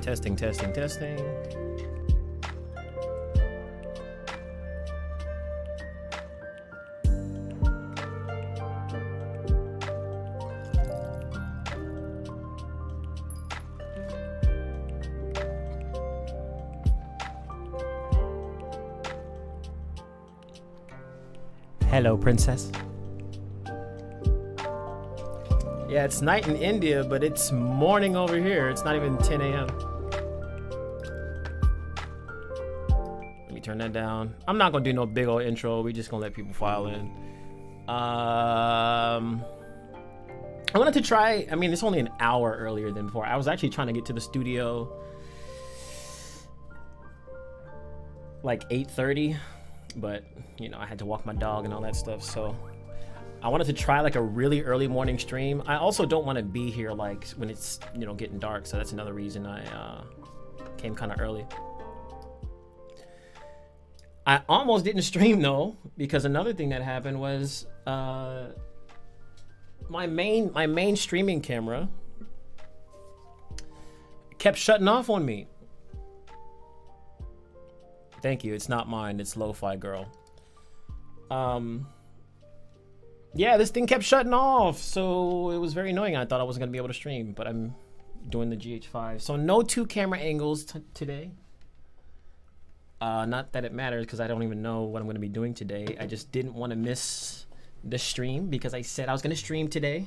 Testing, testing, testing. Hello, princess. Yeah, it's night in India, but it's morning over here. It's not even 10 a.m. Let me turn that down. I'm not gonna do no big old intro. We just gonna let people file in. I wanted to try, I mean, it's only an hour earlier than before. I was actually trying to get to the studio like 8:30, but you know, I had to walk my dog and all that stuff, so I wanted to try like a really early morning stream. I also don't want to be here like when it's, you know, getting dark, so that's another reason I came kind of early. I almost didn't stream though, because another thing that happened was my main streaming camera kept shutting off on me. Thank you. It's not mine. It's Lo-Fi Girl. Yeah, this thing kept shutting off, so it was very annoying. I thought I wasn't gonna be able to stream, but I'm doing the GH5. So no two camera angles today. Not that it matters, because I don't even know what I'm gonna be doing today. I just didn't want to miss the stream because I said I was gonna stream today.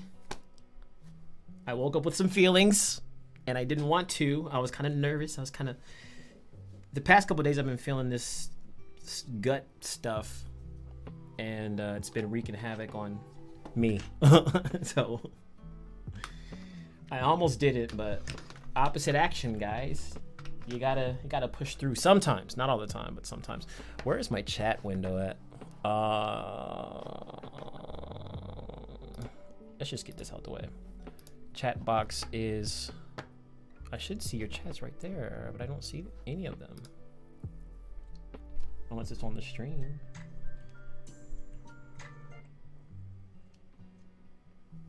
I woke up with some feelings, and I didn't want to. I was kind of nervous. The past couple of days I've been feeling this gut stuff, and it's been wreaking havoc on me. So I almost did it, but opposite action, guys. You gotta push through sometimes, not all the time, but sometimes. Where is my chat window at? Let's just get this out the way. Chat box is, I should see your chats right there, but I don't see any of them. Unless it's on the stream.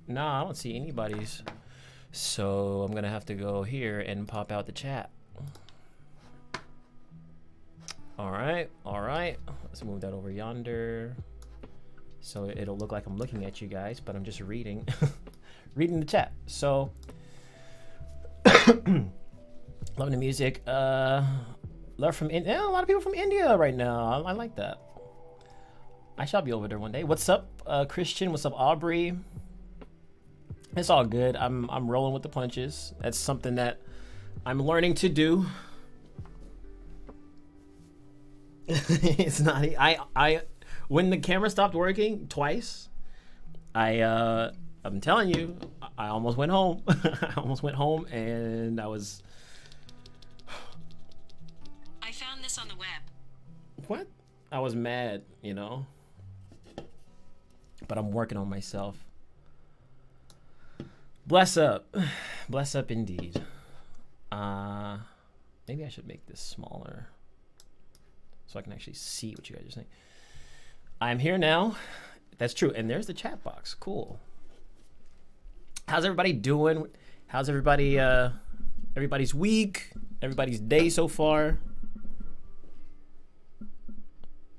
Nah, I don't see anybody's. So I'm gonna have to go here and pop out the chat. All right. Let's move that over yonder. So it'll look like I'm looking at you guys, but I'm just reading, reading the chat. So, loving the music. Love from India. Yeah, a lot of people from India right now. I like that. I shall be over there one day. What's up, Christian? What's up, Aubrey? It's all good. I'm rolling with the punches. That's something that I'm learning to do. It's not. I when the camera stopped working twice, I'm telling you, I almost went home. I almost went home, and I was. I found this on the web. What? I was mad, you know. But I'm working on myself. Bless up indeed. Maybe I should make this smaller so I can actually see what you guys are saying. I'm here now. That's true. And there's the chat box. Cool. How's everybody doing? How's everybody, everybody's week? Everybody's day so far?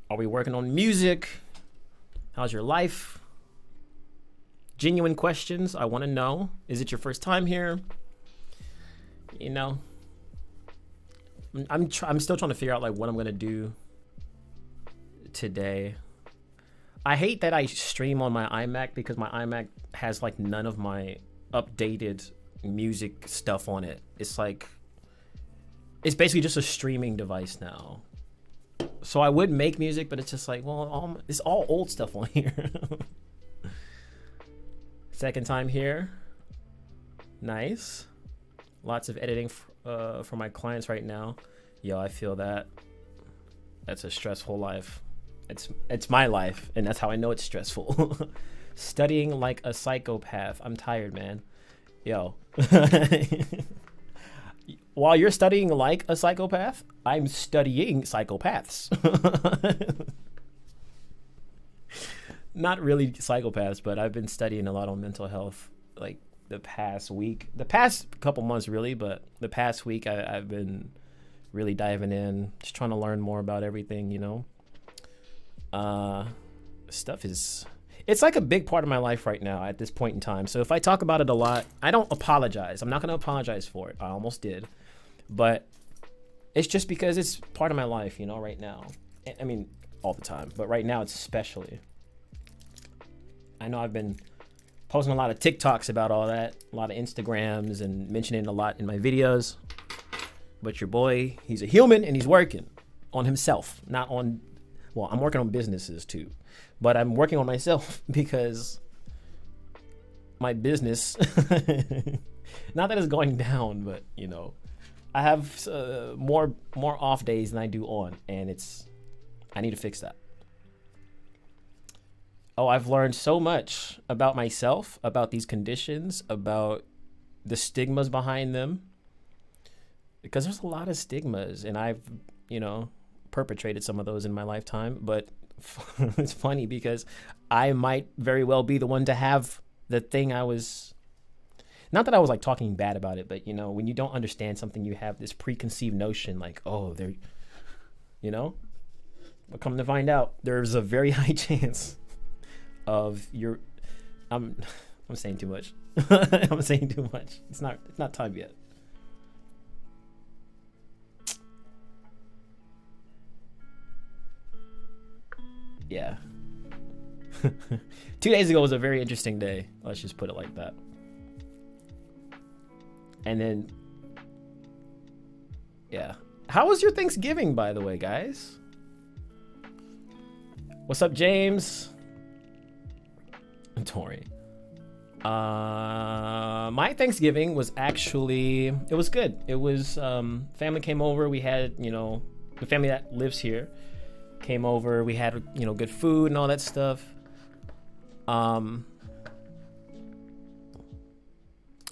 Are we working on music? How's your life? Genuine questions. I want to know. Is it your first time here? You know, I'm still trying to figure out like what I'm gonna do today. I hate that I stream on my iMac because my iMac has like none of my updated music stuff on it. It's like, it's basically just a streaming device now. So I would make music, but it's just like, well, it's all old stuff on here. Second time here. Nice. Lots of editing for my clients right now. Yo, I feel that. That's a stressful life. It's my life, and that's how I know it's stressful. Studying like a psychopath. I'm tired, man. Yo. While you're studying like a psychopath, I'm studying psychopaths. Not really psychopaths, but I've been studying a lot on mental health, like the past week, the past couple months really, but the past week I've been really diving in, just trying to learn more about everything, you know. Stuff is, it's like a big part of my life right now at this point in time. So if I talk about it a lot, I don't apologize. I'm not going to apologize for it. I almost did. But it's just because it's part of my life, you know, right now. I mean, all the time, but right now it's especially. I know I've been posting a lot of TikToks about all that, a lot of Instagrams, and mentioning it a lot in my videos. But your boy, he's a human and he's working on himself, not on, well, I'm working on businesses too, but I'm working on myself because my business, not that it's going down, but you know, I have more off days than I do on, and I need to fix that. Oh, I've learned so much about myself, about these conditions, about the stigmas behind them. Because there's a lot of stigmas, and I've, you know, perpetrated some of those in my lifetime. But it's funny because I might very well be the one to have the thing I was, not that I was like talking bad about it, but you know, when you don't understand something, you have this preconceived notion like, oh, they're, you know, but come to find out, there's a very high chance of your, I'm saying too much. I'm saying too much. It's not time yet. Yeah. 2 days ago was a very interesting day. Let's just put it like that. And then, yeah. How was your Thanksgiving, by the way, guys? What's up, James? Tori. My Thanksgiving was actually, it was good. It was, family came over. We had, you know, the family that lives here came over. We had, you know, good food and all that stuff.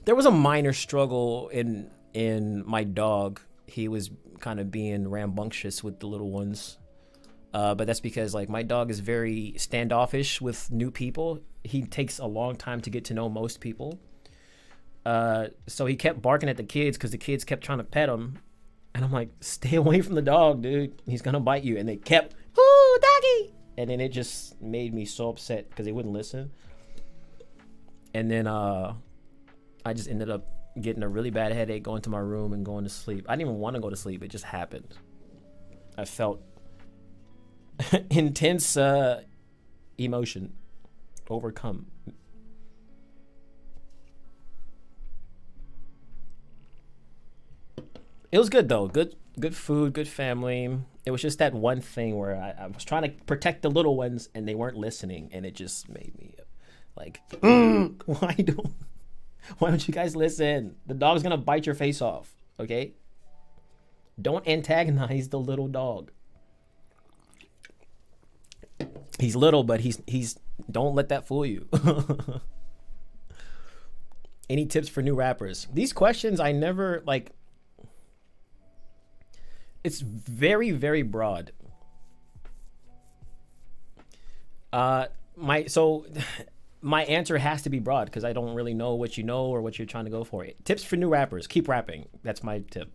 There was a minor struggle in my dog. He was kind of being rambunctious with the little ones. But that's because like my dog is very standoffish with new people. He takes a long time to get to know most people. So he kept barking at the kids because the kids kept trying to pet him. And I'm like, stay away from the dog, dude. He's going to bite you. And they kept, ooh, doggy. And then it just made me so upset because they wouldn't listen. And then I just ended up getting a really bad headache, going to my room and going to sleep. I didn't even want to go to sleep. It just happened. I felt intense emotion overcome. It was good though. Good food, good family. It was just that one thing where I was trying to protect the little ones and they weren't listening, and it just made me like, why don't you guys listen? The dog's gonna bite your face off, okay? Don't antagonize the little dog. He's little, but he's don't let that fool you. Any tips for new rappers? These questions I never like. It's very, very broad. My answer has to be broad because I don't really know what you know or what you're trying to go for. Tips for new rappers: keep rapping. That's my tip.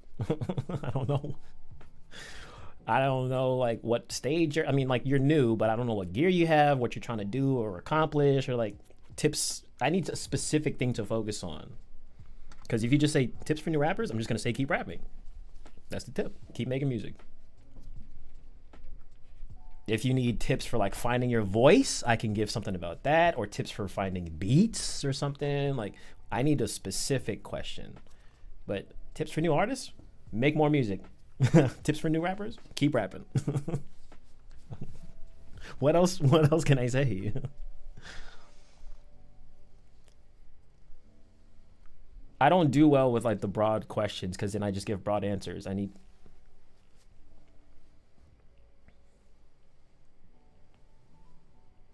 I don't know like what stage you're, I mean, like you're new, but I don't know what gear you have, what you're trying to do or accomplish, or like tips. I need a specific thing to focus on. Because if you just say tips for new rappers, I'm just going to say keep rapping. That's the tip. Keep making music. If you need tips for like finding your voice, I can give something about that, or tips for finding beats or something. Like I need a specific question. But tips for new artists, make more music. Tips for new rappers, keep rapping. What else can I say? I don't do well with like the broad questions because then I just give broad answers. And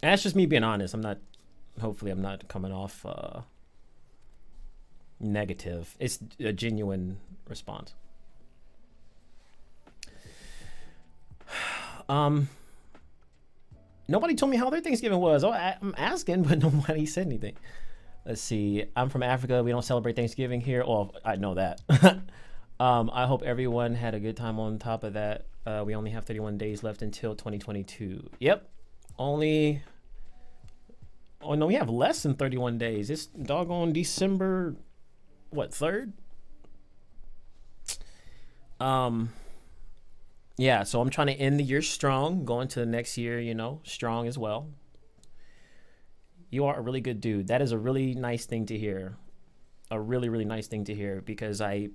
that's just me being honest. Hopefully I'm not coming off negative. It's a genuine response. Nobody told me how their Thanksgiving was. Oh, I'm asking, but nobody said anything. Let's see. I'm from Africa. We don't celebrate Thanksgiving here. Oh, I know that. I hope everyone had a good time on top of that. We only have 31 days left until 2022. Yep. Only. Oh, no, we have less than 31 days. It's doggone December, what, 3rd? Yeah, so I'm trying to end the year strong, going to the next year, you know, strong as well. You are a really good dude. That is a really nice thing to hear. A really, really nice thing to hear, because I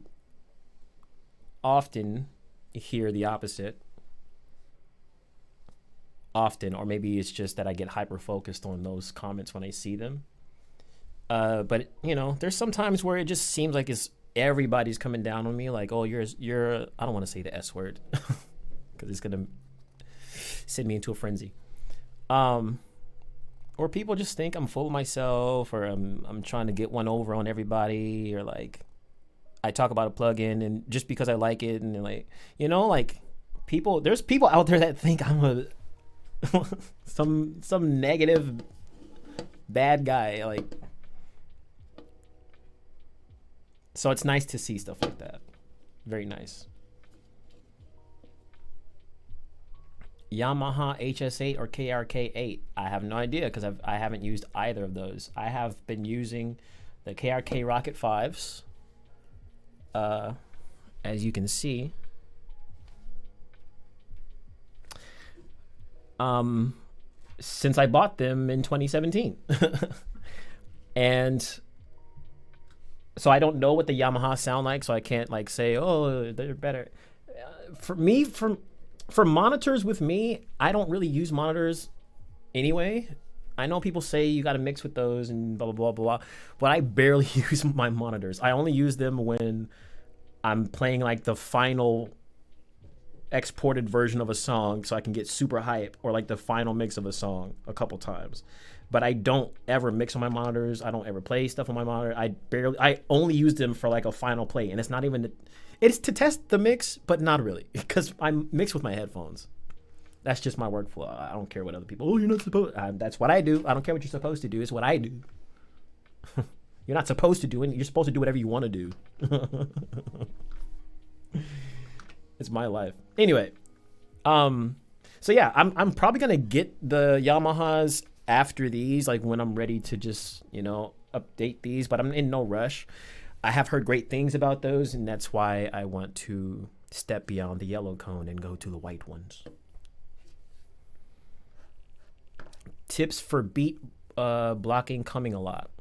often hear the opposite. Often, or maybe it's just that I get hyper focused on those comments when I see them. But you know, there's some times where it just seems like everybody's coming down on me, like, oh, you're I don't want to say the S word because it's gonna send me into a frenzy. Or people just think I'm full of myself, or I'm trying to get one over on everybody, or like I talk about a plugin and just because I like it, and like, you know, like there's people out there that think I'm a some negative bad guy, like. So it's nice to see stuff like that. Very nice. Yamaha HS8 or KRK8? I have no idea, because I haven't used either of those. I have been using the KRK Rocket 5s. As you can see. Since I bought them in 2017. And so I don't know what the Yamaha sound like, so I can't like say, oh, they're better. For me, for monitors with me, I don't really use monitors anyway. I know people say you got to mix with those and blah, blah, blah, blah, but I barely use my monitors. I only use them when I'm playing like the final exported version of a song so I can get super hype, or like the final mix of a song a couple times. But I don't ever mix on my monitors. I don't ever play stuff on my monitor. I only use them for like a final play. And it's not even, it's to test the mix, but not really, because I mix with my headphones. That's just my workflow. I don't care what other people, oh, you're not supposed, that's what I do. I don't care what you're supposed to do. It's what I do. You're not supposed to do it. You're supposed to do whatever you want to do. It's my life. Anyway. So yeah, I'm probably going to get the Yamahas after these, like when I'm ready to just, you know, update these, but I'm in no rush. I have heard great things about those, and that's why I want to step beyond the yellow cone and go to the white ones. Tips for beat blocking coming a lot.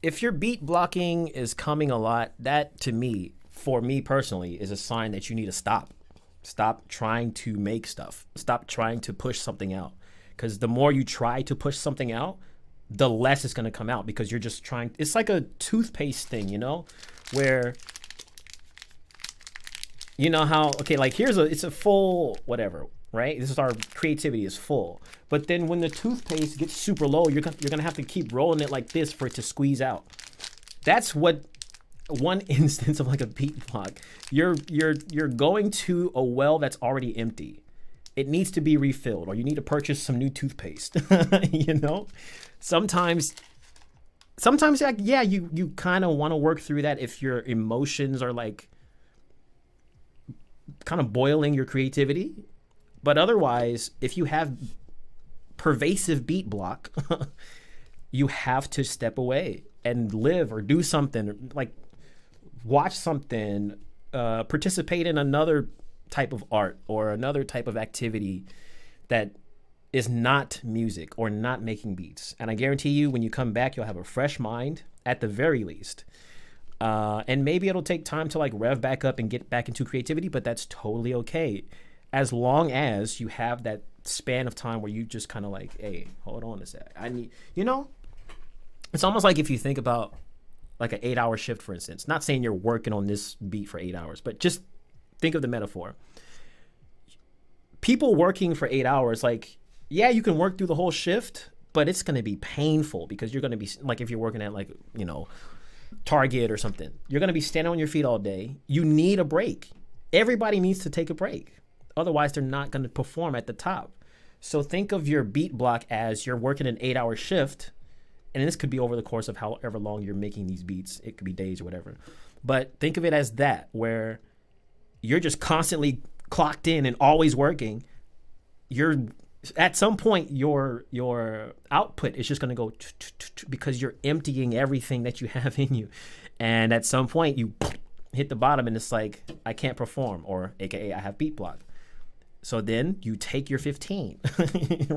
If your beat blocking is coming a lot, that to me, for me personally, is a sign that you need to stop. Stop trying to make stuff. Stop trying to push something out. Because the more you try to push something out, the less it's going to come out, because you're just trying. It's like a toothpaste thing, you know, where, you know how, okay, like it's a full whatever, right? This is our creativity is full. But then when the toothpaste gets super low, you're going to have to keep rolling it like this for it to squeeze out. That's what one instance of like a beat block. You're going to a well that's already empty. It needs to be refilled, or you need to purchase some new toothpaste. You know, sometimes like, yeah, you kind of want to work through that if your emotions are like kind of boiling your creativity. But otherwise, if you have pervasive beat block, you have to step away and live or do something, like watch something, participate in another type of art or another type of activity that is not music or not making beats. And I guarantee you, when you come back, you'll have a fresh mind at the very least. And maybe it'll take time to like rev back up and get back into creativity, but that's totally okay. As long as you have that span of time where you just kind of like, hey, hold on a sec. I need, you know, it's almost like if you think about like an 8-hour shift, for instance, not saying you're working on this beat for 8 hours, but just think of the metaphor. People working for 8 hours, like, yeah, you can work through the whole shift, but it's going to be painful because you're going to be like, if you're working at like, you know, Target or something, you're going to be standing on your feet all day. You need a break. Everybody needs to take a break. Otherwise, they're not going to perform at the top. So think of your beat block as you're working an 8-hour shift, and this could be over the course of however long you're making these beats. It could be days or whatever. But think of it as that, where you're just constantly clocked in and always working. You're at some point your output is just going to go because you're emptying everything that you have in you, and at some point you hit the bottom and it's like, I can't perform, or AKA I have beat block. So then you take your 15,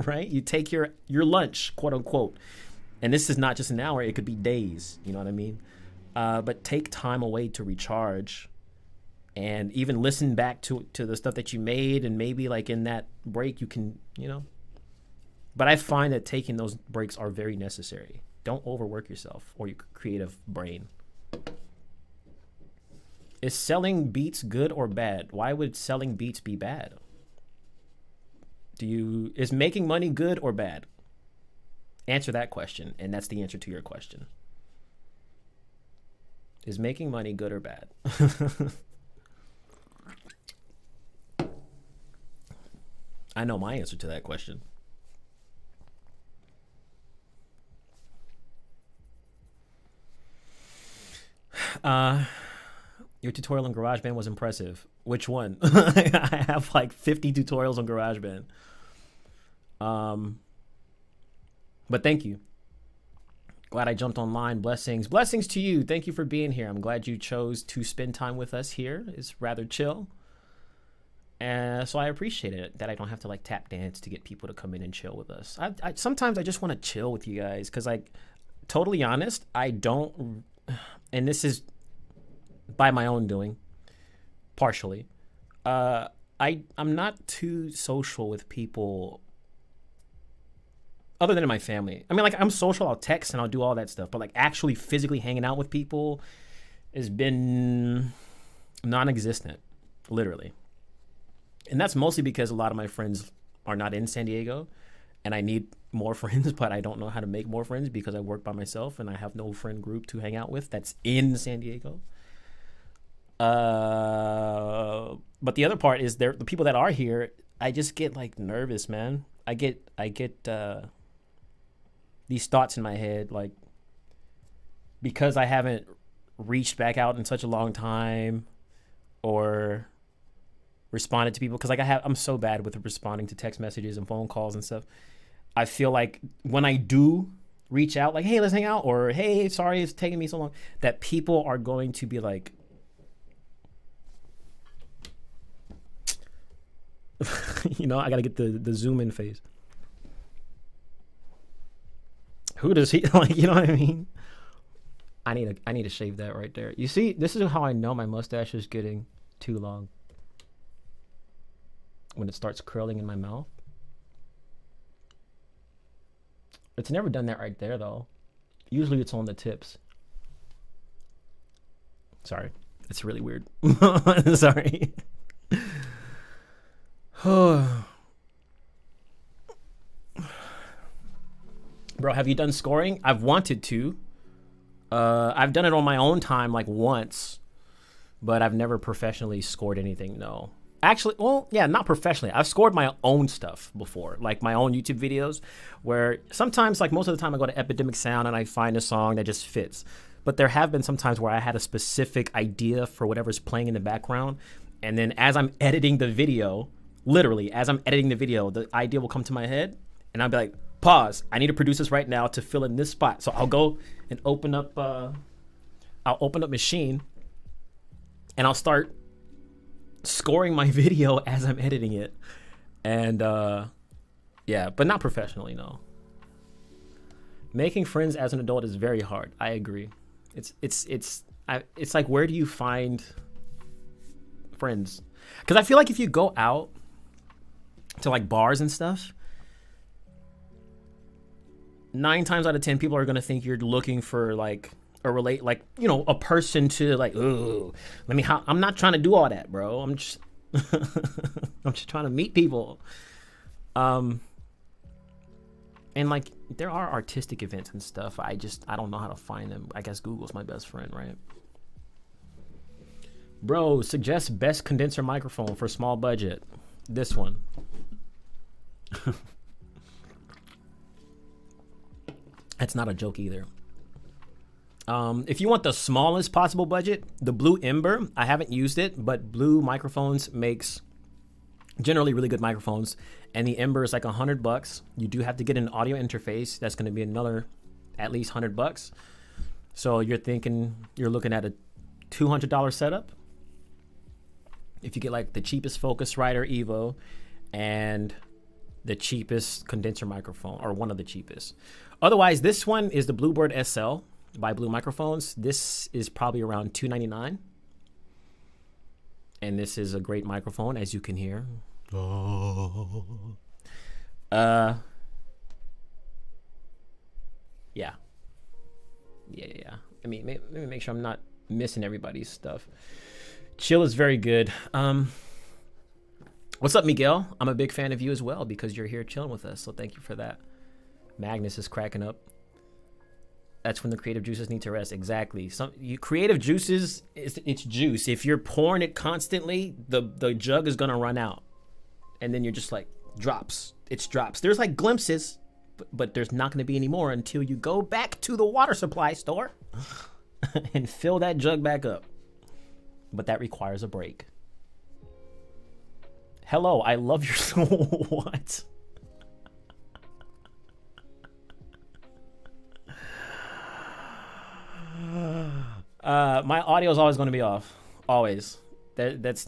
right? You take your lunch, quote unquote. And this is not just an hour, it could be days, you know what I mean? But take time away to recharge and even listen back to the stuff that you made, and maybe like in that break you can, you know. But I find that taking those breaks are very necessary. Don't overwork yourself or your creative brain. Is selling beats good or bad? Why would selling beats be bad? Is making money good or bad? Answer that question, and that's the answer to your question. Is making money good or bad? I know my answer to that question. Your tutorial on GarageBand was impressive. Which one? I have like 50 tutorials on GarageBand. But thank you. Glad I jumped online. Blessings. Blessings to you. Thank you for being here. I'm glad you chose to spend time with us here. It's rather chill. And so I appreciate it that I don't have to like tap dance to get people to come in and chill with us. Sometimes I just want to chill with you guys because, like, totally honest, I don't, and this is by my own doing, partially. I'm not too social with people other than in my family. I mean, like, I'm social, I'll text and I'll do all that stuff, but like actually physically hanging out with people has been non-existent, literally. And that's mostly because a lot of my friends are not in San Diego and I need more friends, but I don't know how to make more friends because I work by myself and I have no friend group to hang out with that's in San Diego. But the other part is the people that are here, I just get like nervous, man. I get these thoughts in my head, like, because I haven't reached back out in such a long time or responded to people, because like I'm so bad with responding to text messages and phone calls and stuff. I feel like when I do reach out, like, hey, let's hang out, or hey, sorry it's taking me so long, that people are going to be like, you know, I gotta get the zoom in face. Who does he like? You know what I mean? I need to shave that right there. You see, this is how I know my mustache is getting too long. When it starts curling in my mouth. It's never done that right there though. Usually it's on the tips. Sorry, it's really weird. Sorry. Bro, have you done scoring? I've wanted to. I've done it on my own time like once, but I've never professionally scored anything, no. Actually, well, yeah, not professionally. I've scored my own stuff before, like my own YouTube videos, where sometimes, like most of the time I go to Epidemic Sound and I find a song that just fits. But there have been some times where I had a specific idea for whatever's playing in the background, and then as I'm editing the video, literally, as I'm editing the video, the idea will come to my head, and I'll be like, pause, I need to produce this right now to fill in this spot. So I'll go and open up Machine, and I'll start scoring my video as I'm editing it. And yeah, but not professionally, no. Making friends as an adult is very hard. I agree. It's like, where do you find friends? Because I feel like if you go out to like bars and stuff, 9 times out of 10 people are going to think you're looking for like a person to like, ooh, I'm not trying to do all that, bro. I'm just I'm just trying to meet people. And like, there are artistic events and stuff. I don't know how to find them. I guess Google's my best friend, right? Bro, suggest best condenser microphone for small budget. This one. That's not a joke either. If you want the smallest possible budget, the Blue Ember, I haven't used it, but Blue Microphones makes generally really good microphones, and the Ember is like $100. You do have to get an audio interface. That's going to be another at least $100. So you're looking at a $200 setup. If you get like the cheapest Focusrite Evo and the cheapest condenser microphone, or one of the cheapest. Otherwise, this one is the Bluebird SL by Blue Microphones. This is probably around $299. And this is a great microphone, as you can hear. Yeah. I mean, let me make sure I'm not missing everybody's stuff. Chill is very good. What's up, Miguel? I'm a big fan of you as well because you're here chilling with us. So thank you for that. Magnus is cracking up. That's when the creative juices need to rest. Exactly. Creative juices, it's juice. If you're pouring it constantly, the jug is going to run out. And then you're just like, drops. It's drops. There's like glimpses, but there's not going to be any more until you go back to the water supply store and fill that jug back up. But that requires a break. Hello, I love your what? My audio is always going to be off. Always. That's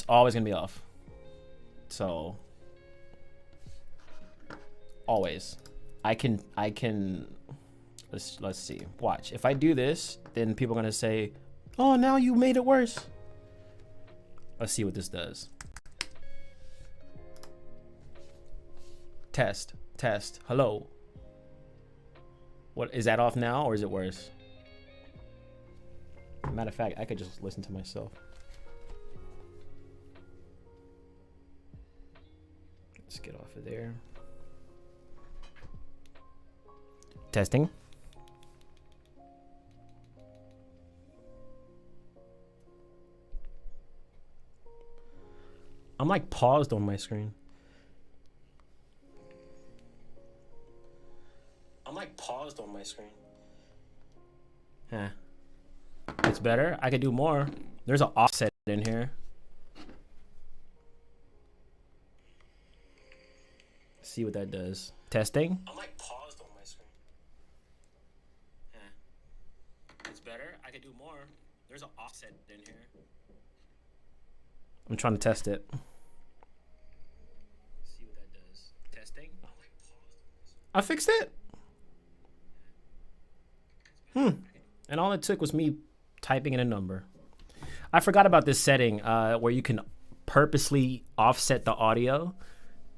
always going to be off. So always. I can let's see. Watch. If I do this, then people are going to say, "Oh, now you made it worse." Let's see what this does. Test. Hello. What is that off now, or is it worse? Matter of fact, I could just listen to myself. Let's get off of there. Testing. I'm like paused on my screen. Huh. It's better. I could do more. There's an offset in here. See what that does. Testing. I'm like paused on my screen. Huh. It's better. I could do more. There's an offset in here. I'm trying to test it. See what that does. Testing. I fixed it. And all it took was me typing in a number. I forgot about this setting where you can purposely offset the audio.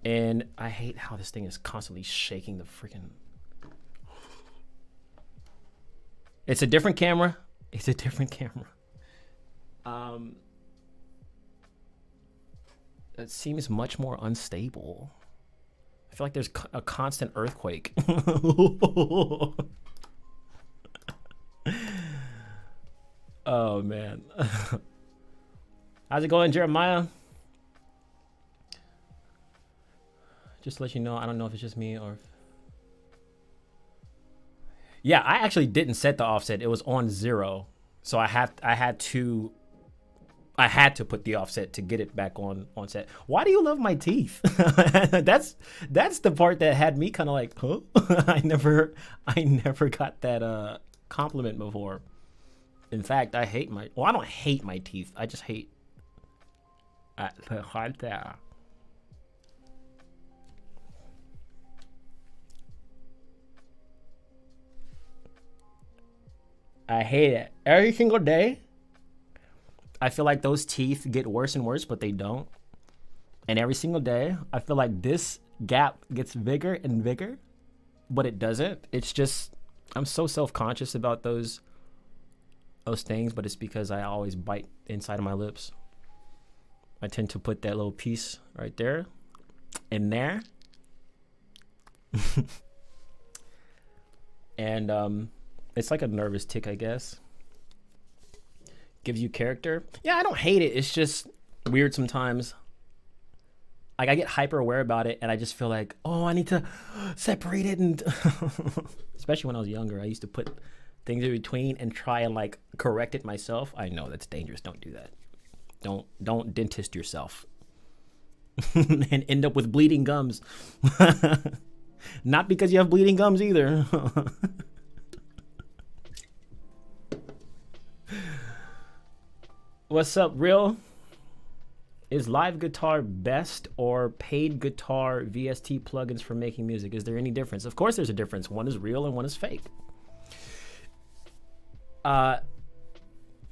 And I hate how this thing is constantly shaking the freaking... It's a different camera. It's a different camera. It seems much more unstable. I feel like there's a constant earthquake. Oh, man. How's it going, Jeremiah? Just to let you know, I don't know if it's just me or... Yeah, I actually didn't set the offset. It was on 0. So I had to put the offset to get it back on set. Why do you love my teeth? That's the part that had me kind of like, huh? I never got that compliment before. In fact, I hate my... Well, I don't hate my teeth. I just hate... I hate it. Every single day, I feel like those teeth get worse and worse, but they don't. And every single day, I feel like this gap gets bigger and bigger, but it doesn't. It's just... I'm so self-conscious about those things, but it's because I always bite inside of my lips. I tend to put that little piece right there, in there. And it's like a nervous tick, I guess. Gives you character. Yeah, I don't hate it. It's just weird sometimes. like I get hyper aware about it, and I just feel like, oh, I need to separate it, and especially when I was younger, I used to put things in between and try and like correct it myself. I know that's dangerous. Don't do that. Don't dentist yourself and end up with bleeding gums. Not because you have bleeding gums either. What's up, Real? Is live guitar best or paid guitar VST plugins for making music? Is there any difference? Of course there's a difference. One is real and one is fake.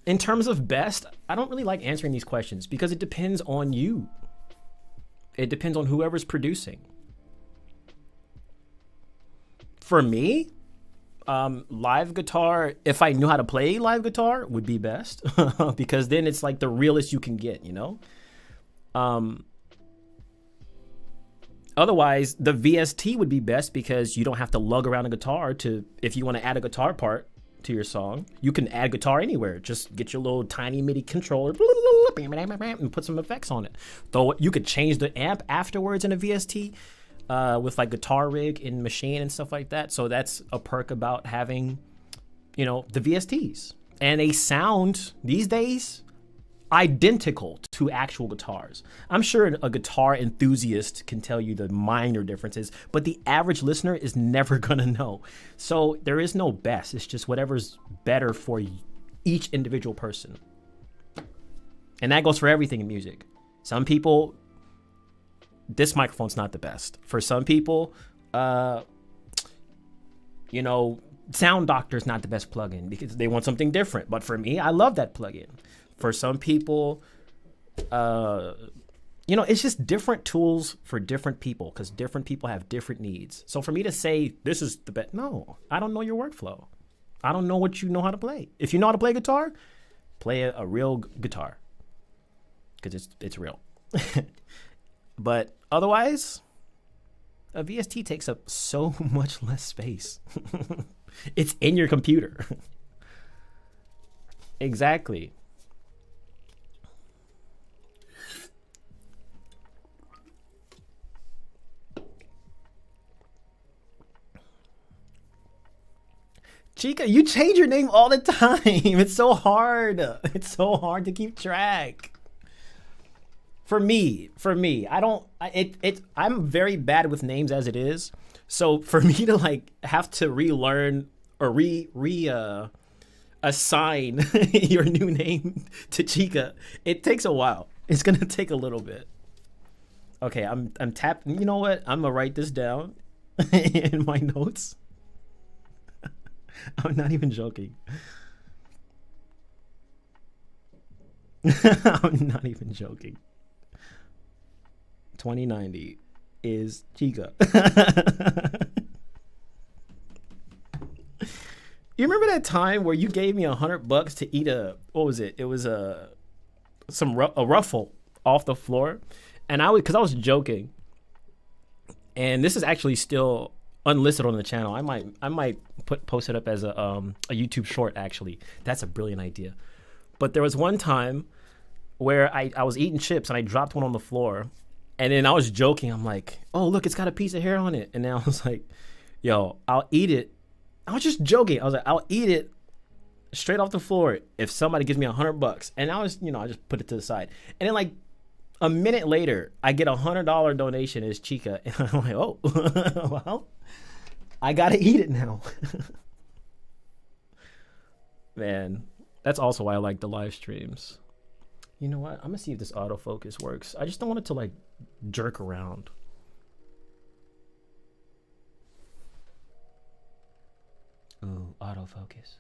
In terms of best, I don't really like answering these questions because it depends on you. It depends on whoever's producing. For me, live guitar, if I knew how to play live guitar, would be best because then it's like the realest you can get, you know? Otherwise, the VST would be best because you don't have to lug around a guitar to, if you want to add a guitar part to your song, you can add guitar anywhere. Just get your little tiny MIDI controller and put some effects on it. Though you could change the amp afterwards in a VST with like guitar rig and machine and stuff like that. So that's a perk about having, you know, the VSTs. And they sound these days identical to actual guitars. I'm sure a guitar enthusiast can tell you the minor differences, but the average listener is never gonna know. So there is no best. It's just whatever's better for each individual person. And that goes for everything in music. Some people, this microphone's not the best. For some people, you know, Sound Doctor's not the best plugin because they want something different. But for me, I love that plugin. For some people, you know, it's just different tools for different people because different people have different needs. So for me to say this is the best, no, I don't know your workflow. I don't know what you know how to play. If you know how to play guitar, play a real guitar because it's real. But otherwise, a VST takes up so much less space. It's in your computer. Exactly. Chica, you change your name all the time. It's so hard. It's so hard to keep track. For me, I'm very bad with names as it is. So for me to like have to relearn or assign your new name to Chica, it takes a while. It's gonna take a little bit. Okay, I'm tapping. You know what? I'm gonna write this down in my notes. I'm not even joking. I'm not even joking. 2090 is Chica. You remember that time where you gave me $100 to eat what was it? It was a ruffle off the floor, and because I was joking. And this is actually still unlisted on the channel. I might post it up as a YouTube short. Actually, that's a brilliant idea. But there was one time where I was eating chips and I dropped one on the floor, and then I was joking. I'm like, "Oh, look, it's got a piece of hair on it." And then I was like, "Yo, I'll eat it." I was just joking. I was like, "I'll eat it straight off the floor if somebody gives me $100." And I was, I just put it to the side. And then like a minute later, I get $100 donation as Chica, and I'm like, "Oh, well, I gotta eat it now." Man, that's also why I like the live streams. You know what? I'm gonna see if this autofocus works. I just don't want it to like jerk around. Ooh, autofocus.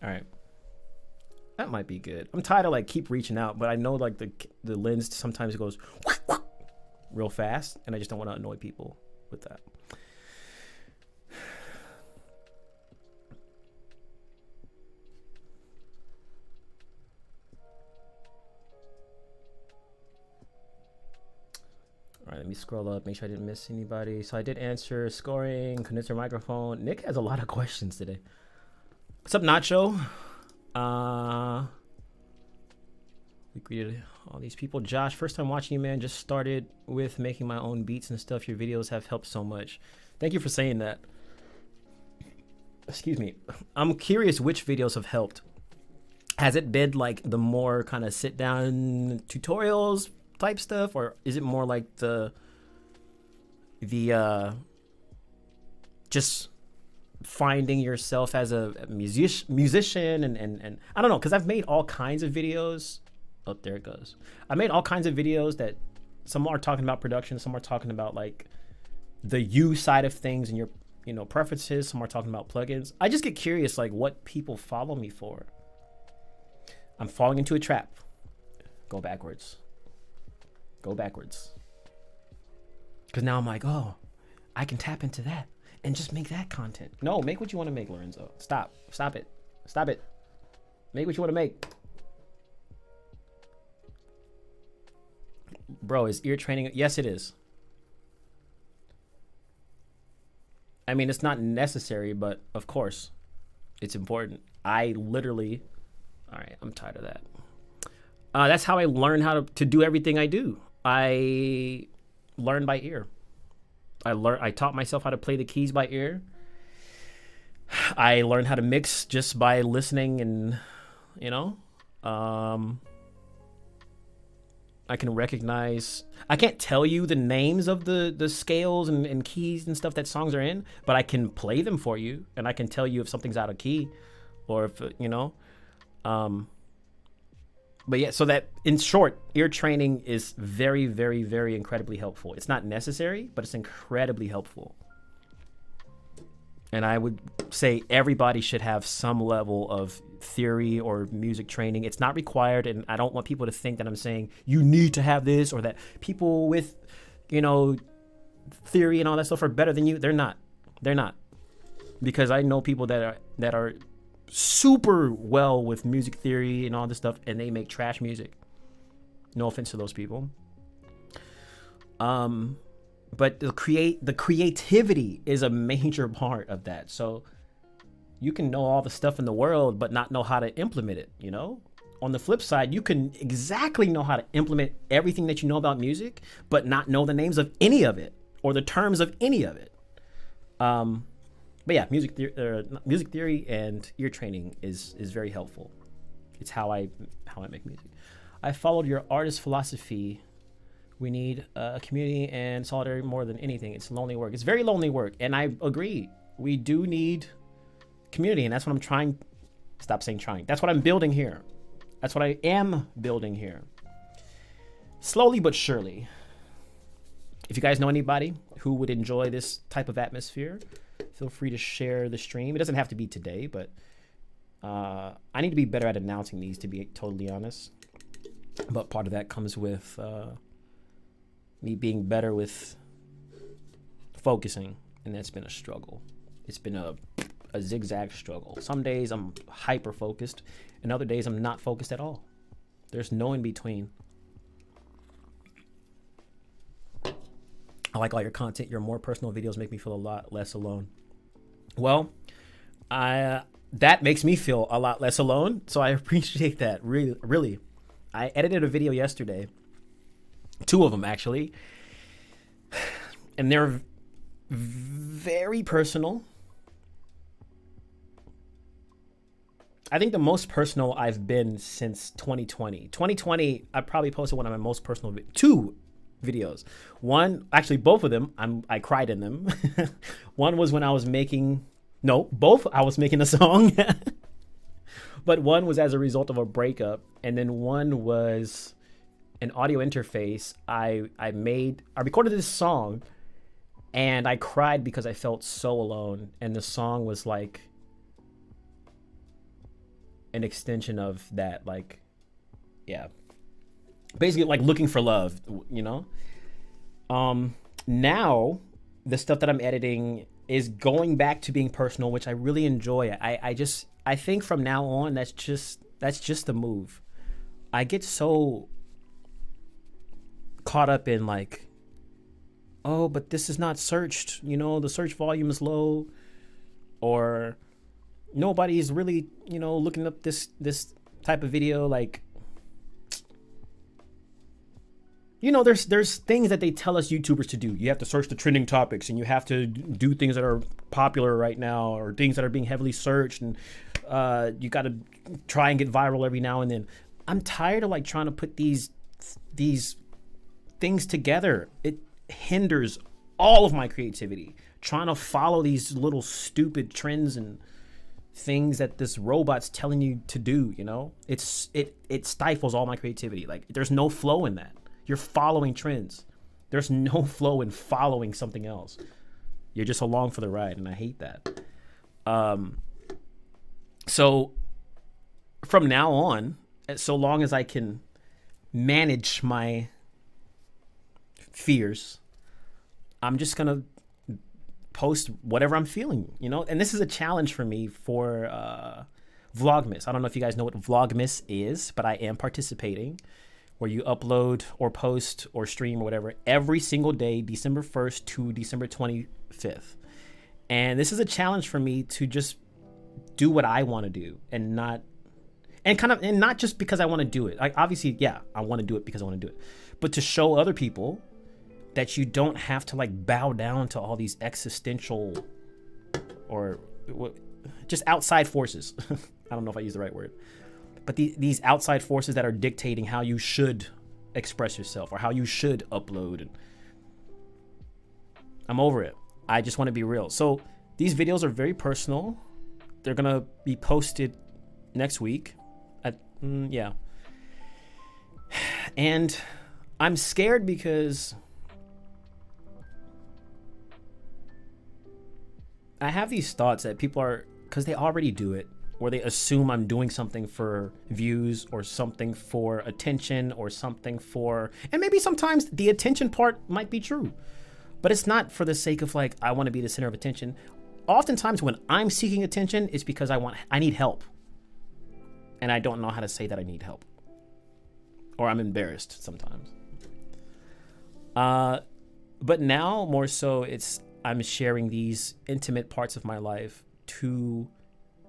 All right. That might be good. I'm tired of like keep reaching out, but I know like the lens sometimes goes real fast, and I just don't want to annoy people with that. All right, let me scroll up, make sure I didn't miss anybody. So I did answer scoring, condenser microphone. Nick has a lot of questions today. What's up, Nacho? We greeted All these people. Josh, first time watching you, man. Just started with making my own beats and stuff. Your videos have helped so much. Thank you for saying that. Excuse me. I'm curious which videos have helped. Has it been like the more kind of sit down tutorials type stuff, or is it more like the just finding yourself as a musician and I don't know, because I've made all kinds of videos. Oh, there it goes. I made all kinds of videos that some are talking about production, some are talking about like the you side of things and your preferences, some are talking about plugins. I just get curious like what people follow me for. I'm falling into a trap. Go backwards. Go backwards. Because now I'm like, oh, I can tap into that and just make that content. No, make what you want to make, Lorenzo. Stop. Stop it. Stop it. Make what you want to make. Bro, is ear training? Yes, it is. I mean, it's not necessary, but of course, it's important. I literally... All right, I'm tired of that. That's how I learned how to do everything I do. I learned by ear. I taught myself how to play the keys by ear. I learned how to mix just by listening and, I can recognize... I can't tell you the names of the scales and keys and stuff that songs are in, but I can play them for you, and I can tell you if something's out of key or if, but yeah, so that in short, ear training is very, very, very incredibly helpful. It's not necessary, but it's incredibly helpful. And I would say everybody should have some level of theory or music training. It's not required, and I don't want people to think that I'm saying you need to have this, or that people with, theory and all that stuff are better than you. They're not. They're not. Because I know people that are super well with music theory and all this stuff, and they make trash music. No offense to those people. But the creativity is a major part of that. So you can know all the stuff in the world, but not know how to implement it, On the flip side, you can exactly know how to implement everything that you know about music, but not know the names of any of it or the terms of any of it. But yeah, music theory and ear training is very helpful. It's how I make music. I followed your artist philosophy. We need a community and solidarity more than anything. It's lonely work. It's very lonely work, and I agree. We do need community, and that's what I'm trying. Stop saying trying. That's what I'm building here. That's what I am building here. Slowly but surely. If you guys know anybody who would enjoy this type of atmosphere, feel free to share the stream. It doesn't have to be today, but I need to be better at announcing these, to be totally honest. But part of that comes with me being better with focusing, and that's been a struggle. It's been a zigzag struggle. Some days I'm hyper focused, and other days I'm not focused at all. There's no in between. I like all your content. Your more personal videos make me feel a lot less alone. Well, that makes me feel a lot less alone, so I appreciate that, really, really. I edited a video yesterday, 2 of them actually, and they're very personal. I think the most personal I've been since 2020. 2020, I probably posted one of my most personal 2 videos. One, actually both of them, I cried in them. One was when I was making, both I was making a song. But one was as a result of a breakup, and then one was an audio interface. I recorded this song, and I cried because I felt so alone, and the song was like an extension of that, like, yeah, basically like looking for love, Now the stuff that I'm editing is going back to being personal, which I really enjoy. I think from now on, that's just the move. I get so caught up in like, oh, but this is not searched, the search volume is low, or nobody's really, looking up this type of video. Like, you know, there's things that they tell us YouTubers to do. You have to search the trending topics, and you have to do things that are popular right now, or things that are being heavily searched, and you got to try and get viral every now and then. I'm tired of like trying to put these things together. It hinders all of my creativity. Trying to follow these little stupid trends and things that this robot's telling you to do, you know, it stifles all my creativity. Like, there's no flow in that. You're following trends. There's no flow in following something else. You're just along for the ride, and I hate that. So from now on, so long as I can manage my fears, I'm just gonna post whatever I'm feeling, you know? And this is a challenge for me for Vlogmas. I don't know if you guys know what Vlogmas is, but I am participating, where you upload or post or stream or whatever every single day, December 1st to December 25th. And this is a challenge for me to just do what I want to do, and not just because I want to do it. Like, obviously, yeah, I want to do it because I want to do it, but to show other people that you don't have to like bow down to all these existential or just outside forces. I don't know if I use the right word, but these outside forces that are dictating how you should express yourself or how you should upload. And I'm over it. I just want to be real. So these videos are very personal. They're going to be posted next week. Yeah. And I'm scared because I have these thoughts that people are, because they already do it, or they assume I'm doing something for views or something for attention or something for, and maybe sometimes the attention part might be true, but it's not for the sake of like, I want to be the center of attention. Oftentimes when I'm seeking attention, it's because I need help. And I don't know how to say that I need help. Or I'm embarrassed sometimes. But now more so I'm sharing these intimate parts of my life to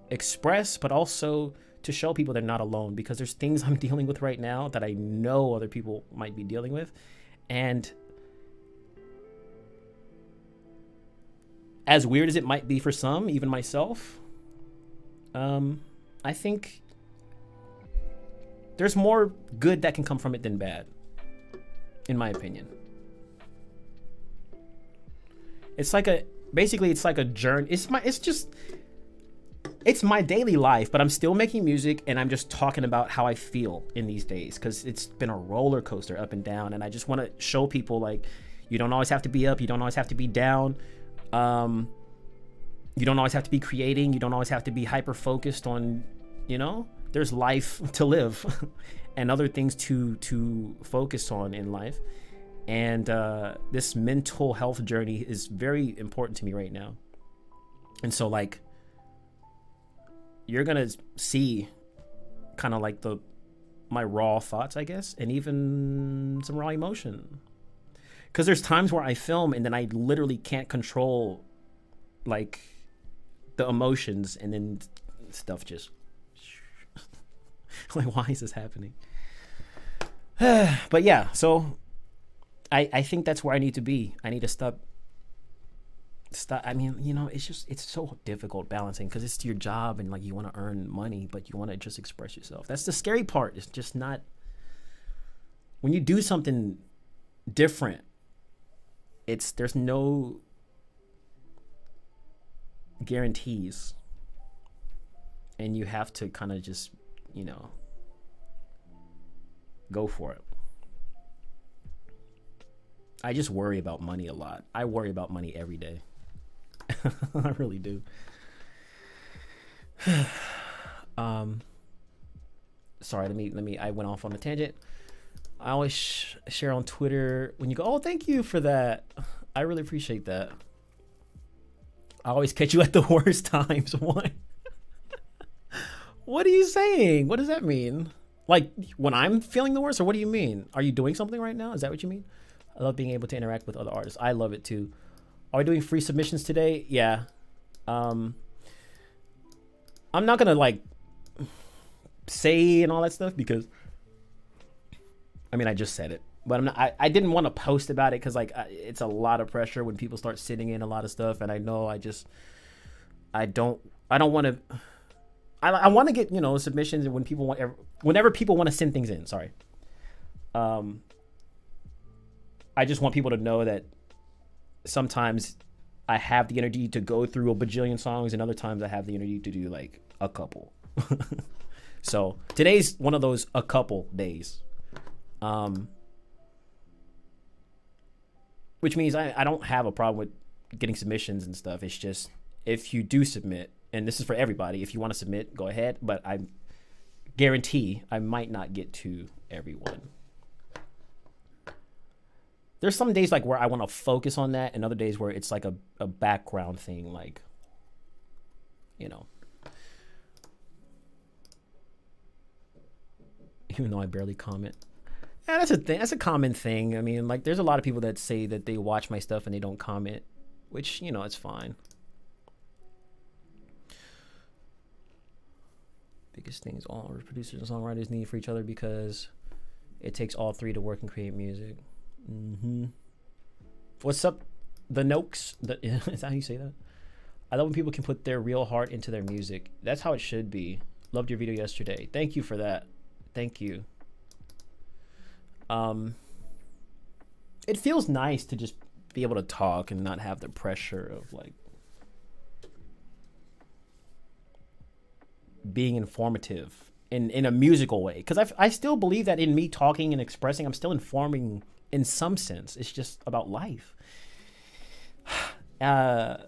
express, but also to show people they're not alone, because there's things I'm dealing with right now that I know other people might be dealing with. And as weird as it might be for some, even myself, I think there's more good that can come from it than bad, in my opinion. It's like a journey. It's my daily life, but I'm still making music, and I'm just talking about how I feel in these days, because it's been a roller coaster up and down. And I just want to show people, like, you don't always have to be up. You don't always have to be down. You don't always have to be creating. You don't always have to be hyper focused on, you know, there's life to live and other things to focus on in life. And this mental health journey is very important to me right now. And so, like, you're gonna see kind of like my raw thoughts, I guess, and even some raw emotion. Because there's times where I film and then I literally can't control like the emotions, and then stuff just like, why is this happening? But yeah, so I think that's where I need to be. I need to stop. I mean, you know, it's so difficult balancing, because it's your job and like you want to earn money, but you want to just express yourself. That's the scary part. It's just not, when you do something different, there's no guarantees, and you have to kind of just, you know, go for it. I just worry about money a lot. I worry about money every day. I really do. Sorry, let me I went off on a tangent. I always share on Twitter when you go, oh, thank you for that. I really appreciate that. I always catch you at the worst times. What? What are you saying? What does that mean? Like, when I'm feeling the worst, or what do you mean? Are you doing something right now? Is that what you mean? I love being able to interact with other artists. I love it too. Are we doing free submissions today? Yeah. I'm not gonna like say and all that stuff, because I mean, I just said it. but I'm not, I didn't want to post about it because like it's a lot of pressure when people start sitting in a lot of stuff, and I know I don't want to. I want to get submissions, and whenever people want to send things in. Sorry. I just want people to know that sometimes I have the energy to go through a bajillion songs, and other times I have the energy to do like a couple. So today's one of those a couple days. Which means I don't have a problem with getting submissions and stuff. It's just if you do submit, and this is for everybody, if you want to submit, go ahead. But I guarantee I might not get to everyone. There's some days like where I want to focus on that, and other days where it's like a background thing, like, even though I barely comment. Yeah, that's a thing. That's a common thing. I mean, like, there's a lot of people that say that they watch my stuff and they don't comment, which, it's fine. Biggest thing is all producers and songwriters need for each other because it takes all three to work and create music. What's up, the Noakes? Is that how you say that? I love when people can put their real heart into their music. That's how it should be. Loved your video yesterday. Thank you for that. Thank you. It feels nice to just be able to talk and not have the pressure of like being informative in a musical way, because I still believe that in me talking and expressing, I'm still informing in some sense. It's just about life. And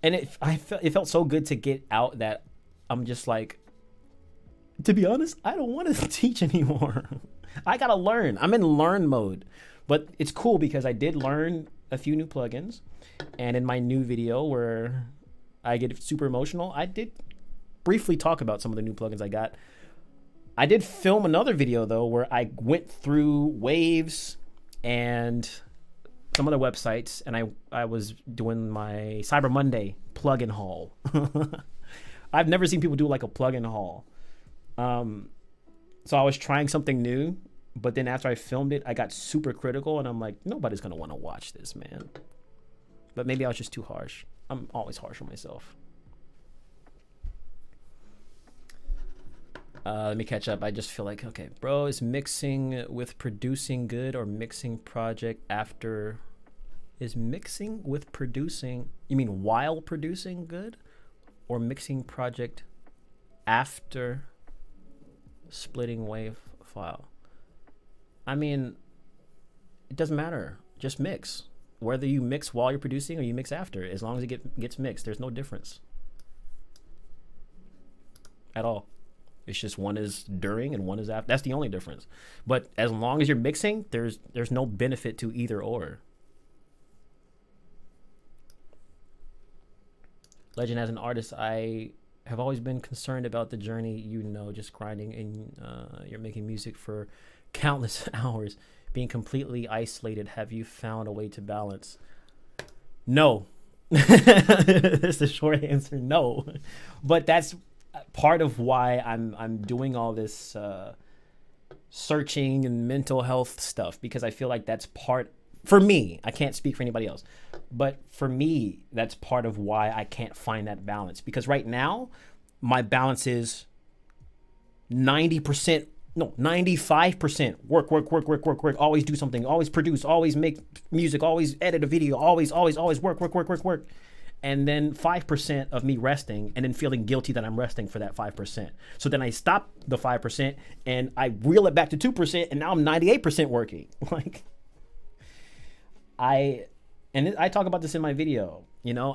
it felt so good to get out that I'm just like, to be honest, I don't want to teach anymore. I gotta learn. I'm in learn mode. But it's cool because I did learn a few new plugins, and in my new video where I get super emotional, I did briefly talk about some of the new plugins I got. I did film another video though where I went through Waves and some other websites, and I was doing my Cyber Monday plugin haul. I've never seen people do like a plugin haul. So I was trying something new, but then after I filmed it, I got super critical, and I'm like, nobody's gonna want to watch this, man. But maybe I was just too harsh. I'm always harsh on myself. Let me catch up. I just feel like, okay, bro, is mixing with producing good, or mixing project after? Is mixing with producing, you mean while producing good, or mixing project after splitting wave file? I mean, it doesn't matter. Just mix. Whether you mix while you're producing or you mix after, as long as it gets mixed, there's no difference at all. It's just one is during and one is after. That's the only difference. But as long as you're mixing, there's no benefit to either or. Legend, as an artist, I have always been concerned about the journey, just grinding, and you're making music for countless hours, being completely isolated. Have you found a way to balance? No. That's the short answer, no. But that's part of why I'm doing all this searching and mental health stuff, because I feel like that's part, for me, I can't speak for anybody else, but for me, that's part of why I can't find that balance. Because right now, my balance is 95% work, always do something, always produce, always make music, always edit a video, always work. And then 5% of me resting, and then feeling guilty that I'm resting for that 5%. So then I stop the 5% and I reel it back to 2%, and now I'm 98% working. Like, I talk about this in my video.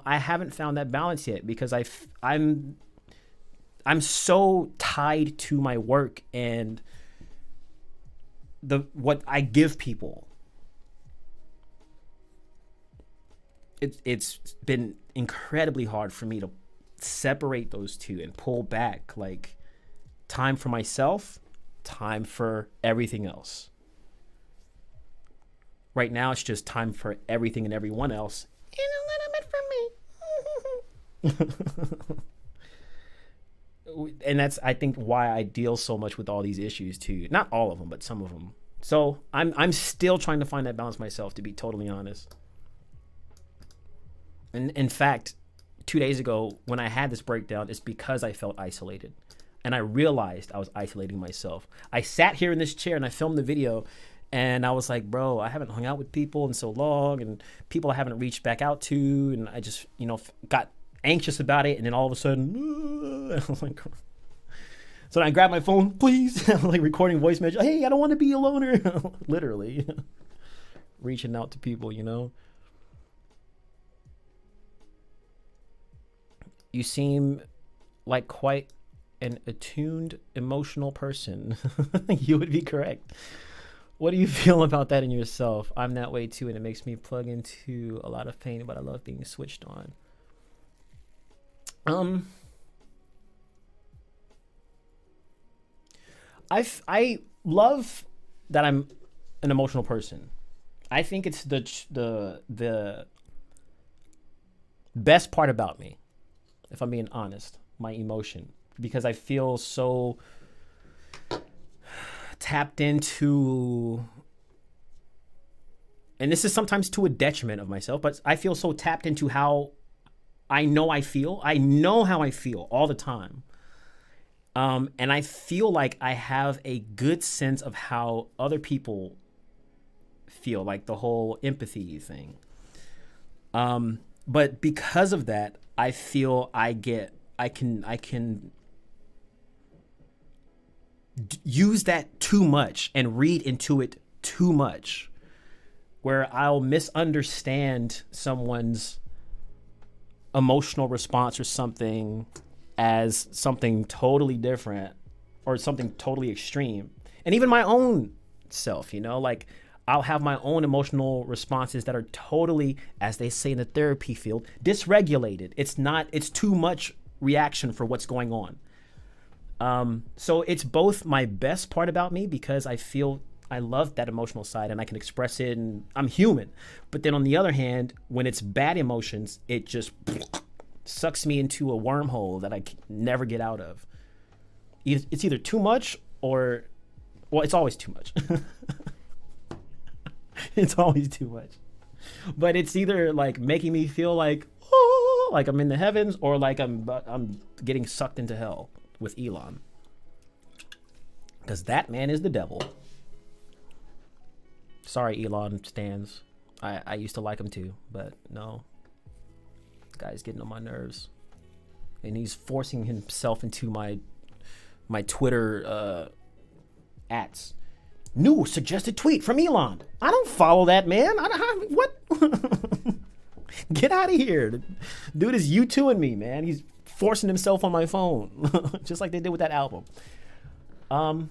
I haven't found that balance yet, because I'm so tied to my work and what I give people. It's been incredibly hard for me to separate those two and pull back, like, time for myself, time for everything else. Right now, it's just time for everything and everyone else, and a little bit for me. And that's, I think, why I deal so much with all these issues too. Not all of them, but some of them. So I'm still trying to find that balance myself, to be totally honest. And in fact, 2 days ago when I had this breakdown, it's because I felt isolated. And I realized I was isolating myself. I sat here in this chair and I filmed the video and I was like, bro, I haven't hung out with people in so long and people I haven't reached back out to. And I just, got anxious about it. And then all of a sudden, I was like, so then I grabbed my phone, please. I'm like recording voice message. Hey, I don't want to be a loner. Literally reaching out to people, You seem like quite an attuned, emotional person. You would be correct. What do you feel about that in yourself? I'm that way too, and it makes me plug into a lot of pain, but I love being switched on. I love that I'm an emotional person. I think it's the best part about me, if I'm being honest, my emotion, because I feel so tapped into, and this is sometimes to a detriment of myself, but I feel so tapped into how I know I feel. I know how I feel all the time. And I feel like I have a good sense of how other people feel, like the whole empathy thing. But because of that, I feel I can use that too much and read into it too much, where I'll misunderstand someone's emotional response or something as something totally different or something totally extreme. And even my own self, like I'll have my own emotional responses that are totally, as they say in the therapy field, dysregulated. It's too much reaction for what's going on. So it's both my best part about me, because I feel I love that emotional side and I can express it and I'm human. But then on the other hand, when it's bad emotions, it just sucks me into a wormhole that I can never get out of. It's either too much or, well, it's always too much. It's always too much. But it's either like making me feel like, oh, like I'm in the heavens, or like I'm getting sucked into hell with Elon. Because that man is the devil. Sorry, Elon stans. I used to like him too, but no. Guy's getting on my nerves. And he's forcing himself into my Twitter ads. New suggested tweet from Elon. I don't follow that man. What? Get out of here. Dude is YouTubing me, man. He's forcing himself on my phone. Just like they did with that album. But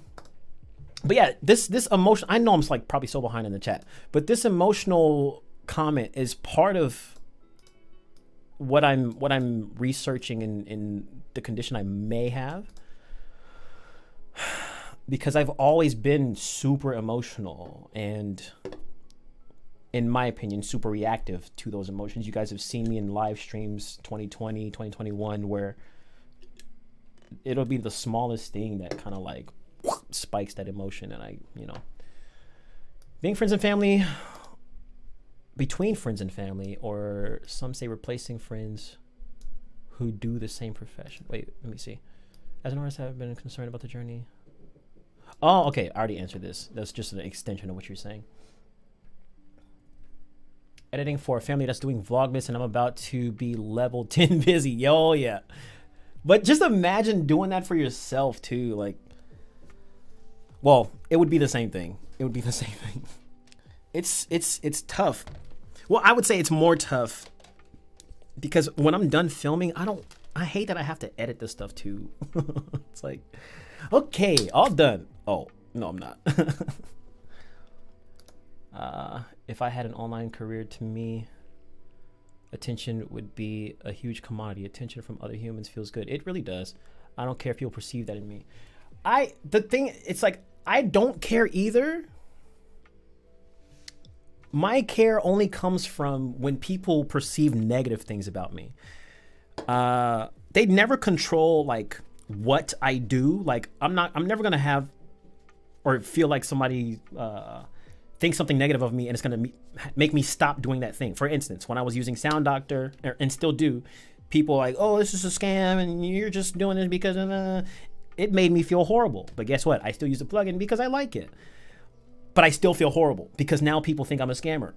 yeah, this emotion, I know I'm like probably so behind in the chat, but this emotional comment is part of what I'm researching in the condition I may have, because I've always been super emotional and, in my opinion, super reactive to those emotions. You guys have seen me in live streams 2020, 2021, where it'll be the smallest thing that kind of like spikes that emotion. And being friends and family, between friends and family, or some say replacing friends who do the same profession. Wait, let me see. As an artist, I've been concerned about the journey. Oh, okay. I already answered this. That's just an extension of what you're saying. Editing for a family that's doing Vlogmas, and I'm about to be level 10 busy. Yo, yeah. But just imagine doing that for yourself too. Like, well, it would be the same thing. It would be the same thing. It's tough. Well, I would say it's more tough because when I'm done filming, I hate that I have to edit this stuff too. It's like, okay, all done. Oh, no, I'm not. If I had an online career, to me, attention would be a huge commodity. Attention from other humans feels good. It really does. I don't care if people perceive that in me. It's like, I don't care either. My care only comes from when people perceive negative things about me. They never control like what I do. Like I'm never gonna have or feel like somebody thinks something negative of me, and it's going to make me stop doing that thing. For instance, when I was using Sound Doctor, and still do, people are like, oh, this is a scam and you're just doing it because it made me feel horrible. But guess what? I still use the plugin because I like it. But I still feel horrible because now people think I'm a scammer.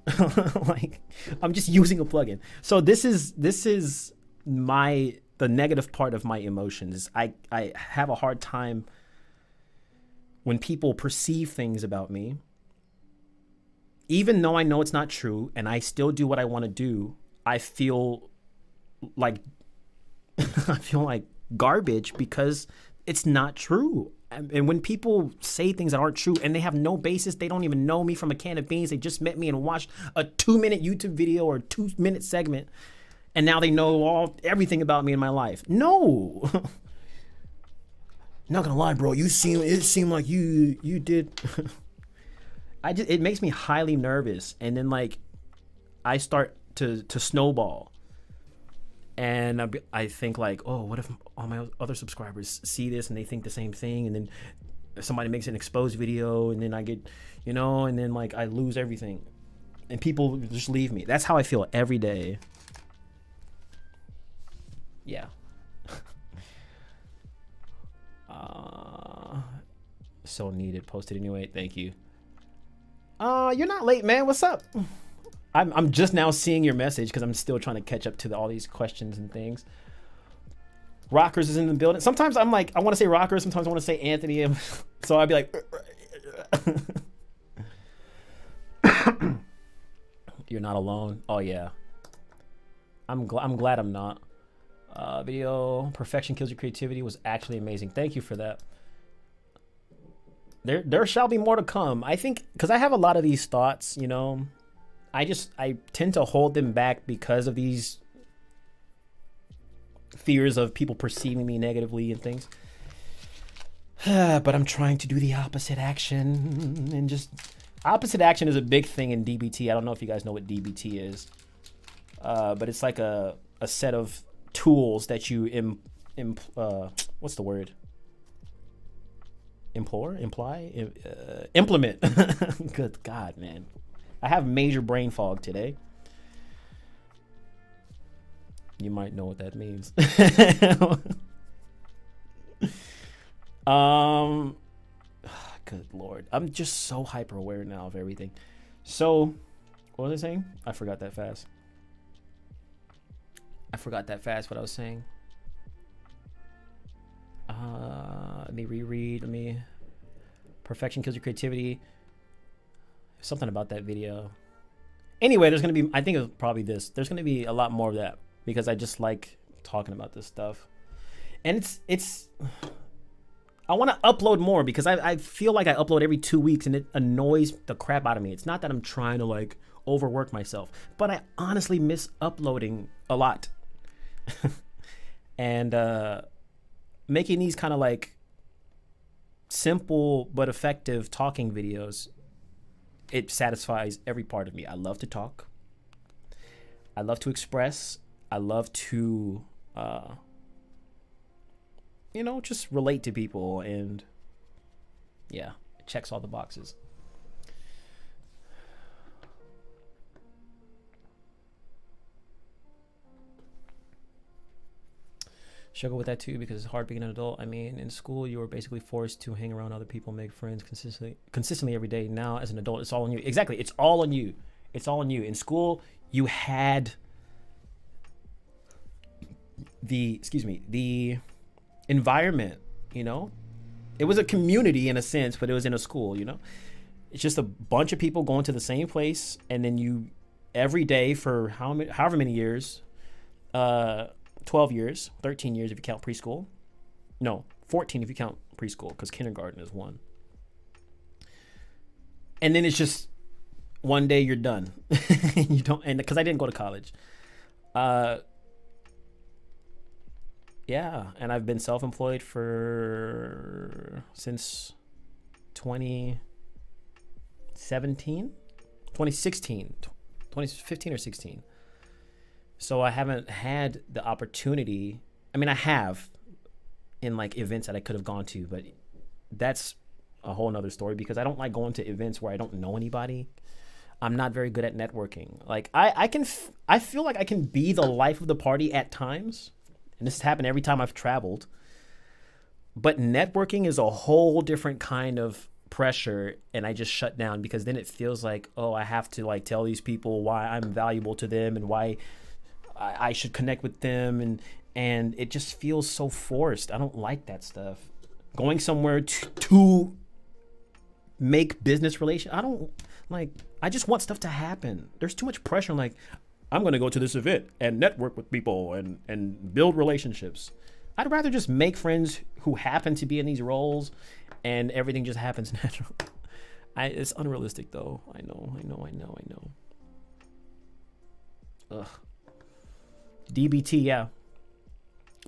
Like, I'm just using a plugin. So this is the negative part of my emotions. I have a hard time when people perceive things about me, even though I know it's not true and I still do what I want to do. I feel like garbage because it's not true. And when people say things that aren't true and they have no basis, they don't even know me from a can of beans. They just met me and watched a 2-minute YouTube video or a 2-minute segment, and now they know everything about me in my life. No, not gonna lie, bro. It seemed like you did. It makes me highly nervous, and then like I start to snowball. And I think like, oh, what if all my other subscribers see this and they think the same thing? And then somebody makes an exposed video and then I get, and then like I lose everything and people just leave me. That's how I feel every day. Yeah. So needed. Posted anyway. Thank you. You're not late, man. What's up? I'm just now seeing your message because I'm still trying to catch up to all these questions and things. Rockers is in the building. Sometimes I'm like, I want to say Rockers. Sometimes I want to say Anthony. So I'd be like, you're not alone. Oh yeah. I'm glad I'm not. Video perfection kills your creativity was actually amazing. Thank you for that. There shall be more to come. I think because I have a lot of these thoughts, I tend to hold them back because of these fears of people perceiving me negatively and things. But I'm trying to do the opposite action, and just opposite action is a big thing in DBT. I don't know if you guys know what DBT is, but it's like a set of tools that you what's the word? Implement. Good God, man. I have major brain fog today. You might know what that means. Good Lord. I'm just so hyper aware now of everything. So, what was I saying? I forgot that fast what I was saying. Let me reread. Perfection kills your creativity. Something about that video. Anyway, there's going to be, I think it's probably this. There's going to be a lot more of that because I just like talking about this stuff. And it's I want to upload more because I feel like I upload every 2 weeks and it annoys the crap out of me. It's not that I'm trying to like overwork myself, but I honestly miss uploading a lot. And making these kind of like simple but effective talking videos, it satisfies every part of me. I love to talk. I love to express. I love to, just relate to people. And yeah, it checks all the boxes. Struggle with that too because it's hard being an adult. I mean, in school you were basically forced to hang around other people, make friends consistently every day. Now as an adult, it's all on you. Exactly, it's all on you. It's all on you. In school, you had the environment. It was a community in a sense, but it was in a school. It's just a bunch of people going to the same place, and then you every day for however many years. 12 years, 13 years if you count preschool. No, 14 if you count preschool because kindergarten is 1. And then it's just one day you're done. You don't, and because I didn't go to college. Yeah, and I've been self-employed since 2016, 2015 or 16. So I haven't had the opportunity. I mean, I have in like events that I could have gone to, but that's a whole nother story, because I don't like going to events where I don't know anybody. I'm not very good at networking. Like I feel like I can be the life of the party at times, and this has happened every time I've traveled. But networking is a whole different kind of pressure, and I just shut down, because then it feels like, oh, I have to like tell these people why I'm valuable to them and why I should connect with them, and it just feels so forced. I don't like that stuff. Going somewhere to make business relations, I just want stuff to happen. There's too much pressure. Like, I'm going to go to this event and network with people and build relationships. I'd rather just make friends who happen to be in these roles, and everything just happens natural. It's unrealistic, though. I know. Ugh. DBT, yeah.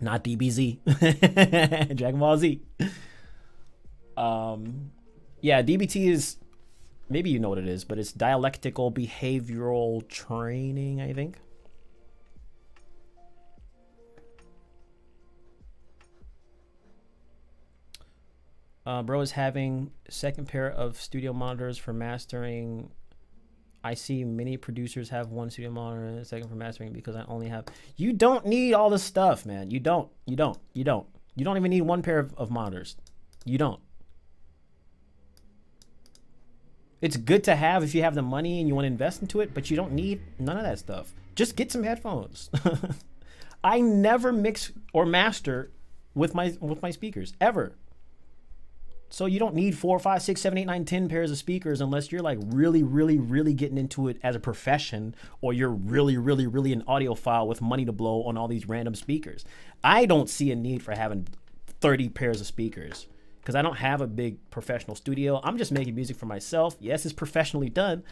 Not DBZ. Dragon Ball Z. Yeah, DBT is, maybe you know what it is, but it's dialectical behavioral training, I think. Bro is having second pair of studio monitors for mastering. I see many producers have one studio monitor and a second for mastering, because I only have. You don't need all this stuff, man. You don't even need one pair of monitors. You don't. It's good to have if you have the money and you want to invest into it, but you don't need none of that stuff. Just get some headphones. I never mix or master with my speakers ever. So you don't need 4, 5, 6, 7, 8, 9, 10 pairs of speakers unless you're like really, really, really getting into it as a profession, or you're really, really, really an audiophile with money to blow on all these random speakers. I don't see a need for having 30 pairs of speakers, because I don't have a big professional studio. I'm just making music for myself. Yes, it's professionally done,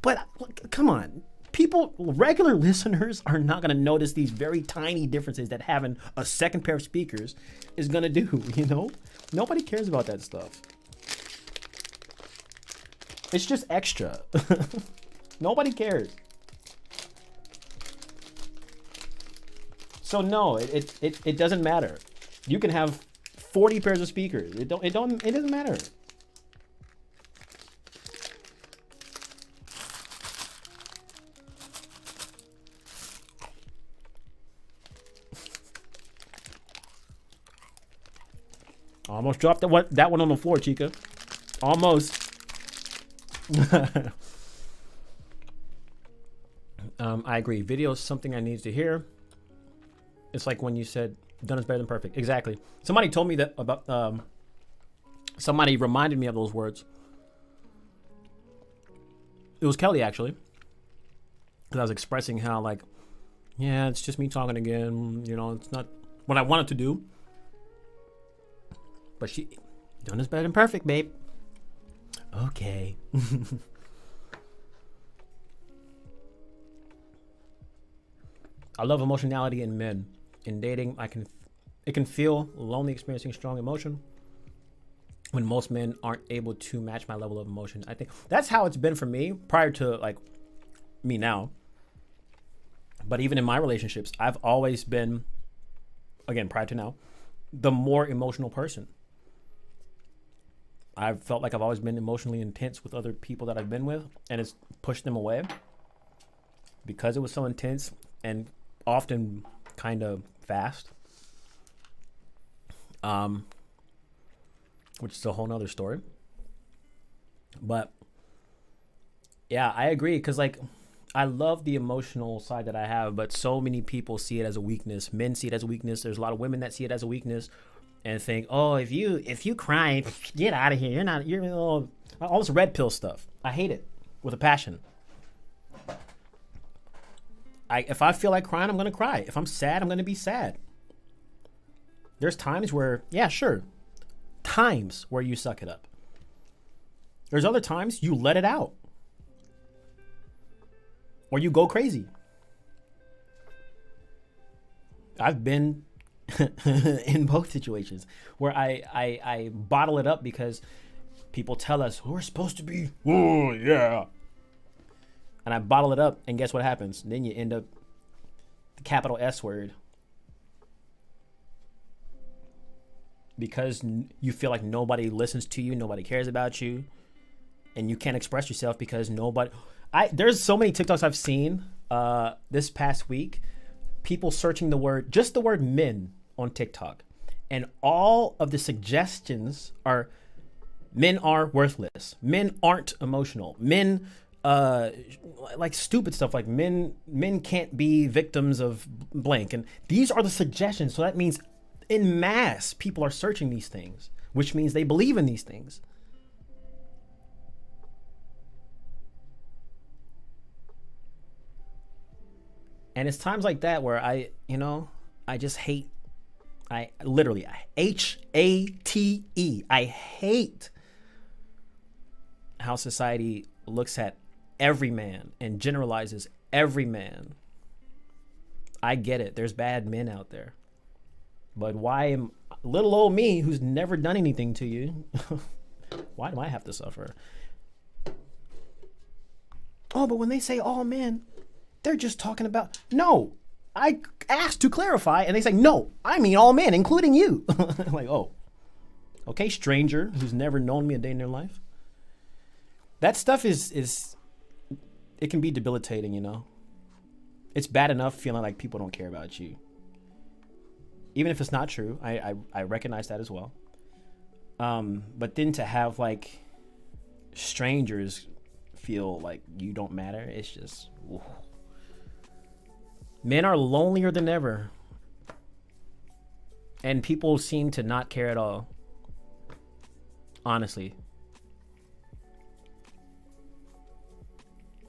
but come on. People, regular listeners, are not going to notice these very tiny differences that having a second pair of speakers is going to do, you know? Nobody cares about that stuff. It's just extra. Nobody cares. So no, it doesn't matter. You can have 40 pairs of speakers. It doesn't matter. Almost dropped that one on the floor, Chica. Almost. I agree. Video is something I need to hear. It's like when you said, done is better than perfect. Exactly. Somebody told me that about, somebody reminded me of those words. It was Kelly, actually. Because I was expressing how, like, yeah, it's just me talking again. You know, it's not what I wanted to do. But done is better than perfect, babe. Okay. I love emotionality in men. In dating, it can feel lonely experiencing strong emotion when most men aren't able to match my level of emotion. I think that's how it's been for me prior to like me now. But even in my relationships, I've always been, again, prior to now, the more emotional person. I've felt like I've always been emotionally intense with other people that I've been with, and it's pushed them away because it was so intense and often kind of fast. Which is a whole nother story. But yeah, I agree, because like I love the emotional side that I have, but so many people see it as a weakness. Men see it as a weakness. There's a lot of women that see it as a weakness and think, oh, if you cry, get out of here. You're all this red pill stuff. I hate it with a passion. If I feel like crying, I'm gonna cry. If I'm sad, I'm gonna be sad. There's times where, yeah, sure, times where you suck it up. There's other times you let it out, or you go crazy. I've been in both situations where I bottle it up because people tell us we're supposed to be, oh yeah, and I bottle it up, and guess what happens? Then you end up the capital S word. because you feel like nobody listens to you, nobody cares about you, and you can't express yourself because nobody. There's so many TikToks I've seen this past week. People searching the word men on TikTok, and all of the suggestions are men are worthless, men aren't emotional, men like stupid stuff like men can't be victims of blank, and these are the suggestions. So that means in mass people are searching these things, which means they believe in these things. And it's times like that where I just hate. I hate. I hate how society looks at every man and generalizes every man. I get it. There's bad men out there. But why am little old me, who's never done anything to you, why do I have to suffer? Oh, but when they say all men, they're just talking about... No, I asked to clarify, and they say, no, I mean all men, including you. Like, oh, okay, stranger who's never known me a day in their life. That stuff is it can be debilitating, you know? It's bad enough feeling like people don't care about you. Even if it's not true, I recognize that as well. But then to have, like, strangers feel like you don't matter, it's just... Ooh. Men are lonelier than ever. And people seem to not care at all. Honestly.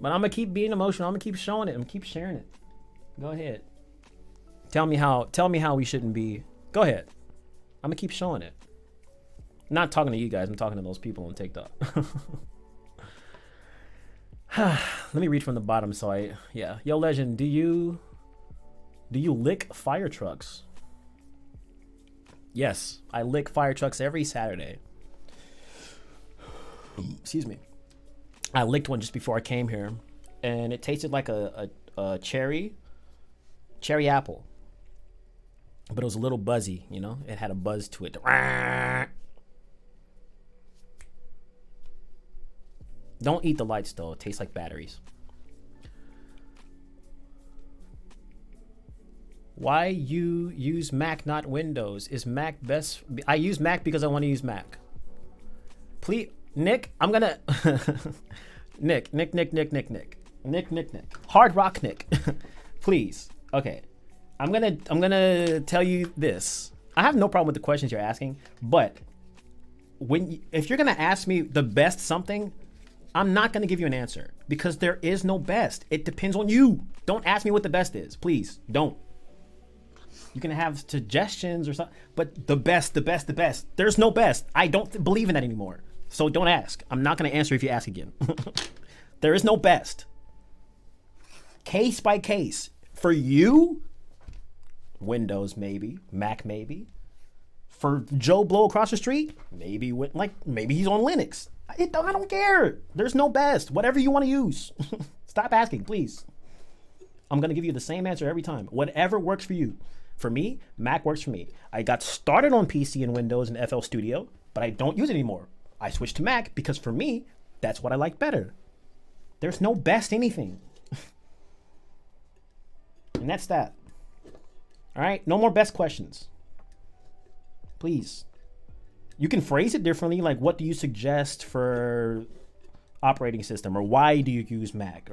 But I'm going to keep being emotional. I'm going to keep showing it. I'm going to keep sharing it. Go ahead. Tell me how we shouldn't be. Go ahead. I'm going to keep showing it. I'm not talking to you guys. I'm talking to those people on TikTok. Let me read from the bottom. Yo, Legend, do you lick fire trucks? Yes, I lick fire trucks every Saturday. Excuse me. I licked one just before I came here, and it tasted like a cherry apple, but it was a little buzzy. You know, it had a buzz to it. Don't eat the lights though; it tastes like batteries. Why you use Mac, not Windows? Is Mac best? I use Mac because I want to use Mac. Please, Nick, I'm gonna Nick. Hard Rock Nick. Please. Okay. I'm gonna tell you this. I have no problem with the questions you're asking, but if you're gonna ask me the best something, I'm not gonna give you an answer because there is no best. It depends on you. Don't ask me what the best is. Please, don't. You can have suggestions or something, but the best. There's no best. I don't believe in that anymore. So don't ask. I'm not going to answer if you ask again. There is no best. Case by case. For you, Windows maybe, Mac maybe. For Joe Blow across the street, maybe he's on Linux. I don't care. There's no best. Whatever you want to use. Stop asking, please. I'm going to give you the same answer every time. Whatever works for you. For me, Mac works for me. I got started on PC and Windows and FL Studio, but I don't use it anymore. I switched to Mac because for me, that's what I like better. There's no best anything. And that's that. All right? No more best questions. Please. You can phrase it differently, like what do you suggest for operating system, or why do you use Mac,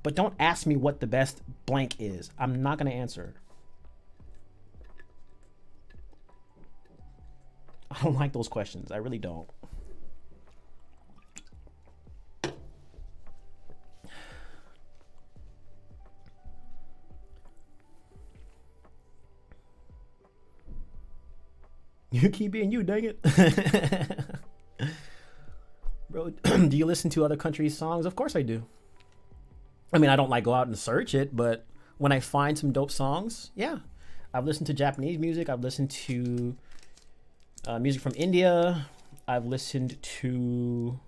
but don't ask me what the best blank is. I'm not going to answer. I don't like those questions. I really don't. You keep being you, dang it. Bro, do you listen to other countries' songs? Of course I do. I mean, I don't go out and search it, but when I find some dope songs, yeah. I've listened to Japanese music. I've listened to music from India. I've listened to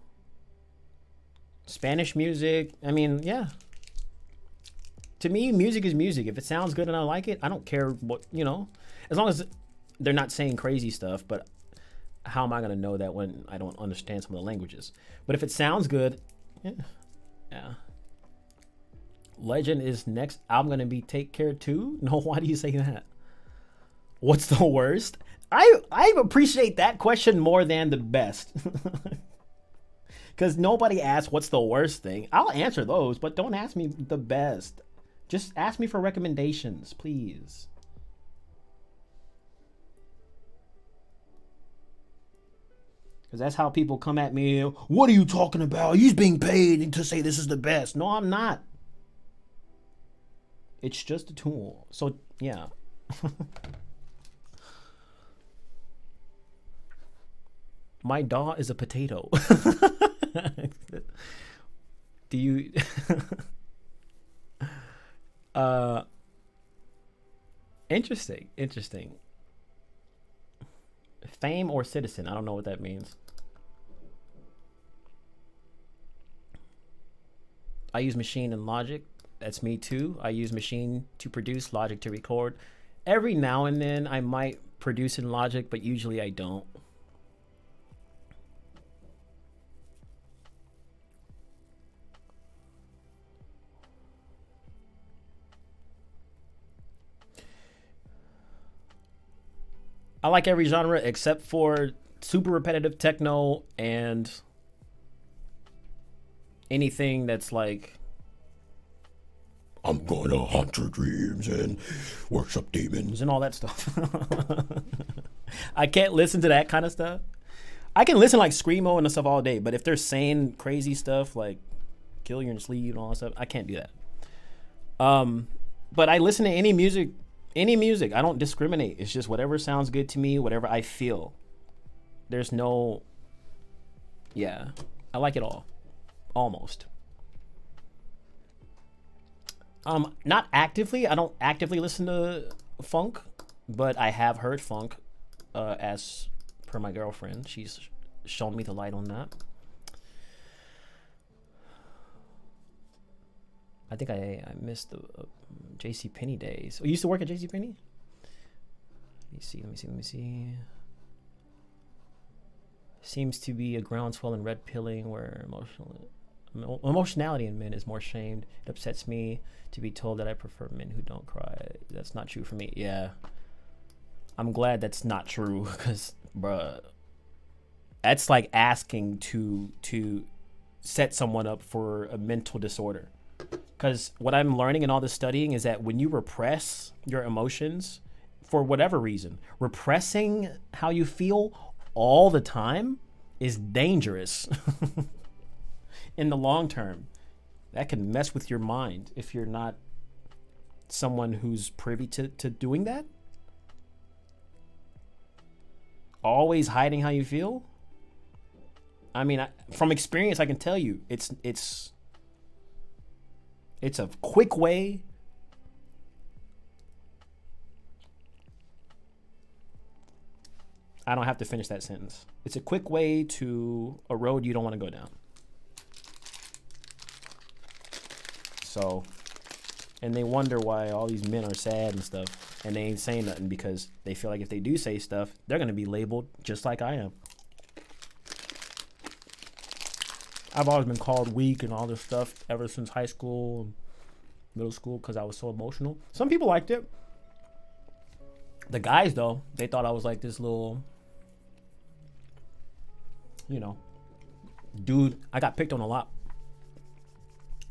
Spanish music. I mean, yeah. To me, music is music. If it sounds good and I like it, I don't care what, as long as they're not saying crazy stuff. But how am I gonna know that when I don't understand some of the languages? But if it sounds good, yeah. Legend is next. I'm gonna be Take Care too. No, why do you say that? What's the worst? I appreciate that question more than the best. Because nobody asks what's the worst thing. I'll answer those, but don't ask me the best. Just ask me for recommendations, please. Because that's how people come at me. What are you talking about? He's being paid to say this is the best. No, I'm not. It's just a tool. So, yeah. My daw is a potato. Do you... Interesting. Fame or citizen? I don't know what that means. I use machine and Logic. That's me too. I use machine to produce, Logic to record. Every now and then I might produce in Logic, but usually I don't. I like every genre except for super repetitive techno and anything that's like, I'm gonna haunt your dreams and worship demons and all that stuff. I can't listen to that kind of stuff. I can listen like Screamo and stuff all day, but if they're saying crazy stuff like kill you in your sleep and all that stuff, I can't do that. But I listen to any music. I don't discriminate. It's just whatever sounds good to me, whatever I feel. There's no, yeah, I like it all, almost. Not actively. I don't actively listen to funk, but I have heard funk, as per my girlfriend. She's shown me the light on that. I think I missed the JCPenney days. Oh, you used to work at JCPenney? Let me see. Seems to be a groundswell in red pilling where emotionality in men is more shamed. It upsets me to be told that I prefer men who don't cry. That's not true for me. Yeah. I'm glad that's not true because, bruh, that's like asking to set someone up for a mental disorder. Because what I'm learning in all this studying is that when you repress your emotions, for whatever reason, repressing how you feel all the time is dangerous in the long term. That can mess with your mind if you're not someone who's privy to doing that. Always hiding how you feel. I mean, from experience, I can tell you, it's a quick way I don't have to finish that sentence. It's a quick way to a road you don't want to go down. So, and they wonder why all these men are sad and stuff, and they ain't saying nothing because they feel like if they do say stuff, they're going to be labeled just like I am. I've always been called weak and all this stuff ever since high school and middle school because I was so emotional. Some people liked it. The guys, though, they thought I was like this little, you know, dude. I got picked on a lot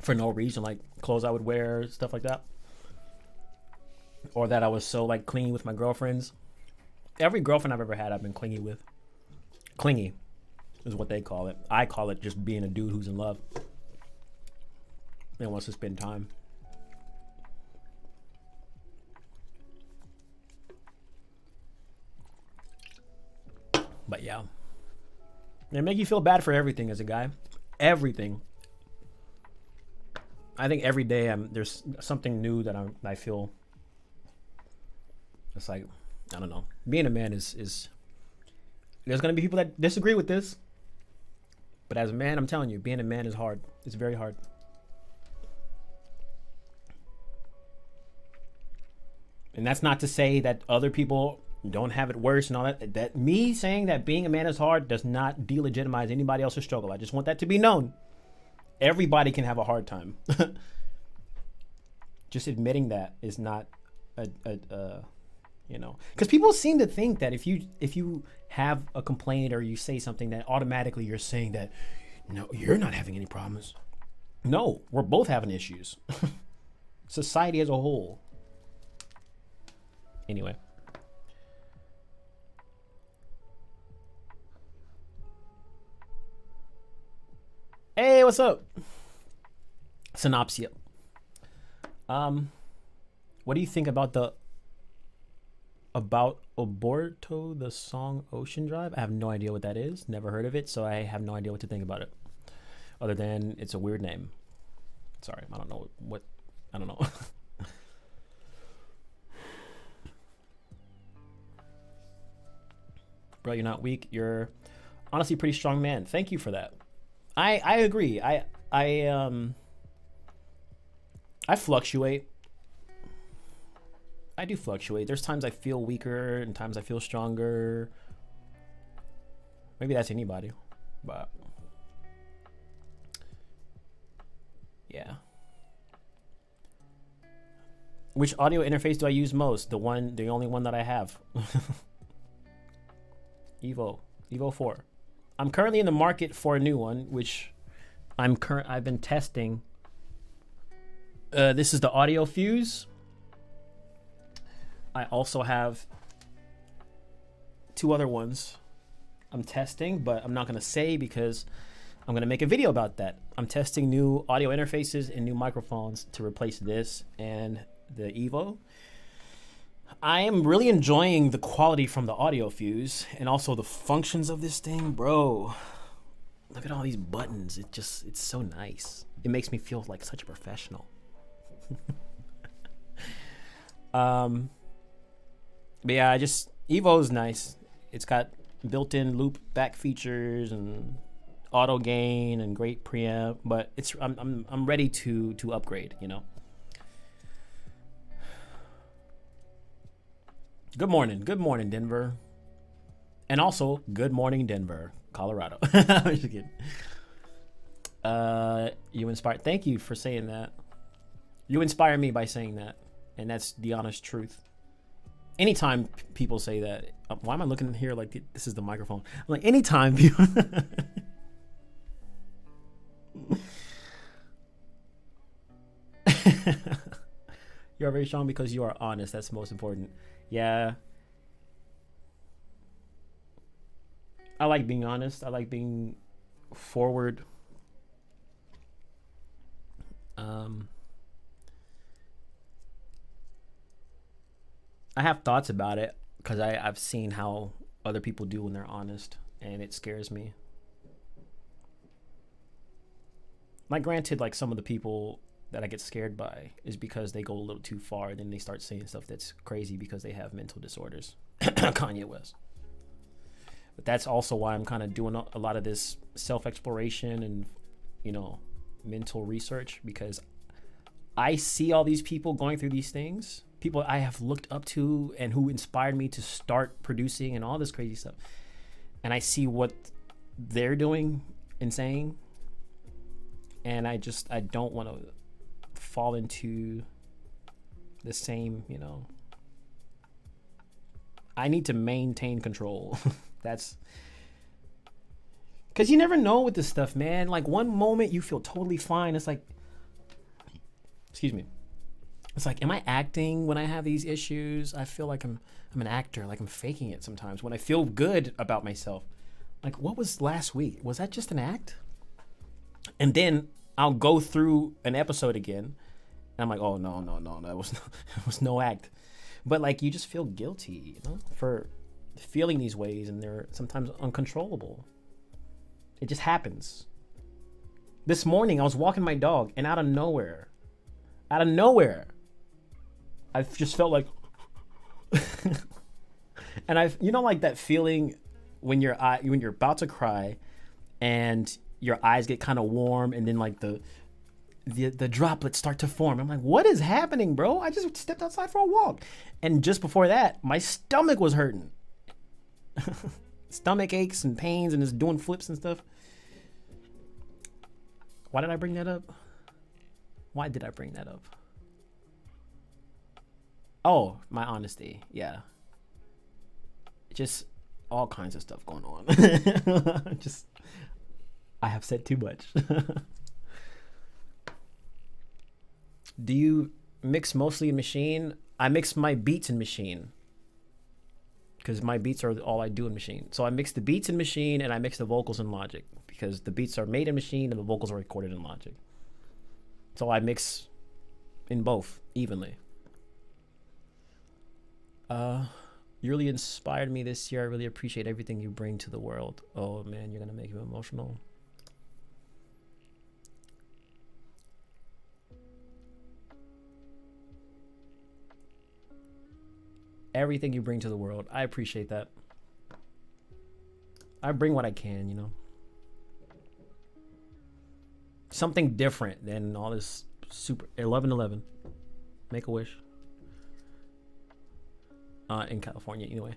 for no reason, like clothes I would wear, stuff like that. Or that I was so like clingy with my girlfriends. Every girlfriend I've ever had, I've been clingy with. Clingy is what they call it. I call it just being a dude who's in love and wants to spend time. But yeah, they make you feel bad for everything as a guy. Everything. I think every day there's something new that I feel. It's like, I don't know. Being a man is there's gonna be people that disagree with this. But as a man, I'm telling you, being a man is hard. It's very hard. And that's not to say that other people don't have it worse and all that. That me saying that being a man is hard does not delegitimize anybody else's struggle. I just want that to be known. Everybody can have a hard time. Just admitting that is not you know, because people seem to think that if you have a complaint or you say something, that automatically you're saying that, no, you're not having any problems. No, we're both having issues. Society as a whole. Anyway. Hey, what's up? Synopsia. What do you think about Aborto, the song Ocean Drive? I have no idea what that is. Never heard of it, so I have no idea what to think about it. Other than it's a weird name. Sorry, I don't know. Bro, you're not weak. You're honestly a pretty strong man. Thank you for that. I agree. I fluctuate. I do fluctuate. There's times I feel weaker and times I feel stronger. Maybe that's anybody, but yeah. Which audio interface do I use most? The only one that I have. Evo 4. I'm currently in the market for a new one, which I've been testing. This is the Audio Fuse. I also have 2 other ones I'm testing, but I'm not going to say because I'm going to make a video about that. I'm testing new audio interfaces and new microphones to replace this and the Evo. I am really enjoying the quality from the Audio Fuse and also the functions of this thing, bro. Look at all these buttons. It's so nice. It makes me feel like such a professional. But yeah, Evo's nice. It's got built-in loop back features and auto gain and great preamp, but I'm ready to upgrade, you know. Good morning, Denver. And also, good morning, Denver, Colorado. I'm just kidding. You inspired. Thank you for saying that. You inspire me by saying that, and that's the honest truth. Anytime people say that, why am I looking here like this is the microphone? I'm like, anytime people. You are very strong because you are honest. That's most important. Yeah. I like being honest. I like being forward. I have thoughts about it because I've seen how other people do when they're honest, and it scares me. Like, granted, like some of the people that I get scared by is because they go a little too far, then they start saying stuff that's crazy because they have mental disorders. Kanye West. But that's also why I'm kind of doing a lot of this self-exploration and, you know, mental research, because I see all these people going through these things, people I have looked up to and who inspired me to start producing and all this crazy stuff. And I see what they're doing and saying. And I don't want to fall into the same, you know. I need to maintain control. That's because you never know with this stuff, man. Like, one moment you feel totally fine. It's like, excuse me. It's like, am I acting when I have these issues? I feel like I'm an actor, like I'm faking it sometimes when I feel good about myself. Like, what was last week? Was that just an act? And then I'll go through an episode again, and I'm like, oh, no, that was no act. But, like, you just feel guilty, you know, for feeling these ways, and they're sometimes uncontrollable. It just happens. This morning, I was walking my dog, and out of nowhere, I just felt like, and you know, like that feeling when you're about to cry, and your eyes get kind of warm, and then like the droplets start to form. I'm like, what is happening, bro? I just stepped outside for a walk. And just before that, my stomach was hurting. Stomach aches and pains and just doing flips and stuff. Why did I bring that up? Why did I bring that up? Oh, my honesty. Yeah. Just all kinds of stuff going on. Just, I have said too much. Do you mix mostly in Machine? I mix my beats in Machine. Because my beats are all I do in Machine. So I mix the beats in Machine and I mix the vocals in Logic. Because the beats are made in Machine and the vocals are recorded in Logic. So I mix in both evenly. You really inspired me this year. I really appreciate everything you bring to the world. Oh man, you're gonna make me emotional. Everything you bring to the world. I appreciate that. I bring what I can, you know. Something different than all this super 11/11. Make a wish. In California, anyway.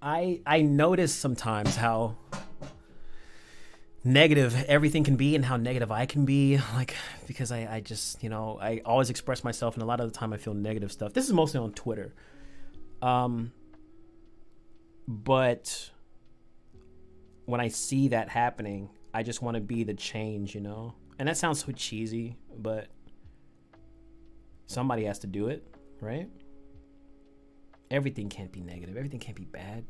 I notice sometimes how negative everything can be and how negative I can be, like, because I just, you know, I always express myself and a lot of the time I feel negative stuff. This is mostly on Twitter. But when I see that happening, I just want to be the change, you know? And that sounds so cheesy, but somebody has to do it, right? Everything can't be negative. Everything can't be bad.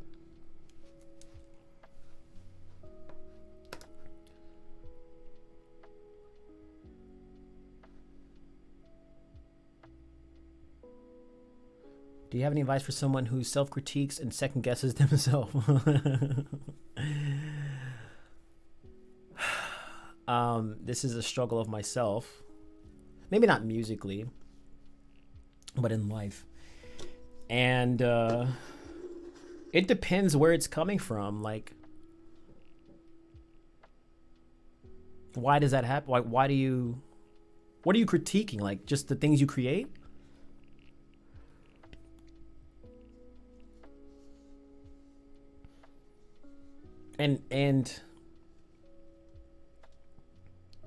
Do you have any advice for someone who self-critiques and second-guesses themselves? This is a struggle of myself. Maybe not musically, but in life. And it depends where it's coming from. Like, why does that happen? Like, what are you critiquing? Like, just the things you create? And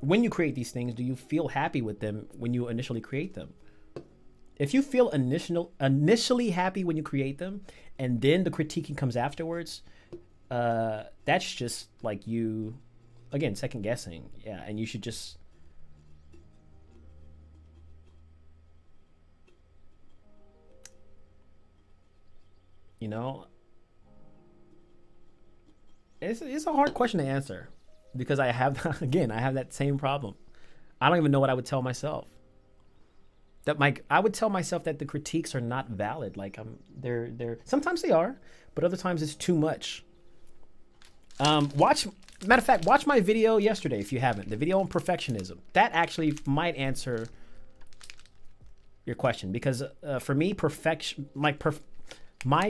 when you create these things, do you feel happy with them when you initially create them? If you feel initially happy when you create them, and then the critiquing comes afterwards, that's just like you, again, second guessing. Yeah, and you should just, you know, it's a hard question to answer because I have, again, I have that same problem. I don't even know what I would tell myself. I would tell myself that the critiques are not valid. Like, they're sometimes they are, but other times it's too much. Matter of fact, watch my video yesterday if you haven't. The video on perfectionism. That actually might answer your question because for me, my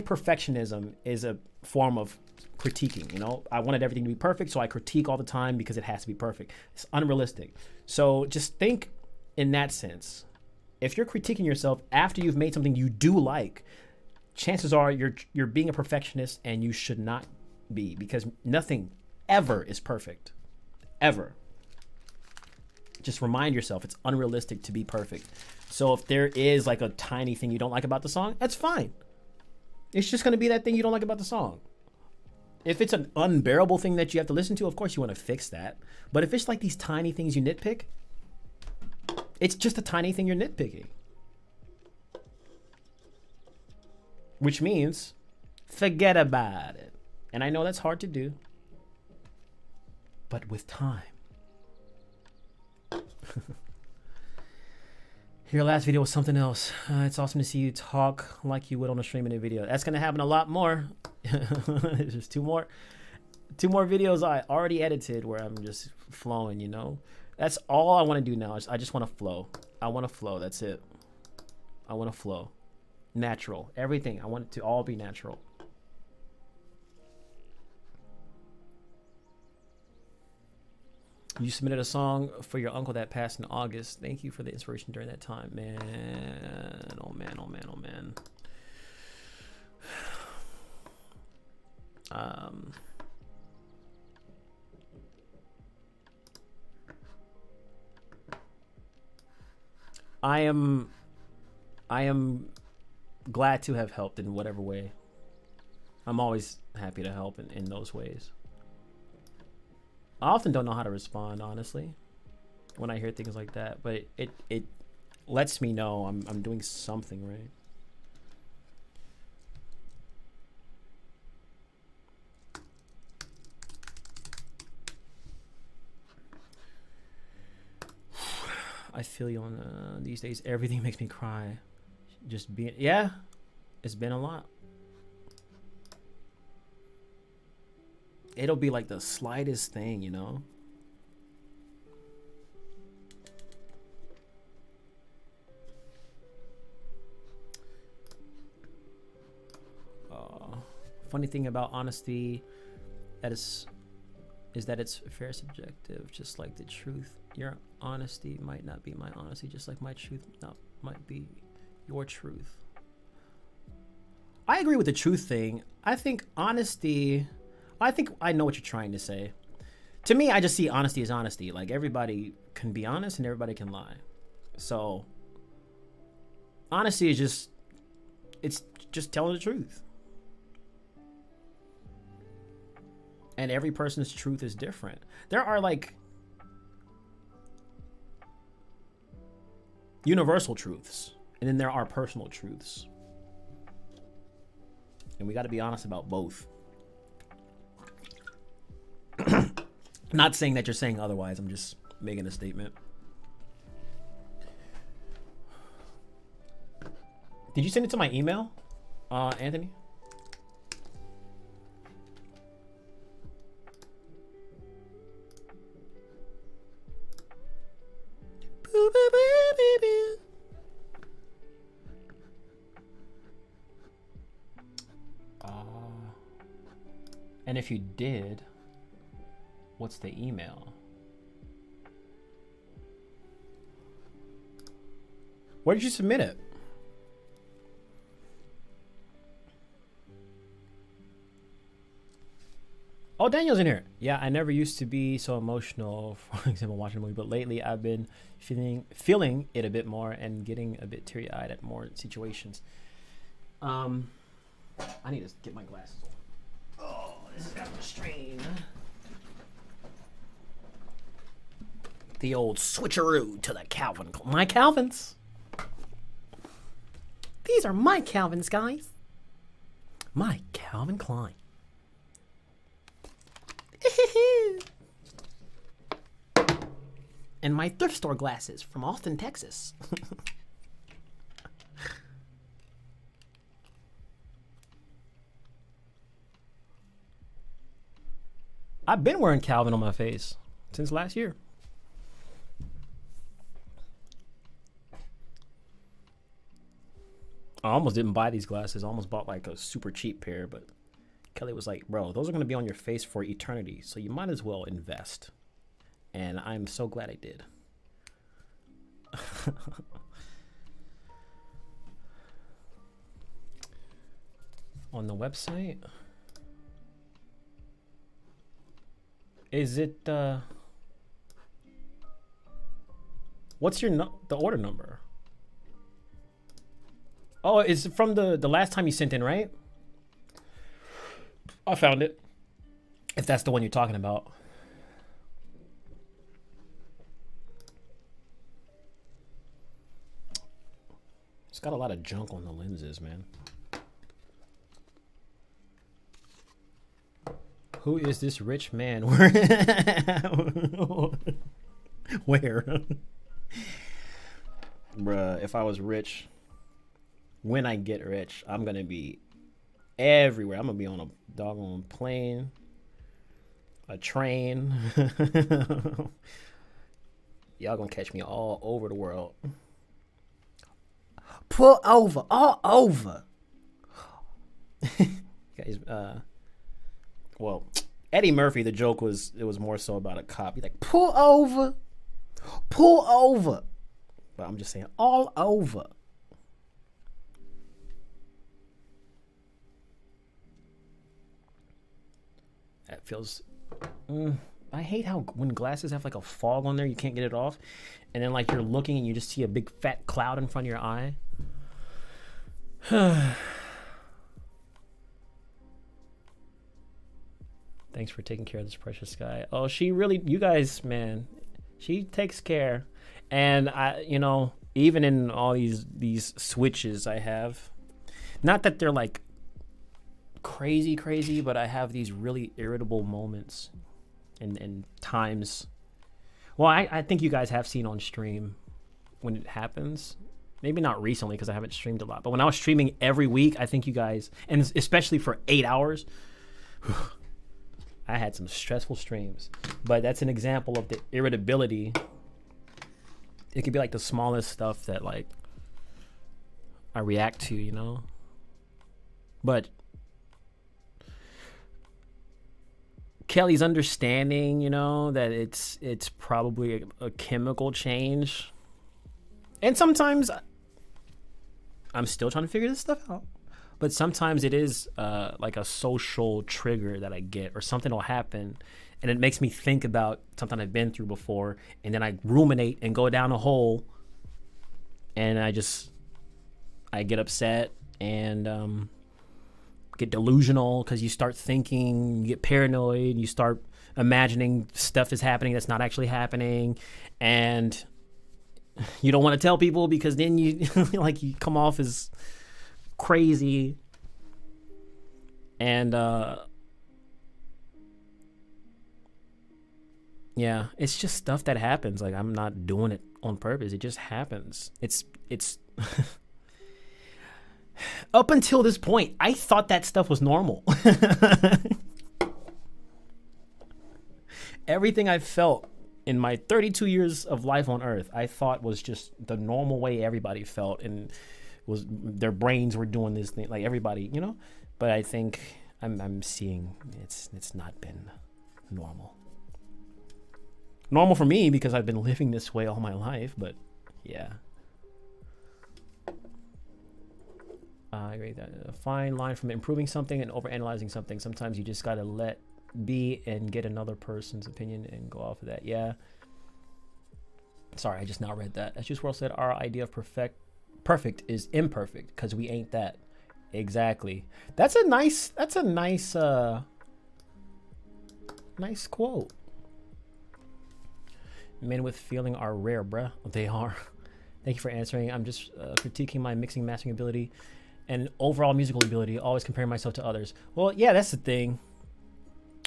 perfectionism is a form of critiquing. You know, I wanted everything to be perfect, so I critique all the time because it has to be perfect. It's unrealistic. So just think in that sense. If you're critiquing yourself after you've made something you do like, chances are you're being a perfectionist, and you should not be, because nothing ever is perfect. Ever. Just remind yourself it's unrealistic to be perfect. So if there is like a tiny thing you don't like about the song, that's fine. It's just going to be that thing you don't like about the song. If it's an unbearable thing that you have to listen to, of course you want to fix that. But if it's like these tiny things you nitpick, it's just a tiny thing you're nitpicking. Which means forget about it. And I know that's hard to do. But with time. Your last video was something else. It's awesome to see you talk like you would on a stream in a video. That's going to happen a lot more. There's two more videos I already edited where I'm just flowing, you know. That's all I want to do now. I just want to flow. I want to flow. That's it. I want to flow. Natural. Everything. I want it to all be natural. You submitted a song for your uncle that passed in August. Thank you for the inspiration during that time, man. Oh man, oh man, oh man. I am glad to have helped in whatever way. I'm always happy to help in those ways. I often don't know how to respond, honestly, when I hear things like that, but it lets me know I'm doing something right. I feel you on these days. Everything makes me cry. Just being, yeah, it's been a lot. It'll be like the slightest thing, you know? Funny thing about honesty is that it's fair subjective, just like the truth. Your honesty might not be my honesty, just like my truth might be your truth. I agree with the truth thing. I think honesty, I think I know what you're trying to say. To me, I just see honesty as honesty. Like, everybody can be honest and everybody can lie. So honesty is it's just telling the truth. And every person's truth is different. There are like universal truths, and then there are personal truths. And we got to be honest about both. Not saying that you're saying otherwise. I'm just making a statement. Did you send it to my email, Anthony? And if you did, what's the email? Where did you submit it? Oh, Daniel's in here. Yeah, I never used to be so emotional, for example, watching a movie, but lately I've been feeling it a bit more and getting a bit teary-eyed at more situations. I need to get my glasses on. Oh, this has got a strain. The old switcheroo to the Calvin. My Calvins. These are my Calvins, guys. My Calvin Klein. And my thrift store glasses from Austin, Texas. I've been wearing Calvin on my face since last year. I almost didn't buy these glasses. I almost bought like a super cheap pair, but Kelly was like, bro, those are going to be on your face for eternity, so you might as well invest. And I'm so glad I did. On the website? Is it, what's the order number? Oh, it's from the last time you sent in, right? I found it. If that's the one you're talking about. It's got a lot of junk on the lenses, man. Who is this rich man? Where? Bruh, if I was rich, when I get rich, I'm gonna be everywhere. I'm gonna be on a doggone plane, a train. Y'all gonna catch me all over the world. Pull over, all over. Guys, well, Eddie Murphy, the joke was, it was more so about a cop. He's like, pull over. Pull over. But I'm just saying, all over. That feels... I hate how when glasses have like a fog on there, you can't get it off. And then like you're looking and you just see a big fat cloud in front of your eye. Thanks for taking care of this precious guy. Oh, she really, you guys, man, she takes care. And I, you know, even in all these switches I have, not that they're like crazy, but I have these really irritable moments and times. Well, I think you guys have seen on stream when it happens. Maybe not recently because I haven't streamed a lot, but when I was streaming every week, I think you guys, and especially for 8 hours, I had some stressful streams. But that's an example of the irritability. It could be like the smallest stuff that like I react to, you know? But Kelly's understanding, you know, that it's probably a chemical change. And sometimes I'm still trying to figure this stuff out. But sometimes it is like a social trigger that I get, or something will happen and it makes me think about something I've been through before, and then I ruminate and go down a hole, and I get upset and get delusional because you start thinking, you get paranoid, you start imagining stuff is happening that's not actually happening, and you don't want to tell people because then you like you come off as crazy. And yeah, it's just stuff that happens. Like, I'm not doing it on purpose. It just happens. It's up until this point, I thought that stuff was normal. Everything I felt in my 32 years of life on Earth, I thought was just the normal way everybody felt, and was their brains were doing this thing, like everybody, you know. But I think I'm seeing it's not been normal. Normal for me because I've been living this way all my life, but yeah. I agree that a fine line from improving something and overanalyzing something. Sometimes you just gotta let be and get another person's opinion and go off of that. Yeah. Sorry, I just now read that. As Juice WRLD said, our idea of perfect is imperfect because we ain't that. Exactly. That's a nice nice quote. Men with feeling are rare, bruh. They are. Thank you for answering. I'm just critiquing my mixing mastering ability and overall musical ability, always comparing myself to others. Well, yeah, that's the thing.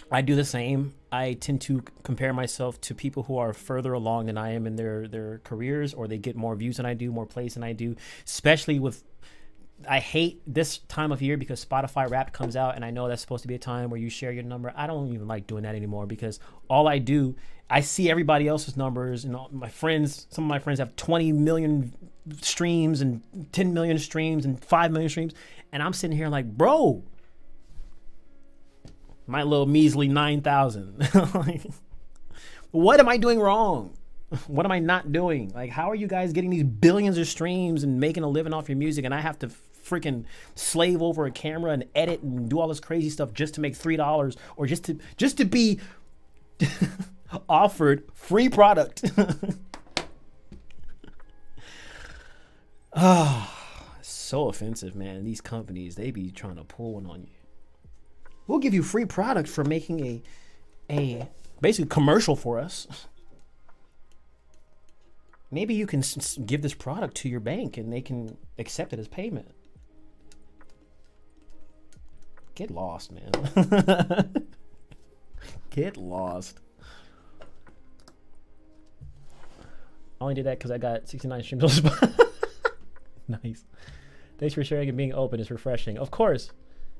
I do the same. I tend to compare myself to people who are further along than I am in their careers, or they get more views than I do, more plays than I do, especially with, I hate this time of year because Spotify Wrapped comes out, and I know that's supposed to be a time where you share your number. I don't even like doing that anymore because all I do, I see everybody else's numbers, and all my friends, some of my friends have 20 million streams and 10 million streams and 5 million streams, and I'm sitting here like, bro, my little measly 9,000. Like, what am I doing wrong? What am I not doing? Like, how are you guys getting these billions of streams and making a living off your music, and I have to freaking slave over a camera and edit and do all this crazy stuff just to make $3, or just to be offered free product? So offensive, man. These companies, they be trying to pull one on you. We'll give you free product for making a basically commercial for us. Maybe you can give this product to your bank and they can accept it as payment. Get lost, man. Get lost. I only did that because I got 69 streams on the spot. Nice. Thanks for sharing and being open. It's refreshing. Of course.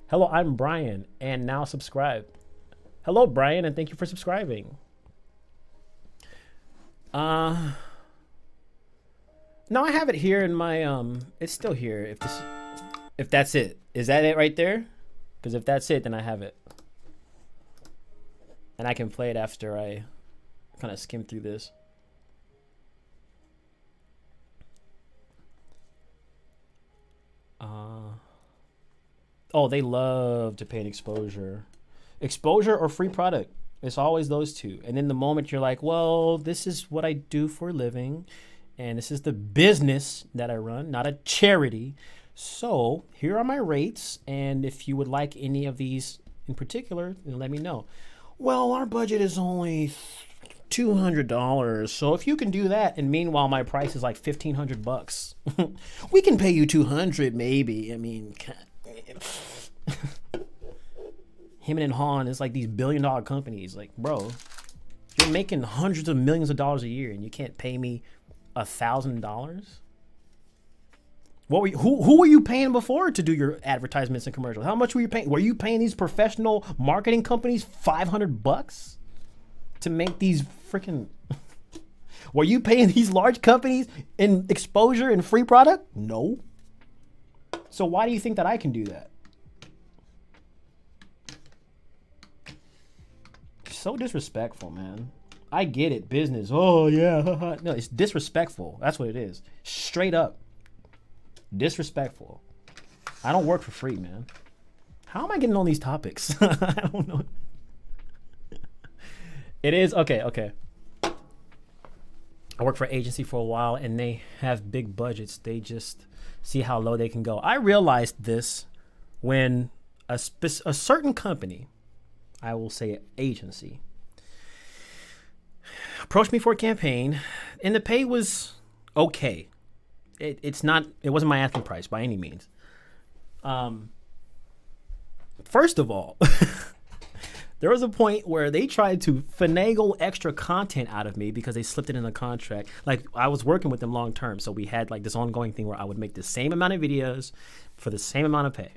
Hello, I'm Brian, and now subscribe. Hello, Brian, and thank you for subscribing. No, I have it here in my it's still here. If that's it. Is that it right there? Because if that's it, then I have it. And I can play it after I kind of skim through this. Oh, they love to pay an exposure. Exposure or free product. It's always those two. And then the moment you're like, well, this is what I do for a living, and this is the business that I run, not a charity. So here are my rates, and if you would like any of these in particular, then let me know. Well, our budget is only $200, so if you can do that, and meanwhile my price is like $1,500, we can pay you $200 maybe. I mean, him and Han is like these billion-dollar companies. Like, bro, you're making hundreds of millions of dollars a year, and you can't pay me $1,000. What were you, who were you paying before to do your advertisements and commercials? How much were you paying? Were you paying these professional marketing companies $500 to make these freaking? Were you paying these large companies in exposure and free product? No. So why do you think that I can do that? So disrespectful, man. I get it, business. Oh yeah, no, it's disrespectful. That's what it is. Straight up. Disrespectful. I don't work for free, man. How am I getting on these topics? I don't know. It is okay. I worked for an agency for a while, and they have big budgets. They just see how low they can go. I realized this when a certain company, I will say agency, approached me for a campaign, and the pay was okay. It wasn't my asking price by any means. First of all, there was a point where they tried to finagle extra content out of me because they slipped it in the contract. Like, I was working with them long term, so we had like this ongoing thing where I would make the same amount of videos for the same amount of pay.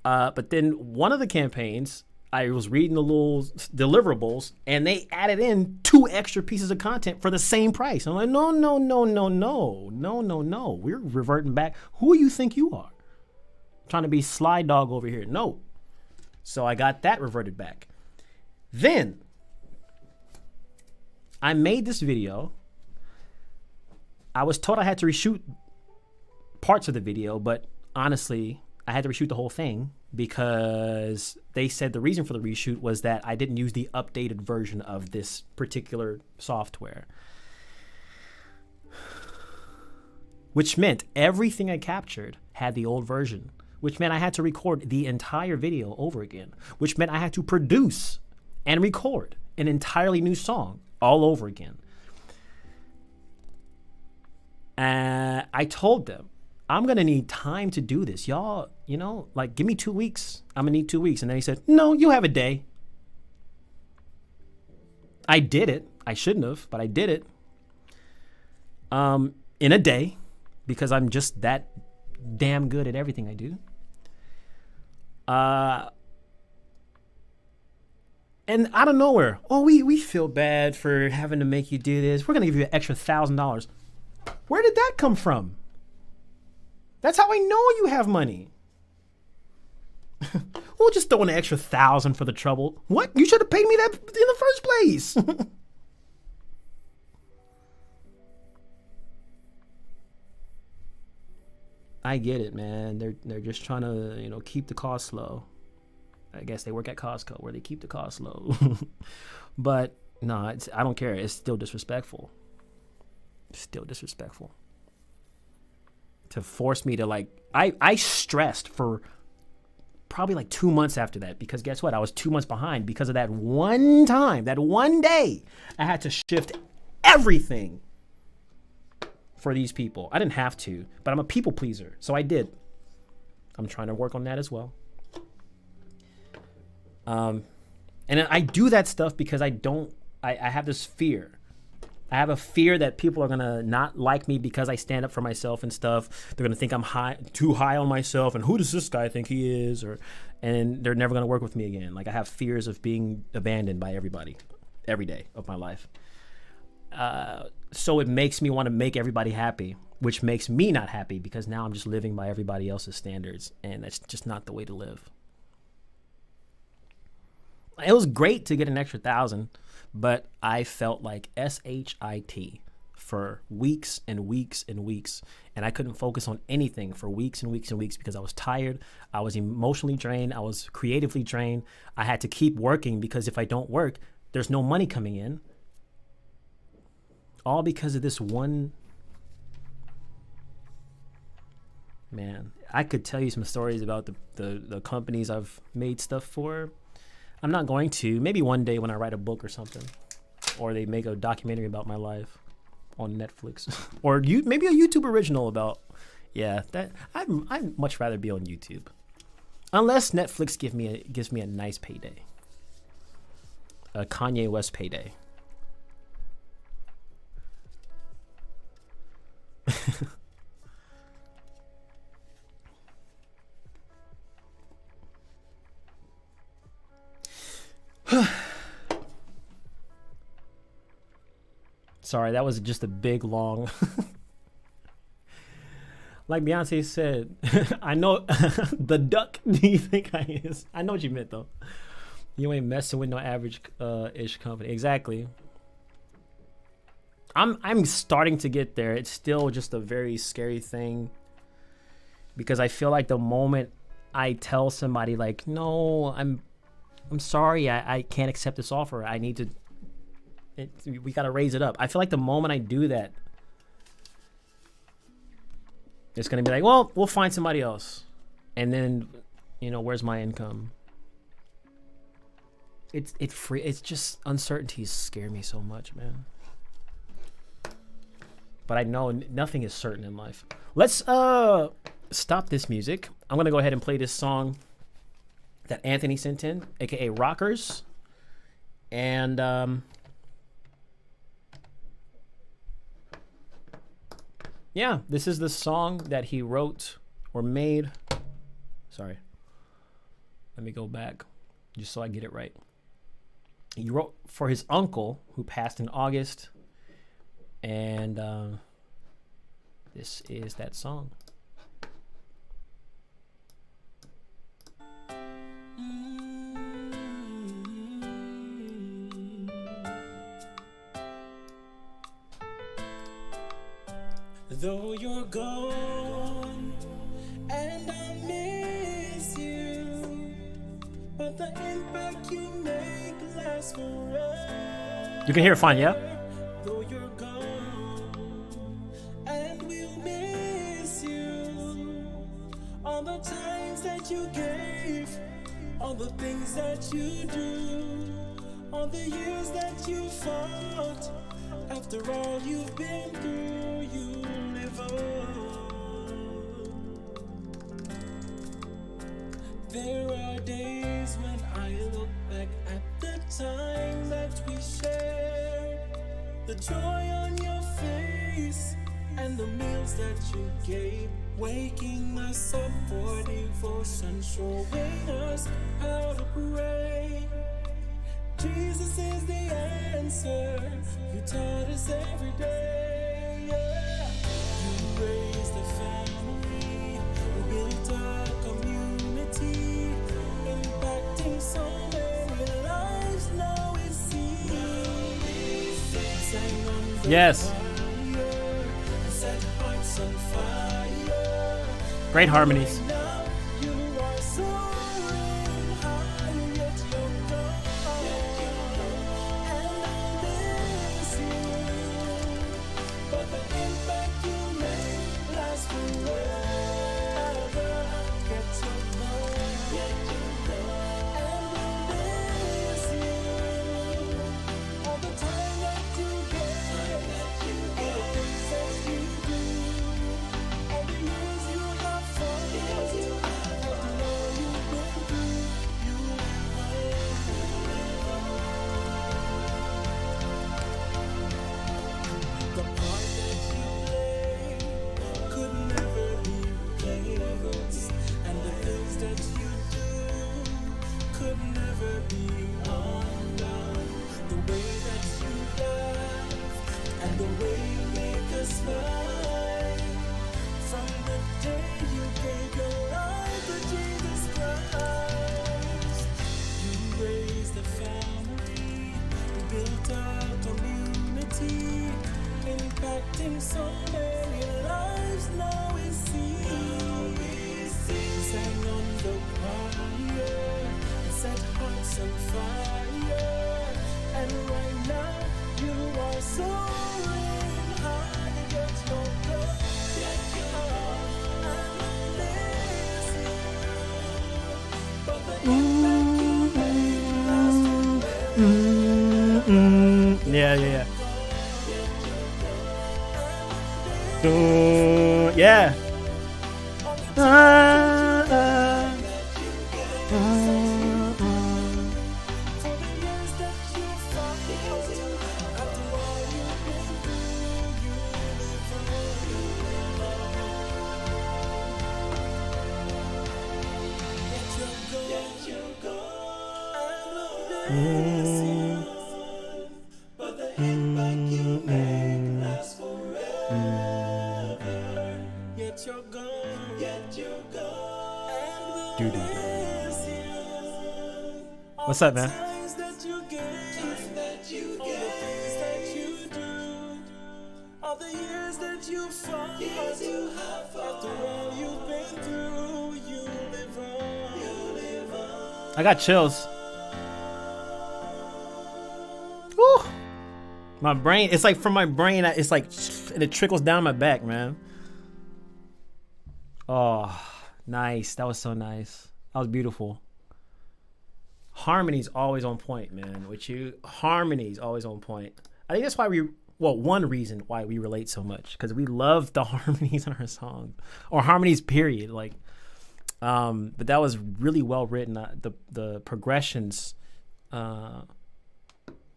But then one of the campaigns, I was reading the little deliverables, and they added in 2 extra pieces of content for the same price. I'm like, no. We're reverting back. Who do you think you are? Trying to be Sly Dog over here. No. So I got that reverted back. Then I made this video. I was told I had to reshoot parts of the video, but honestly, I had to reshoot the whole thing because they said the reason for the reshoot was that I didn't use the updated version of this particular software, which meant everything I captured had the old version, which meant I had to record the entire video over again, which meant I had to produce and record an entirely new song all over again. I told them, I'm going to need time to do this. Y'all, like, give me 2 weeks. I'm going to need 2 weeks. And then he said, no, you have a day. I did it. I shouldn't have, but I did it. In a day, because I'm just that damn good at everything I do. And out of nowhere, we feel bad for having to make you do this. We're going to give you an extra $1,000. Where did that come from? That's how I know you have money. We'll just throw an extra $1,000 for the trouble. What? You should have paid me that in the first place. I get it, man. They're just trying to, keep the costs low. I guess they work at Costco where they keep the costs low. But no, I don't care. It's still disrespectful. Still disrespectful. To force me to I stressed for probably like 2 months after that, because guess what? I was 2 months behind because of that one time, that one day I had to shift everything for these people. I didn't have to, but I'm a people pleaser, so I did. I'm trying to work on that as well. And I do that stuff because I have this fear. I have a fear that people are going to not like me because I stand up for myself and stuff. They're going to think I'm too high on myself, and who does this guy think he is? And they're never going to work with me again. Like, I have fears of being abandoned by everybody every day of my life. So it makes me want to make everybody happy, which makes me not happy because now I'm just living by everybody else's standards, and that's just not the way to live. It was great to get an extra 1,000, but I felt like SHIT for weeks and weeks and weeks, and I couldn't focus on anything for weeks and weeks and weeks because I was tired, I was emotionally drained, I was creatively drained. I had to keep working because if I don't work, there's no money coming in. All because of this one. Man, I could tell you some stories about the companies I've made stuff for. I'm not going to. Maybe one day when I write a book or something, or they make a documentary about my life on Netflix, or maybe a YouTube original about. Yeah, that I'd much rather be on YouTube, unless Netflix gives me a nice payday, a Kanye West payday. Sorry, that was just a big long. Like Beyonce said, I know the duck. Do you think I is? I know what you meant though. You ain't messing with no average ish company. Exactly. I'm starting to get there. It's still just a very scary thing because I feel like the moment I tell somebody like, no, I'm sorry, I can't accept this offer. I need to. We got to raise it up. I feel like the moment I do that, it's going to be like, well, we'll find somebody else. And then, where's my income? It's free. It's just uncertainties scare me so much, man. But I know nothing is certain in life. Let's stop this music. I'm going to go ahead and play this song that Anthony sent in, aka Rockers. And yeah, this is the song that he wrote or made. Sorry. Let me go back just so I get it right. He wrote for his uncle who passed in August. And this is that song. Though you're gone and I miss you, but the impact you make lasts forever. You can hear it fine, yeah? Though you're gone and we'll miss you, all the times that you gave, all the things that you do, all the years that you fought. After all you've been through, you live on. There are days when I look back at the time that we shared, the joy on your face, and the meals that you gave, waking us up for devotion, showing us how to pray. Jesus is the answer. You taught us every day. Yeah. You raised a family, built a community, impacting so many lives. Now it seems. Yes. Set hearts on fire. Great harmonies. Saving so many lives now we see. Sang on the choir, set hearts on fire. And right now you are soaring high. Yet you're gone, yet you're gone. I miss you, but the impact you made lasts forever. Yeah. Yeah. But the impact you make lasts forever. Yet you're gone, yet you're gone. And we'll miss you. What's up, man? Times that you gave, all the things that you do, all the years that you fought, after all you've been through, you live on. I got chills. Woo. My brain, it's like from my brain, it's like, and it trickles down my back, man. Oh, nice. That was so nice. That was beautiful. Harmony's always on point, man. With you, harmony's always on point. I think that's why one reason why we relate so much, because we love the harmonies in our songs, or harmonies, period. Like, but that was really well written. The progressions,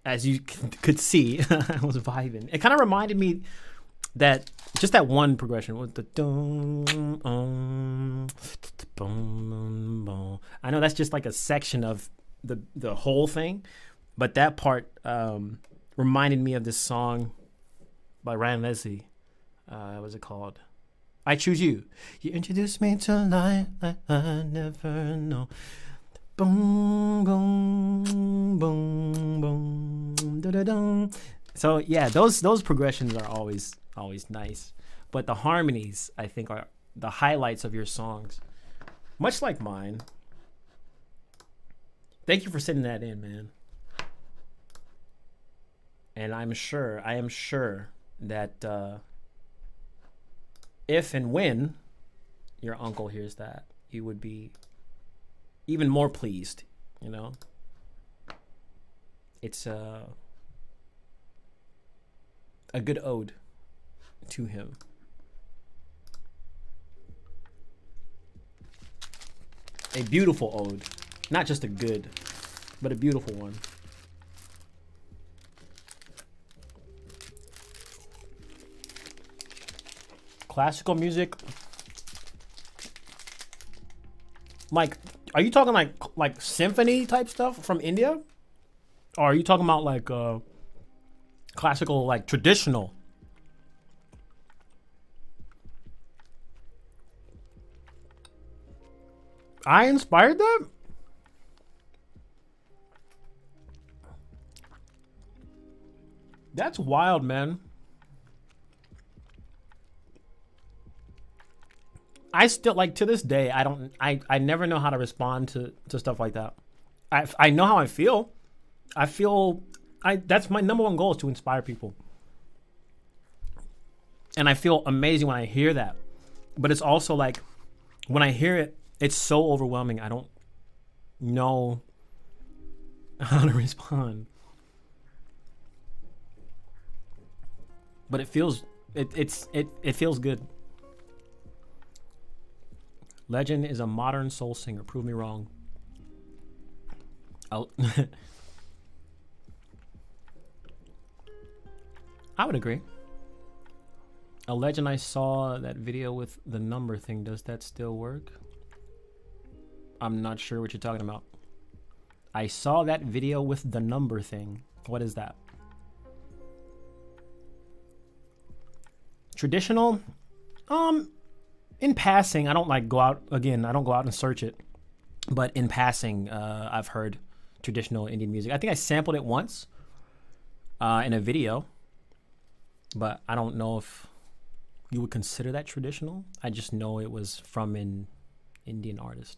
as you could see, I was vibing. It kind of reminded me that just that one progression with the I know that's just like a section of the whole thing, but that part reminded me of this song by Ryan Leslie. What was it called? I Choose You. You introduced me to life like I never know. Boom, boom, boom, boom, da-da-dum. So yeah, those progressions are always nice, but the harmonies, I think, are the highlights of your songs, much like mine. Thank you for sending that in, man. And I am sure that if and when your uncle hears that, he would be even more pleased, you know. It's a good ode to him. A beautiful ode. Not just a good, but a beautiful one. Classical music. Like, are you talking like symphony type stuff from India? Or are you talking about like classical, like traditional? I inspired that? That's wild, man. I still, like, to this day, I never know how to respond to stuff like that. I know how I feel. That's my number one goal, is to inspire people. And I feel amazing when I hear that. But it's also like, when I hear it, it's so overwhelming. I don't know how to respond. But it feels good. Legend is a modern soul singer. Prove me wrong. I would agree. A Legend, I saw that video with the number thing. Does that still work? I'm not sure what you're talking about. I saw that video with the number thing. What is that? Traditional? In passing, I don't go out and search it. But in passing, I've heard traditional Indian music. I think I sampled it once in a video. but I don't know if you would consider that traditional. I just know it was from an Indian artist.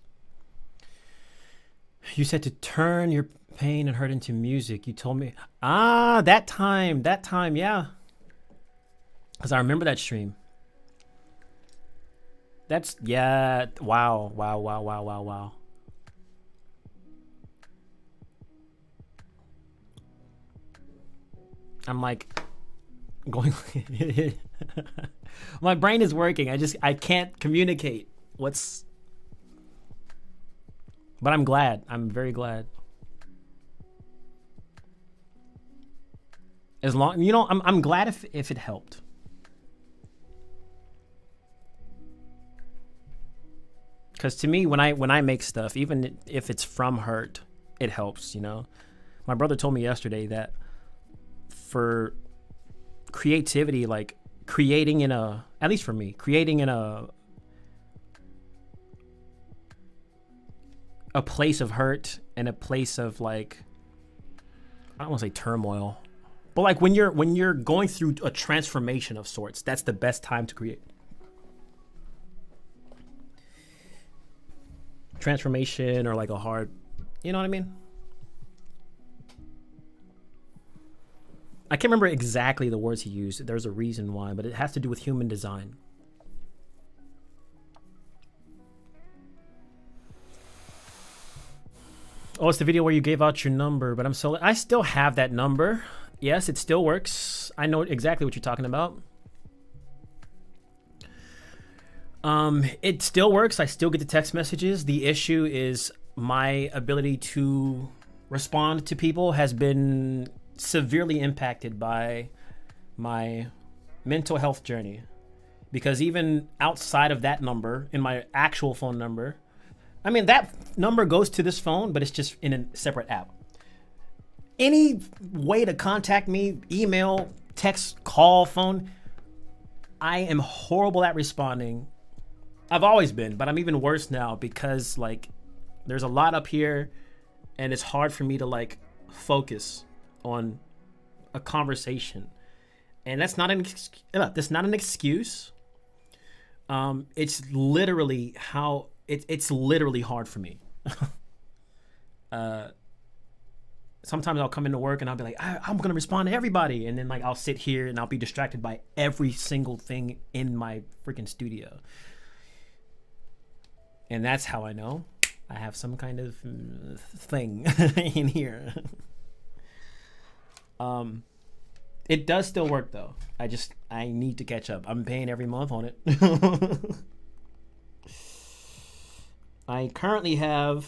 You said to turn your pain and hurt into music. You told me, that time, yeah. Because I remember that stream. That's, yeah, wow. I'm like going, my brain is working. I can't communicate but I'm glad. I'm very glad. As long, I'm glad if it helped. Because to me, when I make stuff, even if it's from hurt, it helps, My brother told me yesterday that for creativity, like creating at least for me, creating in a place of hurt and a place of like, I don't want to say turmoil, but like when you're going through a transformation of sorts, that's the best time to create. Transformation or like a hard, you know what I mean? I can't remember exactly the words he used. There's a reason why, but it has to do with human design. Oh, it's the video where you gave out your number, but I still have that number. Yes, it still works. I know exactly what you're talking about. It still works. I still get the text messages. The issue is my ability to respond to people has been severely impacted by my mental health journey. Because even outside of that number, in my actual phone number, I mean, that number goes to this phone, but it's just in a separate app. Any way to contact me, email, text, call, phone, I am horrible at responding. I've always been, but I'm even worse now because like there's a lot up here and it's hard for me to like focus on a conversation. And that's not an excuse. It's literally how it's literally hard for me. Sometimes I'll come into work and I'll be like, I'm going to respond to everybody. And then like I'll sit here and I'll be distracted by every single thing in my freaking studio. And that's how I know I have some kind of thing in here. It does still work though. I need to catch up. I'm paying every month on it. I currently have,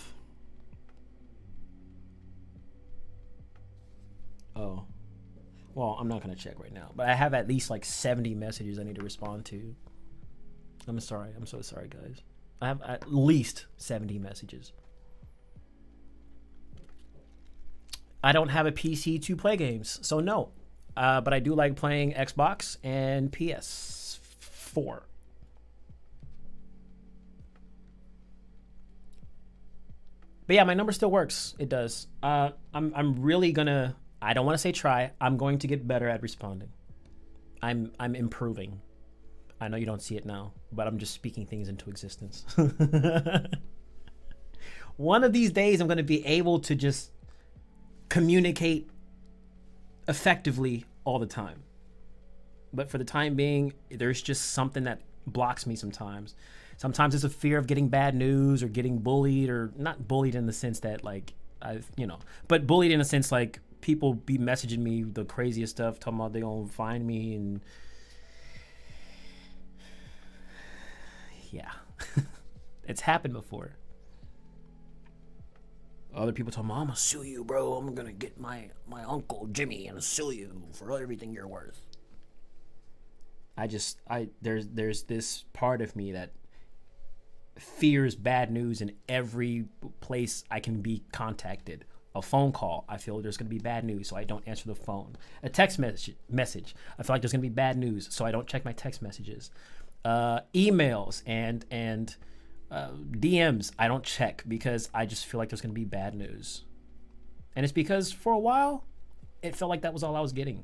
well, I'm not going to check right now, but I have at least like 70 messages I need to respond to. I'm sorry. I'm so sorry, guys. I have at least 70 messages. I don't have a PC to play games, so no. But I do like playing Xbox and PS4. But yeah, my number still works. It does. I'm really gonna, I don't want to say try. I'm going to get better at responding. I'm improving. I know you don't see it now, but I'm just speaking things into existence. One of these days, I'm going to be able to just communicate effectively all the time. But for the time being, there's just something that blocks me sometimes. Sometimes it's a fear of getting bad news or getting bullied, or not bullied in the sense that like, but bullied in a sense like people be messaging me the craziest stuff, talking about they gonna find me and yeah, it's happened before. Other people tell me, I'm gonna sue you, bro. I'm gonna get my uncle Jimmy and sue you for everything you're worth. There's this part of me that fears bad news in every place I can be contacted. A phone call, I feel there's gonna be bad news, so I don't answer the phone. A text message, I feel like there's gonna be bad news, so I don't check my text messages. Emails and DMs, I don't check because I just feel like there's gonna be bad news. And it's because for a while, it felt like that was all I was getting.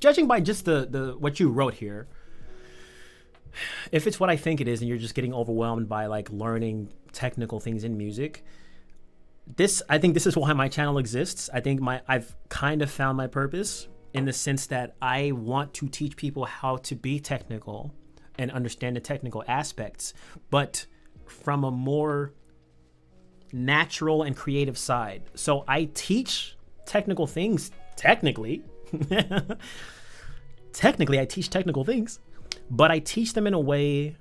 judging by just the what you wrote here, if it's what I think it is and you're just getting overwhelmed by like learning technical things in music, I think this is why my channel exists. I think I've kind of found my purpose in the sense that I want to teach people how to be technical and understand the technical aspects, but from a more natural and creative side. So I teach technical things technically. Technically, I teach technical things, but I teach them in a way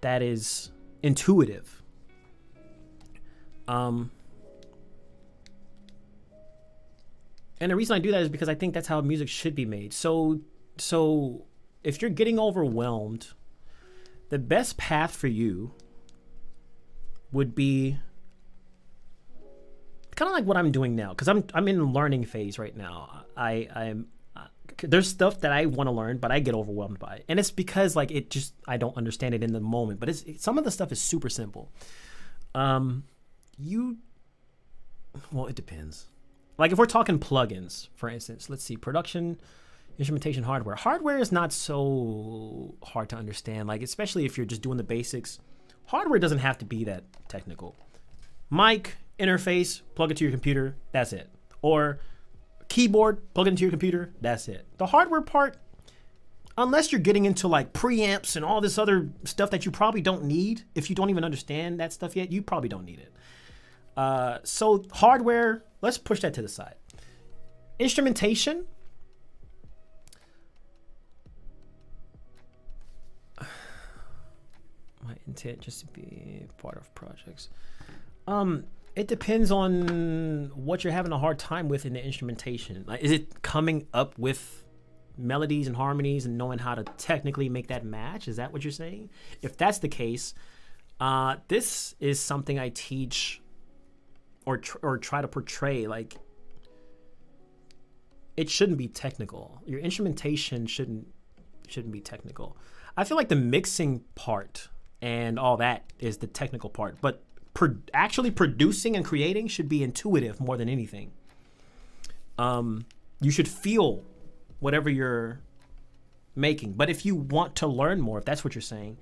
that is intuitive. And the reason I do that is because I think that's how music should be made. So if you're getting overwhelmed, the best path for you would be kind of like what I'm doing now, because I'm in learning phase right now. I'm there's stuff that I want to learn, but I get overwhelmed by it, and it's because like I don't understand it in the moment. But some of the stuff is super simple. Well, it depends. Like if we're talking plugins, for instance, let's see, production, instrumentation, hardware. Hardware is not so hard to understand. Like especially if you're just doing the basics, hardware doesn't have to be that technical. Mic, interface, plug it to your computer, that's it. Or keyboard, plug it into your computer, that's it. The hardware part, unless you're getting into like preamps and all this other stuff that you probably don't need, if you don't even understand that stuff yet, you probably don't need it. So hardware, let's push that to the side. Instrumentation, my intent just to be part of projects. It depends on what you're having a hard time with in the instrumentation. Like, is it coming up with melodies and harmonies and knowing how to technically make that match? Is that what you're saying? If that's the case, this is something I teach or try to portray. Like, it shouldn't be technical. Your instrumentation shouldn't be technical. I feel like the mixing part and all that is the technical part, but actually producing and creating should be intuitive more than anything. You should feel whatever you're making. But if you want to learn more, if that's what you're saying,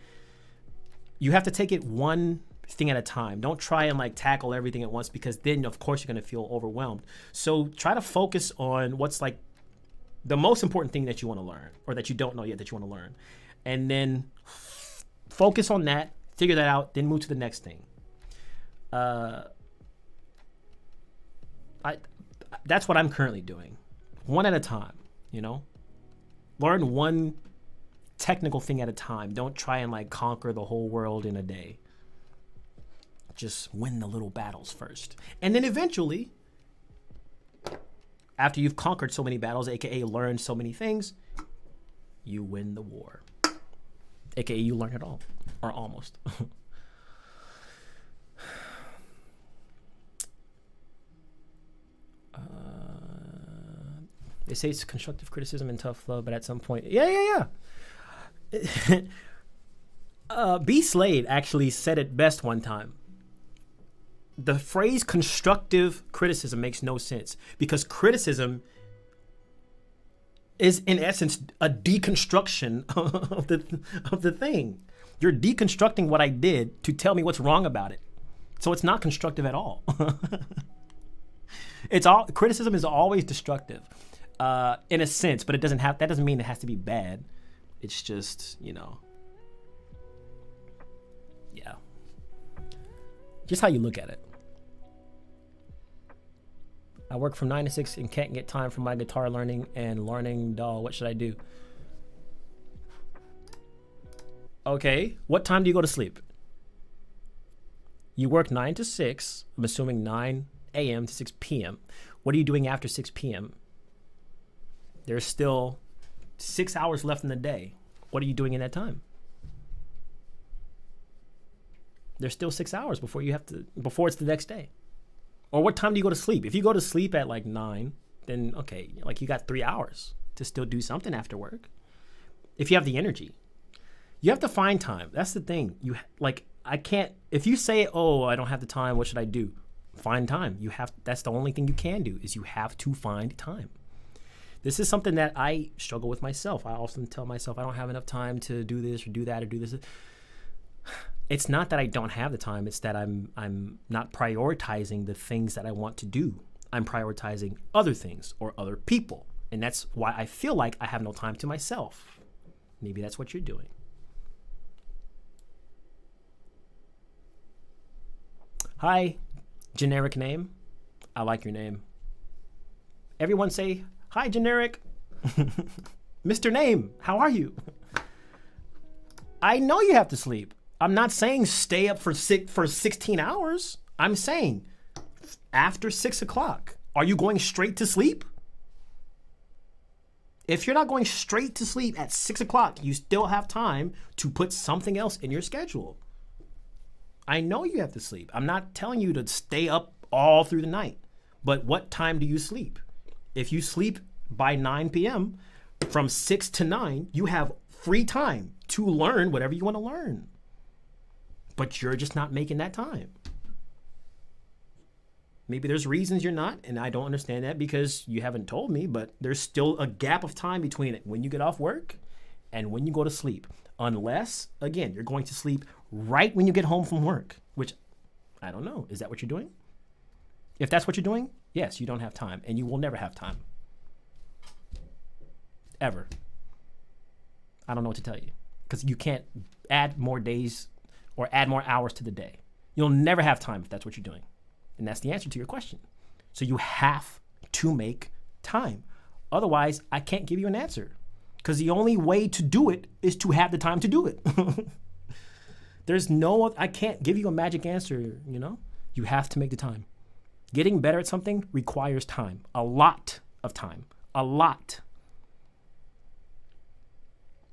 you have to take it one thing at a time. Don't try and like tackle everything at once, because then of course you're going to feel overwhelmed. So try to focus on what's like the most important thing that you want to learn, or that you don't know yet that you want to learn. And then focus on that, figure that out, then move to the next thing. That's what I'm currently doing, one at a time. Learn one technical thing at a time. Don't try and like conquer the whole world in a day. Just win the little battles first, and then eventually, after you've conquered so many battles, aka learned so many things, you win the war, aka you learn it all, or almost. They say it's constructive criticism and tough love, but at some point, yeah. B. Slade actually said it best one time. The phrase constructive criticism makes no sense, because criticism is in essence a deconstruction of the thing. You're deconstructing what I did to tell me what's wrong about it. So it's not constructive at all. Criticism is always destructive, in a sense, but that doesn't mean it has to be bad. It's just, yeah. Just how you look at it. I work from 9 to 6 and can't get time for my guitar learning and learning DAW. What should I do? Okay, what time do you go to sleep? You work 9 to 6, I'm assuming 9 a.m. to 6 p.m. What are you doing after 6 p.m.? There's still 6 hours left in the day. What are you doing in that time? There's still 6 hours before it's the next day. Or what time do you go to sleep? If you go to sleep at like 9, then okay, like you got 3 hours to still do something after work. If you have the energy, you have to find time. That's the thing. If you say, oh, I don't have the time, what should I do? Find time. That's the only thing you can do, is you have to find time. This is something that I struggle with myself. I often tell myself I don't have enough time to do this or do that or do this. It's not that I don't have the time. It's that I'm not prioritizing the things that I want to do. I'm prioritizing other things or other people. And that's why I feel like I have no time to myself. Maybe that's what you're doing. Hi, generic name. I like your name. Everyone say, hi, generic. Mr. Name, how are you? I know you have to sleep. I'm not saying stay up for 16 hours. I'm saying after 6 o'clock, are you going straight to sleep? If you're not going straight to sleep at 6 o'clock, you still have time to put something else in your schedule. I know you have to sleep. I'm not telling you to stay up all through the night. But what time do you sleep? If you sleep by 9 p.m., from 6 to 9, you have free time to learn whatever you want to learn. But you're just not making that time. Maybe there's reasons you're not, and I don't understand that because you haven't told me, but there's still a gap of time between it when you get off work and when you go to sleep. Unless, again, you're going to sleep right when you get home from work, which I don't know. Is that what you're doing? If that's what you're doing, yes, you don't have time, and you will never have time. Ever. I don't know what to tell you because you can't add more days or add more hours to the day. You'll never have time if that's what you're doing. And that's the answer to your question. So you have to make time. Otherwise, I can't give you an answer because the only way to do it is to have the time to do it. I can't give you a magic answer, you know? You have to make the time. Getting better at something requires time. A lot of time. A lot.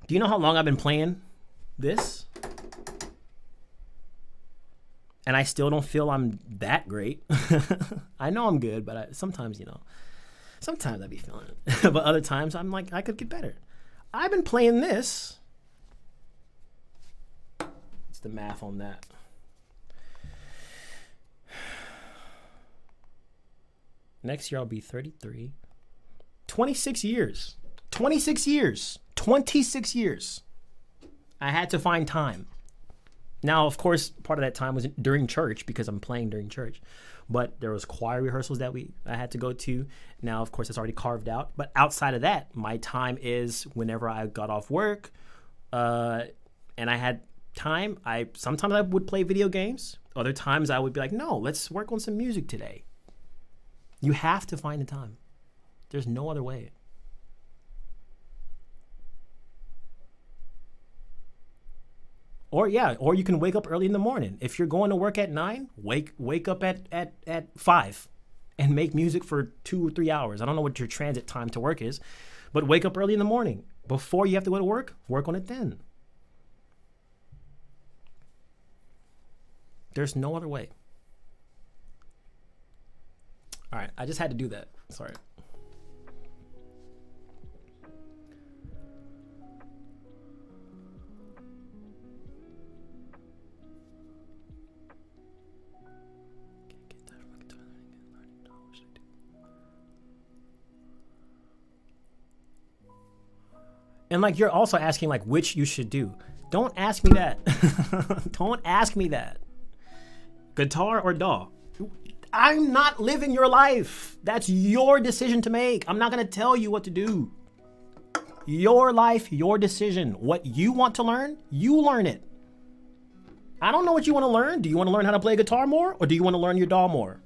Do you know how long I've been playing this? And I still don't feel I'm that great. I know I'm good, but sometimes I be feeling it. But other times I'm like, I could get better. I've been playing this. What's the math on that? Next year I'll be 33. 26 years. 26 years. 26 years. I had to find time. Now, of course, part of that time was during church because I'm playing during church. But there was choir rehearsals that I had to go to. Now, of course, it's already carved out. But outside of that, my time is whenever I got off work and I had time. Sometimes I would play video games. Other times I would be like, no, let's work on some music today. You have to find the time. There's no other way. Or you can wake up early in the morning. If you're going to work at 9, wake up at 5 and make music for 2 or 3 hours. I don't know what your transit time to work is, but wake up early in the morning. Before you have to go to work on it then. There's no other way. All right, I just had to do that. Sorry. And like you're also asking like which you should do. Don't ask me that. Don't ask me that. Guitar or DAW? I'm not living your life. That's your decision to make. I'm not going to tell you what to do. Your life, your decision. What you want to learn, you learn it. I don't know what you want to learn. Do you want to learn how to play guitar more or do you want to learn your DAW more?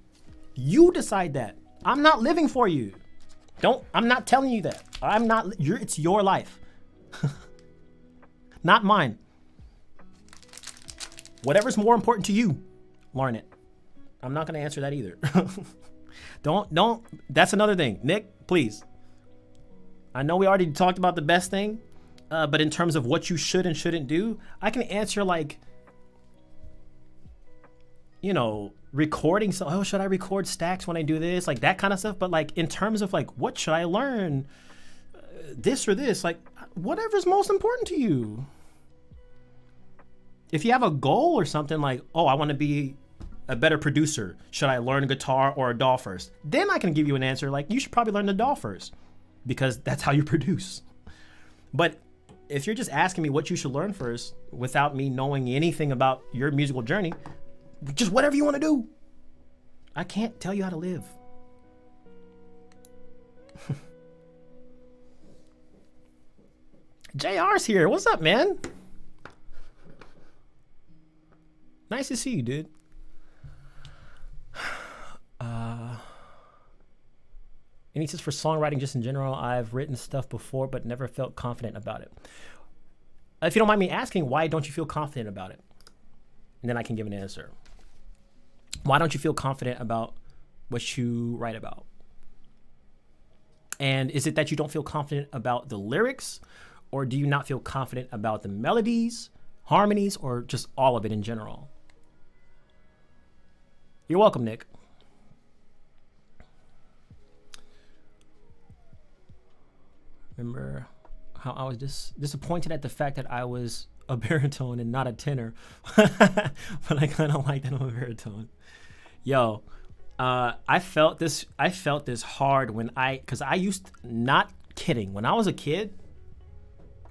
You decide that. I'm not living for you. I'm not telling you that. It's your life. Not mine. Whatever's more important to you, learn it. I'm not going to answer that either. Don't. That's another thing. Nick, please. I know we already talked about the best thing, but in terms of what you should and shouldn't do, I can answer like, recording. So, should I record stacks when I do this? Like that kind of stuff. But like in terms of like, what should I learn? This or this, like whatever's most important to you. If you have a goal or something like, I want to be a better producer. Should I learn a guitar or a DAW first? Then I can give you an answer like, you should probably learn the DAW first. because that's how you produce. But if you're just asking me what you should learn first without me knowing anything about your musical journey, just whatever you want to do. I can't tell you how to live. JR's here. What's up, man? Nice to see you, dude. And he says, for songwriting, just in general, I've written stuff before, but never felt confident about it. If you don't mind me asking, why don't you feel confident about it? And then I can give an answer. Why don't you feel confident about what you write about? And is it that you don't feel confident about the lyrics, or do you not feel confident about the melodies, harmonies, or just all of it in general? You're welcome, Nick. Remember how I was disappointed at the fact that I was a baritone and not a tenor, but I kind of like that I'm a baritone. Yo, I felt this hard because I used, not kidding, when I was a kid,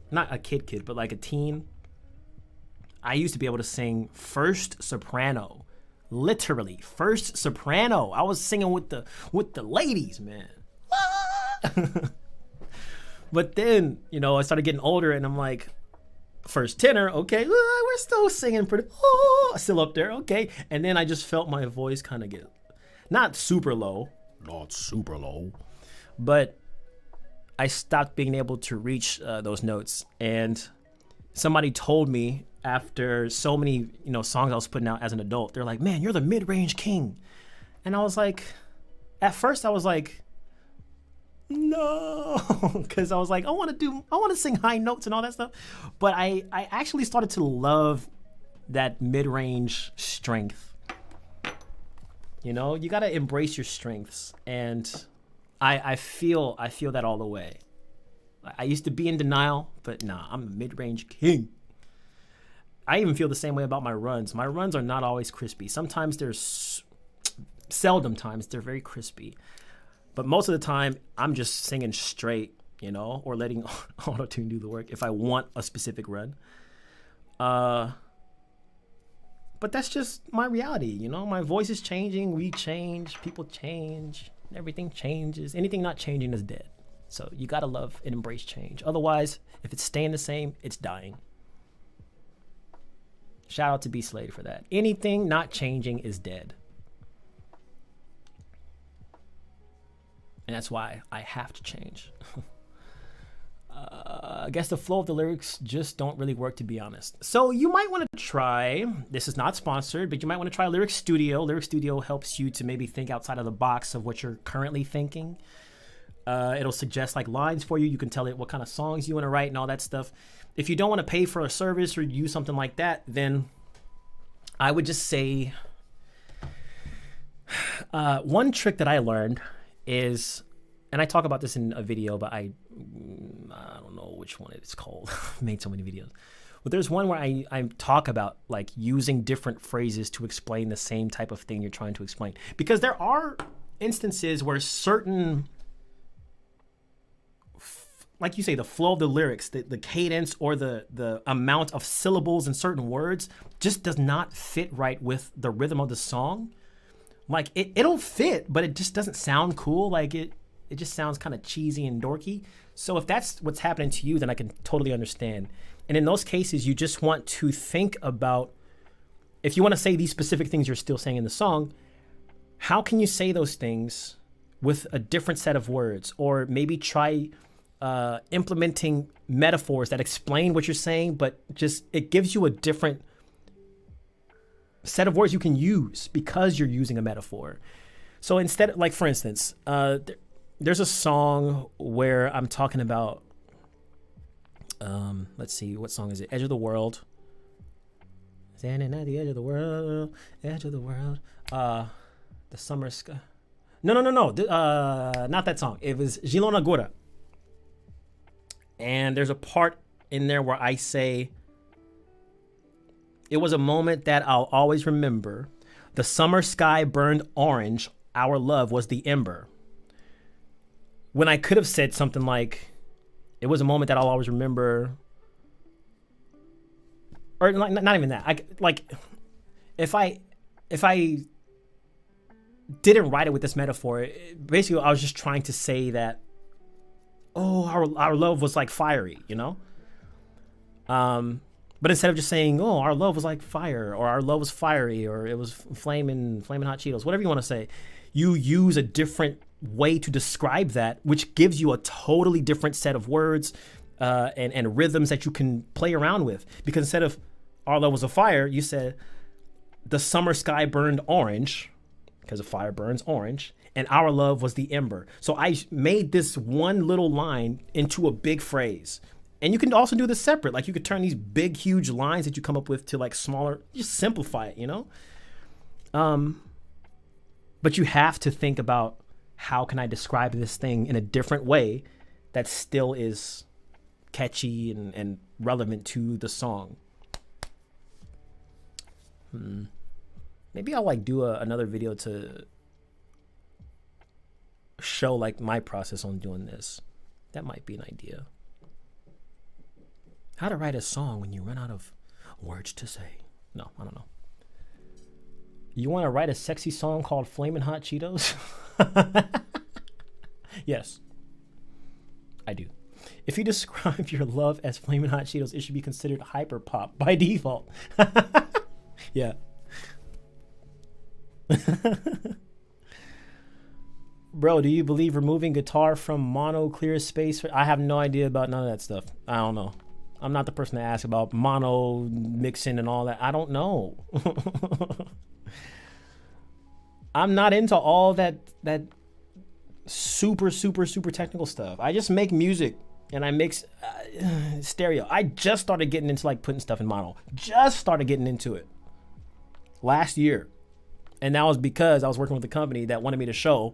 not a kid, but like a teen, I used to be able to sing first soprano, literally first soprano. I was singing with the ladies, man. But then, I started getting older and I'm like, first tenor, okay, we're still singing pretty, still up there, okay. And then I just felt my voice kind of get, not super low, but I stopped being able to reach those notes. And somebody told me after so many, songs I was putting out as an adult, they're like, man, you're the mid-range king. And I was like, at first I was like, no, because I was like, I want to sing high notes and all that stuff. But I actually started to love that mid-range strength. You got to embrace your strengths. And I feel that all the way. I used to be in denial, but nah, I'm a mid-range king. I even feel the same way about my runs. My runs are not always crispy. Sometimes seldom times they're very crispy. But most of the time, I'm just singing straight, or letting auto-tune do the work if I want a specific run. But that's just my reality, My voice is changing, we change, people change, everything changes. Anything not changing is dead. So you gotta love and embrace change. Otherwise, if it's staying the same, it's dying. Shout out to B Slade for that. Anything not changing is dead. And that's why I have to change. I guess the flow of the lyrics just don't really work, to be honest. So you might want to try, this is not sponsored, but you might want to try Lyric Studio. Lyric Studio helps you to maybe think outside of the box of what you're currently thinking. It'll suggest like lines for you. You can tell it what kind of songs you want to write and all that stuff. If you don't want to pay for a service or use something like that, then I would just say one trick that I learned is, and I talk about this in a video, but I don't know which one it's called. I've made so many videos. But there's one where I talk about like using different phrases to explain the same type of thing you're trying to explain. Because there are instances where certain, like you say, the flow of the lyrics, the cadence or the amount of syllables in certain words just does not fit right with the rhythm of the song. Like it'll fit, but it just doesn't sound cool. Like it just sounds kind of cheesy and dorky. So if that's what's happening to you, then I can totally understand. And in those cases, you just want to think about, if you want to say these specific things you're still saying in the song, how can you say those things with a different set of words? Or maybe try implementing metaphors that explain what you're saying, but just it gives you a different set of words you can use because you're using a metaphor. So instead, like for instance, there's a song where I'm talking about, let's see, what song is it? Edge of the World. Standing at the edge of the world, edge of the world. The summer sky. No. Not that song. It was Gilona Gora. And there's a part in there where I say, it was a moment that I'll always remember. The summer sky burned orange. Our love was the ember. when I could have said something like, it was a moment that I'll always remember, or like, not even that. If I didn't write it with this metaphor, basically I was just trying to say that, oh, our love was like fiery, you know? But instead of just saying, oh, our love was like fire, or our love was fiery, or it was flaming hot Cheetos, whatever you want to say, you use a different way to describe that, which gives you a totally different set of words and rhythms that you can play around with. Because instead of our love was a fire, you said the summer sky burned orange, because a fire burns orange, and our love was the ember. So I made this one little line into a big phrase. And you can also do this separate. Like, you could turn these big, huge lines that you come up with to like smaller, just simplify it, you know? But you have to think about, how can I describe this thing in a different way that still is catchy and relevant to the song? Maybe I'll like do another video to show like my process on doing this. That might be an idea. How to write a song when you run out of words to say. No, I don't know. You want to write a sexy song called Flamin' Hot Cheetos? Yes, I do. If you describe your love as Flamin' Hot Cheetos, it should be considered hyper pop by default. Yeah. Bro, do you believe removing guitar from mono clears space? I have no idea about none of that stuff. I don't know. I'm not the person to ask about mono mixing and all that. I don't know. I'm not into all that super technical stuff. I just make music and I mix stereo. I just started getting into like putting stuff in mono. Just started getting into it last year. And that was because I was working with a company that wanted me to show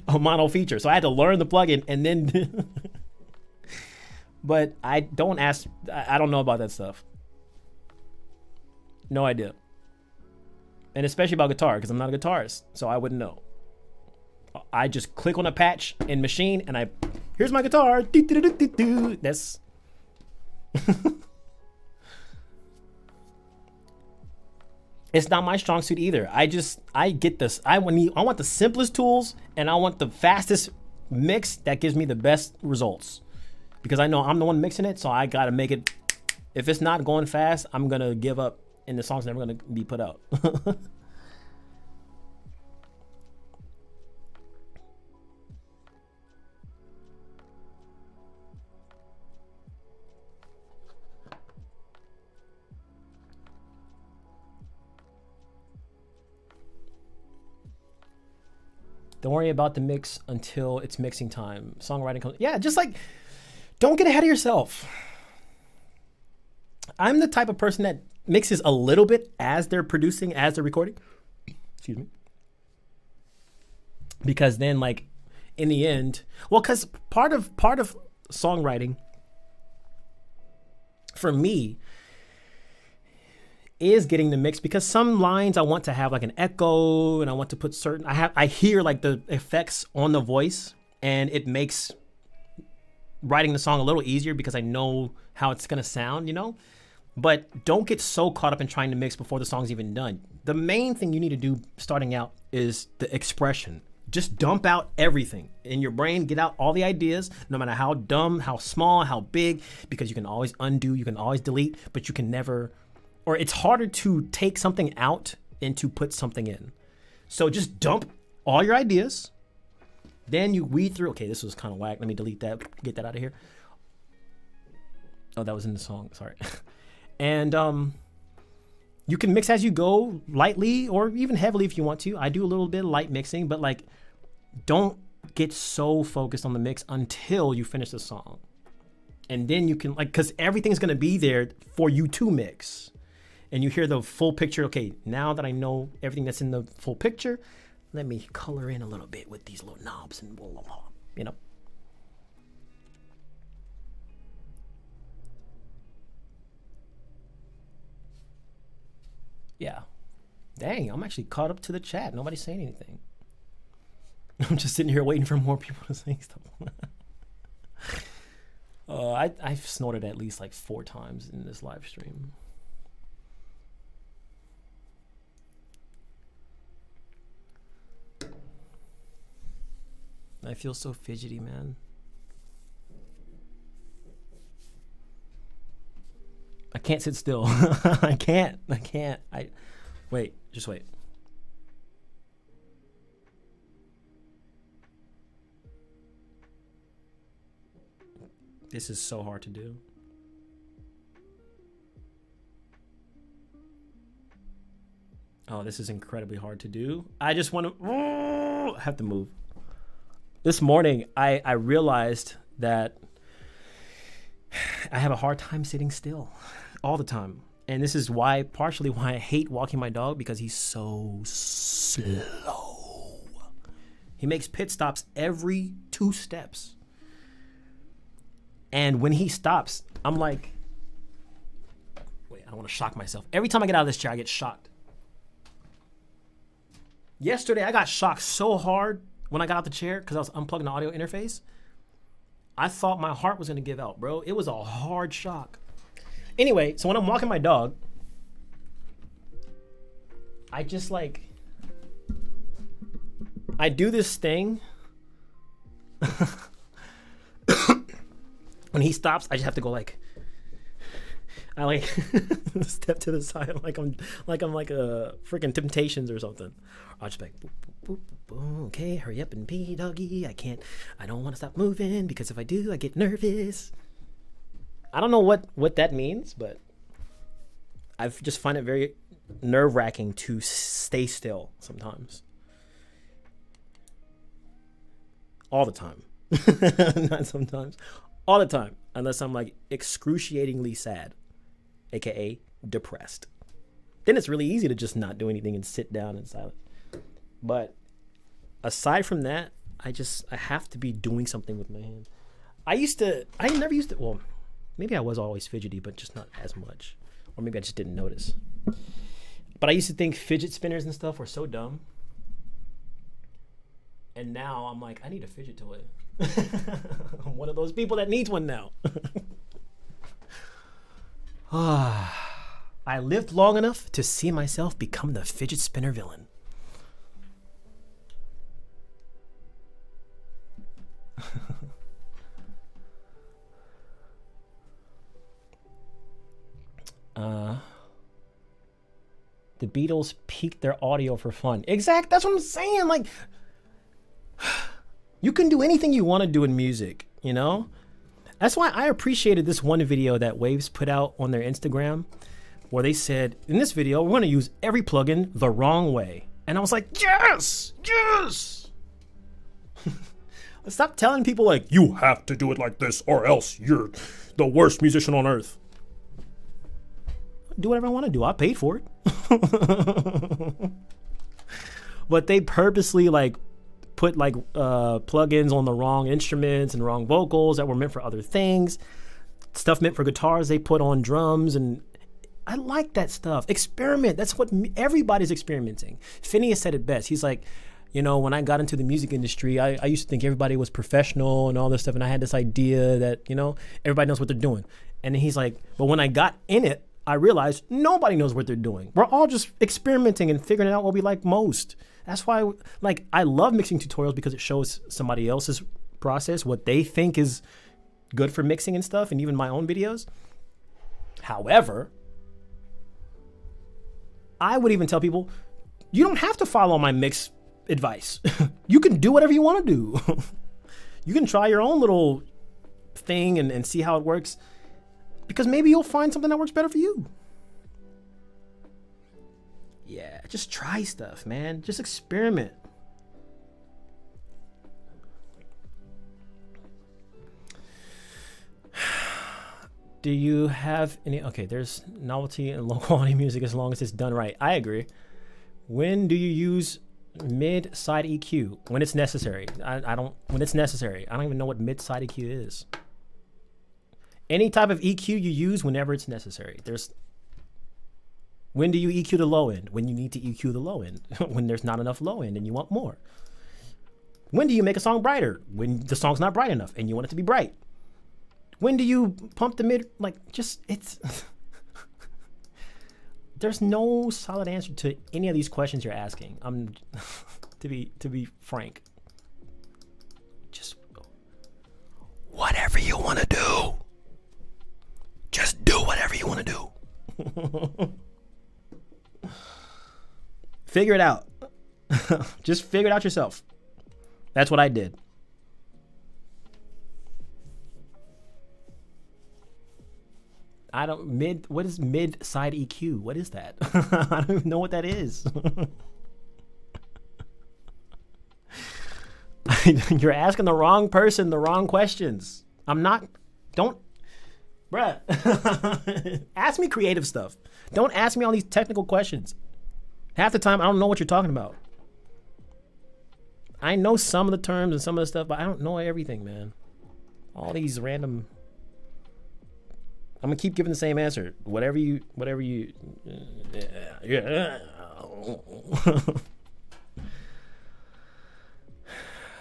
a mono feature. So I had to learn the plugin and then but I don't know about that stuff. No idea. And especially about guitar, because I'm not a guitarist, so I wouldn't know. I just click on a patch in Machine and here's my guitar. That's it's not my strong suit either. I get this. I want the simplest tools and I want the fastest mix that gives me the best results. Because I know I'm the one mixing it, so I gotta make it. If it's not going fast, I'm gonna give up and the song's never gonna be put out. Don't worry about the mix until it's mixing time. Songwriting comes. Yeah, just like, don't get ahead of yourself. I'm the type of person that mixes a little bit as they're producing, as they're recording. Excuse me. Because then, like, in the end, well, because part of songwriting for me is getting the mix, because some lines I want to have like an echo and I want to put certain, I hear like the effects on the voice, and it makes writing the song a little easier because I know how it's gonna sound, you know? But don't get so caught up in trying to mix before the song's even done. The main thing you need to do starting out is the expression. Just dump out everything in your brain, get out all the ideas, no matter how dumb, how small, how big, because you can always undo, you can always delete, but you can never, or it's harder to take something out and to put something in. So just dump all your ideas. Then you weed through, okay, this was kind of whack. Let me delete that, get that out of here. Oh, that was in the song, sorry. And you can mix as you go, lightly or even heavily if you want to. I do a little bit of light mixing, but like, don't get so focused on the mix until you finish the song. And then you can, like, because everything's gonna be there for you to mix. And you hear the full picture. Okay, now that I know everything that's in the full picture, let me color in a little bit with these little knobs and blah, blah, blah, you know? Yeah. Dang, I'm actually caught up to the chat. Nobody's saying anything. I'm just sitting here waiting for more people to say stuff. I've snorted at least like 4 times in this live stream. I feel so fidgety, man. I can't sit still. I can't. Wait, just wait. This is so hard to do. Oh, this is incredibly hard to do. I just want to, I have to move. This morning, I realized that I have a hard time sitting still all the time. And this is why, partially why I hate walking my dog, because he's so slow. He makes pit stops every 2 steps. And when he stops, I'm like, wait, I don't want to shock myself. Every time I get out of this chair, I get shocked. Yesterday, I got shocked so hard when I got out the chair because I was unplugging the audio interface. I thought my heart was going to give out, bro. It was a hard shock. Anyway, so when I'm walking my dog, I just like, I do this thing. When he stops, I just have to go like, I like step to the side like I'm like a freaking Temptations or something. I'll just be like, boop, boop, boop, boop. Okay, hurry up and pee, doggy. I don't want to stop moving because if I do, I get nervous. I don't know what that means, but I just find it very nerve-wracking to stay still sometimes. All the time. Not sometimes. All the time. Unless I'm like excruciatingly sad, aka depressed. Then it's really easy to just not do anything and sit down in silence. But aside from that, I have to be doing something with my hand. I never used to, well, maybe I was always fidgety, but just not as much. Or maybe I just didn't notice. But I used to think fidget spinners and stuff were so dumb. And now I'm like, I need a fidget toy. I'm one of those people that needs one now. I lived long enough to see myself become the fidget spinner villain. The Beatles peaked their audio for fun. Exact. That's what I'm saying. Like, you can do anything you want to do in music, you know? That's why I appreciated this one video that Waves put out on their Instagram, where they said, in this video, we're going to use every plugin the wrong way. And I was like, yes, yes. Stop telling people like, you have to do it like this or else you're the worst musician on earth. Do whatever I want to do. I paid for it. But they purposely like put like plugins on the wrong instruments and wrong vocals that were meant for other things. Stuff meant for guitars they put on drums, and I like that stuff. Experiment. That's what everybody's experimenting. Phineas said it best. He's like, you know, when I got into the music industry, I used to think everybody was professional and all this stuff, and I had this idea that, you know, everybody knows what they're doing. And he's like, but when I got in it, I realized nobody knows what they're doing. We're all just experimenting and figuring out what we like most. That's why, like, I love mixing tutorials because it shows somebody else's process, what they think is good for mixing and stuff, and even my own videos. However, I would even tell people, you don't have to follow my mix advice. You can do whatever you want to do. You can try your own little thing and see how it works, because maybe you'll find something that works better for you. Yeah, just try stuff, man. Just experiment. Do you have any... Okay, there's novelty in low quality music as long as it's done right. I agree. When do you use mid-side EQ? When it's necessary. When it's necessary. I don't even know what mid-side EQ is. Any type of EQ you use whenever it's necessary. When do you EQ the low end? When you need to EQ the low end. When there's not enough low end and you want more. When do you make a song brighter? When the song's not bright enough and you want it to be bright. When do you pump the mid? Like, just, it's... There's no solid answer to any of these questions you're asking. I'm, to be frank. Just, whatever you want to do. Just do whatever you want to do. Figure it out. Just figure it out yourself. That's what I did. What is mid-side EQ? What is that? I don't even know what that is. You're asking the wrong person the wrong questions. Bruh. Ask me creative stuff. Don't ask me all these technical questions. Half the time, I don't know what you're talking about. I know some of the terms and some of the stuff, but I don't know everything, man. All these random... I'm gonna keep giving the same answer. Whatever you. Yeah.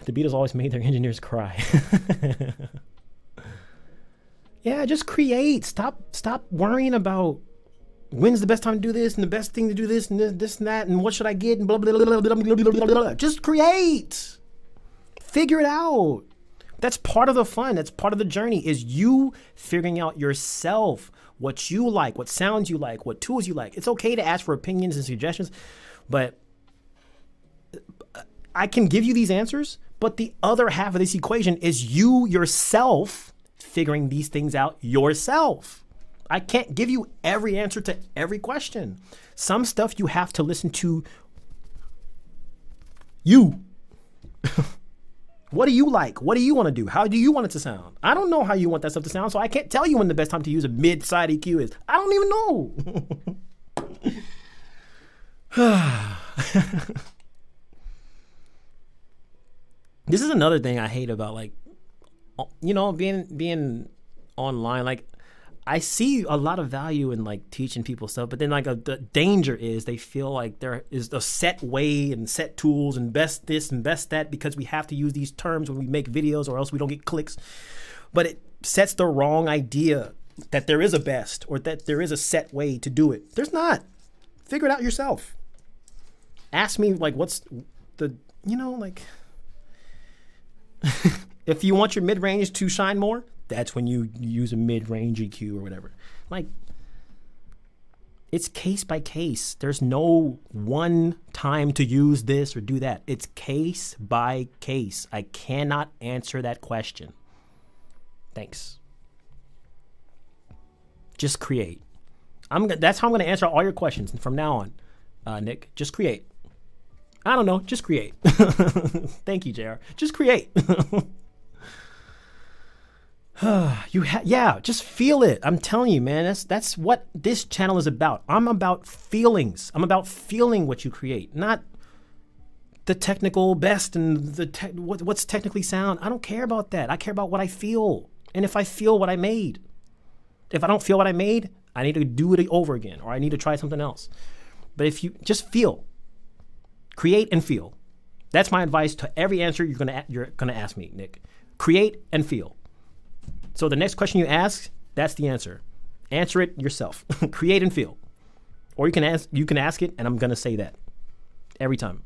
The Beatles always made their engineers cry. Yeah, just create. Stop worrying about when's the best time to do this and the best thing to do this and this and that and what should I get and blah blah blah blah blah blah blah blah. Just create. Figure it out. That's part of the fun. That's part of the journey, is you figuring out yourself what you like, what sounds you like, what tools you like. It's okay to ask for opinions and suggestions, but I can give you these answers, but the other half of this equation is you yourself figuring these things out yourself. I can't give you every answer to every question. Some stuff you have to listen to you. What do you like? What do you want to do? How do you want it to sound? I don't know how you want that stuff to sound, so I can't tell you when the best time to use a mid-side EQ is. I don't even know. This is another thing I hate about, like, you know, being online. Like, I see a lot of value in, like, teaching people stuff, but then, like, the danger is they feel like there is a set way and set tools and best this and best that because we have to use these terms when we make videos or else we don't get clicks. But it sets the wrong idea that there is a best or that there is a set way to do it. There's not. Figure it out yourself. Ask me, like, what's the, you know, like, if you want your mid-range to shine more, that's when you use a mid-range EQ or whatever. Like, it's case by case. There's no one time to use this or do that. It's case by case. I cannot answer that question. Thanks. Just create. That's how I'm going to answer all your questions from now on, Nick. Just create. I don't know. Just create. Thank you, JR. Just create. Just feel it. I'm telling you, man, that's what this channel is about. I'm about feelings. I'm about feeling what you create, not the technical best and what's technically sound. I don't care about that. I care about what I feel. And if I feel what I made. If I don't feel what I made, I need to do it over again, or I need to try something else. But if you just feel, create and feel. That's my advice to every answer you're gonna ask me, Nick. Create and feel. So the next question you ask, that's the answer. Answer it yourself. Create and feel. Or you can ask it, and I'm gonna say that every time.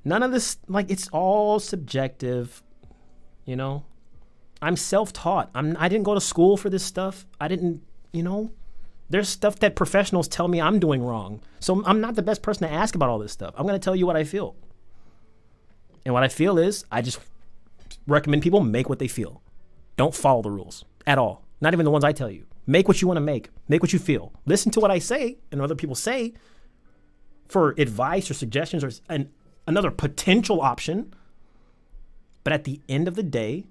None of this, like, it's all subjective, you know? I'm self-taught. I didn't go to school for this stuff. I didn't, you know? There's stuff that professionals tell me I'm doing wrong. So I'm not the best person to ask about all this stuff. I'm going to tell you what I feel. And what I feel is I just recommend people make what they feel. Don't follow the rules at all. Not even the ones I tell you. Make what you want to make. Make what you feel. Listen to what I say and other people say for advice or suggestions or another potential option. But at the end of the day,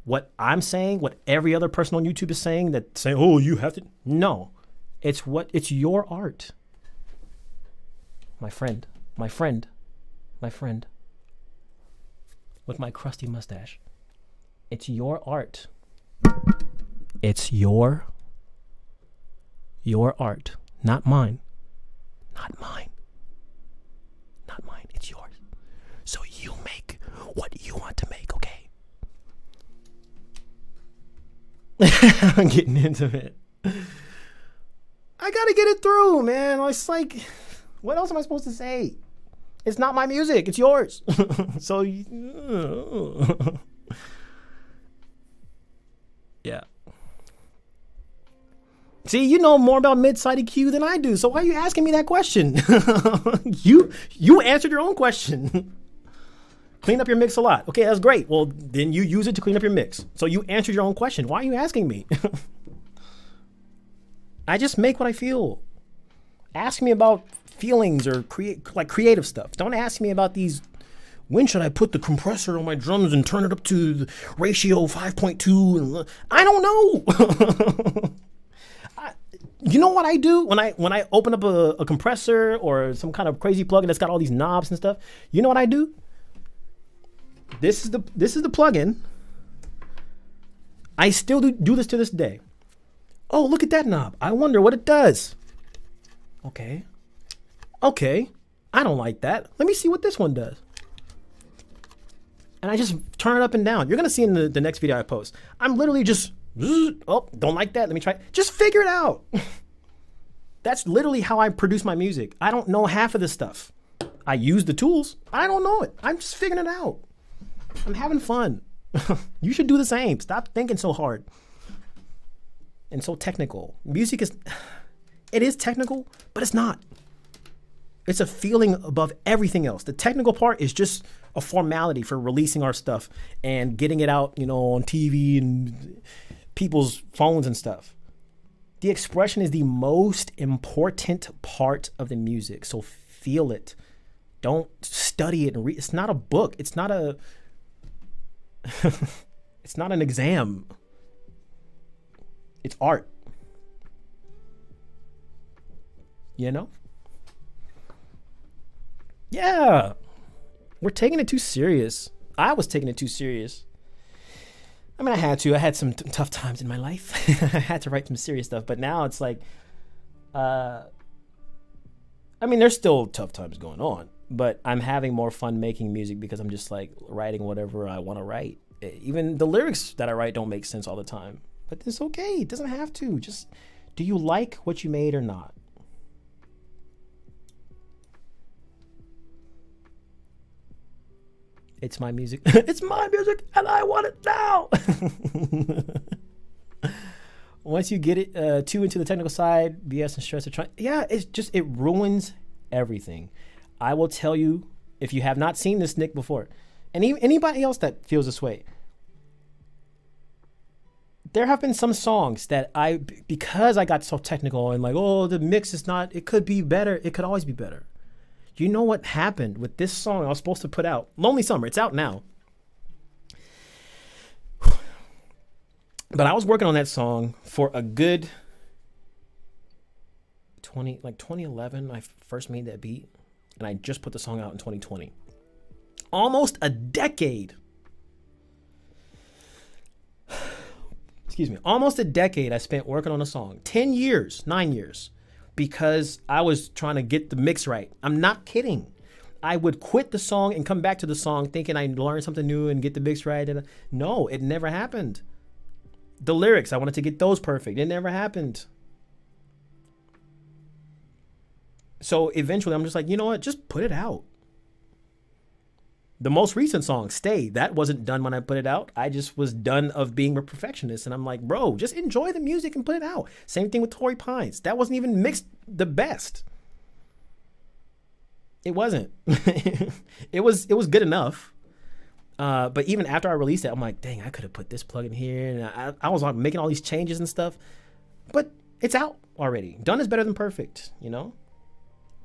what I'm saying, what every other person on YouTube is saying, that saying, oh, you have to, no. It's your art. My friend. With my crusty mustache. It's your art. It's your art. Not mine. Not mine. Not mine. It's yours. So you make what you want to make, okay? I'm getting into it. I gotta get it through, man. It's like, what else am I supposed to say? It's not my music. It's yours. So, yeah. See, you know more about mid-side EQ than I do. So why are you asking me that question? You answered your own question. Clean up your mix a lot. Okay, that's great. Well, then you use it to clean up your mix. So you answered your own question. Why are you asking me? I just make what I feel. Ask me about feelings or creative stuff. Don't ask me about these. When should I put the compressor on my drums and turn it up to the ratio 5.2? I don't know. You know what I do when I open up a compressor or some kind of crazy plugin that's got all these knobs and stuff? You know what I do? This is the plugin. I still do this to this day. Oh, look at that knob. I wonder what it does. Okay. I don't like that. Let me see what this one does. And I just turn it up and down. You're going to see in the next video I post. I'm literally just, oh, don't like that. Let me try. Just figure it out. That's literally how I produce my music. I don't know half of this stuff. I use the tools. I don't know it. I'm just figuring it out. I'm having fun. You should do the same. Stop thinking so hard and so technical. Music it is technical, but it's not. It's a feeling above everything else. The technical part is just a formality for releasing our stuff and getting it out, on TV and people's phones and stuff. The expression is the most important part of the music. So feel it. Don't study it and read. It's not a book. It's not it's not an exam. It's art. Yeah. We're taking it too serious. I was taking it too serious. I mean, I had to. I had some tough times in my life. I had to write some serious stuff. But now it's like, I mean, there's still tough times going on. But I'm having more fun making music because I'm just like writing whatever I want to write. Even the lyrics that I write don't make sense all the time. But it's okay. It doesn't have to. Just, do you like what you made or not? It's my music. It's my music, and I want it now. Once you get it too into the technical side, BS and stress are trying. Yeah, it ruins everything. I will tell you, if you have not seen this Nick before, and anybody else that feels this way, there have been some songs that because I got so technical and like, oh, the mix is not, it could be better. It could always be better. You know what happened with this song I was supposed to put out? Lonely Summer. It's out now. But I was working on that song for a good 2011. I first made that beat, and I just put the song out in 2020. Almost a decade. Excuse me. Almost a decade I spent working on a song. 9 years. Because I was trying to get the mix right. I'm not kidding. I would quit the song and come back to the song thinking I learned something new and get the mix right. And no, it never happened. The lyrics, I wanted to get those perfect. It never happened. So eventually I'm just like, you know what? Just put it out. The most recent song, Stay, that wasn't done when I put it out. I just was done of being a perfectionist. And I'm like, bro, just enjoy the music and put it out. Same thing with Torrey Pines. That wasn't even mixed the best. It wasn't. It was good enough. But even after I released it, I'm like, dang, I could have put this plug in here. And I was like making all these changes and stuff. But it's out already. Done is better than perfect,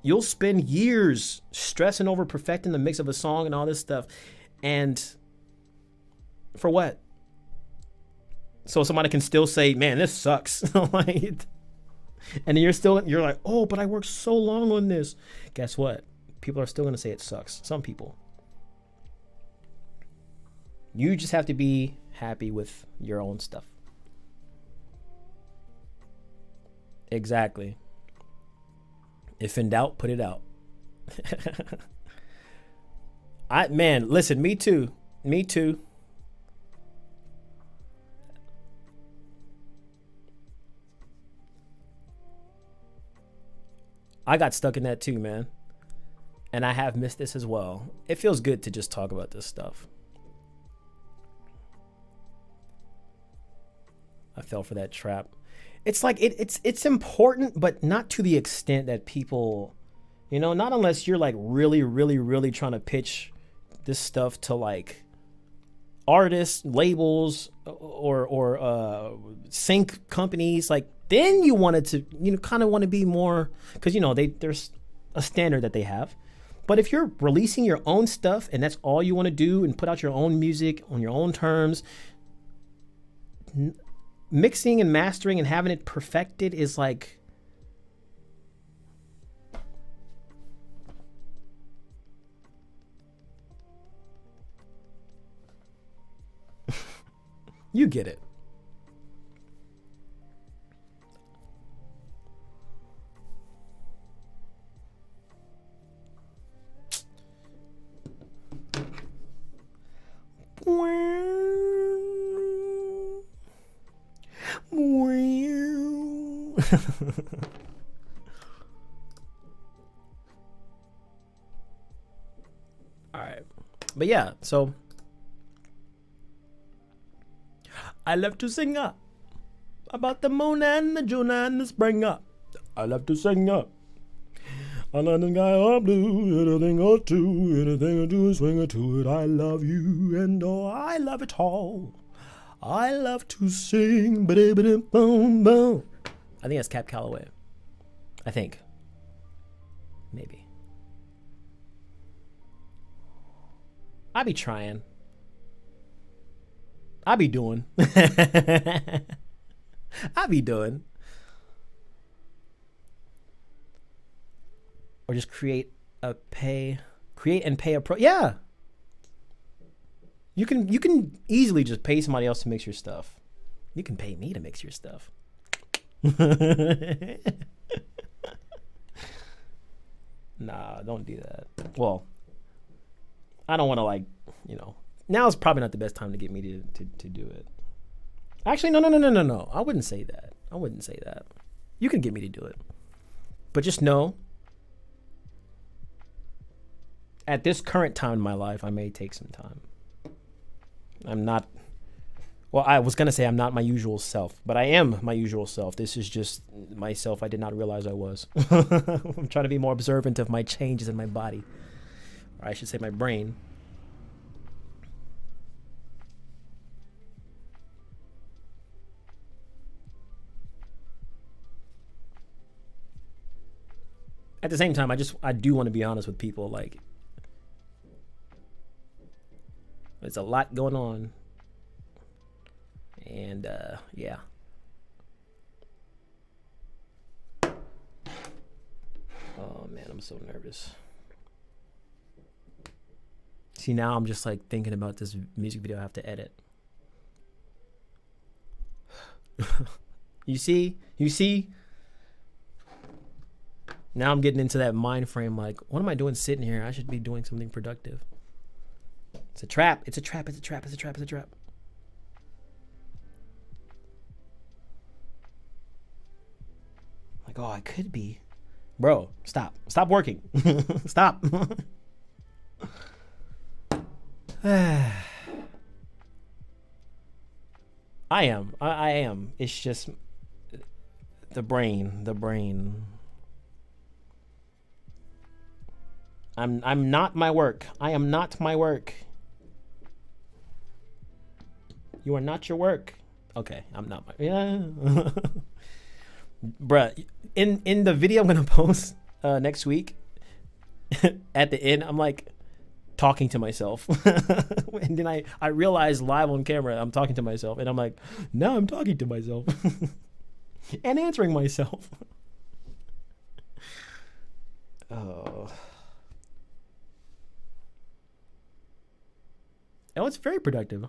You'll spend years stressing over perfecting the mix of a song and all this stuff. And for what? So somebody can still say, man, this sucks. And then you're like, oh, but I worked so long on this. Guess what? People are still going to say it sucks. Some people. You just have to be happy with your own stuff. Exactly. If in doubt, put it out. Man, listen, me too. Me too. I got stuck in that too, man. And I have missed this as well. It feels good to just talk about this stuff. I fell for that trap. It's like it's important, but not to the extent that people, you know, not unless you're like really trying to pitch this stuff to like artists, labels, or sync companies. Like then you wanted to, you know, kind of want to be more, because you know there's a standard that they have. But if you're releasing your own stuff and that's all you want to do and put out your own music on your own terms, mixing and mastering and having it perfected is like, you get it. All right, but yeah, so I love to sing up about the moon and the June and the spring up. I love to sing up. I love the sky all blue, anything or two, anything or do is swing or to it. I love you and oh, I love it all. I love to sing, boom, boom. I think that's Cap Calloway. I think. Maybe. I be trying. I be doing. I be doing. Or just create and pay a pro. Yeah. You can easily just pay somebody else to mix your stuff. You can pay me to mix your stuff. Nah, don't do that. Well, I don't want to, like, you know. Now is probably not the best time to get me to do it. Actually, no. I wouldn't say that. I wouldn't say that. You can get me to do it. But just know, at this current time in my life, I may take some time. I'm not, well, I was going to say I'm not my usual self, but I am my usual self. This is just myself I did not realize I was. I'm trying to be more observant of my changes in my body. Or I should say my brain. At the same time, I do want to be honest with people. Like, there's a lot going on. And, yeah. Oh, man, I'm so nervous. See, now I'm just, like, thinking about this music video I have to edit. You see? Now I'm getting into that mind frame, like, what am I doing sitting here? I should be doing something productive. It's a trap. It's a trap. It's a trap. It's a trap. It's a trap. Like, oh, I could be. Bro, stop. Stop working. Stop. I am. It's just the brain. I'm not my work. I am not my work. You are not your work. Okay, I'm not my, yeah. Bruh, in the video I'm gonna post next week, at the end I'm like talking to myself. And then I realized live on camera I'm talking to myself, and I'm like, now I'm talking to myself. And answering myself. Oh, it's very productive.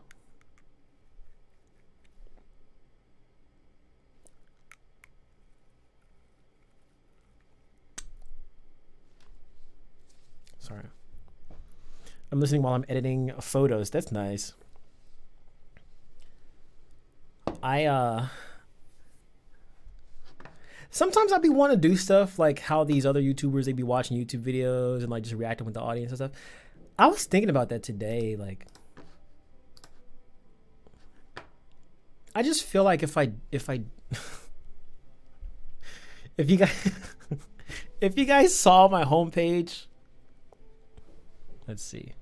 Sorry. I'm listening while I'm editing photos. That's nice. Sometimes I'd be wanting to do stuff like how these other YouTubers, they be watching YouTube videos and like just reacting with the audience and stuff. I was thinking about that today. Like, I just feel like if you guys, if you guys saw my homepage, let's see.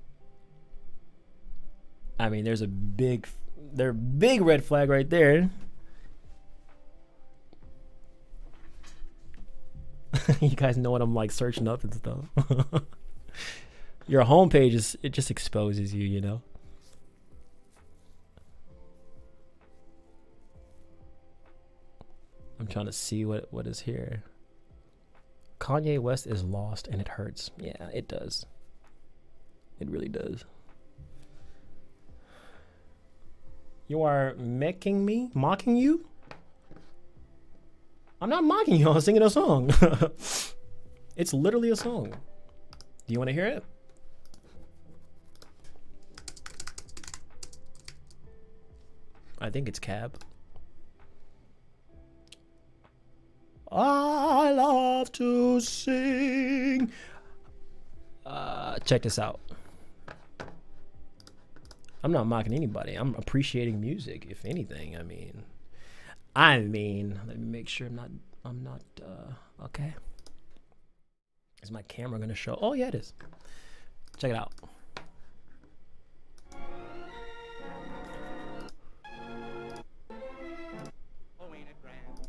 I mean, there's a big red flag right there. You guys know what I'm like searching up and stuff. Your homepage it just exposes you, you know. I'm trying to see what is here. Kanye West is lost and it hurts. Yeah, it does. It really does. You are mocking you? I'm not mocking you. I'm singing a song. It's literally a song. Do you want to hear it? I think it's Cab. I love to sing. Check this out. I'm not mocking anybody. I'm appreciating music, if anything. I mean, let me make sure I'm not okay. Is my camera gonna show? Oh yeah, it is. Check it out.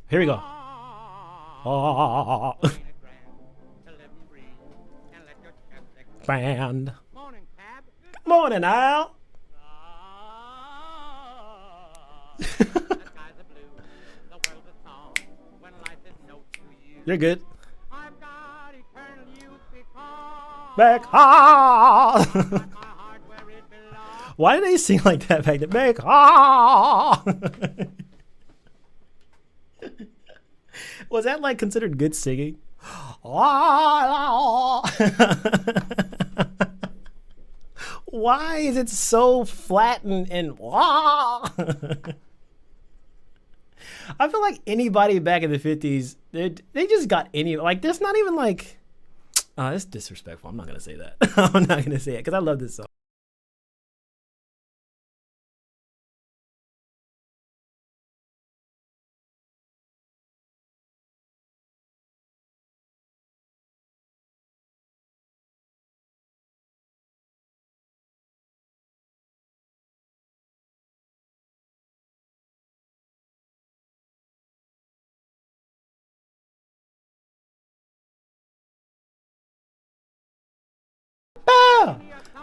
Here we go. Oh. Band. Good morning, Al. You're good. Back home. Why did they sing like that back then? Back home. Was that like considered good singing? Why is it so flat and I feel like anybody back in the 50s, they just got any, like, there's not even like, it's disrespectful. I'm not going to say that. I'm not going to say it because I love this song.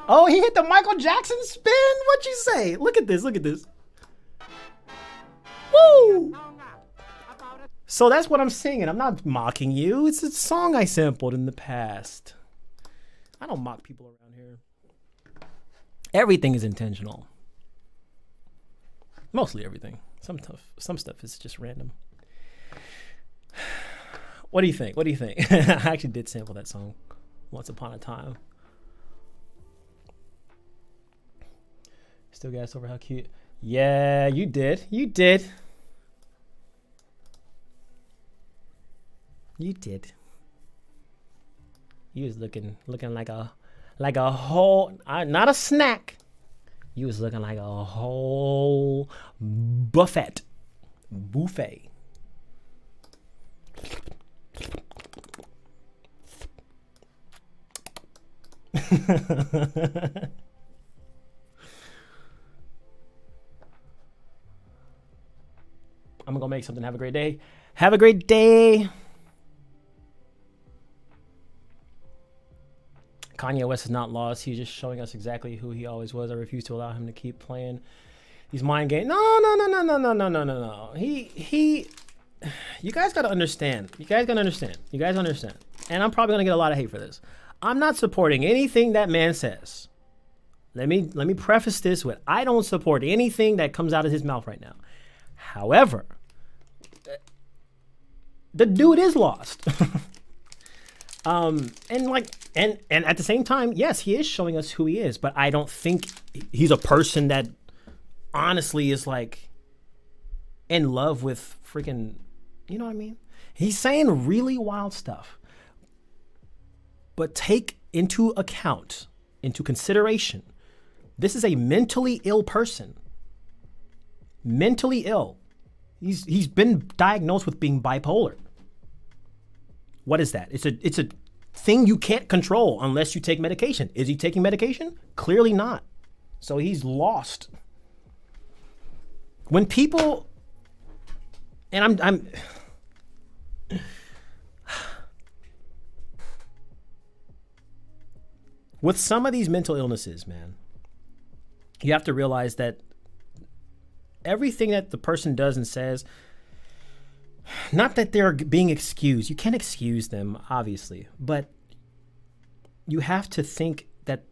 Oh, he hit the Michael Jackson spin? What'd you say? Look at this, look at this. Woo! So that's what I'm singing. I'm not mocking you. It's a song I sampled in the past. I don't mock people around here. Everything is intentional. Mostly everything. Some stuff is just random. What do you think? What do you think? I actually did sample that song once upon a time. Still gas over how cute. Yeah, you did. You did. You did. You was looking like a whole, not a snack. You was looking like a whole buffet. Buffet. I'm gonna go make something. Have a great day. Have a great day. Kanye West is not lost. He's just showing us exactly who he always was. I refuse to allow him to keep playing these mind games. No. He. You guys gotta understand. You guys understand. And I'm probably gonna get a lot of hate for this. I'm not supporting anything that man says. Let me preface this with I don't support anything that comes out of his mouth right now. However, the dude is lost. And like, and at the same time, yes, he is showing us who he is, but I don't think he's a person that honestly is like in love with freaking, you know what I mean? He's saying really wild stuff, but take into account, into consideration, this is a mentally ill person. Mentally ill. He's been diagnosed with being bipolar. What is that? It's a thing you can't control unless you take medication. Is he taking medication? Clearly not. So he's lost. When people, and I'm with some of these mental illnesses, man, you have to realize that everything that the person does and says, not that they're being excused. You can't excuse them, obviously. But you have to think that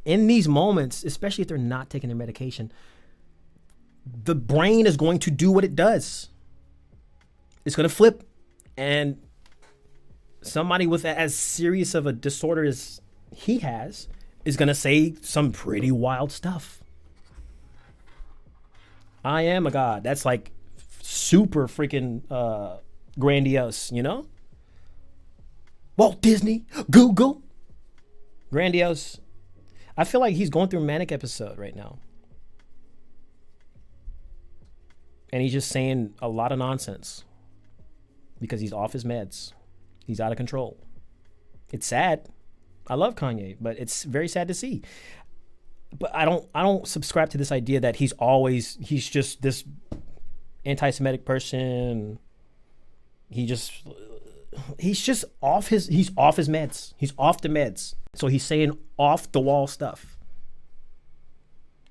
in these moments, especially if they're not taking their medication, the brain is going to do what it does. It's going to flip. And somebody with as serious of a disorder as he has is going to say some pretty wild stuff. I am a god. That's like super freaking grandiose, you know? Walt Disney, Google. Grandiose. I feel like he's going through a manic episode right now. And he's just saying a lot of nonsense because he's off his meds. He's out of control. It's sad. I love Kanye, but it's very sad to see. But I don't subscribe to this idea that he's just this anti-Semitic person. He's off his meds. He's off the meds. So he's saying off the wall stuff.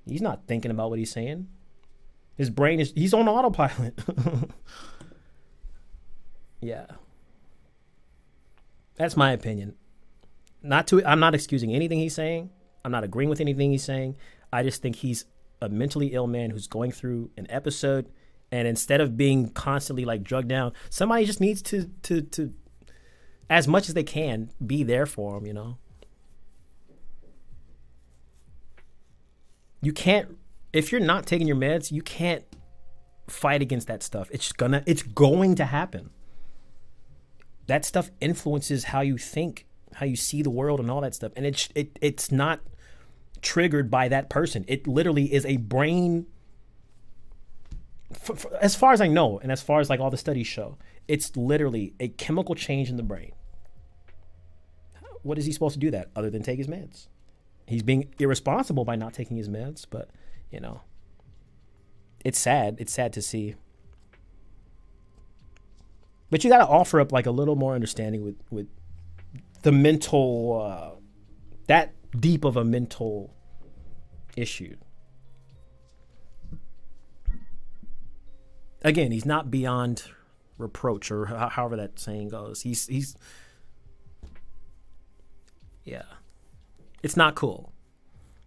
He's not thinking about what he's saying. His brain he's on autopilot. Yeah. That's my opinion. I'm not excusing anything he's saying. I'm not agreeing with anything he's saying. I just think he's a mentally ill man who's going through an episode, and instead of being constantly like drugged down, somebody just needs to as much as they can be there for him, you know? You can't, if you're not taking your meds, you can't fight against that stuff. It's going to happen. That stuff influences how you think, how you see the world and all that stuff. And it's not triggered by that person. It literally is a brain, as far as I know, and as far as like all the studies show, it's literally a chemical change in the brain. What is he supposed to do that other than take his meds? He's being irresponsible by not taking his meds, but you know, it's sad. It's sad to see. But you got to offer up like a little more understanding with the mental, that deep of a mental issue. Again, he's not beyond reproach, or however that saying goes. He's yeah. It's not cool.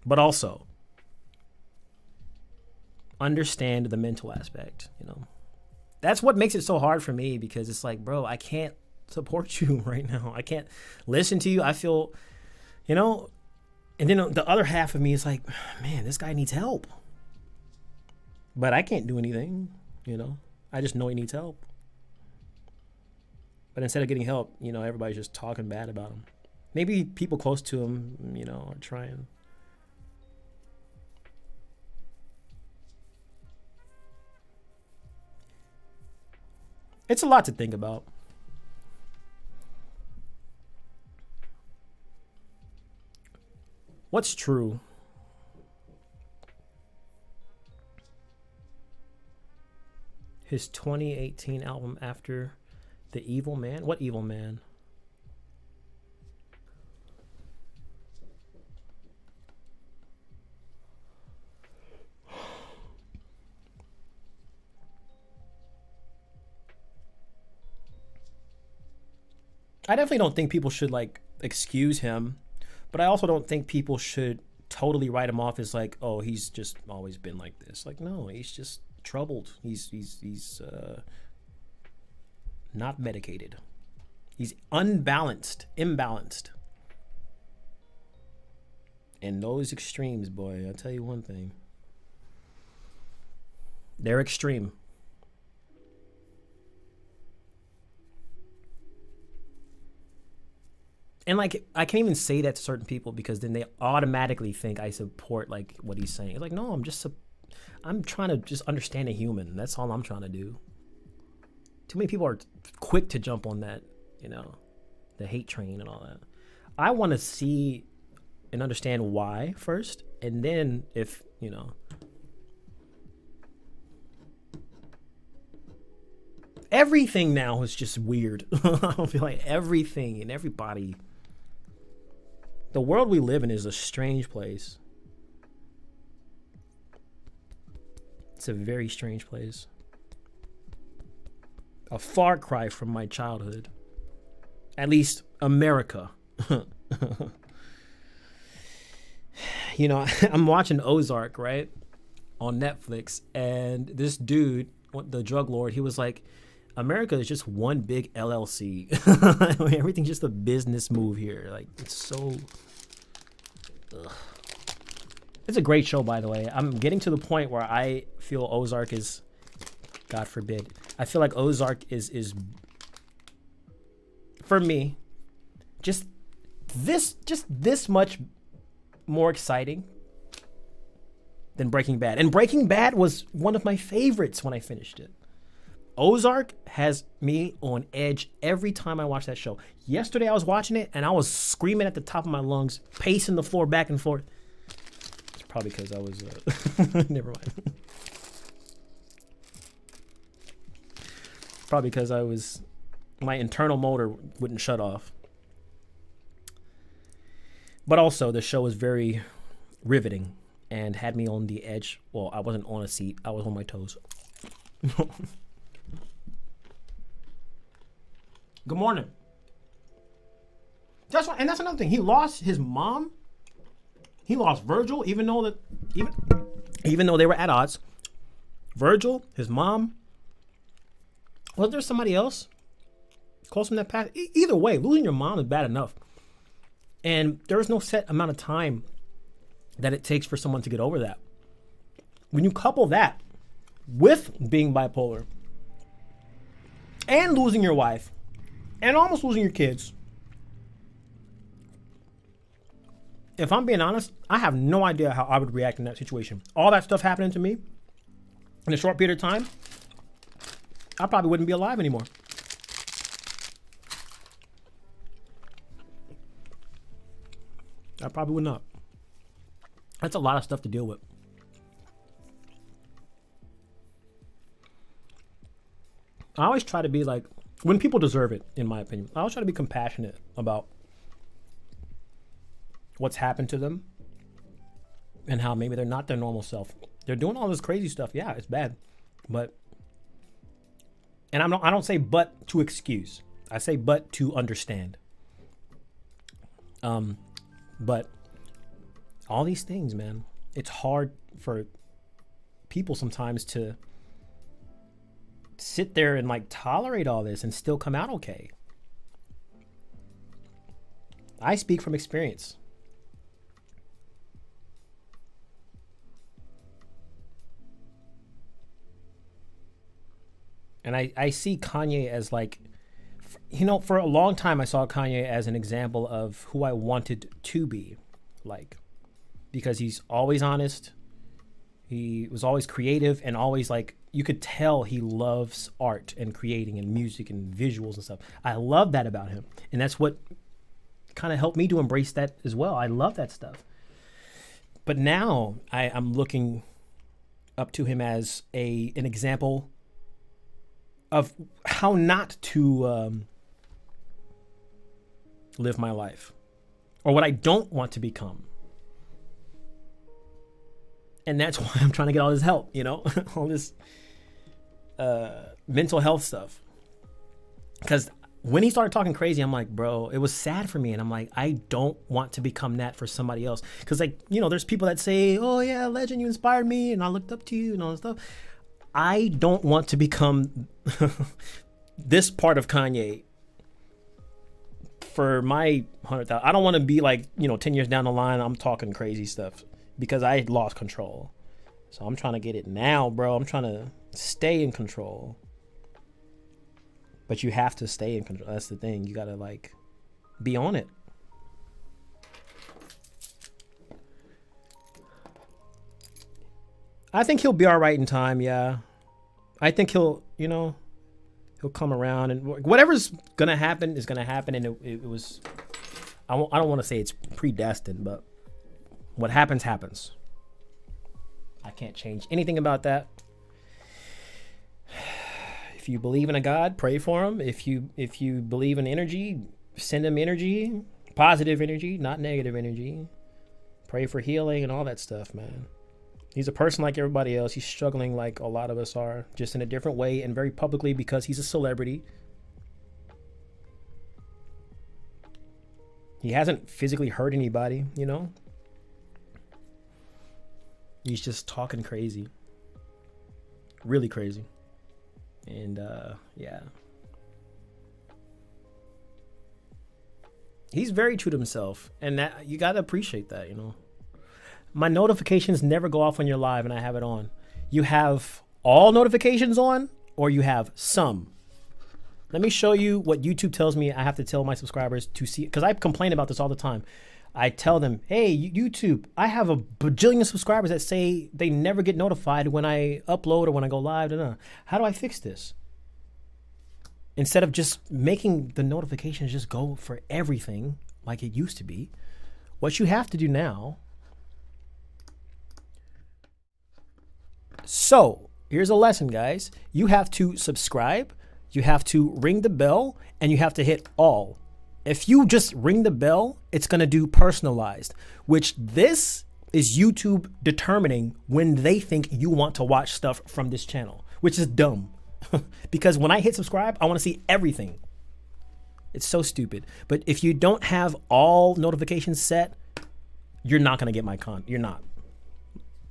But also, understand the mental aspect, you know. That's what makes it so hard for me, because it's like, bro, I can't support you right now. I can't listen to you. I feel, you know, and then the other half of me is like, man, this guy needs help. But I can't do anything, you know. I just know he needs help. But instead of getting help, you know, everybody's just talking bad about him. Maybe people close to him, you know, are trying. It's a lot to think about. What's true? His 2018 album After the Evil Man? What evil man? I definitely don't think people should like excuse him, but I also don't think people should totally write him off as like, oh, he's just always been like this. Like, no, he's just troubled. He's not medicated. He's unbalanced, imbalanced. And those extremes, boy, I'll tell you one thing. They're extreme. And like, I can't even say that to certain people because then they automatically think I support like what he's saying. It's like, no, I'm trying to just understand a human. That's all I'm trying to do. Too many people are quick to jump on that, you know, the hate train and all that. I want to see and understand why first, and then if, you know, everything now is just weird. I feel like everything and everybody. The world we live in is a strange place. It's a very strange place. A far cry from my childhood. At least America. You know, I'm watching Ozark, right? On Netflix. And this dude, the drug lord, he was like, America is just one big LLC. I mean, everything's just a business move here. Like, it's so... Ugh. It's a great show, by the way. I'm getting to the point where I feel Ozark is... God forbid. I feel like Ozark is for me, just this much more exciting than Breaking Bad. And Breaking Bad was one of my favorites when I finished it. Ozark has me on edge every time I watch that show. Yesterday I was watching it and I was screaming at the top of my lungs, pacing the floor back and forth. It's probably because I was never mind. Probably because my internal motor wouldn't shut off. But also the show was very riveting and had me on the edge. Well, I wasn't on a seat. I was on my toes. Good morning. That's another thing. He lost his mom. He lost Virgil, even though they were at odds. Virgil, his mom. Was there somebody else close from that past? Either way, losing your mom is bad enough. And there is no set amount of time that it takes for someone to get over that. When you couple that with being bipolar and losing your wife and almost losing your kids, if I'm being honest, I have no idea how I would react in that situation. All that stuff happening to me in a short period of time, I probably wouldn't be alive anymore. I probably would not. That's a lot of stuff to deal with. I always try to be like, when people deserve it, in my opinion, I always try to be compassionate about what's happened to them and how maybe they're not their normal self. They're doing all this crazy stuff. Yeah, it's bad. But, and I don't say but to excuse. I say but to understand. But all these things, man, it's hard for people sometimes to sit there and like tolerate all this and still come out okay. I speak from experience. And I see Kanye as like, you know, for a long time I saw Kanye as an example of who I wanted to be like, because he's always honest. He was always creative and always like, you could tell he loves art and creating and music and visuals and stuff. I love that about him. And that's what kind of helped me to embrace that as well. I love that stuff. But now I'm looking up to him as an example of how not to live my life, or what I don't want to become. And that's why I'm trying to get all this help, you know, all this mental health stuff. Because when he started talking crazy, I'm like, bro, it was sad for me. And I'm like, I don't want to become that for somebody else. Because, like, you know, there's people that say, oh, yeah, Legend, you inspired me and I looked up to you and all that stuff. I don't want to become this part of Kanye for my 100,000, I don't want to be like, 10 years down the line, I'm talking crazy stuff because I lost control. So I'm trying to get it now, bro. I'm trying to stay in control. But you have to stay in control. That's the thing. You got to like be on it. I think he'll be all right in time. Yeah. I think he'll come around, and whatever's going to happen is going to happen. And it was, I don't want to say it's predestined, but what happens, happens. I can't change anything about that. If you believe in a God, pray for him. If you believe in energy, send him energy, positive energy, not negative energy. Pray for healing and all that stuff, man. He's a person like everybody else. He's struggling like a lot of us are, just in a different way and very publicly because he's a celebrity. He hasn't physically hurt anybody, He's just talking crazy. Really crazy. And yeah. He's very true to himself. And that you gotta appreciate that, My notifications never go off when you're live and I have it on. You have all notifications on or you have some. Let me show you what YouTube tells me I have to tell my subscribers to see, because I complain about this all the time. I tell them, hey, YouTube, I have a bajillion subscribers that say they never get notified when I upload or when I go live. How do I fix this? Instead of just making the notifications just go for everything like it used to be, what you have to do now. So here's a lesson, guys. You have to subscribe, you have to ring the bell, and you have to hit all. If you just ring the bell, it's going to do personalized, which this is YouTube determining when they think you want to watch stuff from this channel, which is dumb. Because when I hit subscribe, I want to see everything. It's so stupid. But if you don't have all notifications set, you're not going to get my content. You're not.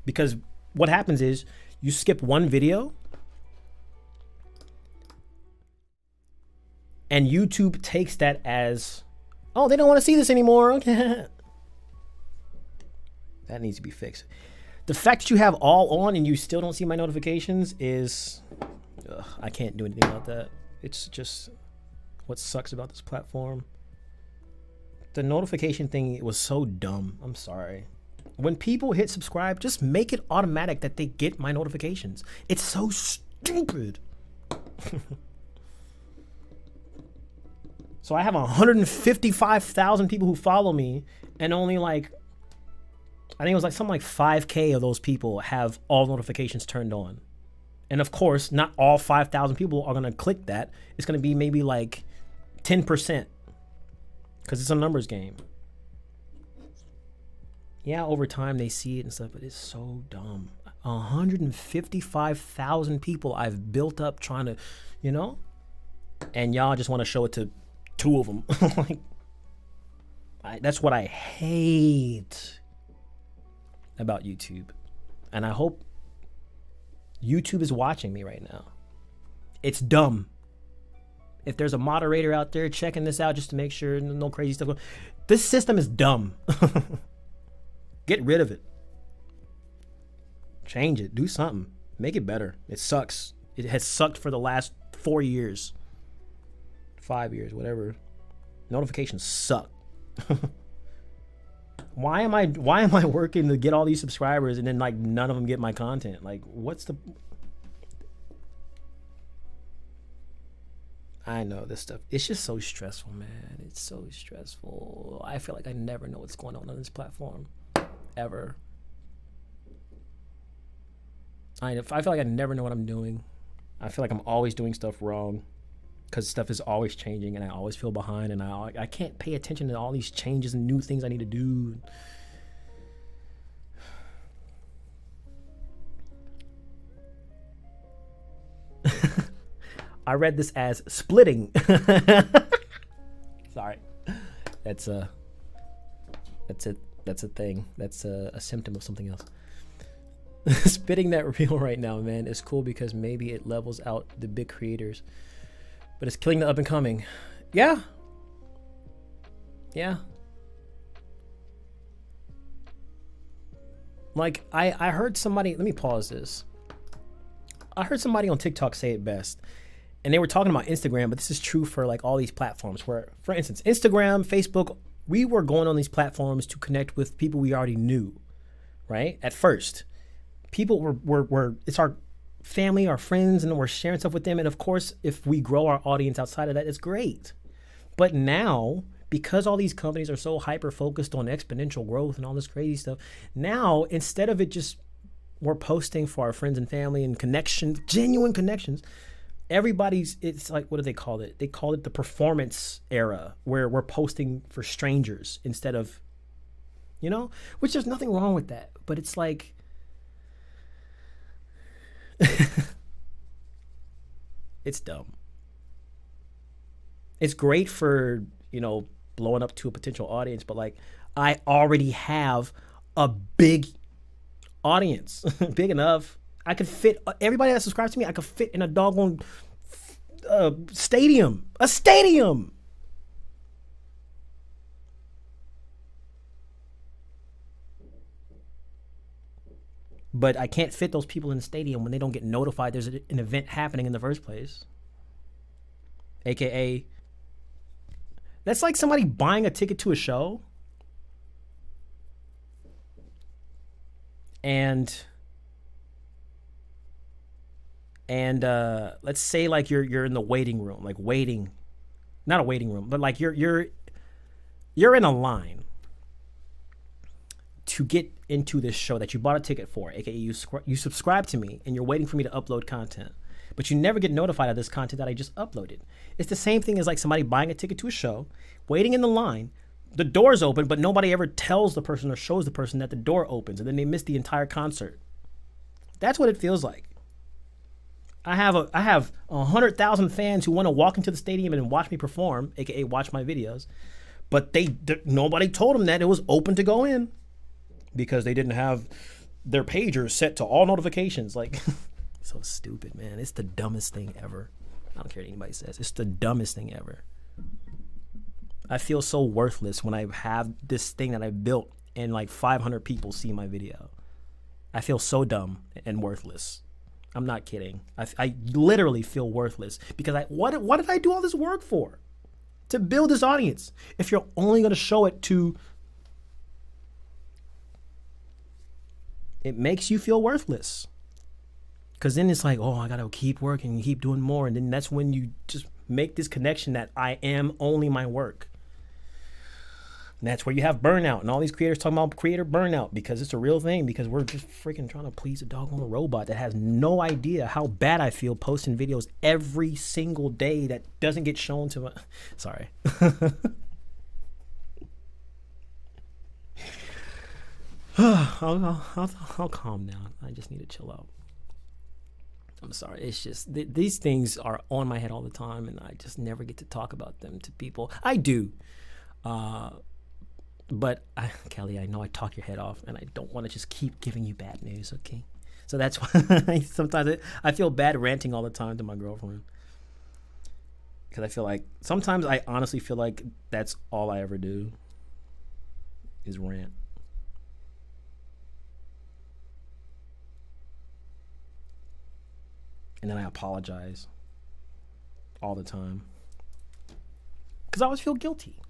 Because what happens is you skip one video and YouTube takes that as, oh, they don't want to see this anymore. That needs to be fixed. The fact that you have all on and you still don't see my notifications is, I can't do anything about that. It's just what sucks about this platform. The notification thing, it was so dumb. I'm sorry. When people hit subscribe, just make it automatic that they get my notifications. It's so stupid. So I have 155,000 people who follow me, and only like, I think it was like something like 5K of those people have all notifications turned on. And of course, not all 5,000 people are going to click that. It's going to be maybe like 10% because it's a numbers game. Yeah, over time they see it and stuff, but it's so dumb. 155,000 people I've built up trying to, and y'all just want to show it to 2 of them. That's what I hate about YouTube. And I hope YouTube is watching me right now. It's dumb. If there's a moderator out there checking this out just to make sure no crazy stuff, this system is dumb. Get rid of it. Change it. Do something. Make it better. It sucks. It has sucked for the last 4 years. 5 years, whatever. Notifications suck. Why am I working to get all these subscribers and then like none of them get my content? Like, what's the... I know this stuff. It's just so stressful, man. It's so stressful. I feel like I never know what's going on this platform. Ever. I feel like I never know what I'm doing. I feel like I'm always doing stuff wrong because stuff is always changing and I always feel behind and I can't pay attention to all these changes and new things I need to do. I read this as splitting. Sorry. That's a thing. That's a symptom of something else. Spitting that reel right now, man, is cool because maybe it levels out the big creators, but it's killing the up and coming. Yeah. Yeah. Like, I heard somebody, let me pause this. I heard somebody on TikTok say it best. And they were talking about Instagram, but this is true for like all these platforms where, for instance, Instagram, Facebook, we were going on these platforms to connect with people we already knew, right? At first, people were it's our family, our friends, and we're sharing stuff with them. And of course, if we grow our audience outside of that, it's great. But now, because all these companies are so hyper focused on exponential growth and all this crazy stuff, now instead of it just we're posting for our friends and family and connections, genuine connections, it's like, what do they call it? They call it the performance era, where we're posting for strangers instead of, which there's nothing wrong with that. But it's like, it's dumb. It's great for, blowing up to a potential audience, but like, I already have a big audience, big enough. I could fit everybody that subscribes to me. I could fit in a doggone stadium. A stadium. But I can't fit those people in the stadium when they don't get notified there's an event happening in the first place. AKA, that's like somebody buying a ticket to a show and let's say like you're in the waiting room, like waiting, not a waiting room, but like you're in a line to get into this show that you bought a ticket for, aka you subscribe to me and you're waiting for me to upload content, but you never get notified of this content that I just uploaded. It's the same thing as like somebody buying a ticket to a show, waiting in the line, the door's open, but nobody ever tells the person or shows the person that the door opens, and then they miss the entire concert. That's what it feels like. I have 100,000 fans who want to walk into the stadium and watch me perform, aka watch my videos, but nobody told them that it was open to go in because they didn't have their pagers set to all notifications. Like, so stupid, man. It's the dumbest thing ever. I don't care what anybody says. It's the dumbest thing ever. I feel so worthless when I have this thing that I built and like 500 people see my video. I feel so dumb and worthless. I'm not kidding. I literally feel worthless because what did I do all this work for? To build this audience. If you're only going to show it to, it makes you feel worthless. Because then it's like, oh, I got to keep working and keep doing more. And then that's when you just make this connection that I am only my work. And that's where you have burnout and all these creators talking about creator burnout, because it's a real thing, because we're just freaking trying to please a doggone robot that has no idea how bad I feel posting videos every single day that doesn't get shown to my... Sorry. I'll calm down. I just need to chill out. I'm sorry. It's just these things are on my head all the time, and I just never get to talk about them to people. I do. But Kelly, I know I talk your head off, and I don't want to just keep giving you bad news, okay? So that's why sometimes I feel bad ranting all the time to my girlfriend. Because I feel like, sometimes I honestly feel like that's all I ever do is rant. And then I apologize all the time. Because I always feel guilty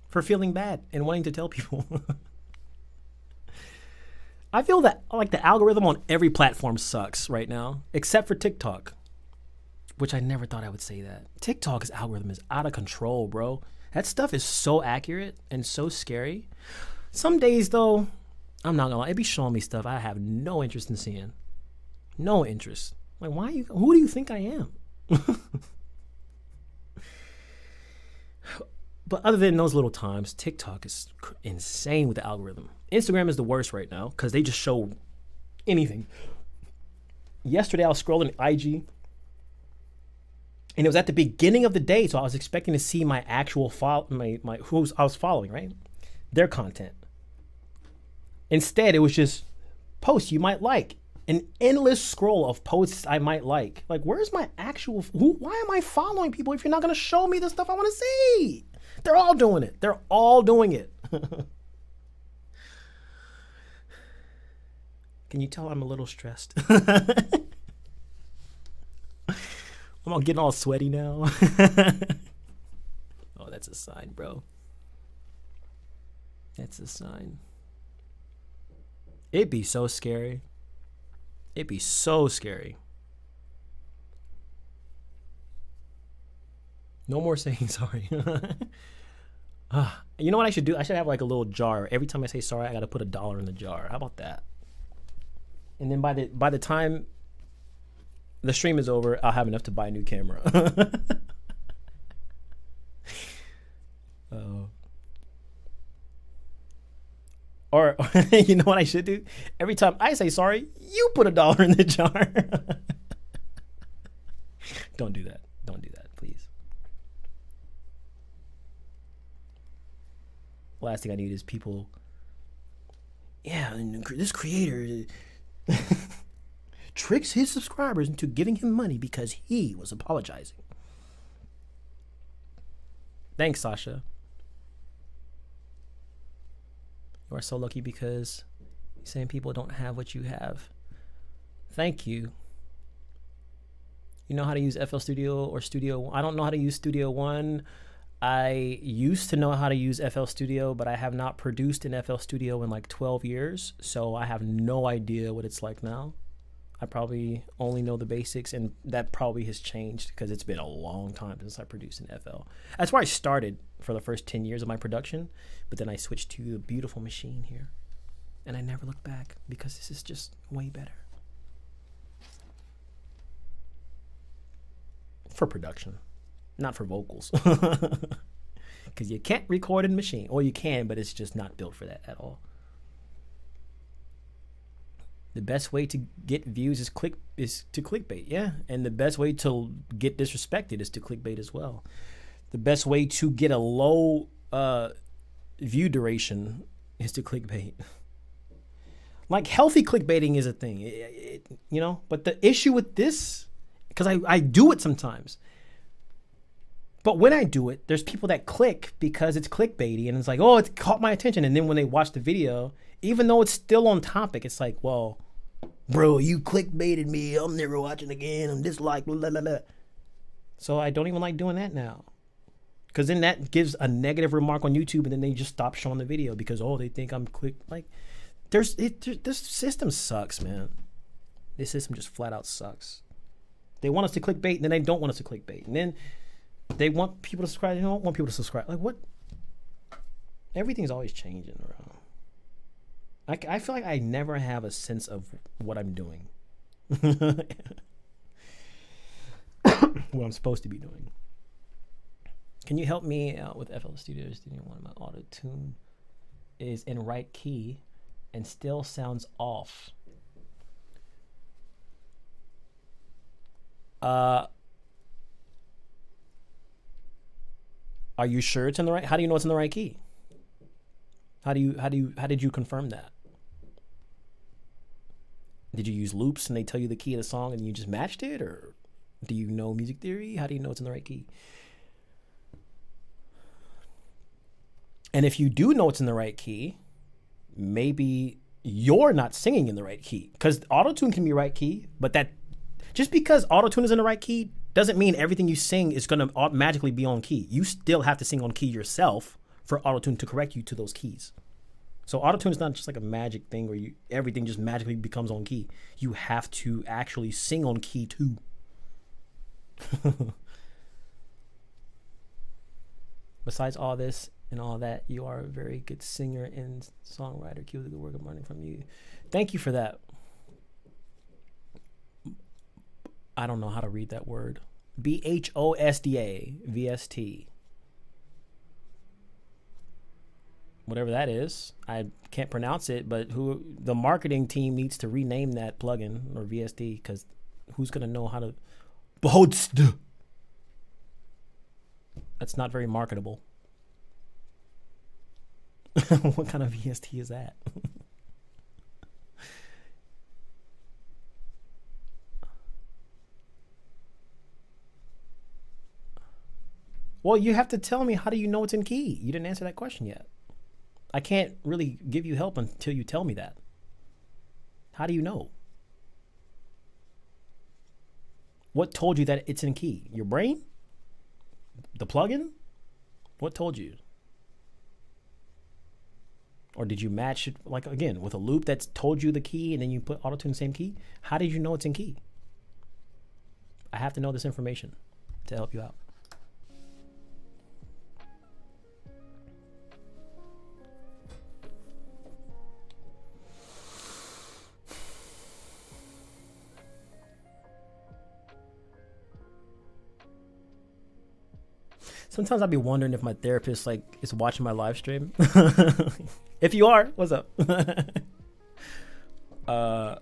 for feeling bad and wanting to tell people. I feel that like the algorithm on every platform sucks right now, except for TikTok, which I never thought I would say that. TikTok's algorithm is out of control, bro. That stuff is so accurate and so scary. Some days, though, I'm not gonna lie, it be showing me stuff I have no interest in seeing. No interest. Like, who do you think I am? But other than those little times, TikTok is insane with the algorithm. Instagram is the worst right now because they just show anything. Yesterday, I was scrolling IG, and it was at the beginning of the day, so I was expecting to see my actual who I was following, right? Their content. Instead, it was just posts you might like. An endless scroll of posts I might like. Like, where's my actual... why am I following people if you're not going to show me the stuff I want to see? They're all doing it. They're all doing it. Can you tell I'm a little stressed? I'm all getting all sweaty now. Oh, that's a sign, bro. That's a sign. It'd be so scary. It'd be so scary. No more saying sorry. You know what I should do? I should have like a little jar. Every time I say sorry, I got to put $1 in the jar. How about that? And then by the time the stream is over, I'll have enough to buy a new camera. Or you know what I should do? Every time I say sorry, you put $1 in the jar. Don't do that. Don't do that, please. Last thing I need is people. Yeah, and this creator tricks his subscribers into giving him money because he was apologizing. Thanks, Sasha. You are so lucky because you're saying people don't have what you have. Thank you. You know how to use FL Studio or Studio? I don't know how to use Studio One. I used to know how to use FL Studio, but I have not produced in FL Studio in like 12 years, so I have no idea what it's like now. I probably only know the basics, and that probably has changed because it's been a long time since I produced in FL. That's where I started for the first 10 years of my production, but then I switched to the beautiful machine here, and I never looked back because this is just way better. For production, not for vocals. Because you can't record in machine, or you can, but it's just not built for that at all. The best way to get views is to clickbait, yeah. And the best way to get disrespected is to clickbait as well. The best way to get a low view duration is to clickbait. Like healthy clickbaiting is a thing, you know. But the issue with this, because I do it sometimes. But when I do it, there's people that click because it's clickbaity and it's like, oh, it caught my attention. And then when they watch the video, even though it's still on topic, it's like, well, bro, you clickbaited me. I'm never watching again. I'm disliked. Blah, blah, blah. So I don't even like doing that now. Because then that gives a negative remark on YouTube and then they just stop showing the video because, oh, they think I'm like, this system sucks, man. This system just flat out sucks. They want us to clickbait and then they don't want us to clickbait. And then they want people to subscribe. They don't want people to subscribe. Like what? Everything's always changing, bro. I feel like I never have a sense of what I'm doing. What I'm supposed to be doing. Can you help me out with FL Studio? Studio One, my auto tune is in right key and still sounds off. Are you sure it's in the right? How do you know it's in the right key? How did you confirm that? Did you use loops and they tell you the key of the song and you just matched it, or do you know music theory? How do you know it's in the right key? And if you do know it's in the right key, maybe you're not singing in the right key, because autotune can be right key, but that just because autotune is in the right key doesn't mean everything you sing is going to magically be on key. You still have to sing on key yourself for autotune to correct you to those keys. So autotune is not just like a magic thing where everything just magically becomes on key. You have to actually sing on key too. Besides all this and all that, you are a very good singer and songwriter. Keep the good work I'm learning from you. Thank you for that. I don't know how to read that word. BHOSDA, whatever that is. I can't pronounce it, but the marketing team needs to rename that plugin or VST, because who's gonna know how to? That's not very marketable. What kind of VST is that? Well, you have to tell me, how do you know it's in key? You didn't answer that question yet. I can't really give you help until you tell me that. How do you know? What told you that it's in key? Your brain? The plugin? What told you? Or did you match it, like, again, with a loop that's told you the key and then you put auto-tune in the same key? How did you know it's in key? I have to know this information to help you out. Sometimes I'll be wondering if my therapist like is watching my live stream. If you are, what's up? I'll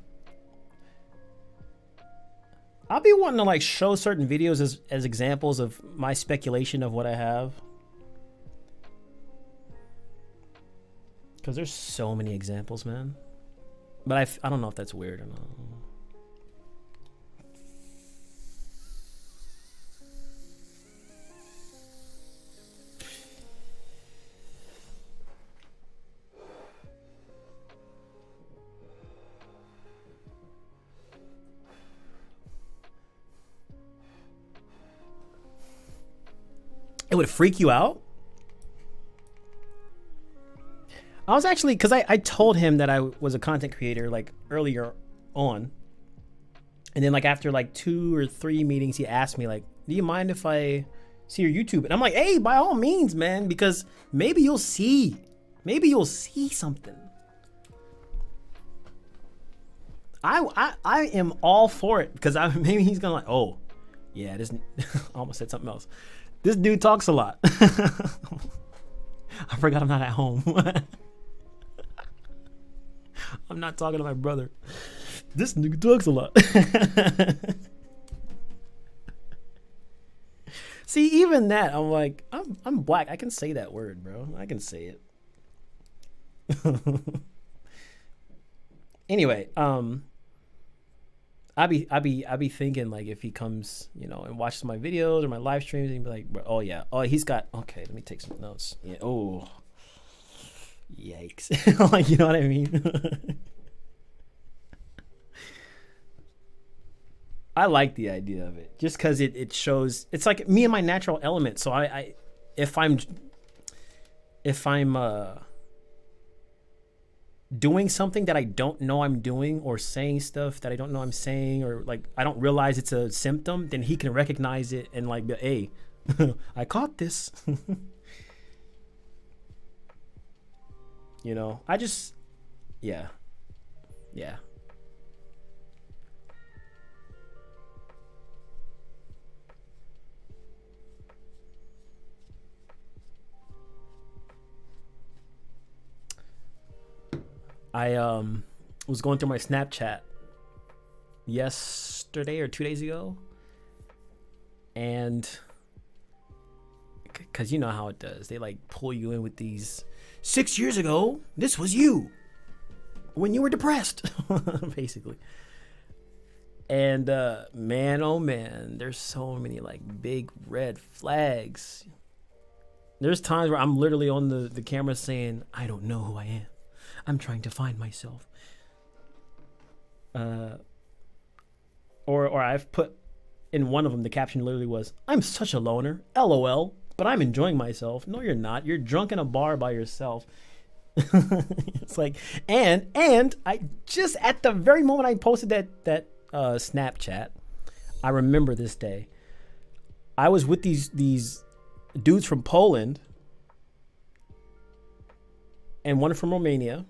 be wanting to like show certain videos as examples of my speculation of what I have. Because there's so many examples, man. But I don't know if that's weird or not. It would freak you out? I was actually, because I told him that I was a content creator like earlier on. And then like after like 2 or 3 meetings, he asked me like, do you mind if I see your YouTube? And I'm like, hey, by all means, man, because maybe you'll see something. I am all for it because maybe he's gonna like, oh, yeah, this I almost said something else. This dude talks a lot. I forgot I'm not at home. I'm not talking to my brother. This nigga talks a lot. See, even that, I'm like, I'm black. I can say that word, bro. I can say it. Anyway, I be thinking like if he comes, you know, and watches my videos or my live streams, and he'd be like, oh yeah, oh he's got, okay, let me take some notes. Yeah, oh, yikes, like, you know what I mean? I like the idea of it just because it shows it's like me and my natural element. So if I'm doing something that I don't know I'm doing, or saying stuff that I don't know I'm saying, or like I don't realize it's a symptom, then he can recognize it and like, hey, I caught this. You know, I just, yeah. I was going through my Snapchat yesterday or 2 days ago, and because you know how it does, they like pull you in with these 6 years ago, this was you when you were depressed, basically. And man, oh man, there's so many like big red flags. There's times where I'm literally on the camera saying, I don't know who I am. I'm trying to find myself. Or I've put in one of them, the caption literally was, I'm such a loner, LOL, but I'm enjoying myself. No, you're not. You're drunk in a bar by yourself. It's like, and I just at the very moment I posted that Snapchat, I remember this day. I was with these dudes from Poland and one from Romania.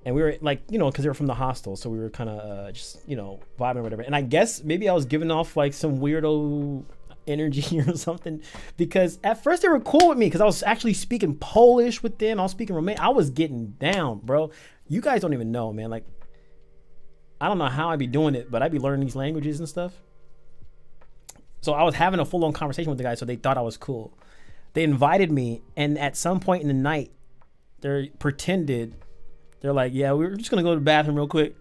And we were like, you know, because they were from the hostel, so we were kind of just, you know, vibing or whatever. And I guess maybe I was giving off like some weirdo energy or something, because at first they were cool with me because I was actually speaking Polish with them. I was speaking Romanian. I was getting down, bro. You guys don't even know, man. Like, I don't know how I be doing it, but I be learning these languages and stuff. So I was having a full-on conversation with the guys, so they thought I was cool. They invited me, and at some point in the night, they're like, yeah, we were just going to go to the bathroom real quick.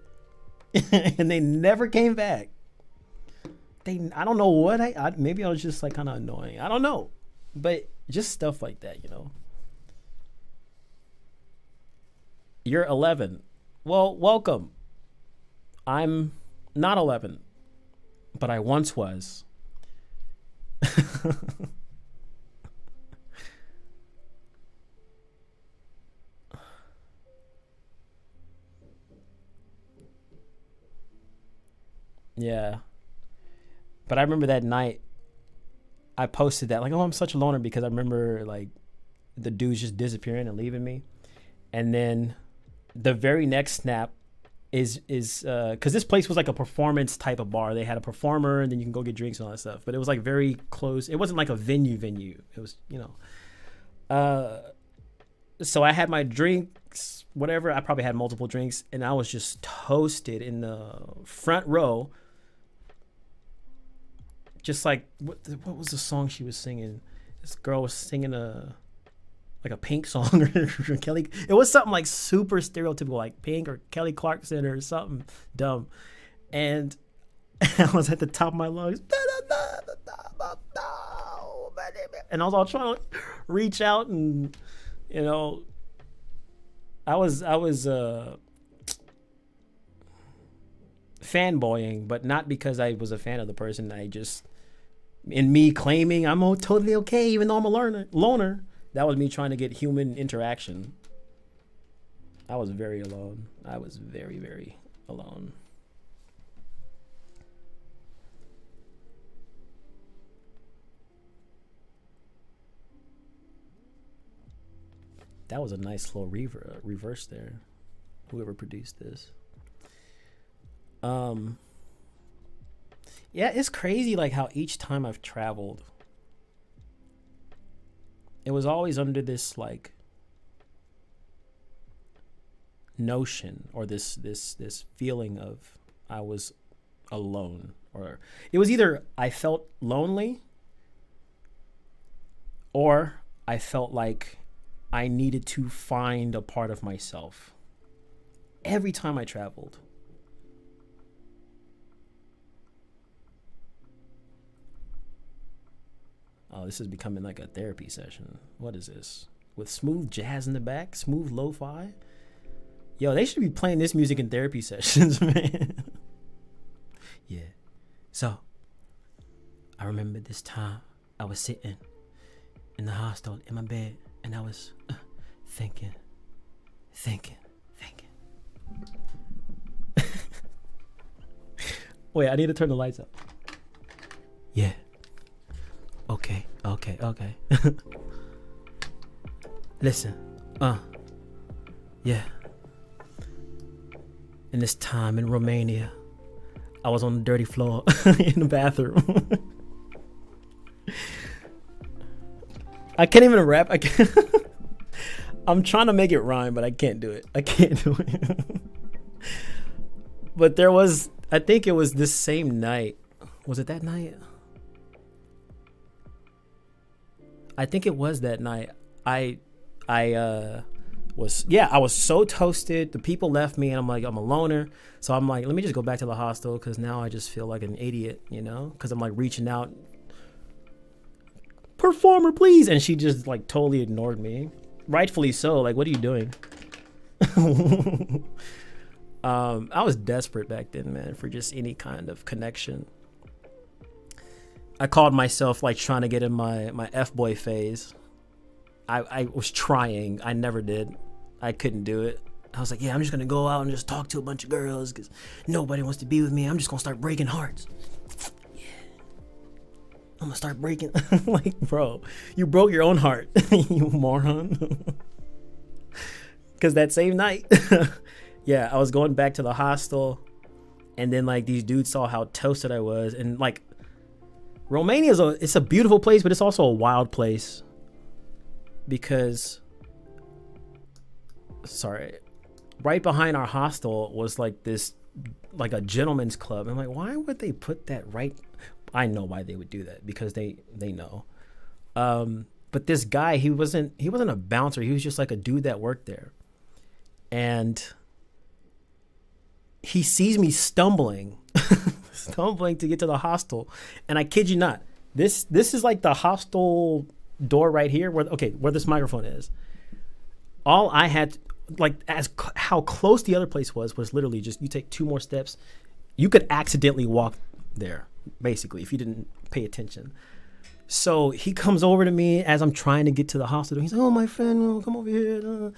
And they never came back. I don't know what maybe I was just like kind of annoying. I don't know. But just stuff like that, you know. You're 11. Well, welcome. I'm not 11, but I once was. Yeah. But I remember that night I posted that like, oh, I'm such a loner, because I remember like the dudes just disappearing and leaving me. And then the very next snap is because this place was like a performance type of bar. They had a performer and then you can go get drinks and all that stuff. But it was like very close. It wasn't like a venue. It was, you know. So I had my drinks, whatever. I probably had multiple drinks, and I was just toasted in the front row. Just like, what was the song she was singing? This girl was singing like a Pink song or Kelly. It was something like super stereotypical, like Pink or Kelly Clarkson or something dumb. And I was at the top of my lungs. And I was all trying to reach out, and, you know, I was fanboying, but not because I was a fan of the person. I just, in me claiming I'm totally okay, even though I'm a loner, that was me trying to get human interaction. I was very alone. I was very, very alone. That was a nice little reverse there. Whoever produced this. Yeah, it's crazy like how each time I've traveled, it was always under this like notion or this feeling of I was alone, or it was either I felt lonely or I felt like I needed to find a part of myself every time I traveled. Oh, this is becoming like a therapy session. What is this? With smooth jazz in the back, smooth lo-fi. Yo, they should be playing this music in therapy sessions, man. Yeah. So, I remember this time I was sitting in the hostel in my bed, and I was thinking. Wait, I need to turn the lights up. Yeah. Okay. Listen. Yeah. In this time in Romania, I was on the dirty floor in the bathroom. I can't even rap. I'm trying to make it rhyme, but I can't do it. But there was, I think it was this same night. Was it that night? I think it was that night. I was so toasted. The people left me, and I'm like, I'm a loner. So I'm like, let me just go back to the hostel, because now I just feel like an idiot, you know? Because I'm like reaching out, performer, please. And she just like totally ignored me. Rightfully so. Like, what are you doing? I was desperate back then, man, for just any kind of connection. I called myself like trying to get in my F-boy phase. I was trying. I never did. I couldn't do it. I was like, yeah, I'm just going to go out and just talk to a bunch of girls because nobody wants to be with me. I'm just going to start breaking hearts. Yeah. I'm going to start breaking. Like, bro, you broke your own heart, you moron. Because that same night, yeah, I was going back to the hostel, and then like these dudes saw how toasted I was, and like Romania it's a beautiful place, but it's also a wild place because, right behind our hostel was like this, like a gentleman's club. I'm like, why would they put that right? I know why they would do that, because they know. But this guy, he wasn't a bouncer. He was just like a dude that worked there, and he sees me stumbling to get to the hostel. And I kid you not, this is like the hostel door right here, where this microphone is. All I had, like, how close the other place was literally just, you take 2 more steps, you could accidentally walk there, basically, if you didn't pay attention. So he comes over to me as I'm trying to get to the hospital. He's like, "Oh, my friend, come over here.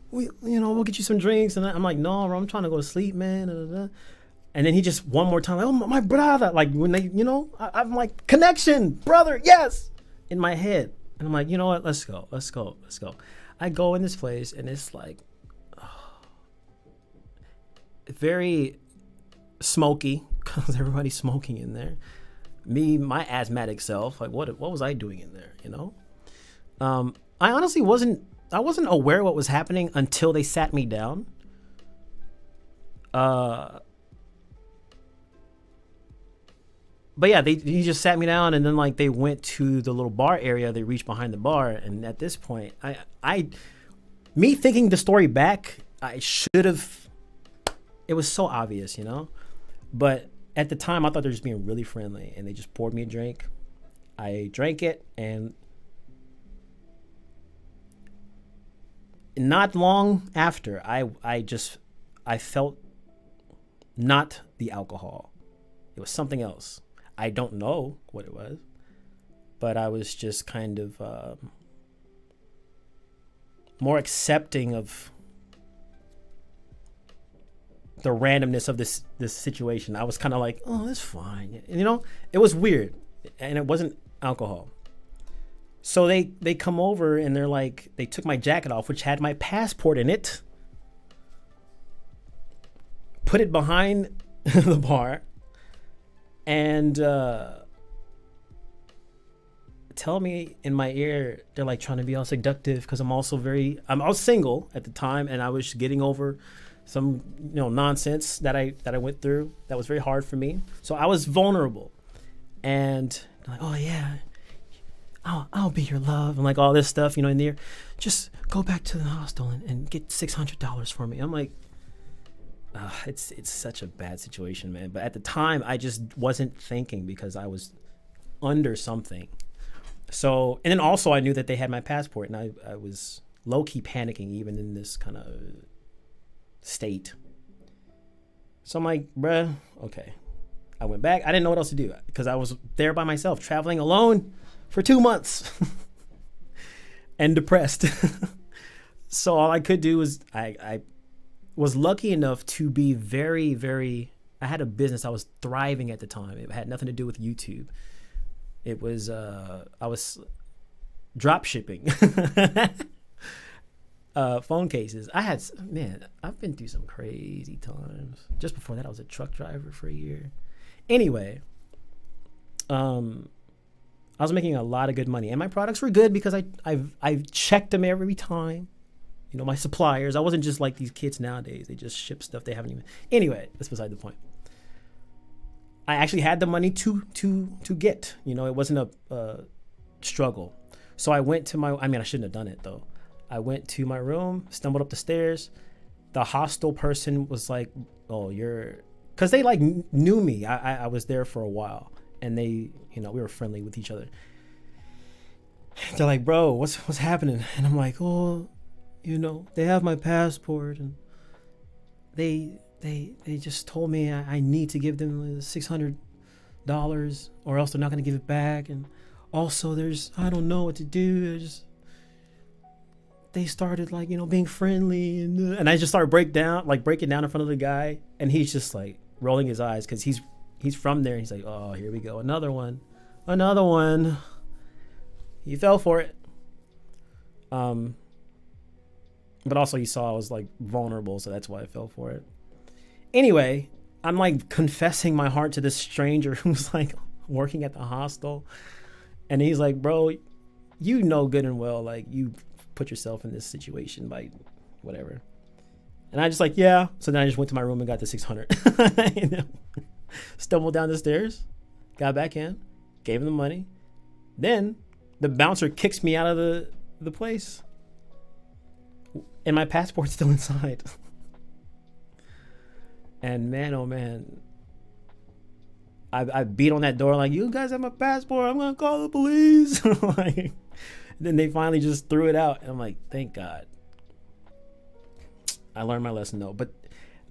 We'll get you some drinks." And I'm like, "No, bro, I'm trying to go to sleep, man." And then he just one more time, like, "Oh, my brother," like when they, I'm like, connection, brother, yes, in my head. And I'm like, you know what? Let's go. I go in this place, and it's like very smoky because everybody's smoking in there. Me, my asthmatic self, like what was I doing in there? I honestly wasn't aware of what was happening until they sat me down. But yeah, he just sat me down, and then like they went to the little bar area. They reached behind the bar, and at this point, me thinking the story back, I should have. It was so obvious, but at the time, I thought they were just being really friendly, and they just poured me a drink. I drank it, and not long after, I felt not the alcohol. It was something else. I don't know what it was, but I was just kind of more accepting of the randomness of this situation. I was kind of like, "Oh, that's fine." It was weird, and it wasn't alcohol. So they come over, and they're like, they took my jacket off, which had my passport in it, put it behind the bar, and tell me in my ear, they're like trying to be all seductive because I was single at the time, and I was getting over some nonsense that I went through that was very hard for me. So I was vulnerable, and they're like, "Oh yeah, I'll be your love," and like all this stuff, in there. "Just go back to the hostel and get $600 for me." I'm like, it's such a bad situation, man. But at the time, I just wasn't thinking because I was under something. So, and then also I knew that they had my passport, and I was low-key panicking even in this kind of state. So I'm like, bruh, okay. I went back. I didn't know what else to do because I was there by myself, traveling alone for 2 months and depressed. So all I could do was I was lucky enough to be very, very, I had a business. I was thriving at the time. It had nothing to do with YouTube. It was, I was drop shipping phone cases. I've been through some crazy times. Just before that, I was a truck driver for a year. Anyway, I was making a lot of good money, and my products were good because I checked them every time. My suppliers. I wasn't just like these kids nowadays. They just ship stuff they haven't even. Anyway, that's beside the point. I actually had the money to get. It wasn't a struggle. So I went to I shouldn't have done it though. I went to my room, stumbled up the stairs. The hostel person was like, "Oh, because they like knew me. I was there for a while, and they, we were friendly with each other. They're like, "Bro, what's happening?" And I'm like, "Oh, they have my passport, and they just told me I need to give them $600, or else they're not going to give it back. And also, I don't know what to do. They started like being friendly, and I just started breaking down in front of the guy, and he's just like rolling his eyes because he's from there. He's like, "Oh, here we go, another one." He fell for it. But also, you saw I was like vulnerable, so that's why I fell for it. Anyway, I'm like confessing my heart to this stranger who's like working at the hostel, and he's like, "Bro, good and well, like you put yourself in this situation by whatever." And I just like, "Yeah." So then I just went to my room and got the 600. Stumbled down the stairs, got back in, gave him the money. Then the bouncer kicks me out of the place, and my passport's still inside. And man, oh man, I beat on that door like, "You guys have my passport. I'm gonna call the police." Like, Then they finally just threw it out. And I'm like, thank God. I learned my lesson though. But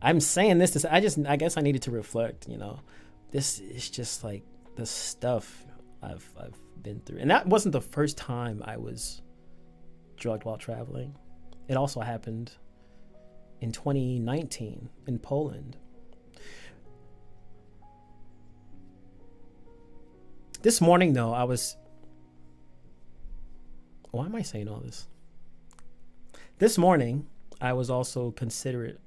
I'm saying this to say, I guess I needed to reflect, you know. This is just like the stuff I've been through. And that wasn't the first time I was drugged while traveling. It also happened in 2019 in Poland. This morning, though, why am I saying all this? This morning, I was also considerate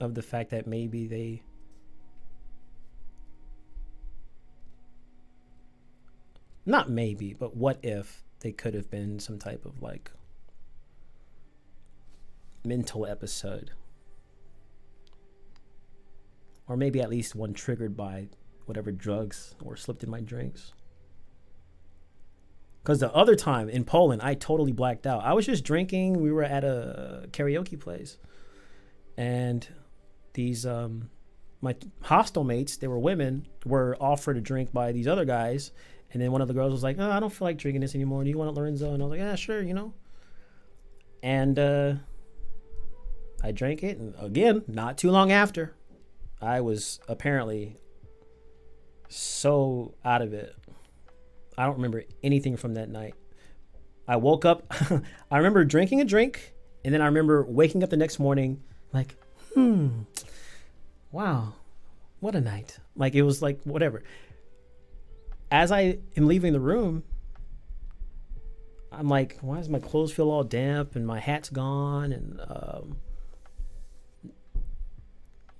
of the fact that maybe not maybe, but what if they could have been some type of like mental episode, or maybe at least one triggered by whatever drugs or slipped in my drinks. Because the other time in Poland, I totally blacked out. I was just drinking. We were at a karaoke place, and these my hostel mates, they were women, were offered a drink by these other guys. And then one of the girls was like, "Oh, I don't feel like drinking this anymore. Do you want it, Lorenzo?" And I was like, "Yeah, sure, you know." And I drank it, and again, not too long after, I was apparently so out of it. I don't remember anything from that night. I woke up, I remember drinking a drink, and then I remember waking up the next morning like, wow, what a night. Like, it was like, whatever. As I am leaving the room, I'm like, why does my clothes feel all damp and my hat's gone, and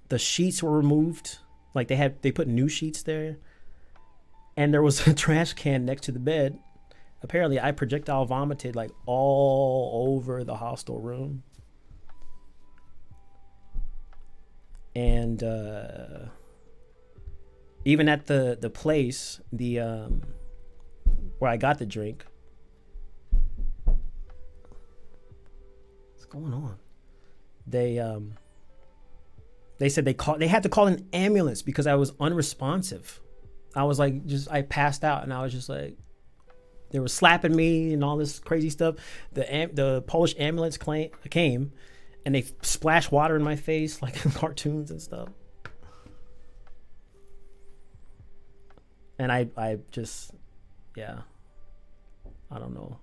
the sheets were removed. Like they put new sheets there, and there was a trash can next to the bed. Apparently I projectile vomited like all over the hostel room. And even at the place, where I got the drink, what's going on? They said they had to call an ambulance because I was unresponsive. I was like, I passed out, and I was just like, they were slapping me and all this crazy stuff. The Polish ambulance came, and they splashed water in my face like in cartoons and stuff. And I just, yeah, I don't know.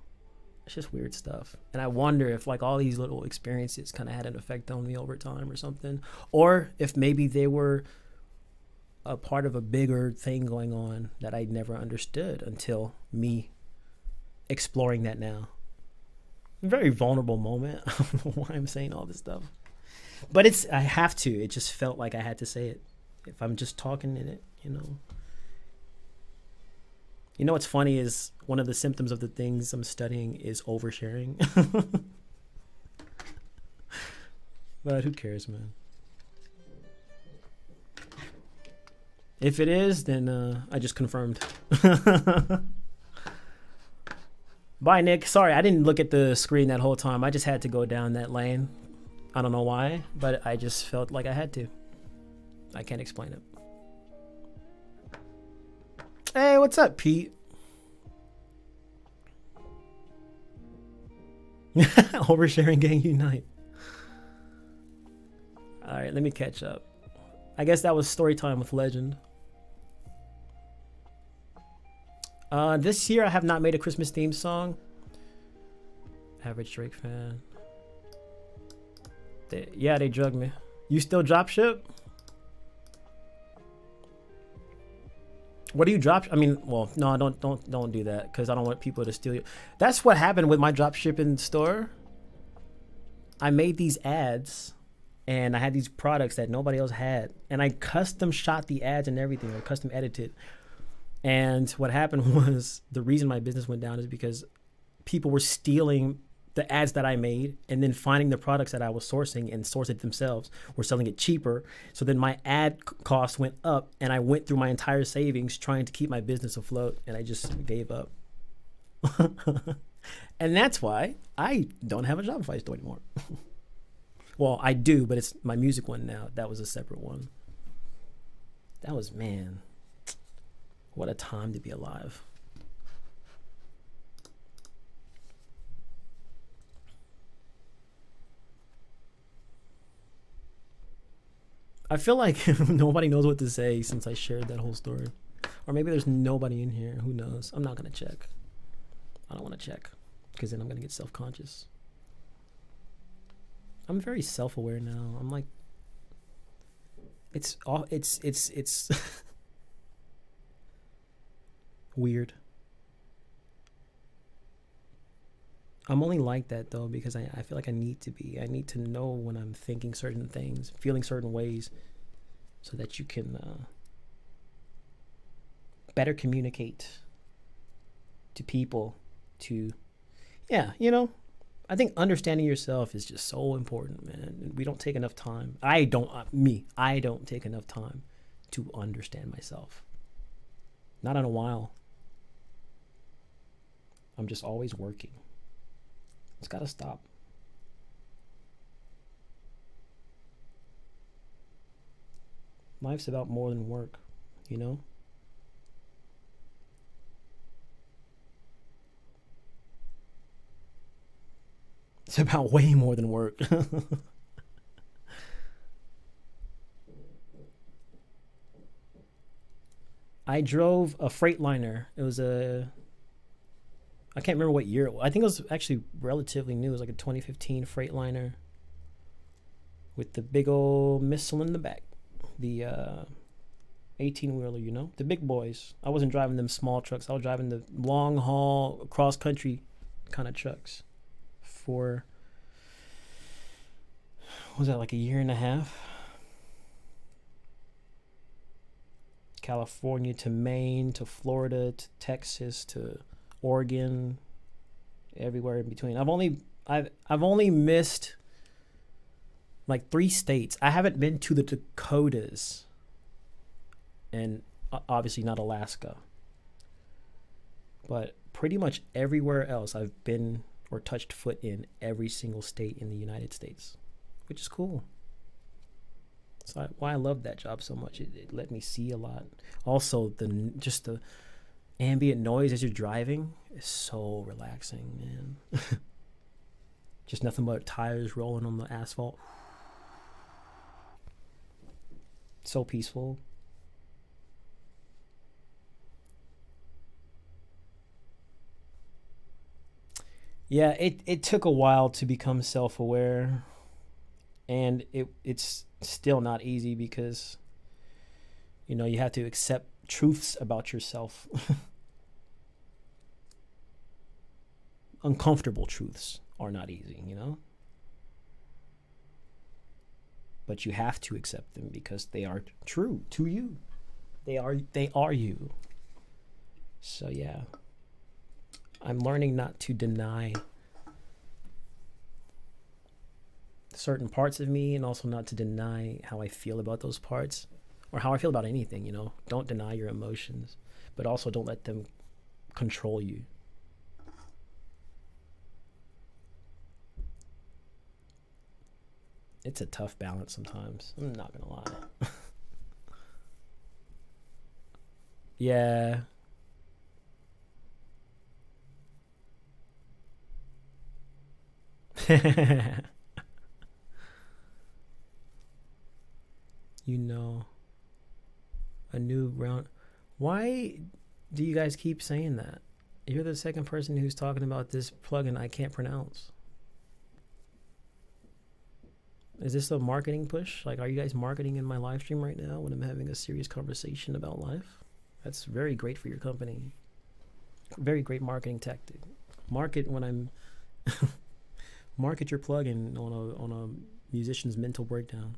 It's just weird stuff. And I wonder if like all these little experiences kind of had an effect on me over time or something. Or if maybe they were a part of a bigger thing going on that I never understood until me exploring that now. A very vulnerable moment. I don't know why I'm saying all this stuff. But I have to. It just felt like I had to say it. If I'm just talking in it, you know. You know what's funny is one of the symptoms of the things I'm studying is oversharing. But who cares, man? If it is, then I just confirmed. Bye, Nick. Sorry, I didn't look at the screen that whole time. I just had to go down that lane. I don't know why, but I just felt like I had to. I can't explain it. Hey, what's up, Pete? Oversharing gang unite. All right, let me catch up. I guess that was story time with Legend. This year I have not made a Christmas theme song. Average Drake fan. They drugged me. You still drop ship? What do you drop? I mean, well, no, don't do that because I don't want people to steal you. That's what happened with my drop shipping store. I made these ads, and I had these products that nobody else had, and I custom shot the ads and everything, or custom edited. And what happened was the reason my business went down is because people were stealing the ads that I made and then finding the products that I was sourcing and sourced it themselves, were selling it cheaper. So then my ad cost went up, and I went through my entire savings trying to keep my business afloat, and I just gave up. And that's why I don't have a Shopify store anymore. Well, I do, but it's my music one now. That was a separate one. That was, man, what a time to be alive. I feel like nobody knows what to say since I shared that whole story. Or maybe there's nobody in here. Who knows? I'm not going to check. I don't want to check because then I'm going to get self-conscious. I'm very self-aware now. I'm like, it's weird. I'm only like that though because I feel like I need to be. I need to know when I'm thinking certain things, feeling certain ways, so that you can better communicate to people. I think understanding yourself is just so important, man. We don't take enough time. I don't take enough time to understand myself. Not in a while. I'm just always working. It's got to stop. Life's about more than work, you know? It's about way more than work. I drove a Freightliner. It was I can't remember what year it was. I think it was actually relatively new. It was like a 2015 Freightliner with the big old missile in the back. The 18-wheeler, you know? The big boys. I wasn't driving them small trucks. I was driving the long haul, cross-country kind of trucks for, what was that, like a year and a half? California to Maine to Florida to Texas to Oregon, everywhere in between. I've only missed like 3 states. I haven't been to the Dakotas, and obviously not Alaska. But pretty much everywhere else I've been or touched foot in every single state in the United States, which is cool. So why I love that job so much. It let me see a lot. Also, the ambient noise as you're driving is so relaxing, man. Just nothing but tires rolling on the asphalt. So peaceful. Yeah, it took a while to become self-aware, and it's still not easy because, you know, you have to accept truths about yourself. Uncomfortable truths are not easy, you know? But you have to accept them because they are true to you. They are you. So yeah. I'm learning not to deny certain parts of me, and also not to deny how I feel about those parts, or how I feel about anything, you know? Don't deny your emotions, but also don't let them control you. It's a tough balance sometimes. I'm not gonna lie. Yeah. You know, a new round. Why do you guys keep saying that? You're the second person who's talking about this plugin I can't pronounce. Is this a marketing push? Like, are you guys marketing in my live stream right now when I'm having a serious conversation about life? That's very great for your company. Very great marketing tactic. Market when I'm market your plugin on a musician's mental breakdown.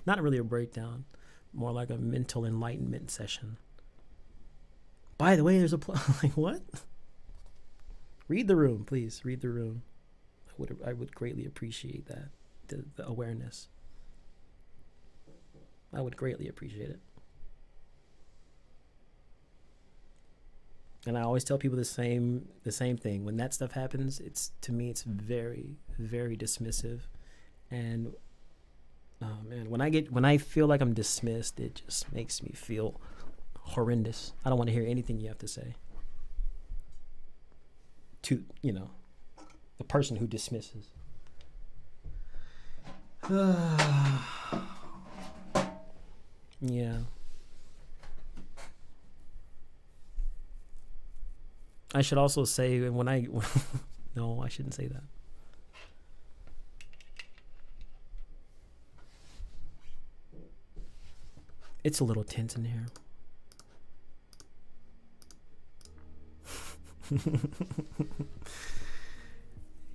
Not really a breakdown, more like a mental enlightenment session. By the way, there's a like what? Read the room, please. Read the room. I would greatly appreciate that. The awareness. I would greatly appreciate it. And I always tell people the same thing. When that stuff happens, to me it's very, very dismissive. And oh man, when I feel like I'm dismissed, it just makes me feel horrendous. I don't want to hear anything you have to say. To, you know, the person who dismisses. Yeah. I should also say when I no, I shouldn't say that. It's a little tense in here.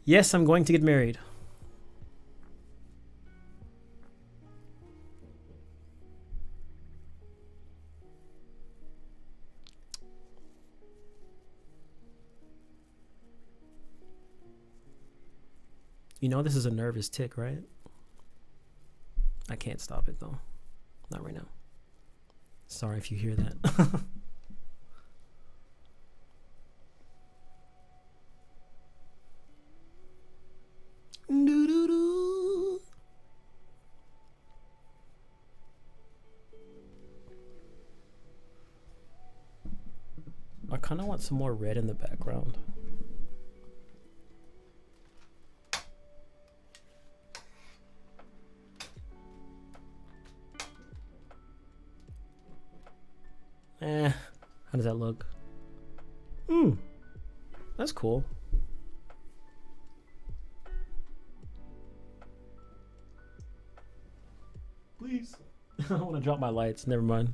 Yes, I'm going to get married. You know this is a nervous tick, right? I can't stop it though. Not right now. Sorry if you hear that. Doo-doo-doo. I kind of want some more red in the background. How does that look? That's cool. Please. I don't want to drop my lights. Never mind.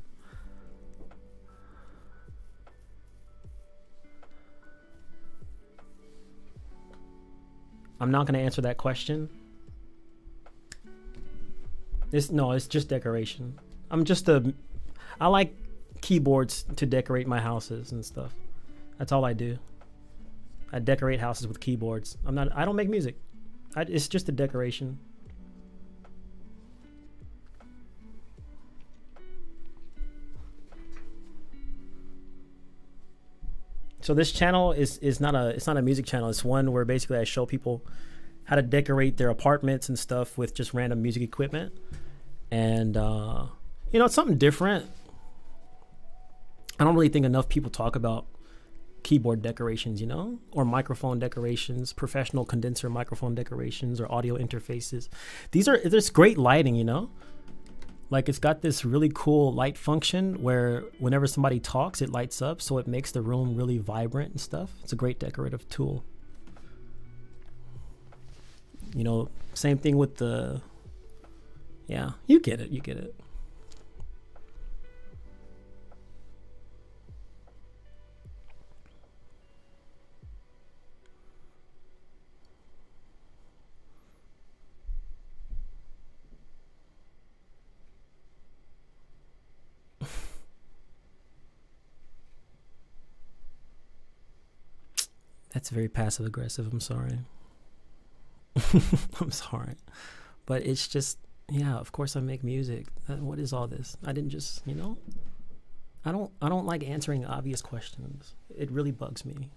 I'm not going to answer that question. It's just decoration. I like keyboards to decorate my houses and stuff. That's all I do. I decorate houses with keyboards. I don't make music. It's just a decoration. So this channel is not a music channel. It's one where basically I show people how to decorate their apartments and stuff with just random music equipment. And it's something different. I don't really think enough people talk about keyboard decorations, or microphone decorations, professional condenser microphone decorations, or audio interfaces. There's great lighting, Like it's got this really cool light function where whenever somebody talks, it lights up, so it makes the room really vibrant and stuff. It's a great decorative tool. Same thing with the, yeah, you get it. That's very passive aggressive. I'm sorry. I'm sorry. But it's just, yeah, of course I make music. What is all this? I didn't just, I don't like answering obvious questions. It really bugs me.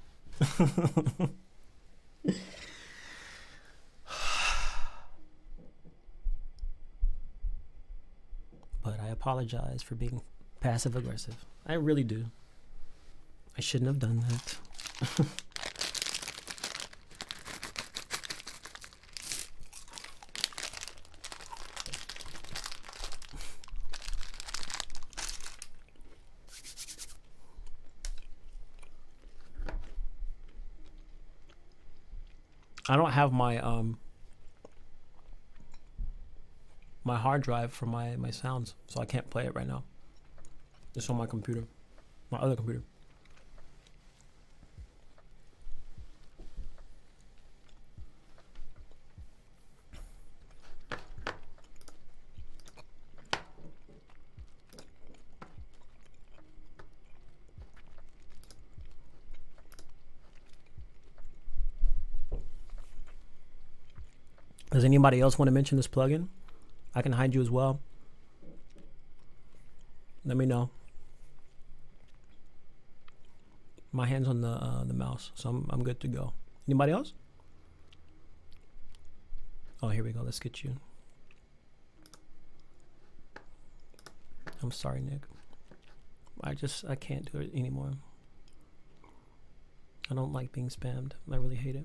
But I apologize for being passive aggressive. I really do. I shouldn't have done that. I don't have my my hard drive for my sounds, so I can't play it right now. It's on my computer, my other computer. Does anybody else want to mention this plugin? I can hide you as well. Let me know. My hand's on the mouse, so I'm good to go. Anybody else? Oh, here we go. Let's get you. I'm sorry, Nick. I can't do it anymore. I don't like being spammed. I really hate it.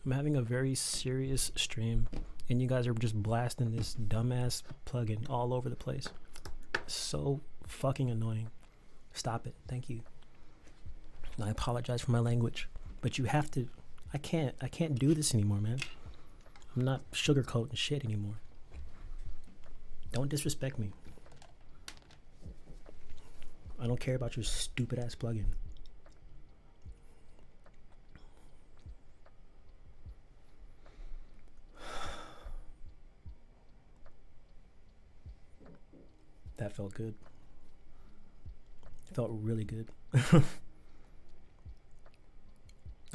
I'm having a very serious stream, and you guys are just blasting this dumbass plugin all over the place. So fucking annoying. Stop it. Thank you. I apologize for my language, but you have to. I can't do this anymore, man. I'm not sugarcoating shit anymore. Don't disrespect me. I don't care about your stupid ass plugin. That felt good. It felt really good.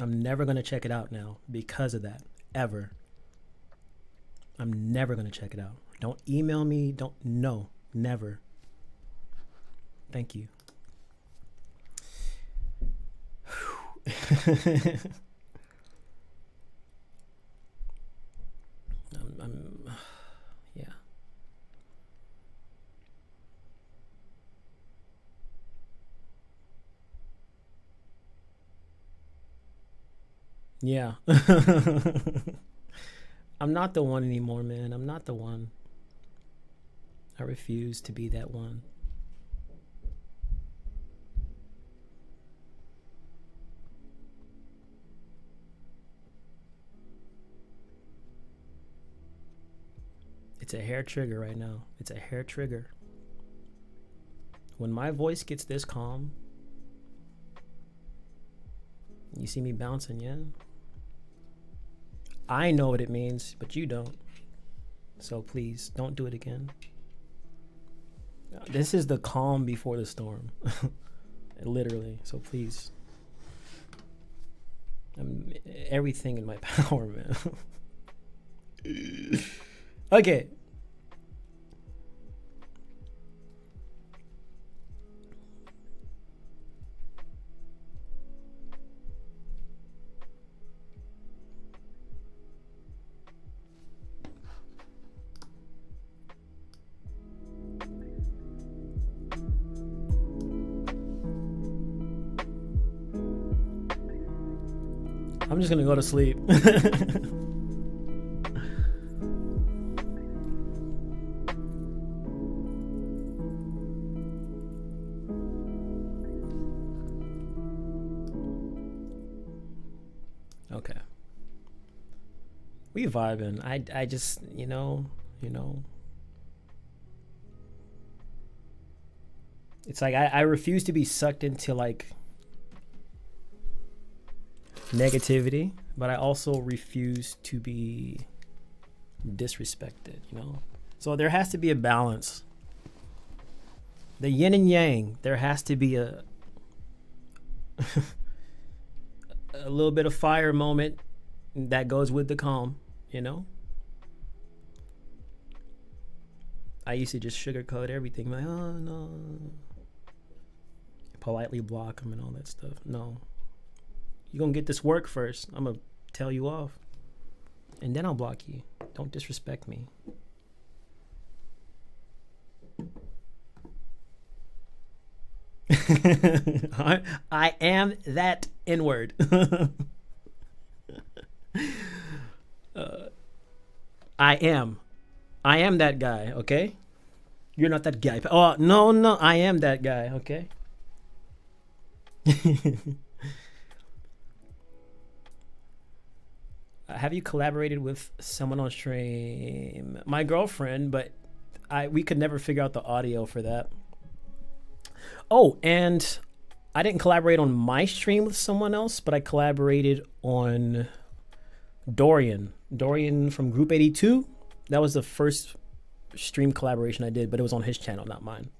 I'm never going to check it out now because of that. Ever. I'm never going to check it out. Don't email me. No, never. Thank you. Yeah. Yeah. I'm not the one anymore, man. I'm not the one. I refuse to be that one. It's a hair trigger right now. It's a hair trigger. When my voice gets this calm, you see me bouncing, yeah? I know what it means, but you don't. So please, don't do it again. This is the calm before the storm. Literally. So please. I'm everything in my power, man. Okay. I'm just gonna go to sleep. Okay. We vibing. I just, you know. It's like I refuse to be sucked into like negativity, but I also refuse to be disrespected, you know? So there has to be a balance. The yin and yang, there has to be a a little bit of fire moment that goes with the calm, you know? I used to just sugarcoat everything, like, oh no. Politely block them and all that stuff. No. You're gonna get this work first. I'm gonna tell you off. And then I'll block you. Don't disrespect me. I am that N-word. I am that guy, okay? You're not that guy. Oh, no, I am that guy, okay? Have you collaborated with someone on stream? My girlfriend, but we could never figure out the audio for that. Oh, and I didn't collaborate on my stream with someone else, but I collaborated on Dorian from Group 82. That was the first stream collaboration I did, but it was on his channel, not mine.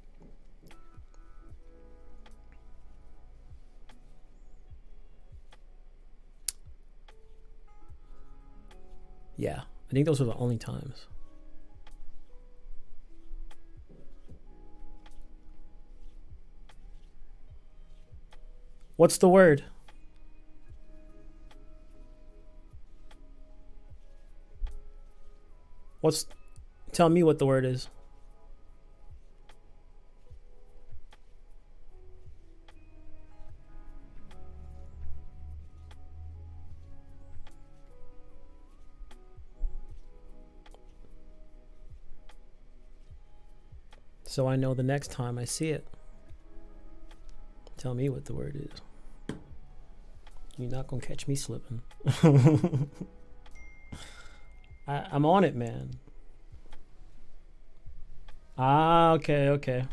Yeah, I think those were the only times. What's the word? Tell me what the word is. So I know the next time I see it. Tell me what the word is. You're not gonna catch me slipping. I'm on it, man. Okay.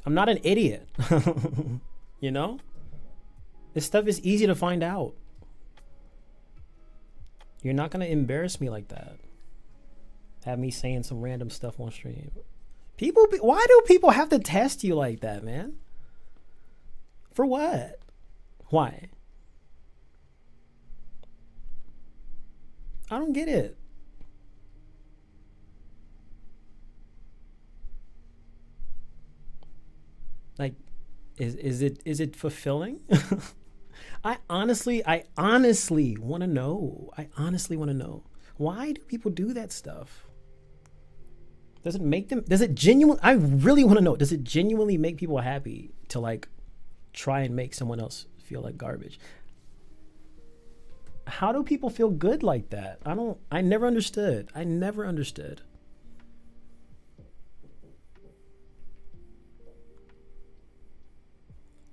I'm not an idiot. You know? This stuff is easy to find out. You're not gonna embarrass me like that. Have me saying some random stuff on stream. Why do people have to test you like that, man? For what? Why? I don't get it. Like, is it fulfilling? I honestly want to know. I honestly want to know. Why do people do that stuff? Does it genuinely, I really want to know, does it genuinely make people happy to like try and make someone else feel like garbage? How do people feel good like that? I never understood.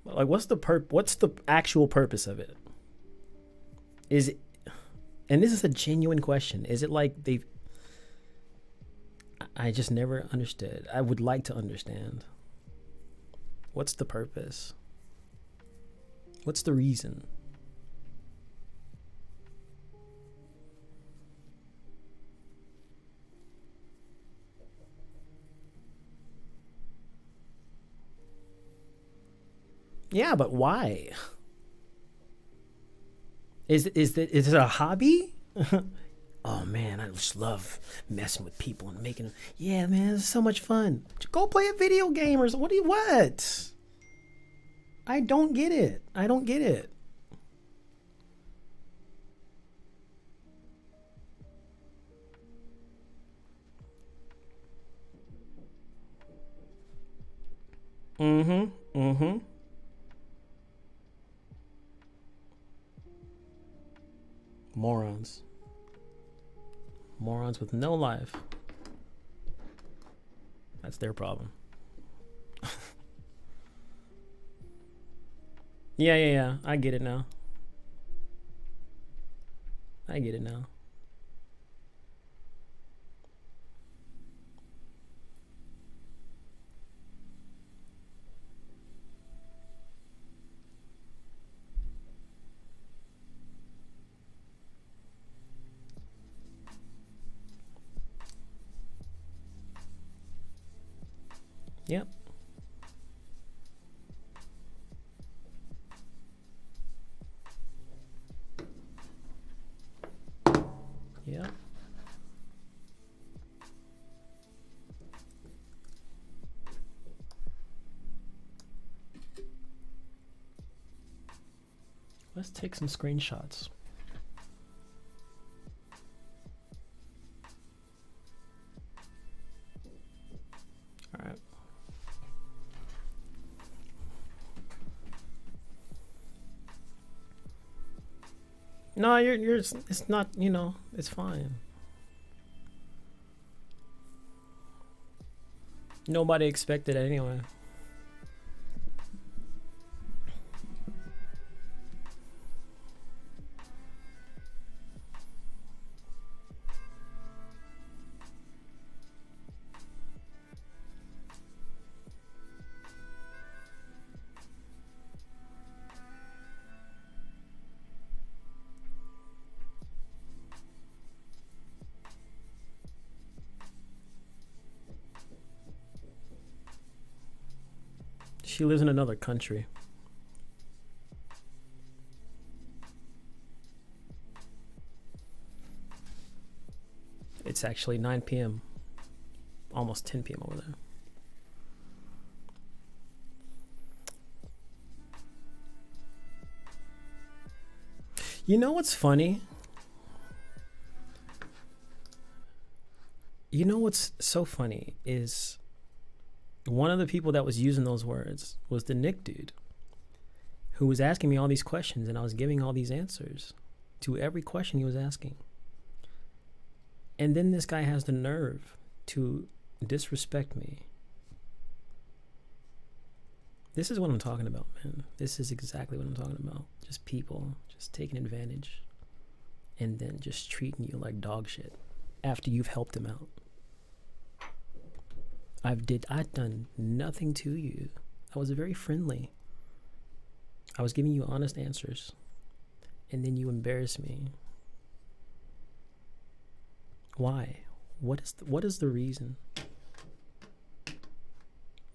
Like, what's the actual purpose of it? And this is a genuine question. Is it like I just never understood. I would like to understand. What's the purpose? What's the reason? Yeah, but why? Is it a hobby? Oh man, I just love messing with people and making them. Yeah, man, it's so much fun. Go play a video game or something. What? I don't get it. Mm-hmm. Morons with no life. That's their problem. Yeah. I get it now. Yep. Yeah. Let's take some screenshots. All right. No, it's not, it's fine. Nobody expected it anyway. She lives in another country. It's actually 9 p.m. Almost 10 p.m. over there. You know what's funny? You know what's so funny is one of the people that was using those words was the Nick dude who was asking me all these questions, and I was giving all these answers to every question he was asking. And then this guy has the nerve to disrespect me. This is what I'm talking about, man. This is exactly what I'm talking about. Just people just taking advantage and then just treating you like dog shit after you've helped them out. I've done nothing to you. I was very friendly. I was giving you honest answers. And then you embarrass me. Why? What is the reason?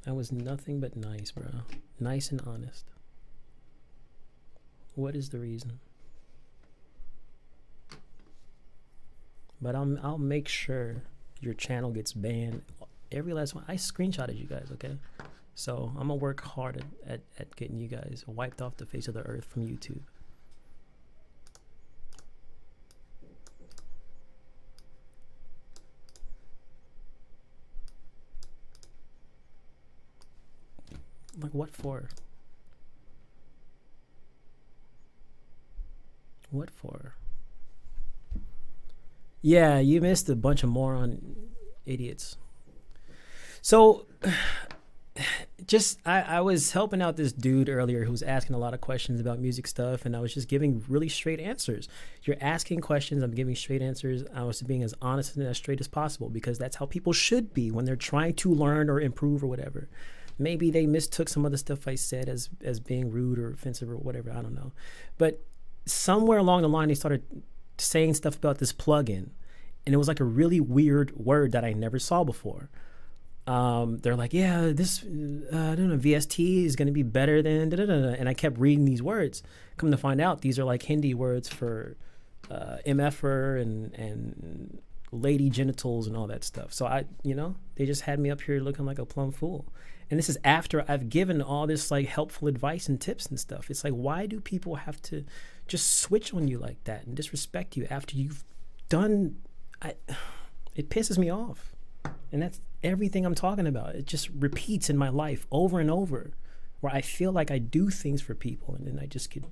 I was nothing but nice, bro. Nice and honest. What is the reason? But I'll make sure your channel gets banned. Every last one. I screenshotted you guys, okay? So I'm gonna work hard at getting you guys wiped off the face of the earth from YouTube. Like, what for? What for? Yeah, you missed a bunch of moron idiots. So, I was helping out this dude earlier who was asking a lot of questions about music stuff, and I was just giving really straight answers. You're asking questions, I'm giving straight answers. I was being as honest and as straight as possible because that's how people should be when they're trying to learn or improve or whatever. Maybe they mistook some of the stuff I said as being rude or offensive or whatever. I don't know. But somewhere along the line, they started saying stuff about this plugin. And it was like a really weird word that I never saw before. They're like, yeah, this, I don't know, VST is going to be better than da-da-da-da. And I kept reading these words. Come to find out, these are like Hindi words for MFer and lady genitals and all that stuff. So they just had me up here looking like a plumb fool. And this is after I've given all this like helpful advice and tips and stuff. It's like, why do people have to just switch on you like that and disrespect you after you've done? It pisses me off. And that's everything I'm talking about. It just repeats in my life over and over, where I feel like I do things for people and then I just get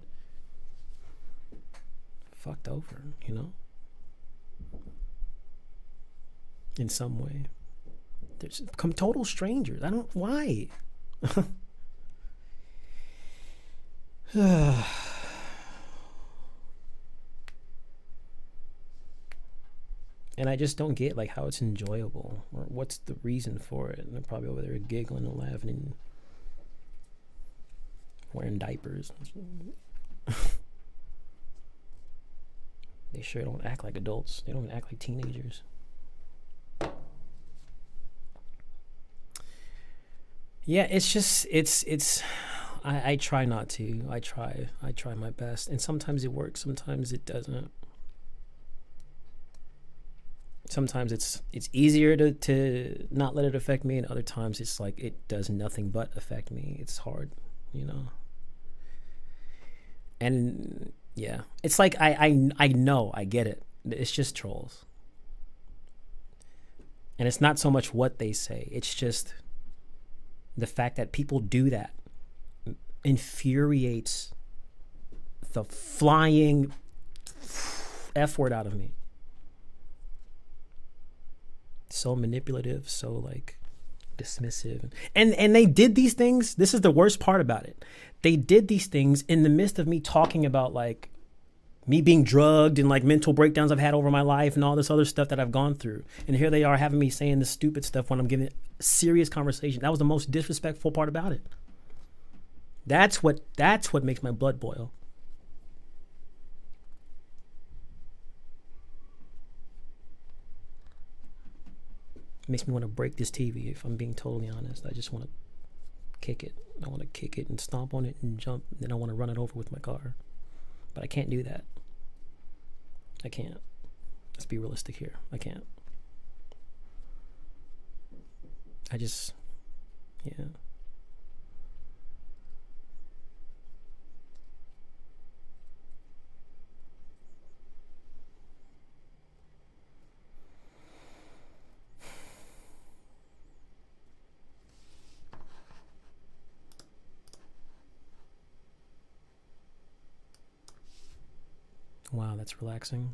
fucked over, in some way. They're just become total strangers. I don't, why? And I just don't get like how it's enjoyable or what's the reason for it. And they're probably over there giggling and laughing and wearing diapers. They sure don't act like adults. They don't act like teenagers. Yeah, it's just, I try not to. I try my best. And sometimes it works, sometimes it doesn't. Sometimes it's easier to not let it affect me, and other times it's like it does nothing but affect me. It's hard, And yeah, it's like I know, I get it. It's just trolls. And it's not so much what they say. It's just the fact that people do that infuriates the flying F word out of me. So manipulative, so like dismissive. And they did these things. This is the worst part about it. They did these things in the midst of me talking about like me being drugged and like mental breakdowns I've had over my life and all this other stuff that I've gone through. And here they are having me saying this stupid stuff when I'm giving serious conversation. That was the most disrespectful part about it. That's what makes my blood boil. It makes me want to break this TV, if I'm being totally honest. I just want to kick it. I want to kick it and stomp on it and jump. And then I want to run it over with my car. But I can't do that. I can't. Let's be realistic here. I can't. I just, yeah. Wow, that's relaxing.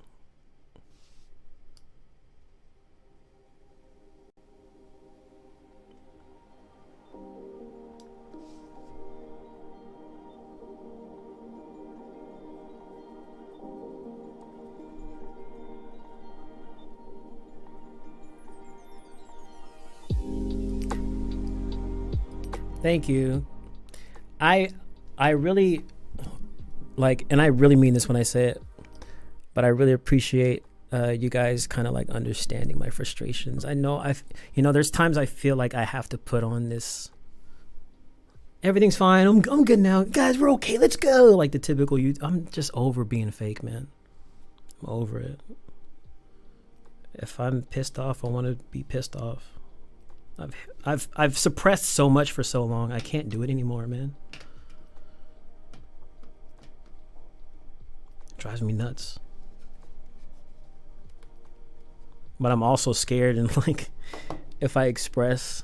Thank you. I really like, and I really mean this when I say it, but I really appreciate you guys kind of like understanding my frustrations. I know there's times I feel like I have to put on this, everything's fine, I'm good now, guys, we're okay, let's go, like the typical I'm just over being fake, man. I'm over it. If I'm pissed off, I want to be pissed off. I've suppressed so much for so long, I can't do it anymore, man. It drives me nuts. But I'm also scared, and like, if I express,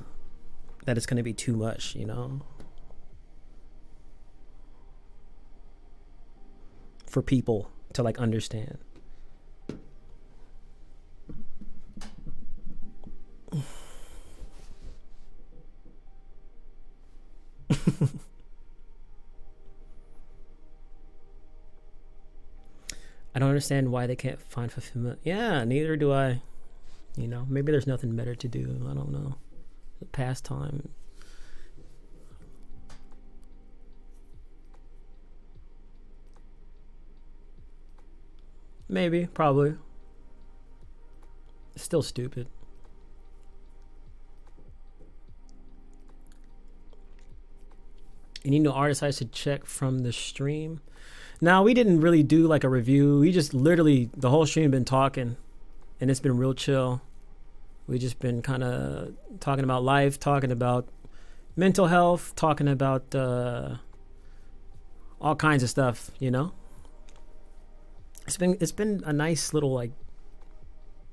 that it's gonna be too much, for people to like understand. I don't understand why they can't find fulfillment. Yeah, neither do I. Maybe there's nothing better to do. I don't know. The pastime. Maybe, probably. It's still stupid. Any new artists I should check from the stream? Now, we didn't really do like a review. We just literally, the whole stream been talking, and it's been real chill. We just been kind of talking about life, talking about mental health, talking about all kinds of stuff, It's been a nice little like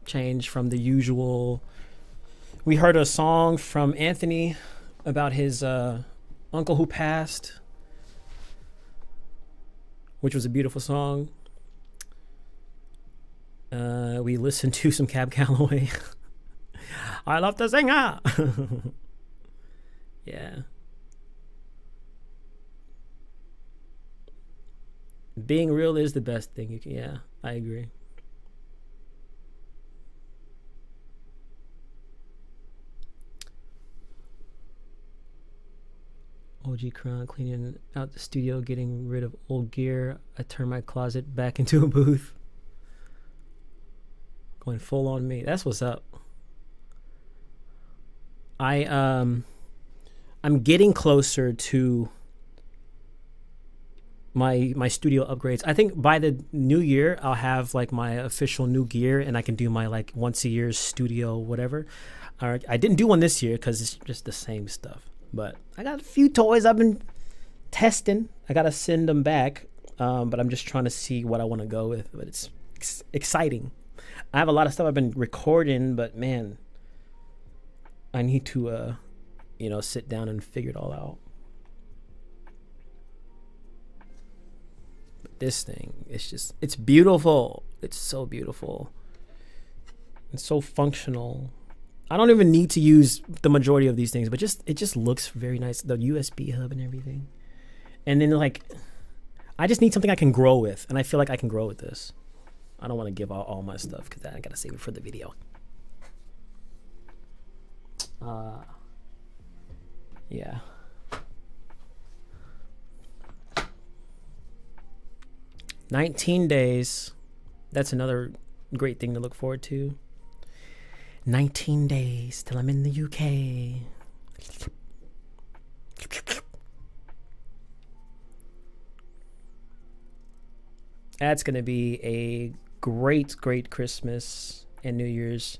change from the usual. We heard a song from Anthony about his uncle who passed, which was a beautiful song. We listened to some Cab Calloway. I love the singer. Yeah. Being real is the best thing you can. Yeah, I agree. OG Crown, cleaning out the studio, getting rid of old gear. I turn my closet back into a booth. Going full on me. That's what's up. I'm getting closer to my studio upgrades. I think by the new year I'll have like my official new gear, and I can do my like once a year studio whatever. I didn't do one this year because it's just the same stuff. But I got a few toys I've been testing. I gotta send them back, but I'm just trying to see what I want to go with. But it's exciting. I have a lot of stuff I've been recording, but man, I need to sit down and figure it all out. But this thing, it's beautiful. It's so beautiful. It's so functional. I don't even need to use the majority of these things, but it just looks very nice. The USB hub and everything. And then like, I just need something I can grow with, and I feel like I can grow with this. I don't want to give out all my stuff because I gotta save it for the video. Yeah. "19 days. That's another great thing to look forward to. 19 days till I'm in the UK. That's going to be a great Christmas and New Year's.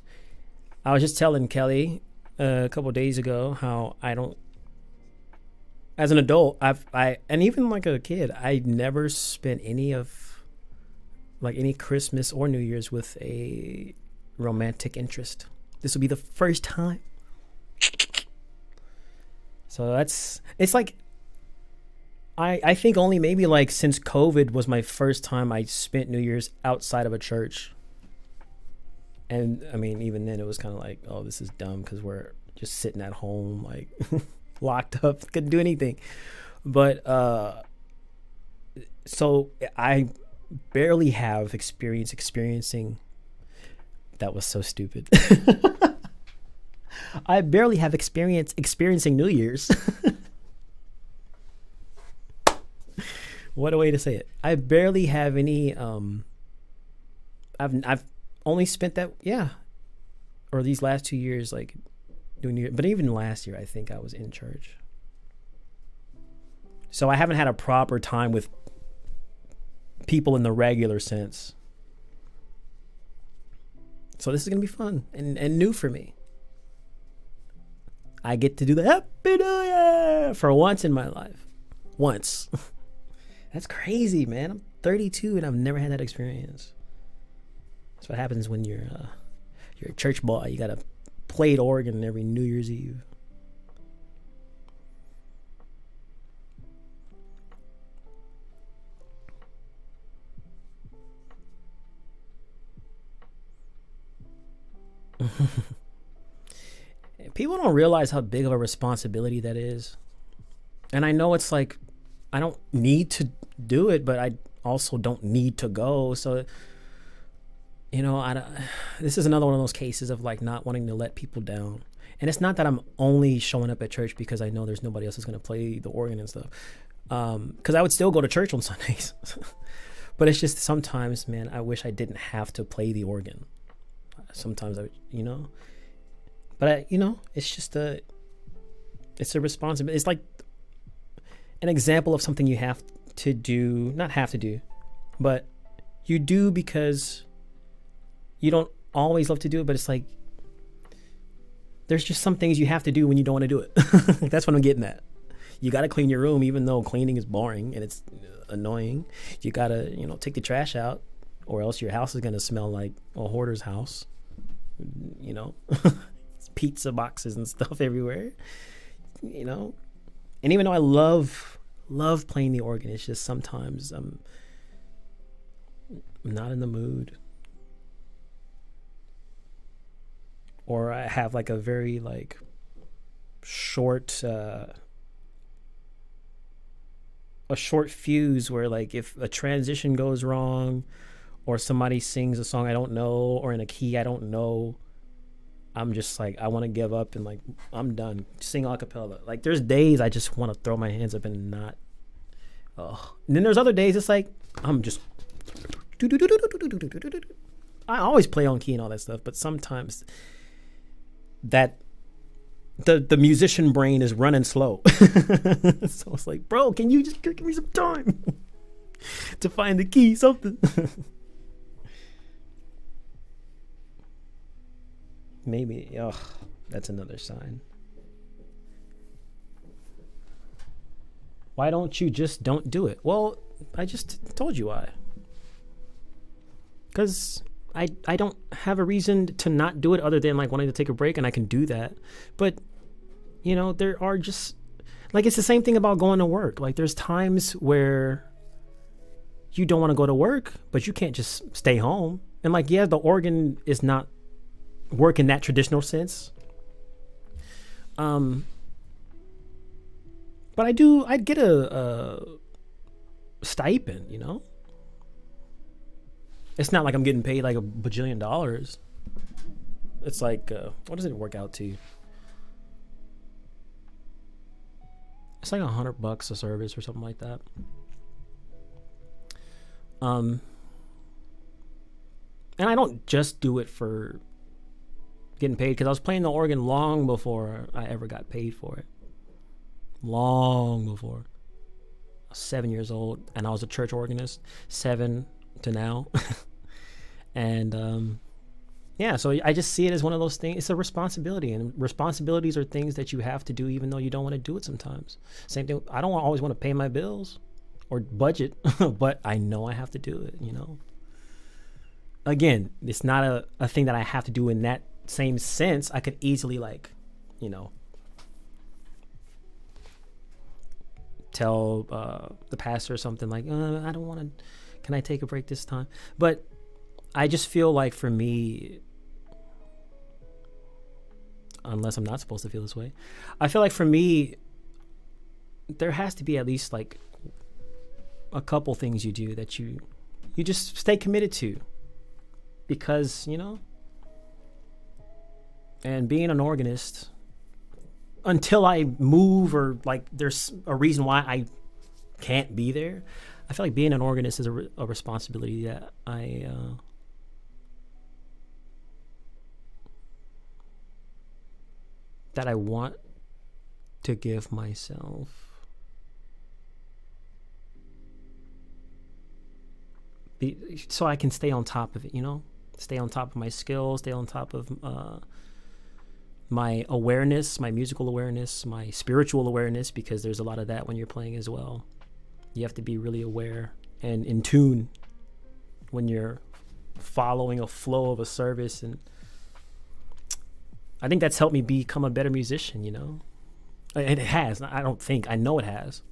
I was just telling Kelly a couple days ago how I don't, as an adult, and even like a kid, I never spent any Christmas or New Year's with a romantic interest. This will be the first time. So it's like, I think only maybe like since COVID was my first time I spent New Year's outside of a church. And I mean, even then it was kind of like, oh, this is dumb because we're just sitting at home, like locked up, couldn't do anything. But so I barely have experiencing. That was so stupid. I barely have experiencing New Year's. What a way to say it. I barely have any. I've only spent that, or these last 2 years like doing. But even last year, I think I was in church. So I haven't had a proper time with people in the regular sense. So this is gonna be fun and new for me. I get to do the Happy New Year for once in my life. Once. That's crazy, man. I'm 32 and I've never had that experience. That's what happens when you're a church boy. You gotta play the organ every New Year's Eve. People don't realize how big of a responsibility that is. And I know it's like, I don't need to do it, but I also don't need to go. So, this is another one of those cases of like not wanting to let people down. And it's not that I'm only showing up at church because I know there's nobody else who's going to play the organ and stuff. Because I would still go to church on Sundays. But it's just sometimes, man, I wish I didn't have to play the organ. Sometimes but it's just it's a responsibility. It's like an example of something you have to do, not have to do, but you do because you don't always love to do it, but it's like, there's just some things you have to do when you don't want to do it. That's what I'm getting at. You got to clean your room, even though cleaning is boring and it's annoying. You got to, take the trash out, or else your house is going to smell like a hoarder's house. Pizza boxes and stuff everywhere. And even though I love playing the organ, it's just sometimes I'm not in the mood. Or I have like a very like short a short fuse where like if a transition goes wrong or somebody sings a song I don't know or in a key I don't know, I'm just like, I want to give up and like, I'm done. Sing a cappella. Like there's days I just want to throw my hands up and not. And then there's other days it's like, I'm just. I always play on key and all that stuff, but sometimes that the musician brain is running slow. So it's like, bro, can you just give me some time to find the key, something. Maybe, that's another sign. Why don't you just don't do it? Well, I just told you why. Because I don't have a reason to not do it other than like wanting to take a break, and I can do that. But, there are just, like, it's the same thing about going to work. Like, there's times where you don't want to go to work, but you can't just stay home. And like, yeah, the organ is not work in that traditional sense. But I'd get a stipend, It's not like I'm getting paid like $1 bajillion. It's like, what does it work out to? It's like $100 a service or something like that. And I don't just do it for getting paid, because I was playing the organ long before I ever got paid for it. Long before. I was 7 years old, and I was a church organist, 7 to now. And so I just see it as one of those things. It's a responsibility, and responsibilities are things that you have to do even though you don't want to do it sometimes. Same thing, I don't always want to pay my bills or budget, but I know I have to do it, Again, it's not a thing that I have to do in that same sense. I could easily tell the pastor or something like, I don't want to, can I take a break this time? But I just feel like for me, unless I'm not supposed to feel this way, I feel like for me, there has to be at least like a couple things you do that you just stay committed to, because, and being an organist, until I move or like there's a reason why I can't be there, I feel like being an organist is a responsibility that I want to give myself. So I can stay on top of it, stay on top of my skills, stay on top of my awareness, my musical awareness, my spiritual awareness, because there's a lot of that when you're playing as well. You have to be really aware and in tune when you're following a flow of a service. And I think that's helped me become a better musician, It has. I know it has.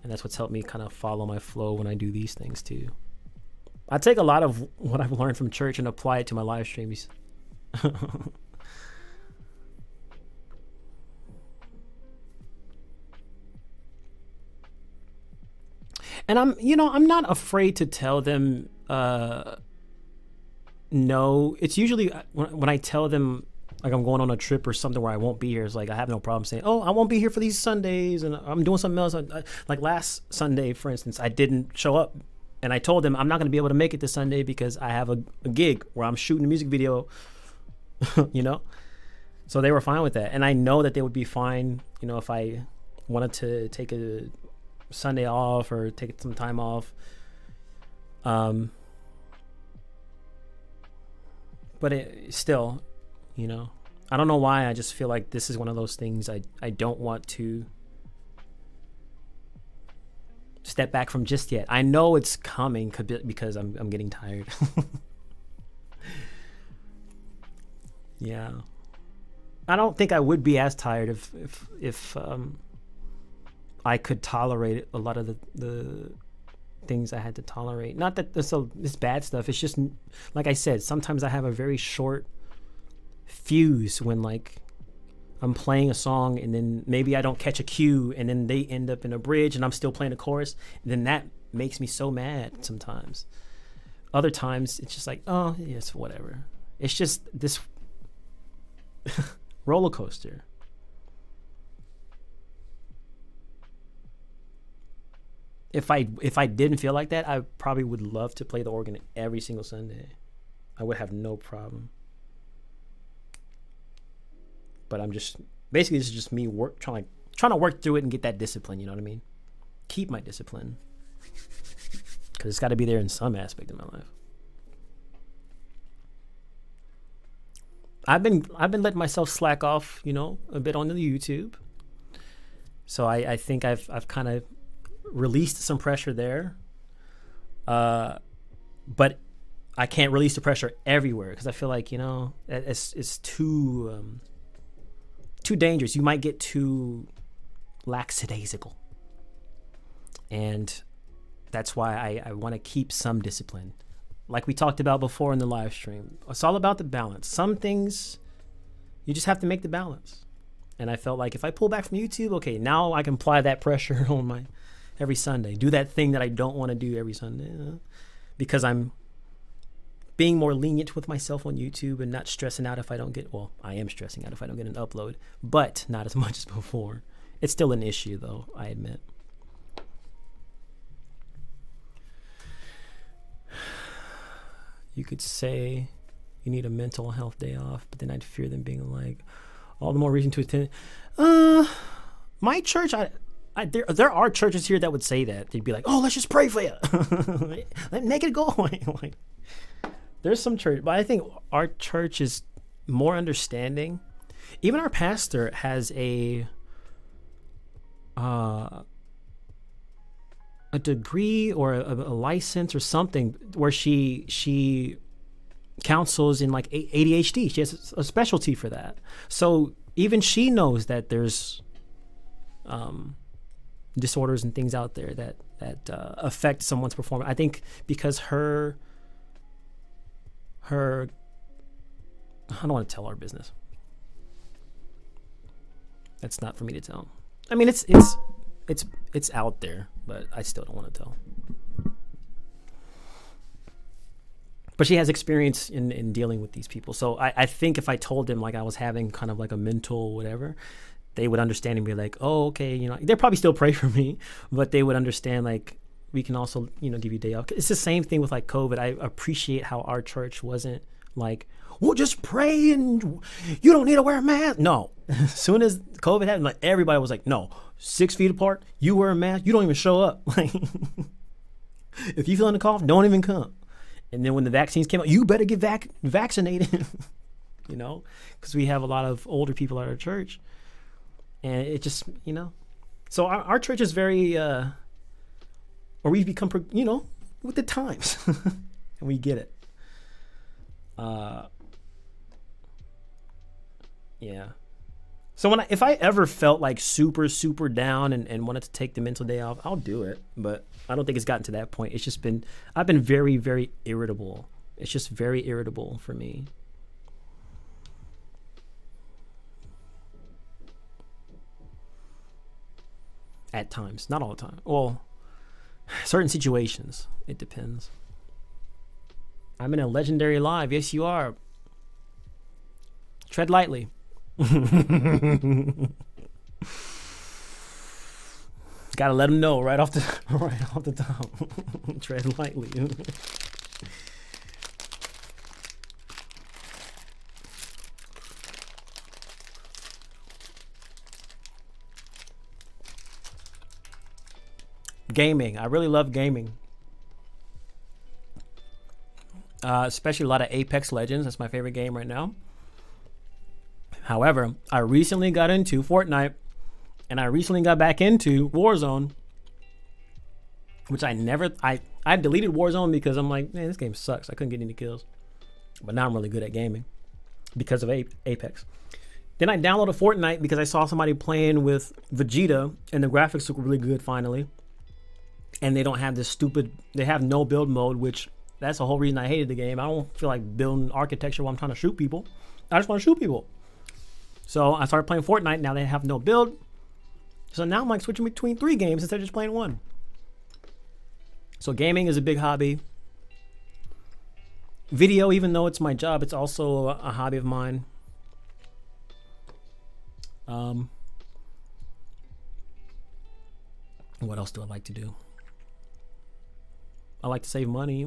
And that's what's helped me kind of follow my flow when I do these things too. I take a lot of what I've learned from church and apply it to my live streams. And I'm not afraid to tell them no. It's usually when I tell them, like, I'm going on a trip or something where I won't be here, it's like I have no problem saying, oh, I won't be here for these Sundays and I'm doing something else. Like last Sunday, for instance, I didn't show up, and I told them I'm not going to be able to make it this Sunday because I have a gig where I'm shooting a music video, So they were fine with that. And I know that they would be fine, if I wanted to take a Sunday off or take some time off. But it still, I don't know why. I just feel like this is one of those things I don't want to step back from just yet. I know it's coming because I'm getting tired. Yeah. I don't think I would be as tired if I could tolerate a lot of the things I had to tolerate. Not that this bad stuff. It's just, like I said, sometimes I have a very short fuse when, like, I'm playing a song and then maybe I don't catch a cue and then they end up in a bridge and I'm still playing a chorus. And then that makes me so mad sometimes. Other times it's just like, oh, yes, whatever. It's just this roller coaster. If I didn't feel like that, I probably would love to play the organ every single Sunday. I would have no problem. But I'm just, basically this is just me trying to work through it and get that discipline, you know what I mean? Keep my discipline. Because it's got to be there in some aspect of my life. I've been letting myself slack off, a bit on the YouTube. So I think I've kind of released some pressure there. But I can't release the pressure everywhere because I feel like, it's too dangerous. You might get too lackadaisical. And that's why I want to keep some discipline. Like we talked about before in the live stream. It's all about the balance. Some things, you just have to make the balance. And I felt like if I pull back from YouTube, okay, now I can apply that pressure on my every Sunday. Do that thing that I don't want to do every Sunday. Because I'm being more lenient with myself on YouTube and not stressing out if I don't get, well, I am stressing out if I don't get an upload, but not as much as before. It's still an issue though, I admit. You could say you need a mental health day off, but then I'd fear them being like, all the more reason to attend. My church, there are churches here that would say that. They'd be like, oh, let's just pray for you. Make it go away. Like, there's some church, but I think our church is more understanding. Even our pastor has a degree or a license or something where she counsels in like ADHD. She has a specialty for that. So even she knows that there's disorders and things out there that affect someone's performance. I think because her I don't want to tell our business. That's not for me to tell. I mean, it's out there, but I still don't want to tell. But she has experience in dealing with these people. So I think if I told them like I was having kind of like a mental whatever, they would understand and be like, oh, okay, they'd probably still pray for me, but they would understand like we can also, give you a day off. It's the same thing with like COVID. I appreciate how our church wasn't like, we'll just pray and you don't need to wear a mask. No. As soon as COVID happened, like everybody was like, no, 6 feet apart, you wear a mask, you don't even show up. Like, if you feeling the cough, don't even come. And then when the vaccines came out, you better get vaccinated, because we have a lot of older people at our church. And it just, so our church is very, or we've become, with the times, and we get it. Yeah. So if I ever felt like super, super down and wanted to take the mental day off, I'll do it. But I don't think it's gotten to that point. It's just I've been very, very irritable. It's just very irritable for me. At times, not all the time. Well, certain situations, it depends. I'm in a legendary live. Yes, you are. Tread lightly. Gotta let them know right off the top. Tread lightly. Gaming. I really love gaming. Especially a lot of Apex Legends. That's my favorite game right now. However, I recently got into Fortnite, and I recently got back into Warzone, which I deleted Warzone because I'm like, man, this game sucks. I couldn't get any kills. But now I'm really good at gaming because of Apex. Then I downloaded Fortnite because I saw somebody playing with Vegeta, and the graphics look really good finally. And they don't have this they have no build mode, which that's the whole reason I hated the game. I don't feel like building architecture while I'm trying to shoot people. I just want to shoot people. So I started playing Fortnite. Now they have no build. So now I'm like switching between 3 games instead of just playing 1. So gaming is a big hobby. Video, even though it's my job, it's also a hobby of mine. What else do I like to do? I like to save money.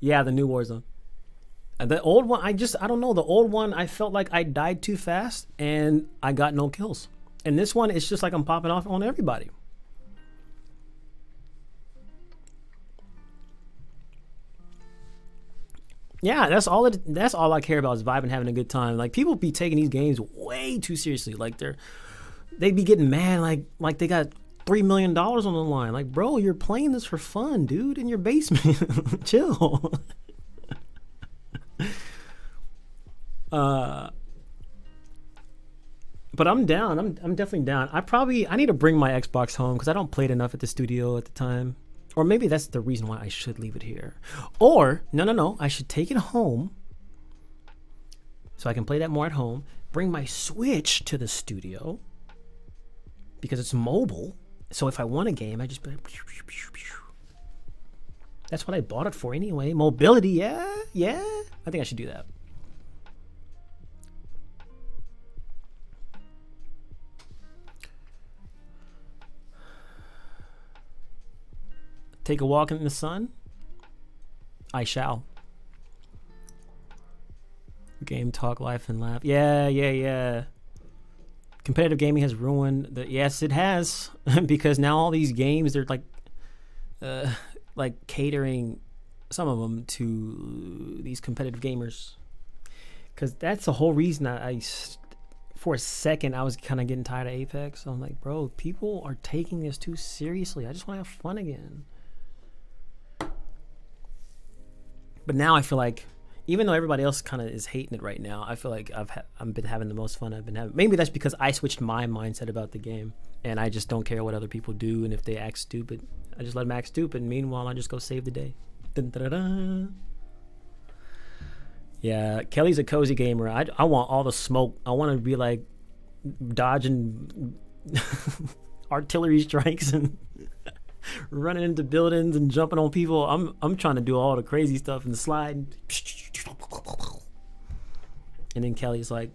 Yeah, the new Warzone. The old one, I don't know. The old one, I felt like I died too fast and I got no kills. And this one, it's just like I'm popping off on everybody. Yeah, that's all I care about is vibing, having a good time. Like, people be taking these games way too seriously. Like, they be getting mad like they got $3 million on the line. Like, bro, you're playing this for fun, dude, in your basement. Chill. But I'm down. I'm definitely down. I need to bring my Xbox home because I don't play it enough at the studio at the time. Or maybe that's the reason why I should leave it here. Or, no, I should take it home so I can play that more at home. Bring my Switch to the studio because it's mobile. So if I want a game, I just... That's what I bought it for anyway. Mobility, yeah. I think I should do that. Take a walk in the sun? I shall. Game talk, life, and laugh. Yeah. Competitive gaming has ruined the... Yes, it has. Because now all these games, they're like catering, some of them, to these competitive gamers. Because that's the whole reason for a second, I was kind of getting tired of Apex. I'm like, bro, people are taking this too seriously. I just want to have fun again. But now I feel like, even though everybody else kind of is hating it right now, I feel like I've been having the most fun I've been having. Maybe that's because I switched my mindset about the game, and I just don't care what other people do, and if they act stupid, I just let them act stupid. Meanwhile, I just go save the day. Dun-da-da-da. Yeah, Kelly's a cozy gamer. I want all the smoke. I want to be like dodging artillery strikes and running into buildings and jumping on people. I'm trying to do all the crazy stuff and slide. And then Kelly's like,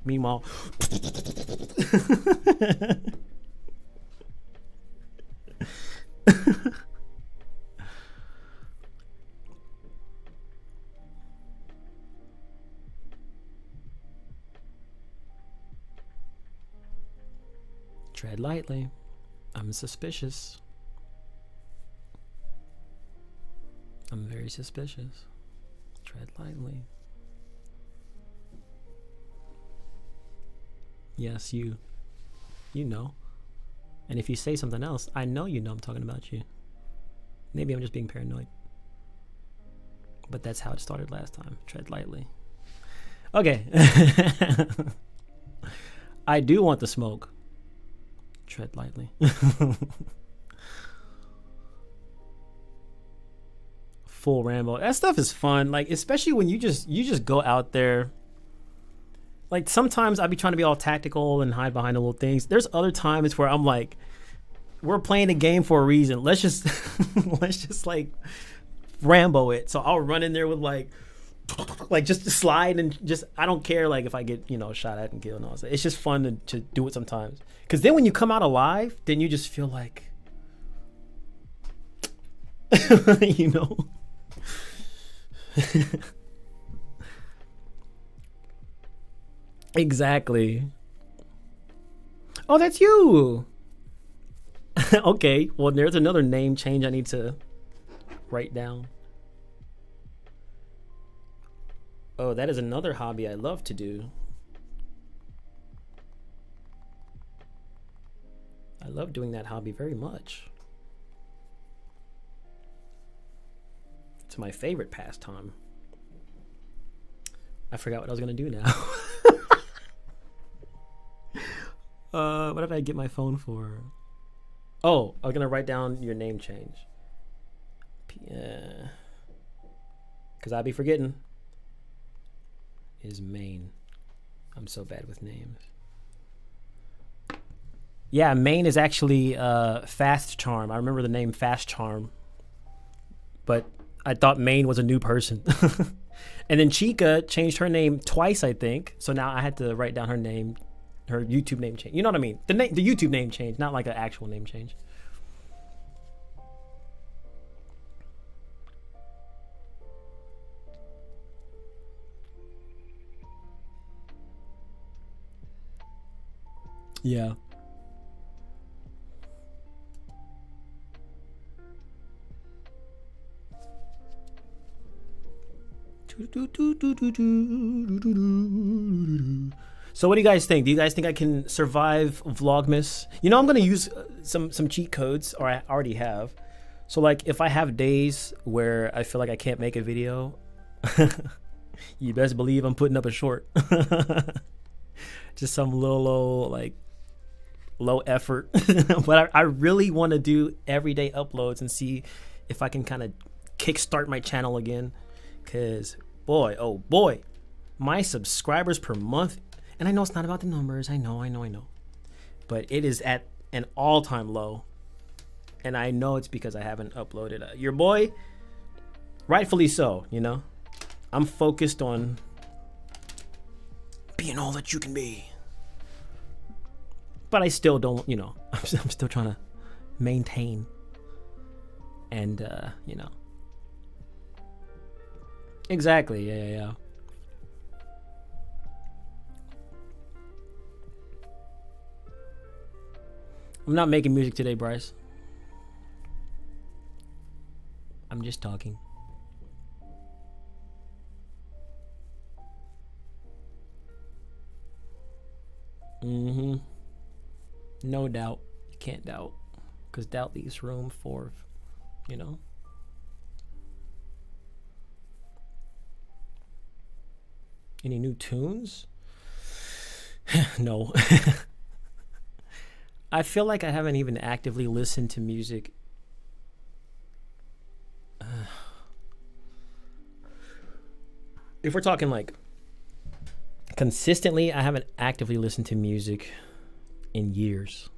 Meanwhile, tread lightly. I'm suspicious. I'm very suspicious. Tread lightly. Yes, you know. And if you say something else, I know you know I'm talking about you. Maybe I'm just being paranoid. But that's how it started last time. Tread lightly. Okay. I do want the smoke. Tread lightly. Full Rambo. That stuff is fun. Like, especially when you just go out there. Like, sometimes I'll be trying to be all tactical and hide behind the little things. There's other times where I'm like, we're playing a game for a reason. Let's just like Rambo it. So I'll run in there with like just to slide and just, I don't care like if I get, shot at and killed and all that. It's just fun to do it sometimes. Because then when you come out alive, then you just feel like, Exactly. Oh, that's you. Okay, well, there's another name change I need to write down. Oh, that is another hobby I love to do. I love doing that hobby very much. It's my favorite pastime. I forgot what I was going to do now. What did I get my phone for? Oh, I was going to write down your name change. Because I'll be forgetting. Is Maine. I'm so bad with names. Yeah, Maine is actually Fast Charm. I remember the name Fast Charm. But I thought Maine was a new person. And then Chica changed her name twice, I think. So now I had to write down her name, her YouTube name change. You know what I mean? The YouTube name change, not like an actual name change. Yeah. So what do you guys think? Do you guys think I can survive Vlogmas? I'm going to use some cheat codes, or I already have. So like if I have days where I feel like I can't make a video, you best believe I'm putting up a short. Just some little low effort. But I really want to do everyday uploads and see if I can kind of kickstart my channel again. Because boy, oh boy, my subscribers per month, and I know it's not about the numbers, I know, but it is at an all-time low, and I know it's because I haven't uploaded. Your boy, rightfully so, I'm focused on being all that you can be, but I still don't, I'm still trying to maintain, and exactly, yeah. I'm not making music today, Bryce. I'm just talking. No doubt. You can't doubt. Because doubt leaves room for, Any new tunes? No. I feel like I haven't even actively listened to music. If we're talking like consistently, I haven't actively listened to music in years.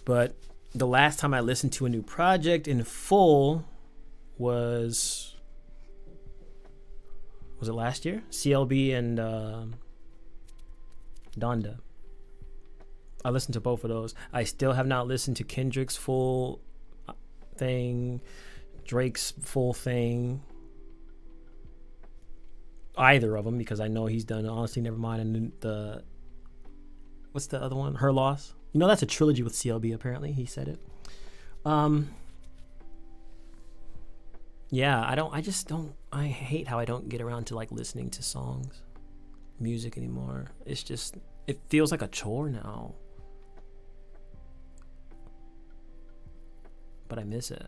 But the last time I listened to a new project in full was was it last year? CLB and Donda. I listened to both of those. I still have not listened to Kendrick's full thing, Drake's full thing, either of them, because I know he's done Honestly Nevermind and the what's the other one? Her Loss. You know, that's a trilogy with CLB. Apparently, he said it. Yeah, I hate how I don't get around to like listening to songs, music anymore. It's just, it feels like a chore now. But I miss it.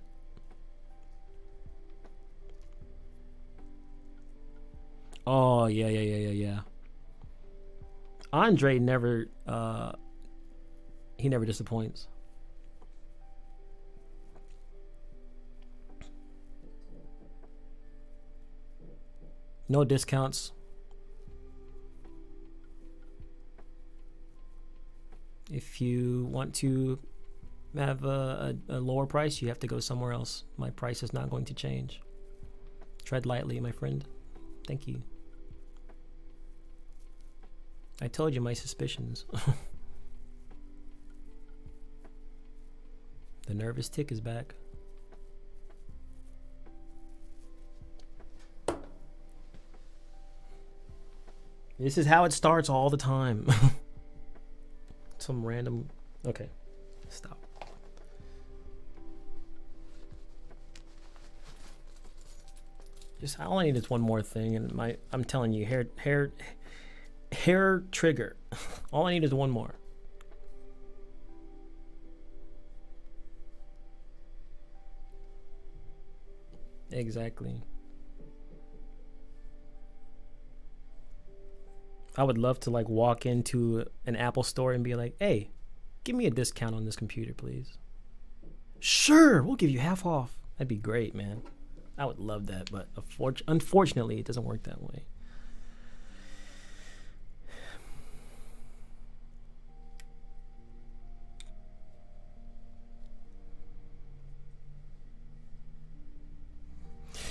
Oh, yeah. Andre never, he never disappoints. No discounts. If you want to have a lower price, you have to go somewhere else. My price is not going to change. Tread lightly, my friend. Thank you. I told you my suspicions. The nervous tick is back. This is how it starts all the time. Some random... Okay. Stop. Just all I need is one more thing, and I'm telling you, hair trigger. All I need is one more. Exactly. I would love to like walk into an Apple store and be like, hey, give me a discount on this computer, please. Sure, we'll give you half off. That'd be great, man. I would love that, but unfortunately, it doesn't work that way.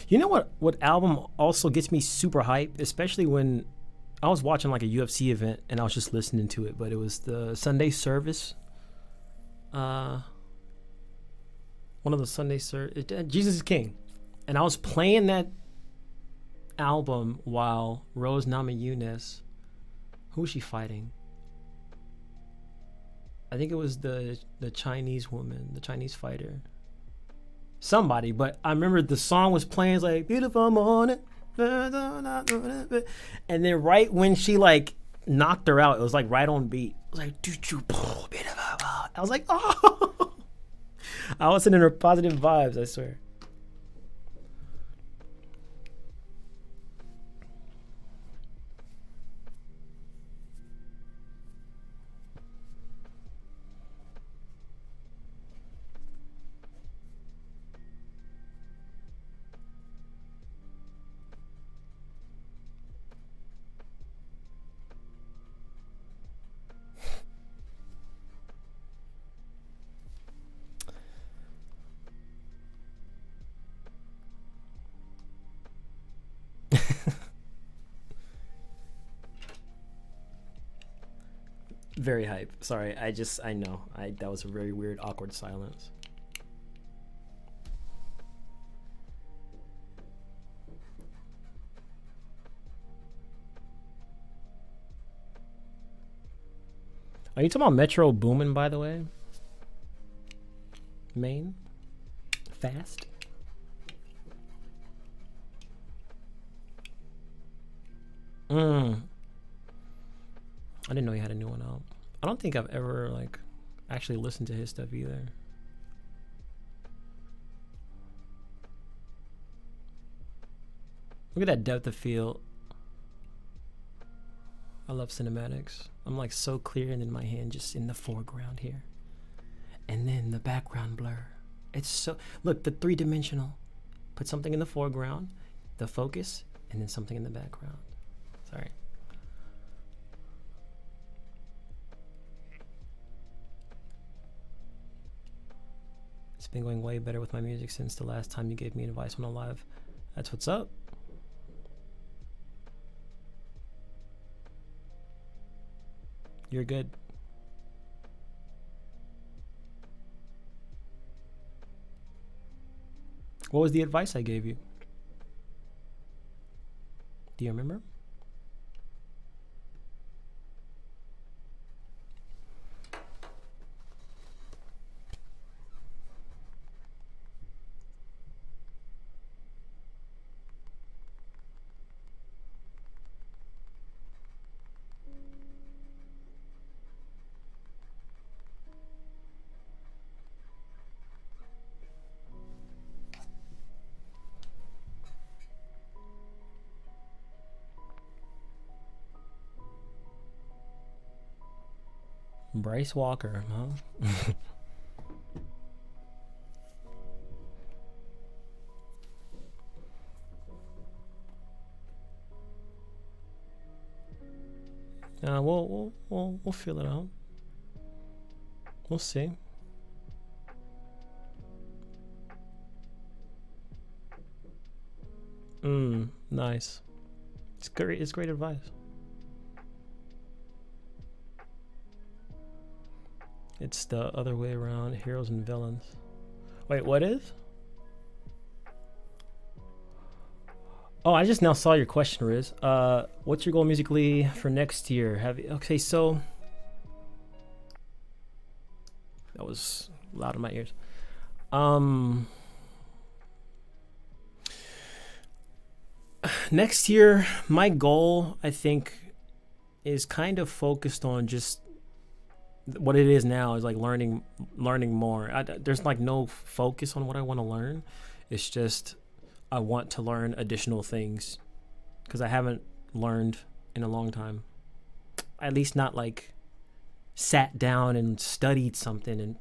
You know what album also gets me super hyped, especially when I was watching like a UFC event and I was just listening to it, but it was the Sunday service. One of the Sunday Jesus is King. And I was playing that album while Rose Namajunas, who was she fighting? I think it was the Chinese woman, the Chinese fighter. Somebody, but I remember the song was playing. It's like, beautiful morning. And then right when she like knocked her out, it was like right on beat. It was like, I was like, oh. I was sending her positive vibes, I swear. Very hype. Sorry, I know. That was a very weird, awkward silence. Are you talking about Metro Boomin, by the way? Maine? Fast? I didn't know he had a new one out. I don't think I've ever like actually listened to his stuff either. Look at that depth of field. I love cinematics. I'm like so clear, and then my hand just in the foreground here. And then the background blur. It's so, look, the 3-dimensional. Put something in the foreground, the focus, and then something in the background. Sorry. It's been going way better with my music since the last time you gave me advice on a live. That's what's up. You're good. What was the advice I gave you? Do you remember? Bryce Walker, huh? We'll feel it out. We'll see. Nice. It's great. It's great advice. It's the other way around. Heroes and villains. Wait, what is? Oh, I just now saw your question, Riz. What's your goal musically for next year? Okay, so that was loud in my ears. Next year, my goal, I think, is kind of focused on just what it is now, is like learning more. There's like no focus on what I want to learn. It's just I want to learn additional things because I haven't learned in a long time. At least not like sat down and studied something, and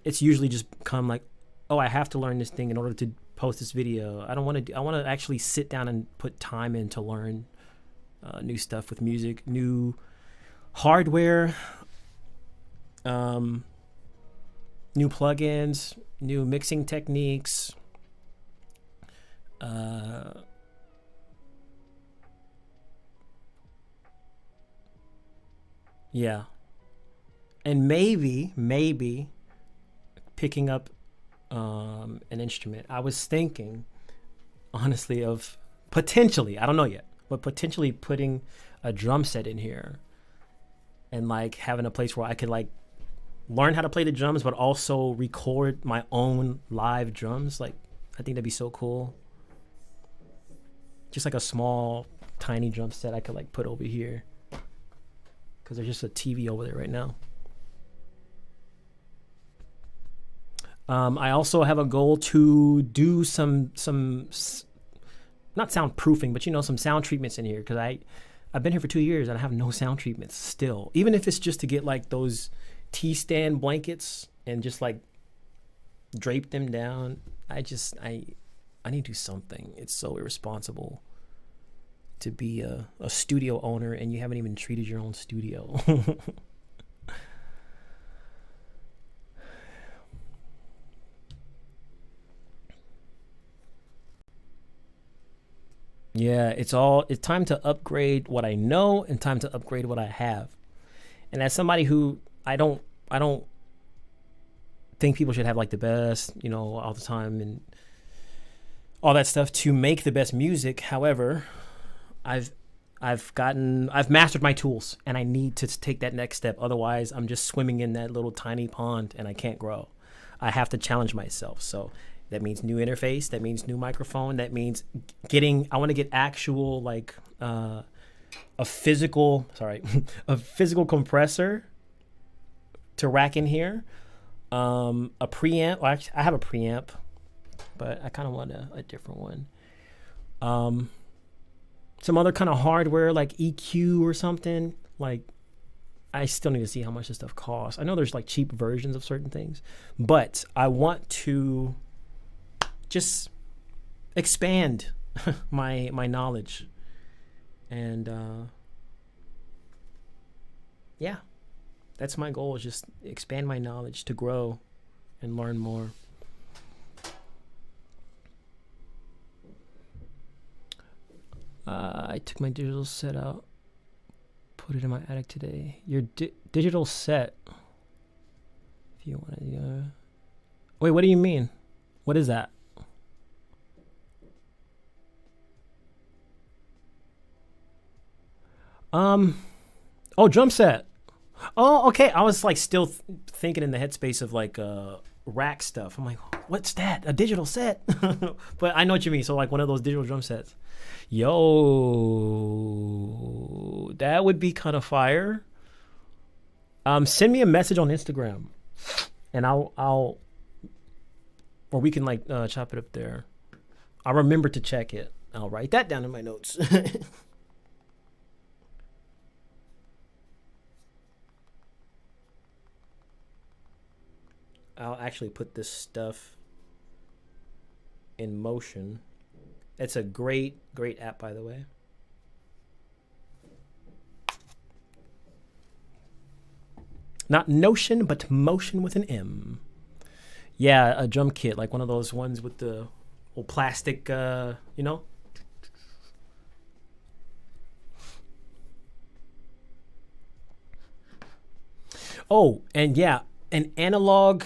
it's usually just come like, oh, I have to learn this thing in order to post this video. I want to actually sit down and put time in to learn new stuff with music, new hardware, new plugins, new mixing techniques. Yeah. And maybe picking up an instrument. I was thinking, honestly, of potentially, I don't know yet, but potentially putting a drum set in here and like having a place where I could like learn how to play the drums, but also record my own live drums. Like, I think that'd be so cool. Just like a small, tiny drum set I could like put over here, because there's just a TV over there right now. I also have a goal to do some not soundproofing, but some sound treatments in here, because I've been here for 2 years and I have no sound treatments still. Even if it's just to get like those T-stand blankets and just like drape them down. I need to do something. It's so irresponsible to be a studio owner and you haven't even treated your own studio. Yeah, it's time to upgrade what I know and time to upgrade what I have. And as somebody who I don't think people should have like the best, all the time and all that stuff to make the best music. However, I've mastered my tools and I need to take that next step. Otherwise, I'm just swimming in that little tiny pond and I can't grow. I have to challenge myself. So that means new interface. That means new microphone. That means I want to get actual like a physical compressor to rack in here. A preamp. Well, actually, I have a preamp, but I kind of want a different one. Some other kind of hardware like EQ or something. Like, I still need to see how much this stuff costs. I know there's like cheap versions of certain things, but I want to just expand my knowledge. And yeah, that's my goal, is just expand my knowledge to grow and learn more. I took my digital set out, put put it in my attic today. Your digital set. If you want to. Wait, what do you mean? What is that? Oh, drum set. Oh, okay. I was like still thinking in the headspace of like rack stuff. I'm like, what's that? A digital set? But I know what you mean. So like one of those digital drum sets. Yo, that would be kind of fire. Send me a message on Instagram, and or we can like chop it up there. I'll remember to check it. I'll write that down in my notes. I'll actually put this stuff in motion. It's a great app, by the way. Not Notion, but Motion with an M. Yeah, a drum kit, like one of those ones with the old plastic, you know? Oh, and yeah, an analog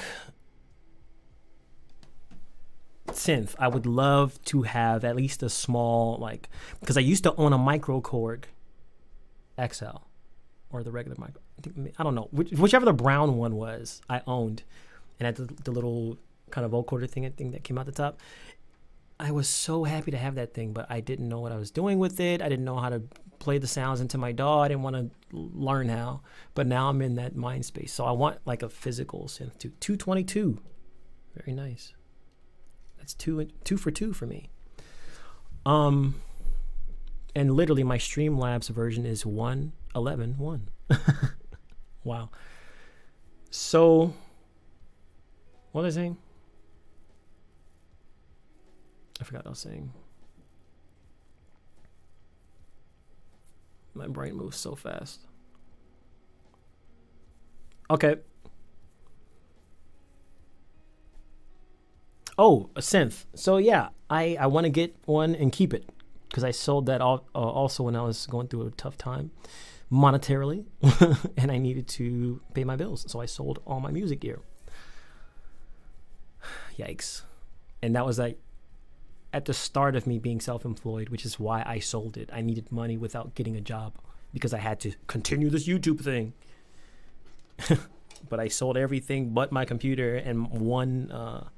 synth. I would love to have at least a small, like, because I used to own a Microkorg XL or the regular micro. I don't know, whichever the brown one was, I owned, and had the little kind of vocoder thing that came out the top. I was so happy to have that thing, but I didn't know what I was doing with it. I didn't know how to play the sounds into my DAW. I didn't want to learn how, but now I'm in that mind space. So I want like a physical synth too. 222, very nice. That's two for two for me. And literally my Streamlabs version is 1.11.1. Wow. So what was I saying? I forgot what I was saying. My brain moves so fast. Okay. Oh, a synth. So yeah, I want to get one and keep it because I sold that also when I was going through a tough time monetarily and I needed to pay my bills. So I sold all my music gear. Yikes. And that was like at the start of me being self-employed, which is why I sold it. I needed money without getting a job because I had to continue this YouTube thing. But I sold everything but my computer and one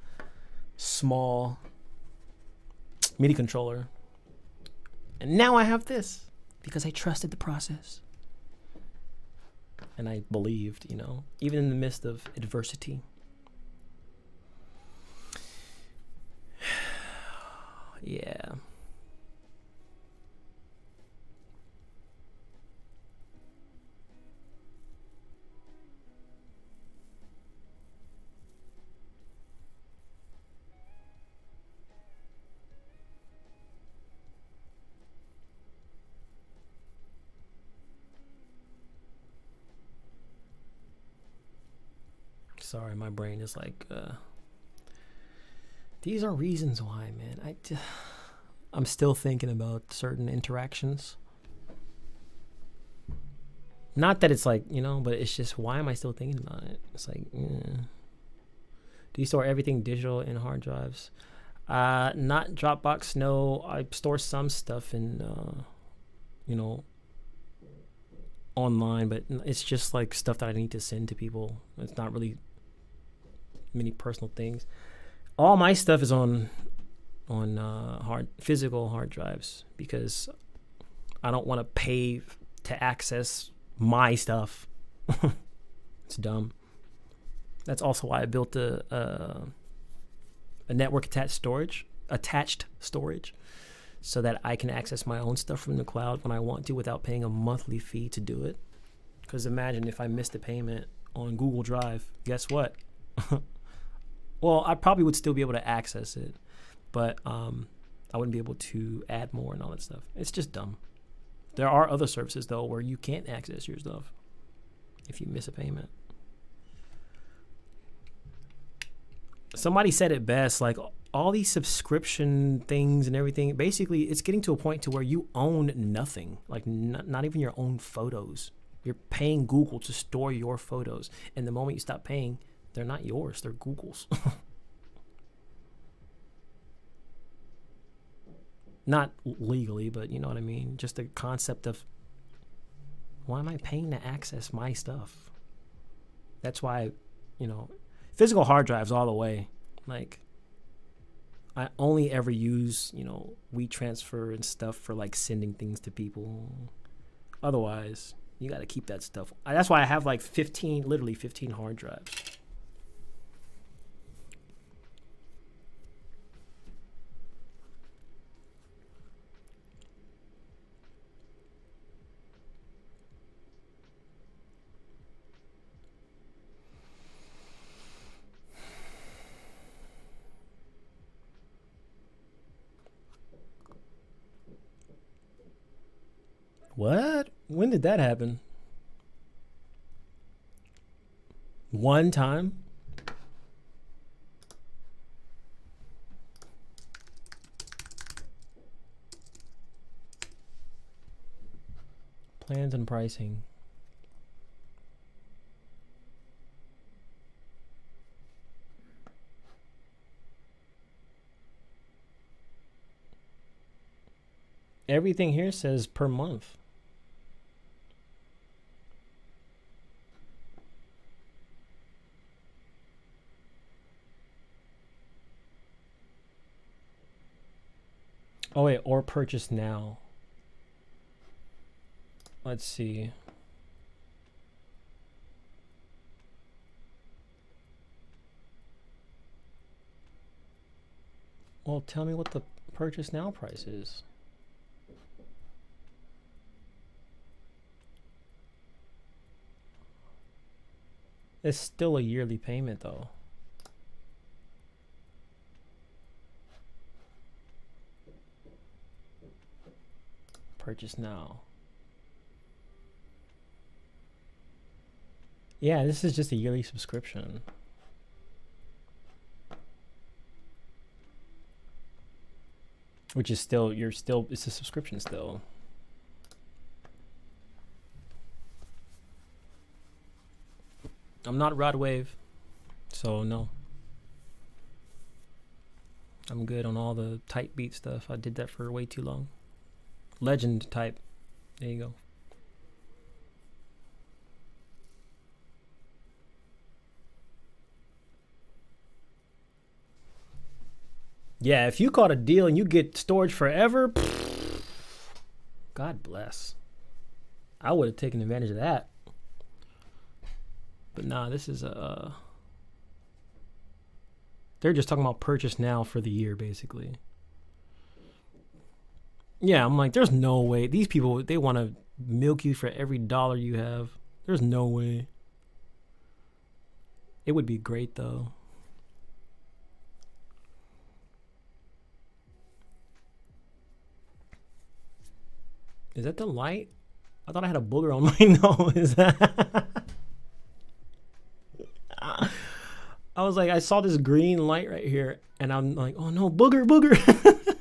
small MIDI controller. And now I have this because I trusted the process. And I believed, you know, even in the midst of adversity. Yeah. Sorry, my brain is like, these are reasons why, man. I'm still thinking about certain interactions. Not that it's like, you know, but it's just, why am I still thinking about it? It's like, do you store everything digital in hard drives? Not Dropbox, no. I store some stuff in, you know, online, but it's just like stuff that I need to send to people. It's not really many personal things. All my stuff is on physical hard drives because I don't want to pay to access my stuff. It's dumb. That's also why I built a network attached storage so that I can access my own stuff from the cloud when I want to without paying a monthly fee to do it. Because imagine if I missed a payment on Google Drive, guess what? Well, I probably would still be able to access it, but I wouldn't be able to add more and all that stuff. It's just dumb. There are other services, though, where you can't access your stuff if you miss a payment. Somebody said it best, like all these subscription things and everything, basically it's getting to a point to where you own nothing, like not even your own photos. You're paying Google to store your photos. And the moment you stop paying, they're not yours. They're Google's. Not legally, but you know what I mean? Just the concept of, why am I paying to access my stuff? That's why, you know, physical hard drives all the way. Like, I only ever use, you know, WeTransfer and stuff for like sending things to people. Otherwise, you got to keep that stuff. That's why I have like 15, literally 15 hard drives. What? When did that happen? One time? Plans and pricing. Everything here says per month. Oh wait, or purchase now. Let's see. Well, tell me what the purchase now price is. It's still a yearly payment though. Purchase now. Yeah, this is just a yearly subscription. Which is still, it's a subscription still. I'm not Rod Wave, so no. I'm good on all the type beat stuff. I did that for way too long. Legend type. There you go. Yeah, if you caught a deal and you get storage forever, God bless. I would have taken advantage of that. But nah, this is they're just talking about purchase now for the year, basically. Yeah, I'm like, there's no way. These people, they want to milk you for every dollar you have. There's no way. It would be great, though. Is that the light? I thought I had a booger on my nose. I was like, I saw this green light right here, and I'm like, oh no, booger, booger.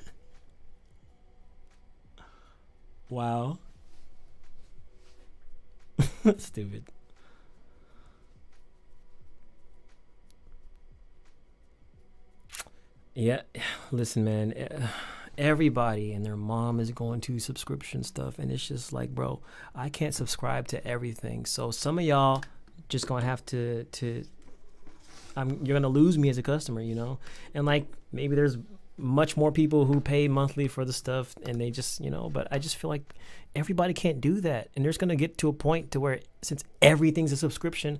Wow. Stupid. Yeah, listen, man. Everybody and their mom is going to subscription stuff, and it's just like, bro, I can't subscribe to everything. So some of y'all just gonna have to you're gonna lose me as a customer, you know. And like, maybe there's much more people who pay monthly for the stuff, and they just, you know, but I just feel like everybody can't do that, and there's gonna get to a point to where, since everything's a subscription,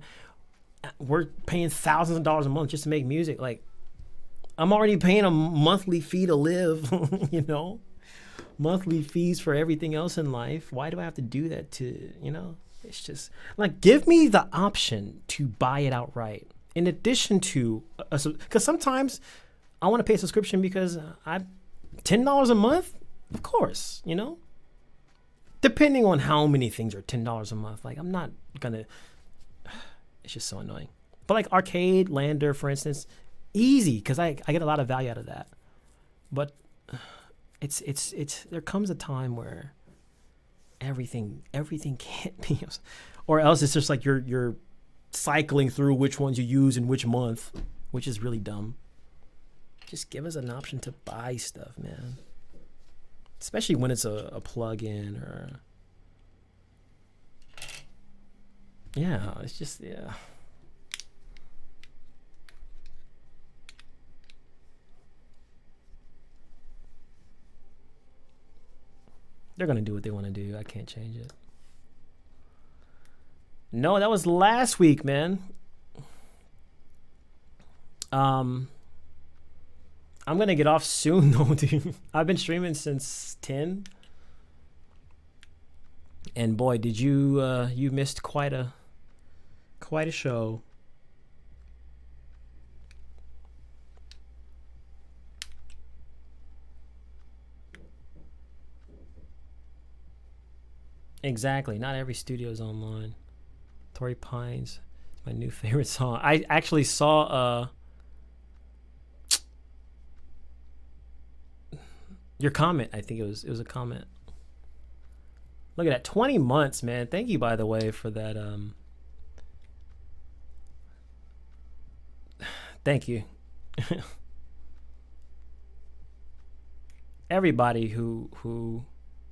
we're paying thousands of dollars a month just to make music. Like, I'm already paying a monthly fee to live, you know, monthly fees for everything else in life. Why do I have to do that to, you know? It's just like, give me the option to buy it outright. In addition to, because sometimes I want to pay a subscription because $10 a month, of course, you know, depending on how many things are $10 a month. Like, I'm not gonna, it's just so annoying. But like Arcade Lander, for instance, easy, because I get a lot of value out of that. But it's there comes a time where everything can't be, or else it's just like you're cycling through which ones you use in which month, which is really dumb. Just give us an option to buy stuff, man. Especially when it's a plug-in or... Yeah, it's just, yeah. They're going to do what they want to do. I can't change it. No, that was last week, man. I'm going to get off soon, though, dude. I've been streaming since 10. And boy, did you you missed quite a show. Exactly. Not every studio is online. Torrey Pines is my new favorite song. I actually saw your comment. I think it was a comment. Look at that, 20 months, man. Thank you, by the way, for that. Thank you. Everybody who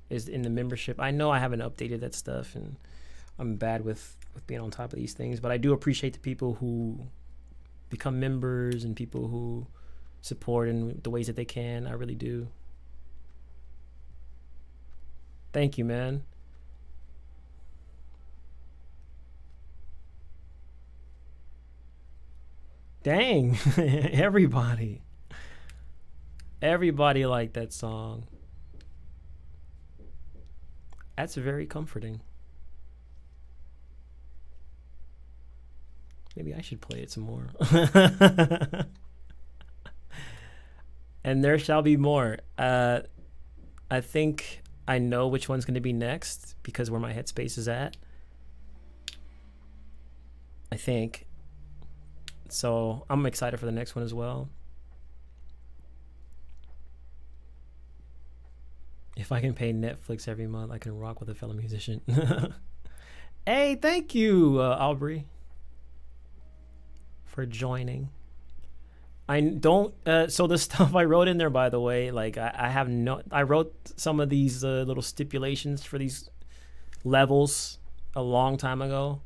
is in the membership. I know I haven't updated that stuff, and I'm bad with being on top of these things, but I do appreciate the people who become members and people who support in the ways that they can. I really do. Thank you, man. Dang, everybody liked that song. That's very comforting. Maybe I should play it some more. And there shall be more. I think I know which one's going to be next because where my headspace is at. I think. So I'm excited for the next one as well. If I can pay Netflix every month, I can rock with a fellow musician. Hey, thank you, Aubrey, for joining. I don't. So the stuff I wrote in there, by the way, like I wrote some of these little stipulations for these levels a long time ago,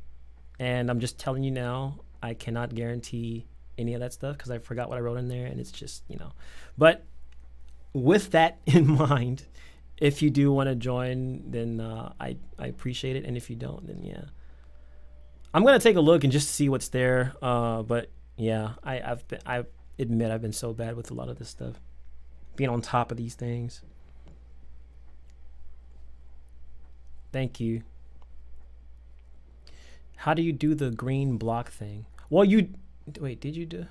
and I'm just telling you now, I cannot guarantee any of that stuff because I forgot what I wrote in there, and it's just, you know. But with that in mind, if you do want to join, then I appreciate it, and if you don't, then yeah, I'm gonna take a look and just see what's there. But yeah, I admit I've been so bad with a lot of this stuff, being on top of these things. Thank you. How do you do the green block thing? Well, wait, did you do?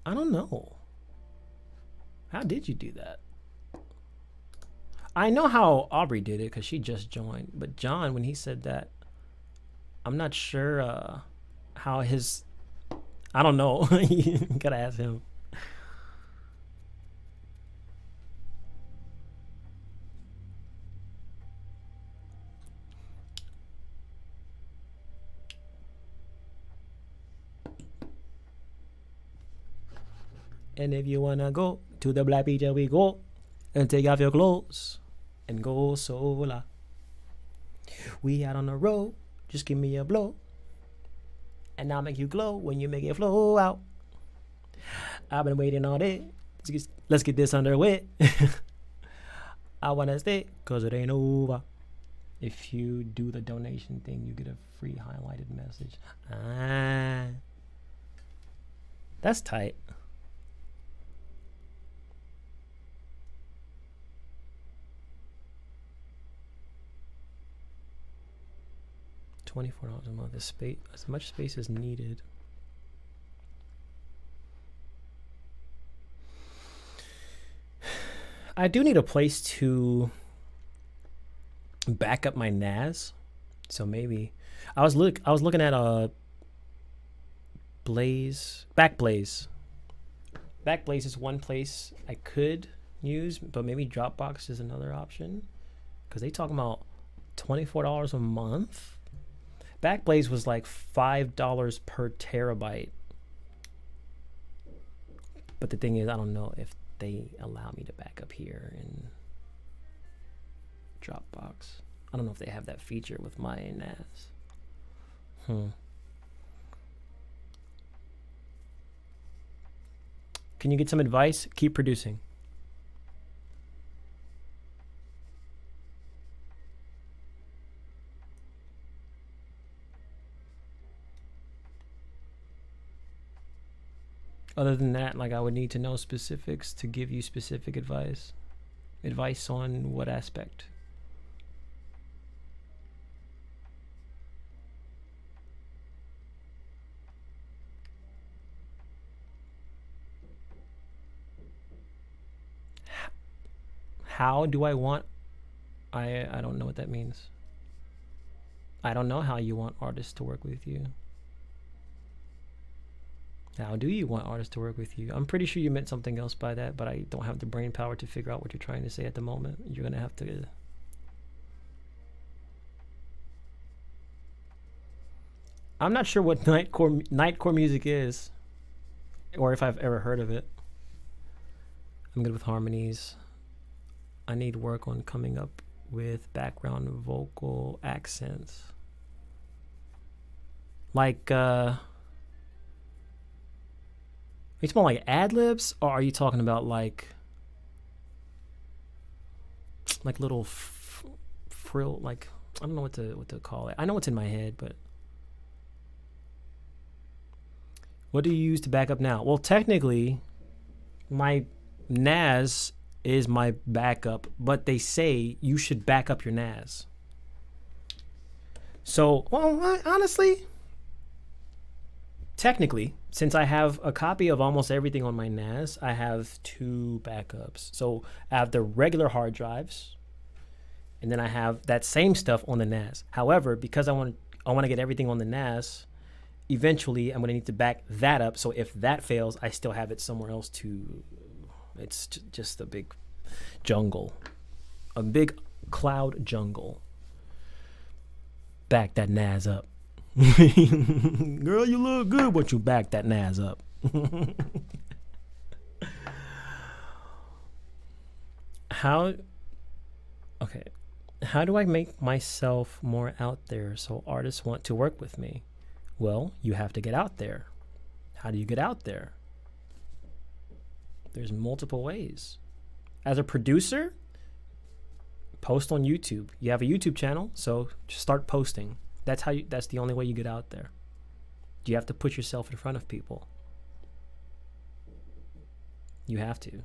I don't know. How did you do that? I know how Aubrey did it because she just joined. But John, when he said that, I'm not sure how his... I don't know. You gotta ask him. And if you wanna go to the Black Beach, we go and take off your clothes and go sola. We out on the road, just give me a blow, and I'll make you glow when you make it flow out. I've been waiting all day. Let's get this underway. I wanna stay, cause it ain't over. If you do the donation thing, you get a free highlighted message. That's tight. $24 a month. Space, as much space as needed. I do need a place to back up my NAS, so maybe I was looking at Backblaze. Backblaze is one place I could use, but maybe Dropbox is another option. because they talking about $24 a month. Backblaze was like $5 per terabyte. But the thing is, I don't know if they allow me to back up here in Dropbox. I don't know if they have that feature with my NAS. Can you get some advice? Keep producing. Other than that, like, I would need to know specifics to give you specific advice. Advice on what aspect? How do I want? I don't know what that means. I don't know how you want artists to work with you. How do you want artists to work with you? I'm pretty sure you meant something else by that, but I don't have the brain power to figure out what you're trying to say at the moment. You're gonna have to. I'm not sure what nightcore music is, or if I've ever heard of it. I'm good with harmonies. I need work on coming up with background vocal accents. Like, are you talking about like ad-libs, or are you talking about like little frill, like, I don't know what to call it. I know what's in my head, but what do you use to back up now? Well, technically, my NAS is my backup, but they say you should back up your NAS. So, well, honestly, technically, since I have a copy of almost everything on my NAS, I have 2 backups. So I have the regular hard drives, and then I have that same stuff on the NAS. However, because I want to get everything on the NAS, eventually I'm going to need to back that up. So if that fails, I still have it somewhere else to. It's just a big jungle, a big cloud jungle. Back that NAS up. Girl, you look good, but you back that NAS up. How do I make myself more out there so artists want to work with me? Well, you have to get out there. How do you get out there? There's multiple ways. As a producer, post on YouTube. You have a YouTube channel, so just start posting. That's the only way you get out there. You have to put yourself in front of people. You have to.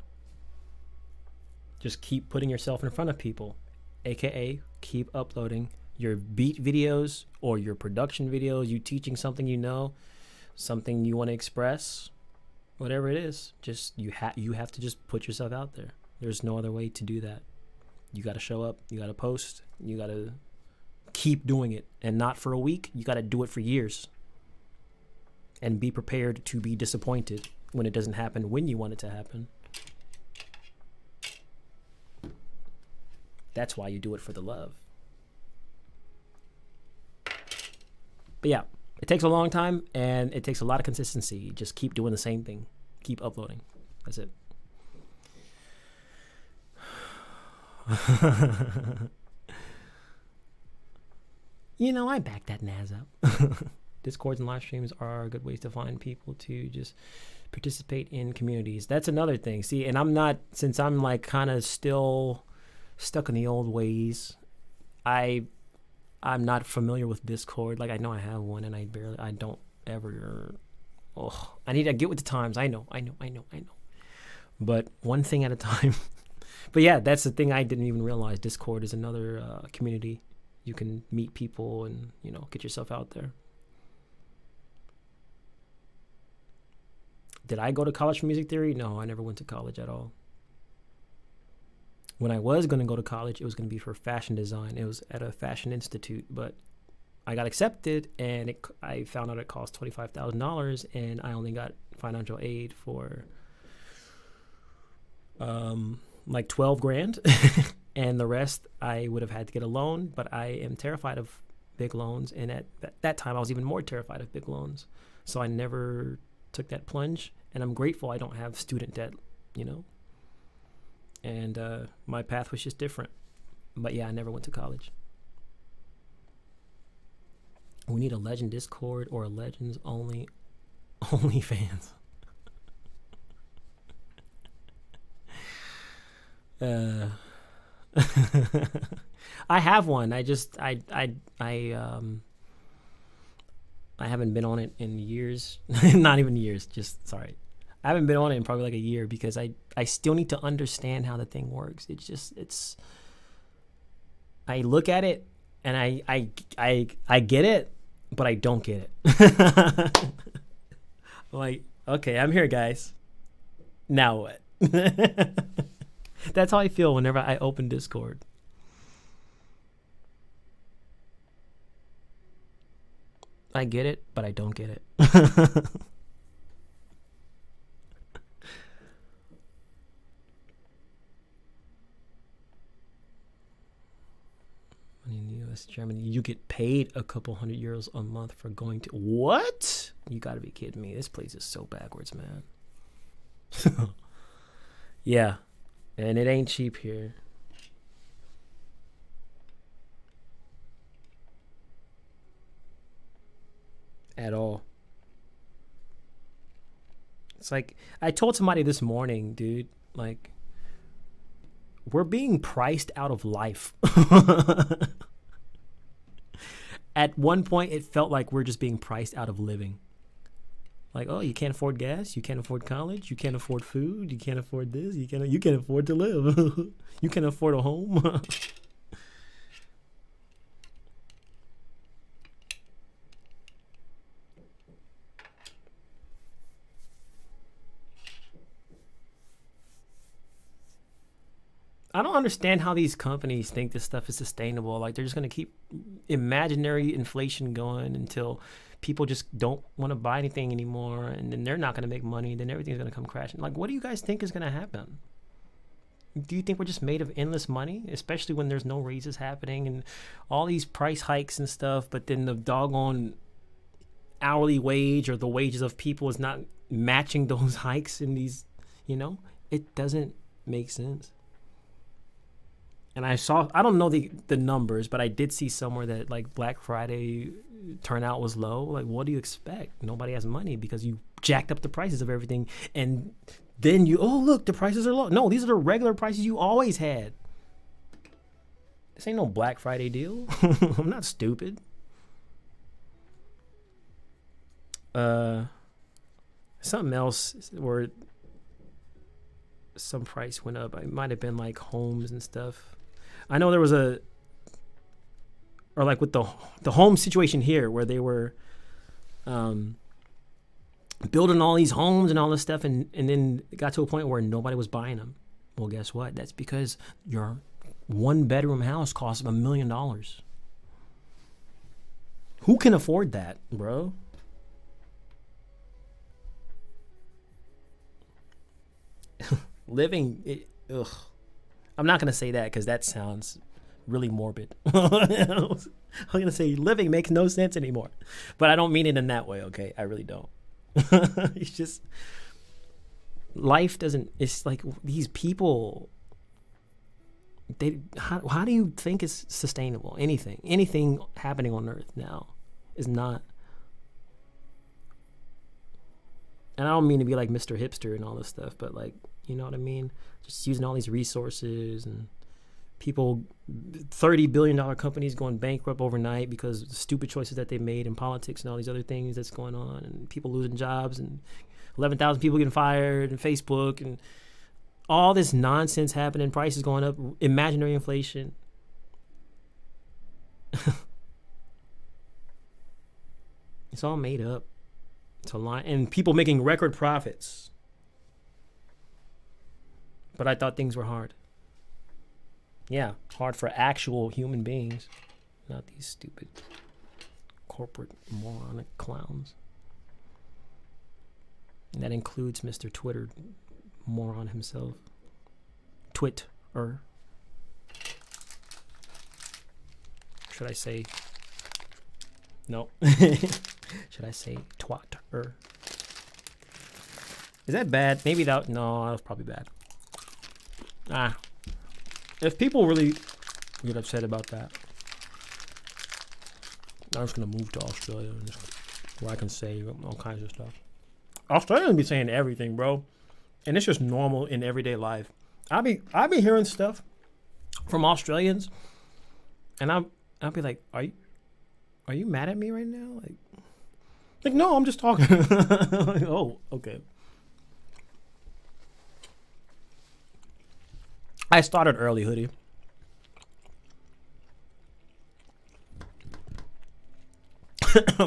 Just keep putting yourself in front of people, aka keep uploading your beat videos or your production videos, you teaching something you know, something you want to express, whatever it is. Just you have to just put yourself out there. There's no other way to do that. You got to show up, you got to post, you got to keep doing it, and not for a week. You got to do it for years, and be prepared to be disappointed when it doesn't happen when you want it to happen. That's why you do it for the love. But yeah, it takes a long time, and it takes a lot of consistency. Just keep doing the same thing. Keep uploading. That's it. You know, I back that NAS up. Discords and live streams are good ways to find people to just participate in communities. That's another thing. See, and since I'm like kind of still stuck in the old ways, I'm not familiar with Discord. Like, I know I have one, and I don't ever. Oh, I need to get with the times. I know. But one thing at a time. But yeah, that's the thing I didn't even realize. Discord is another community. You can meet people and, get yourself out there. Did I go to college for music theory? No, I never went to college at all. When I was going to go to college, it was going to be for fashion design. It was at a fashion institute, but I got accepted, and I found out it cost $25,000, and I only got financial aid for like 12 grand. and the rest I would have had to get a loan. But I am terrified of big loans, and at that time I was even more terrified of big loans. So I never took that plunge, and I'm grateful I don't have student debt, you know. And my path was just different. But yeah, I never went to college. We need a Legend Discord or a Legends OnlyFans. I have one. I haven't been on it in years. Not even years. Just sorry. I haven't been on it in probably like a year because I still need to understand how the thing works. It's. I look at it and I get it, but I don't get it. Like, okay, I'm here, guys. Now what? That's how I feel whenever I open Discord. I get it, but I don't get it. In the US, Germany, you get paid a couple €100 a month for going to... What? You gotta be kidding me. This place is so backwards, man. Yeah. And it ain't cheap here. At all. It's like, I told somebody this morning, dude, like, we're being priced out of life. At one point, it felt like we're just being priced out of living. Like, oh, you can't afford gas, you can't afford college, you can't afford food, you can't afford this, you can't afford to live. You can't afford a home. I don't understand how these companies think this stuff is sustainable. Like, they're just going to keep imaginary inflation going until people just don't want to buy anything anymore, and then they're not going to make money, then everything's going to come crashing. Like, what do you guys think is going to happen? Do you think we're just made of endless money, especially when there's no raises happening and all these price hikes and stuff, but then the doggone hourly wage or the wages of people is not matching those hikes in these, you know? It doesn't make sense. And I don't know the numbers, but I did see somewhere that like Black Friday turnout was low. Like, what do you expect? Nobody has money because you jacked up the prices of everything. And then look, the prices are low. No, these are the regular prices you always had. This ain't no Black Friday deal. I'm not stupid. Something else where some price went up. It might have been like homes and stuff. I know there was or like with the home situation here where they were building all these homes and all this stuff, and then it got to a point where nobody was buying them. Well, guess what? That's because your 1-bedroom house costs $1 million. Who can afford that, bro? Living, ugh. I'm not going to say that because that sounds really morbid. I'm going to say living makes no sense anymore. But I don't mean it in that way, okay? I really don't. It's just, life doesn't, it's like these people, how do you think it's sustainable? Anything happening on earth now is not. And I don't mean to be like Mr. Hipster and all this stuff, but like, you know what I mean? Just using all these resources and people, $30 billion companies going bankrupt overnight because of the stupid choices that they made in politics and all these other things that's going on, and people losing jobs and 11,000 people getting fired, and Facebook and all this nonsense happening, prices going up, imaginary inflation. It's all made up. It's a lie. And people making record profits. But I thought things were hard. Yeah, hard for actual human beings, not these stupid corporate moronic clowns. And that includes Mr. Twitter moron himself. Twitter. should I say? No. Should I say twatter? Is that bad? Maybe that. No, that was probably bad. If people really get upset about that, I'm just gonna move to Australia and just, where I can say all kinds of stuff. Australians be saying everything, bro, and it's just normal in everyday life. I be hearing stuff from Australians, and I'll be like, are you mad at me right now? Like no, I'm just talking. Like, oh, okay. I started early, hoodie.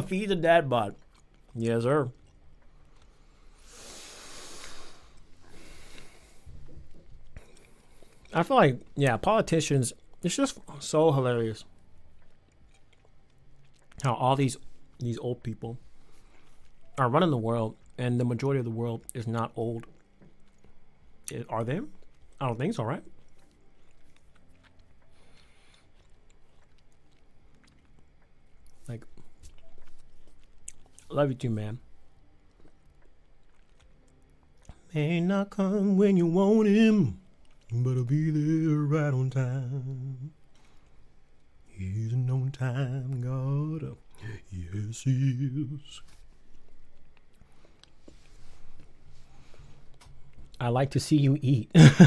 Feed the dad bod. Yes, sir. I feel like, yeah, politicians, it's just so hilarious how all these old people are running the world, and the majority of the world is not old. Are they? I don't think so, right? Like, love you too, man. May not come when you want him, but I'll be there right on time. He's an on time God. Yes, he is. I like to see you eat. It's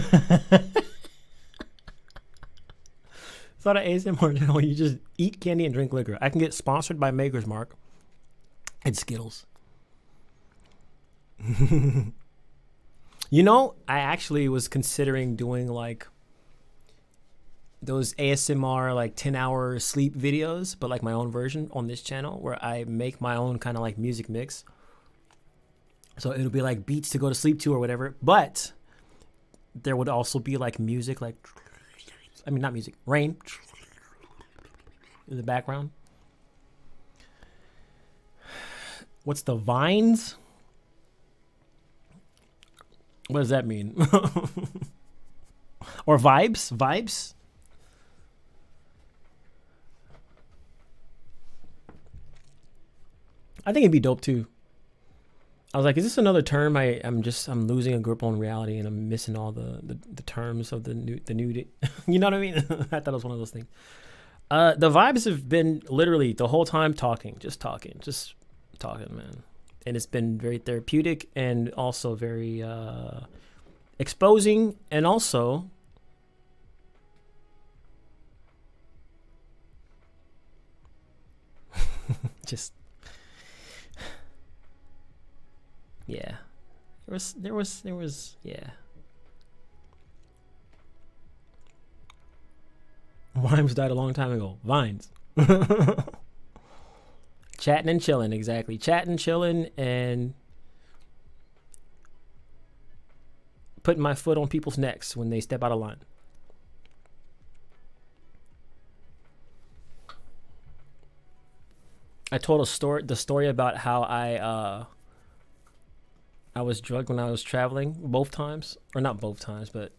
not an ASMR channel. You just eat candy and drink liquor. I can get sponsored by Maker's Mark and Skittles. You know, I actually was considering doing like those ASMR like 10-hour sleep videos, but like my own version on this channel where I make my own kind of like music mix. So it'll be like beats to go to sleep to or whatever, but there would also be like music, like, I mean, not music, rain in the background. What's the vines? What does that mean? Or vibes? Vibes? I think it'd be dope too. I was like, is this another term? I'm losing a grip on reality and I'm missing all the terms of the new you know what I mean? I thought it was one of those things. The vibes have been literally the whole time talking, man. And it's been very therapeutic and also very exposing, and also just, yeah, there was yeah. Rhymes died a long time ago. Vines. Chatting and chilling, exactly. Chatting, chilling, and putting my foot on people's necks when they step out of line. I told the story about how I was drugged when I was traveling both times, or not both times, but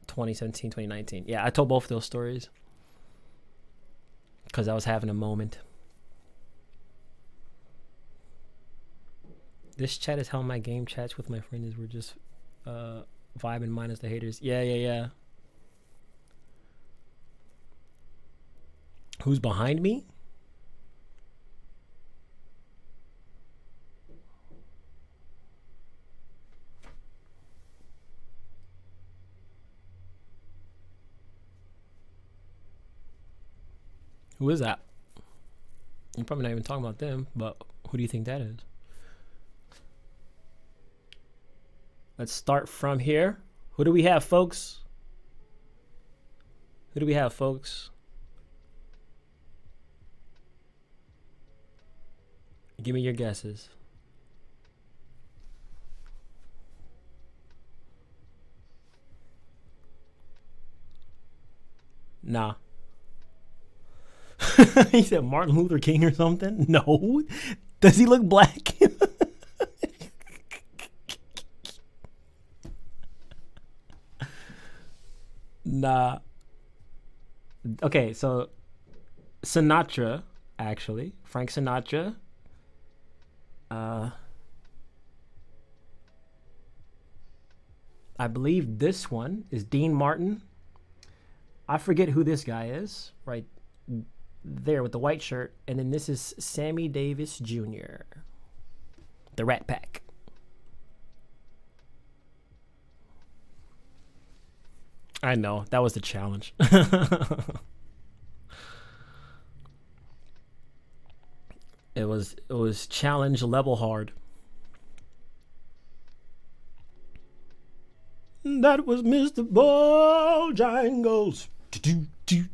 2017, 2019. Yeah, I told both of those stories because I was having a moment. This chat is how my game chats with my friends. We're just vibing minus the haters. Yeah. Who's behind me? Who is that? You're probably not even talking about them, but who do you think that is? Let's start from here. Who do we have, folks? Give me your guesses. Nah. He said Martin Luther King or something? No. Does he look black? Nah. Okay, so Sinatra, actually. Frank Sinatra. I believe this one is Dean Martin. I forget who this guy is, right there with the white shirt. And then this is Sammy Davis Jr., the Rat Pack. I know, that was the challenge. It was challenge level hard. That was Mr. Bojangles. TV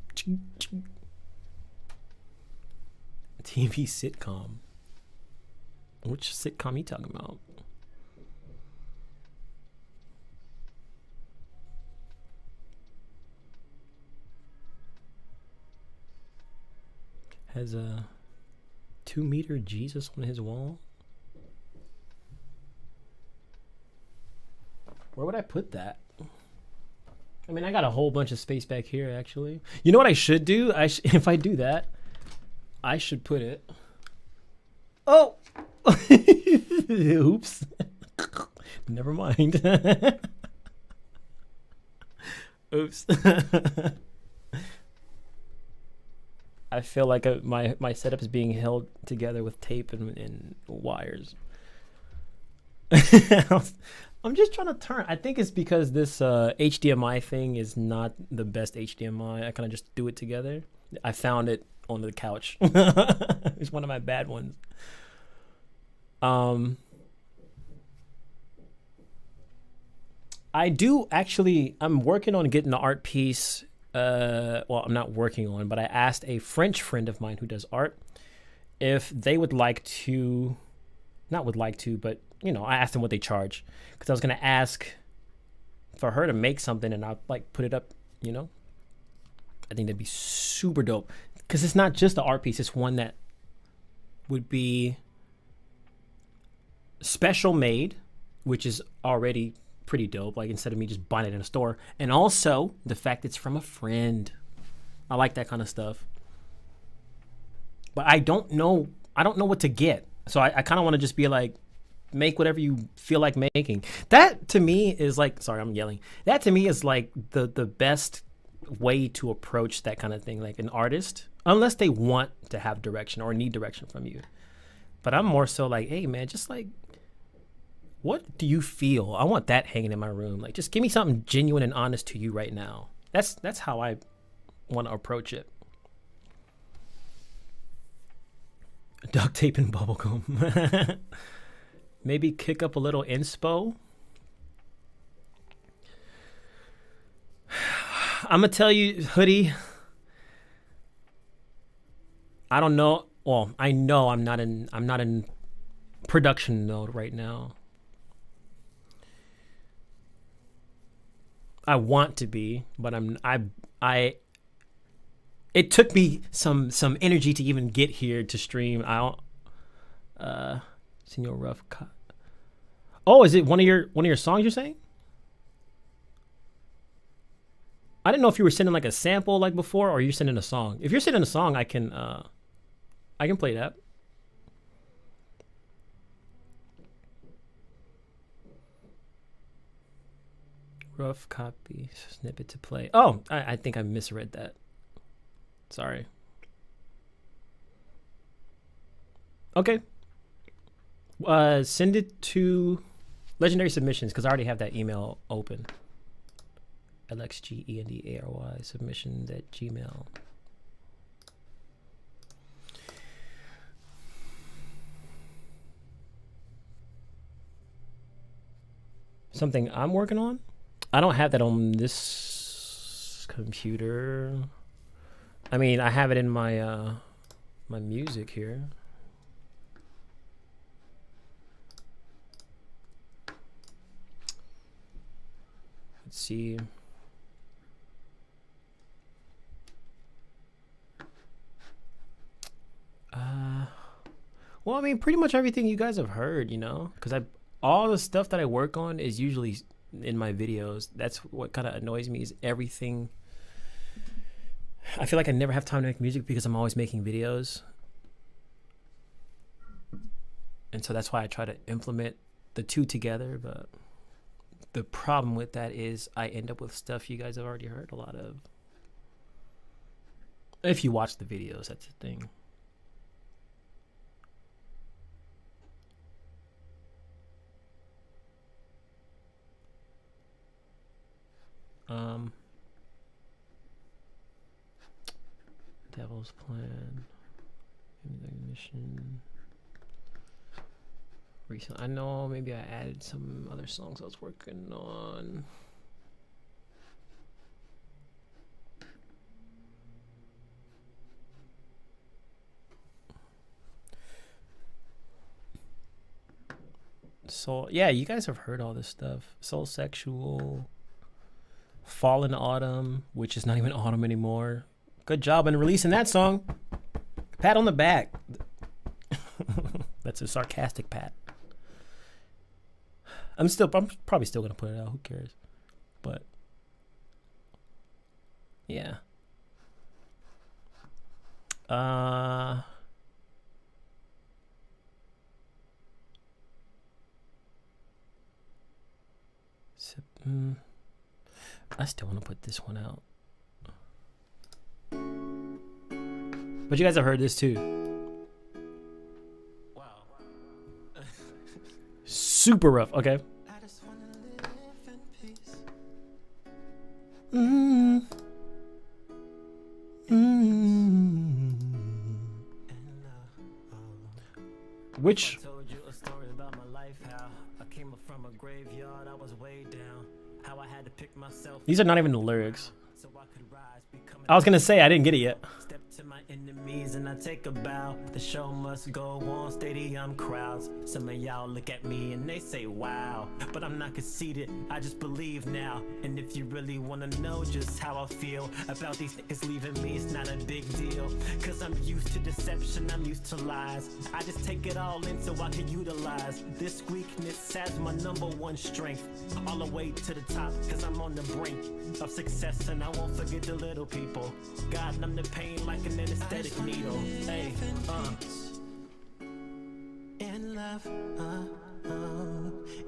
sitcom. Which sitcom you talking about? Has a 2-meter Jesus on his wall. Where would I put that? I mean, I got a whole bunch of space back here, actually. You know what I should do? If I do that, I should put it. Oh! Oops. Never mind. Oops. I feel like my setup is being held together with tape and wires. I'm just trying to turn. I think it's because this HDMI thing is not the best HDMI. I kind of just do it together. I found it on the couch. It's one of my bad ones. I do actually. I'm working on getting the art piece. Well, I'm not working on, but I asked a French friend of mine who does art if they would like to, not would like to, but you know, I asked them what they charge because I was gonna ask for her to make something and I'll like put it up. You know, I think that'd be super dope because it's not just the art piece; it's one that would be special made, which is already pretty dope, like instead of me just buying it in a store, and also the fact it's from a friend. I like that kind of stuff, but I don't know what to get, so I kind of want to just be like, make whatever you feel like making. That to me is like, sorry, I'm yelling. That to me is like the best way to approach that kind of thing, like an artist, unless they want to have direction or need direction from you. But I'm more so like, hey man, just like, what do you feel? I want that hanging in my room. Like, just give me something genuine and honest to you right now. That's how I want to approach it. Duct tape and bubblegum. Maybe kick up a little inspo. I'm gonna tell you, Hoodie. I don't know. Well, I know I'm not in production mode right now. I want to be, but it took me some energy to even get here to stream. Senor Rough Cut. Oh, is it one of your songs you're saying? I didn't know if you were sending like a sample like before or you're sending a song. If you're sending a song, I can play that. Rough copy snippet to play. Oh, I think I misread that. Sorry. Okay. Send it to Legendary Submissions because I already have that email open. LXGENDARY submissions at Gmail. Something I'm working on? I don't have that on this computer. I mean, I have it in my my music here. Let's see. Well, I mean, pretty much everything you guys have heard, you know, because all the stuff that I work on is usually in my videos. That's what kind of annoys me is everything I feel like I never have time to make music because I'm always making videos. And so that's why I try to implement the two together. But the problem with that is I end up with stuff you guys have already heard a lot of. If you watch the videos, that's the thing. Devil's Plan. Ignition. Recent. I know maybe I added some other songs I was working on. So yeah, you guys have heard all this stuff. Soul Sexual, Fallen Autumn, which is not even autumn anymore. Good job on releasing that song. Pat on the back. That's a sarcastic pat. I'm probably still gonna put it out. Who cares? But yeah. I still want to put this one out. But you guys have heard this too. Wow. Super rough. Okay. I just wanna live in peace. Which Told you a story about my life, how I came up from a graveyard, I was way down. How I had to pick myself. these are not even the lyrics. So I could rise, become I was gonna say I didn't get it yet. Step to my enemies and I take a bow. The show must go on, stadium crowds. Some of y'all look at me and they say wow, but I'm not conceited, I just believe now. And if you really wanna know just how I feel about these niggas leaving me, it's not a big deal. Cause I'm used to deception, I'm used to lies. I just take it all in so I can utilize this weakness as my #1 strength. All the way to the top, cause I'm on the brink of success and I won't forget the little people. God numb the pain like an anesthetic needle. Hey, in love,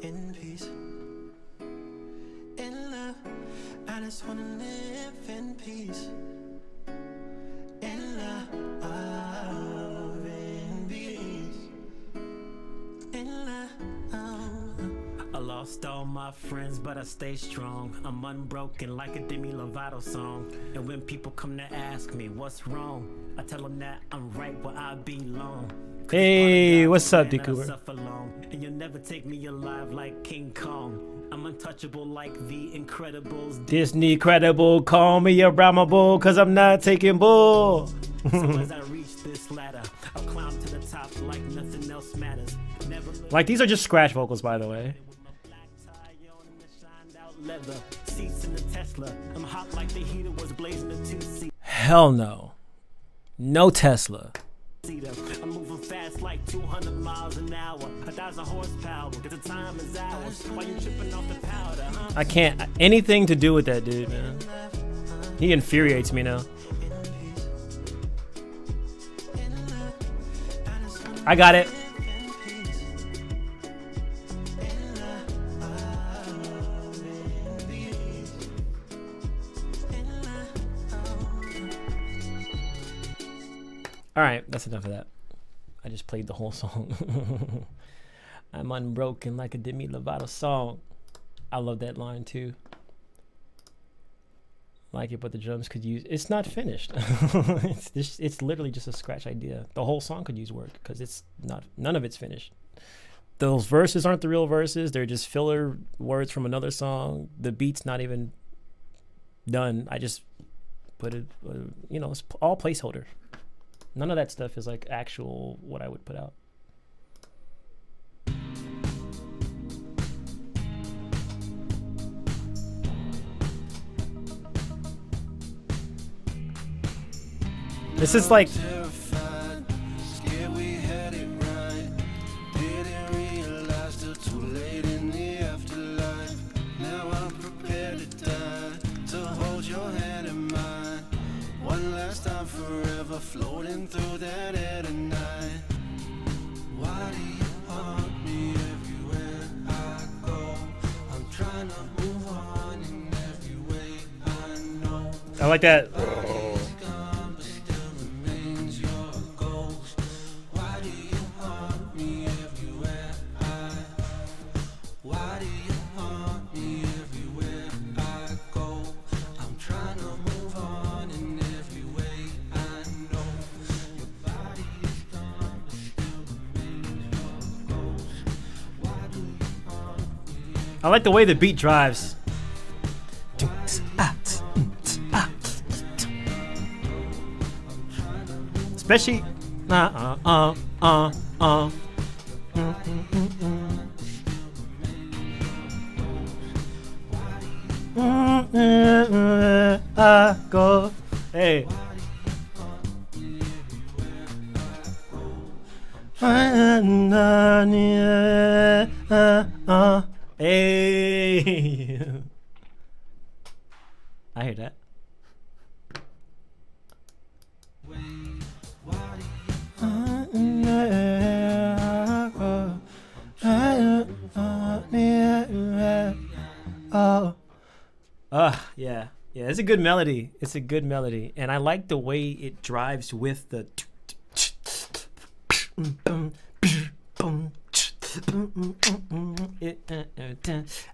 in peace. In love, I just wanna live in peace. In love, in peace. In love. I lost all my friends, but I stay strong. I'm unbroken like a Demi Lovato song. And when people come to ask me what's wrong, I tell them that I'm right where I belong. Hey, what's up, Dekuber? And you'll never take me alive like King Kong. I'm untouchable like the Incredibles. Disney credible, call me a Brahma bull, cause I'm not taking bull. So as I reach this ladder, I'll climb to the top like nothing else matters. Never Like, these are just scratch vocals, by the way. leather seats in the Tesla. I'm hot like the heater was blazing the 2-seat. Hell no. No Tesla. I'm moving fast like 200 miles an hour. 1,000 horsepower, cause the time is ours. Why you tripping off the powder, huh? I can't. Anything to do with that dude, man. He infuriates me now. I got it. All right, that's enough of that. I just played the whole song. I'm unbroken like a Demi Lovato song. I love that line too. Like it, but the drums could use. It's not finished. It's literally just a scratch idea. The whole song could use work because it's not. None of it's finished. Those verses aren't the real verses. They're just filler words from another song. The beat's not even done. I just put it. It's all placeholder. None of that stuff is like actual what I would put out. This is like One floating through that air tonight. Why do you haunt me everywhere I go? I'm trying to move on in every way I know. I like that. I like the way the beat drives. Especially go. Hey. Hey. I hear that. Yeah. Yeah, it's a good melody. It's a good melody. And I like the way it drives with the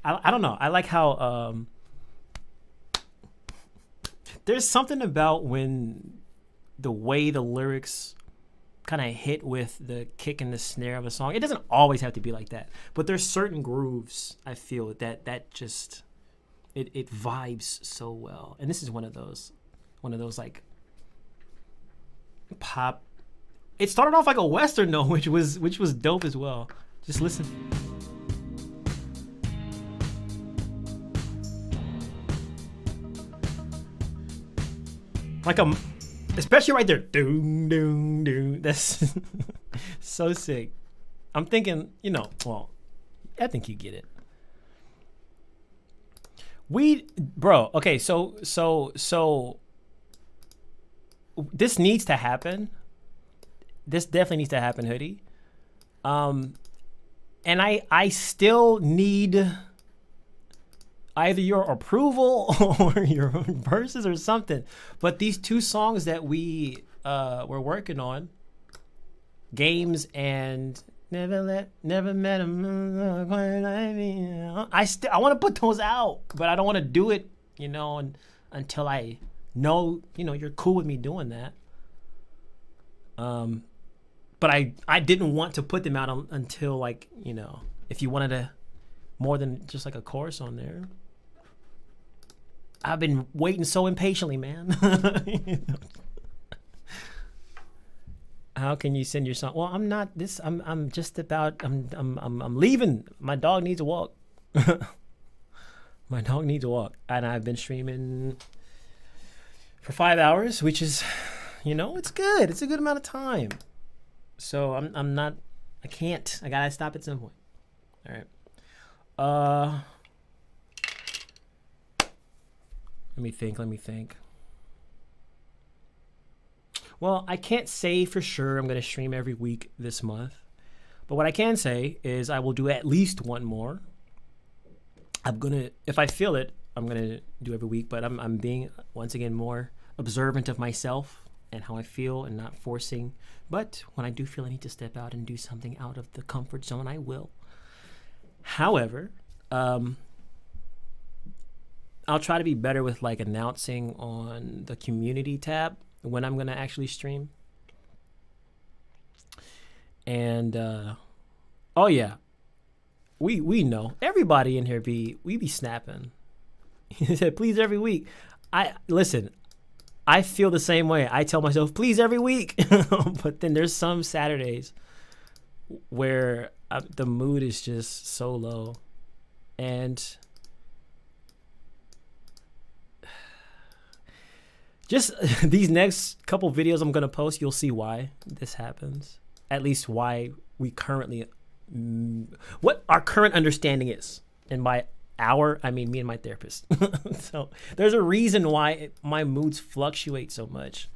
I don't know. I like how there's something about when the way the lyrics kind of hit with the kick and the snare of a song. It doesn't always have to be like that, but there's certain grooves I feel that just it vibes so well. And this is one of those like pop. It started off like a Western though, which was dope as well. Just listen. Like especially right there. Doom, doom, doom. That's so sick. I'm thinking, well, I think you get it. Okay, so this needs to happen. This definitely needs to happen, Hoodie. And I still need either your approval or your verses or something. But these two songs that we were working on, Games and Never Met a Man Quite Like Me. I want to put those out, but I don't want to do it, until I know, you're cool with me doing that. But I didn't want to put them out until if you wanted to more than just like a chorus on there. I've been waiting so impatiently, man. How can you send your song? Well, I'm not this. I'm just about. I'm leaving. My dog needs a walk. My dog needs a walk, and I've been streaming for 5 hours, which is, it's good. It's a good amount of time. So I'm not. I can't. I gotta stop at some point. All right. Let me think. Well, I can't say for sure I'm going to stream every week this month. But what I can say is I will do at least one more. If I feel it, I'm going to do every week. But I'm being, once again, more observant of myself and how I feel and not forcing. But when I do feel I need to step out and do something out of the comfort zone, I will. However, I'll try to be better with announcing on the community tab when I'm going to actually stream. And oh yeah, we know everybody in here we be snapping. He said please every week. I feel the same way. I tell myself please every week. But then there's some Saturdays where the mood is just so low. And just these next couple videos I'm going to post, you'll see why this happens. At least why we currently, what our current understanding is. And by our, I mean me and my therapist. So there's a reason why my moods fluctuate so much.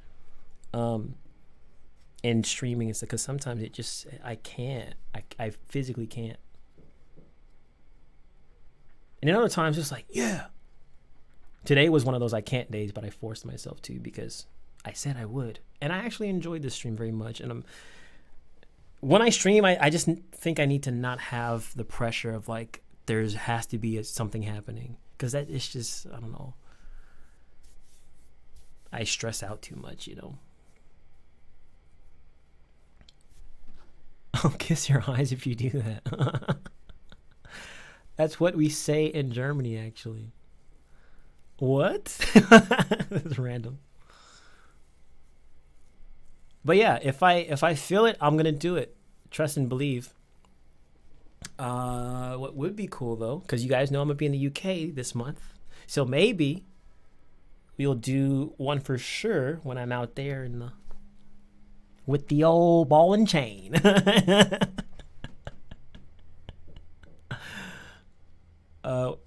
in streaming is because sometimes it just, I can't. I physically can't. And then other times it's like, yeah. Today was one of those I can't days, but I forced myself to because I said I would. And I actually enjoyed this stream very much. And when I stream, I just think I need to not have the pressure of like, has to be something happening. Because that is just, I don't know. I stress out too much, you know. I'll kiss your eyes if you do that. That's what we say in Germany, actually. What? That's random. But yeah, if I feel it, I'm gonna do it. Trust and believe. What would be cool though, because you guys know I'm gonna be in the UK this month, so maybe we'll do one for sure when I'm out there with the old ball and chain. I'm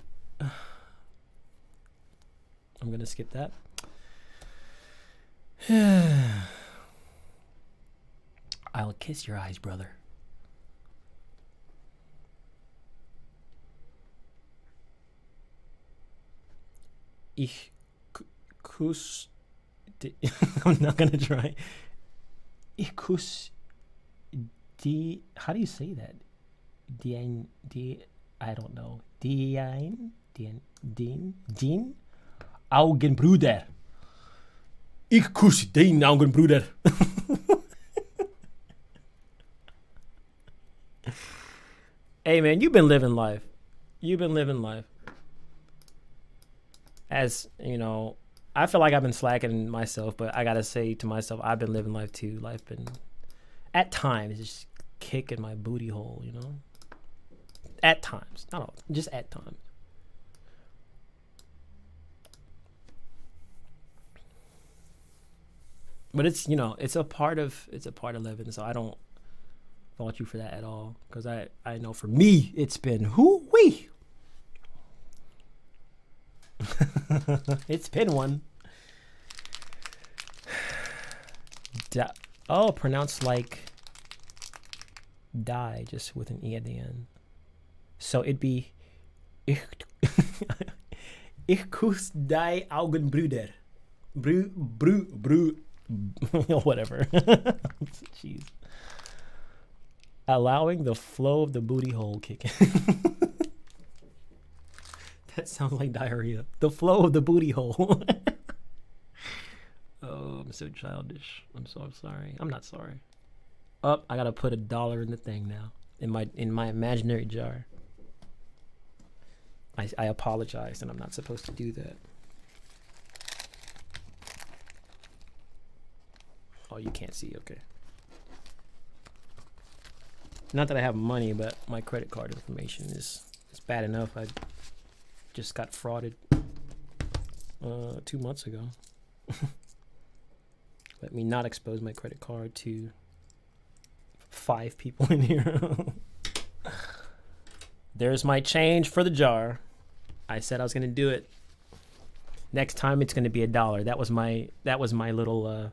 gonna skip that. I'll kiss your eyes, brother. Ich kuss. I'm not gonna try. Ich kuss die. How do you say that? I don't know. Den Augenbruder. Ich kuss den Augenbruder. Hey man, you've been living life. As you know, I feel like I've been slacking myself, but I gotta say to myself, I've been living life too. Life been, at times, just kicking my booty hole, you know? At times. Not all, just at times. But it's, you know, it's a part of living, so I don't fault you for that at all. Because I know for me, it's been hoo-wee. It's been one. Pronounced like die, just with an E at the end. So it'd be Ich kuss die Augenbrüder. Whatever. Jeez. Allowing the flow of the booty hole kicking. That sounds like diarrhea. The flow of the booty hole. Oh, I'm so childish. I'm so sorry. I'm not sorry. I gotta put $1 in the thing now. In my imaginary jar. I apologize, and I'm not supposed to do that. Oh, you can't see. Okay. Not that I have money, but my credit card information is bad enough. I just got frauded 2 months ago. Let me not expose my credit card to 5 people in here. There's my change for the jar. I said I was gonna do it. Next time it's gonna be $1. That was my little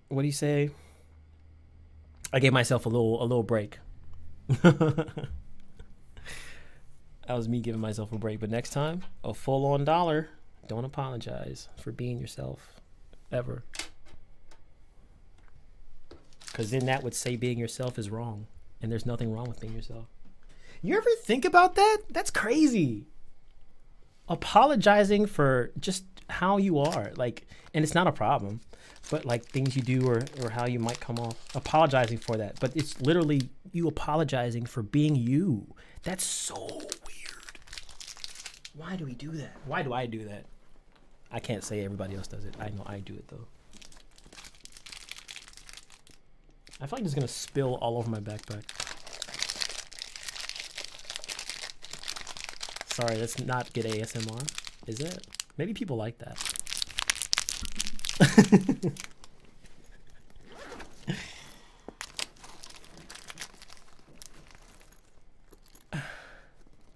what do you say? I gave myself a little break. That was me giving myself a break. But next time, a full-on $1. Don't apologize for being yourself ever. Because then that would say being yourself is wrong. And there's nothing wrong with being yourself. You ever think about that? That's crazy. Apologizing for just how you are. Like, and it's not a problem. But like things you do or how you might come off. Apologizing for that. But it's literally you apologizing for being you. That's so weird. Why do we do that? Why do I do that? I can't say everybody else does it. I know I do it though. I feel like it's gonna spill all over my backpack. Sorry, let's not get ASMR. Is it? Maybe people like that.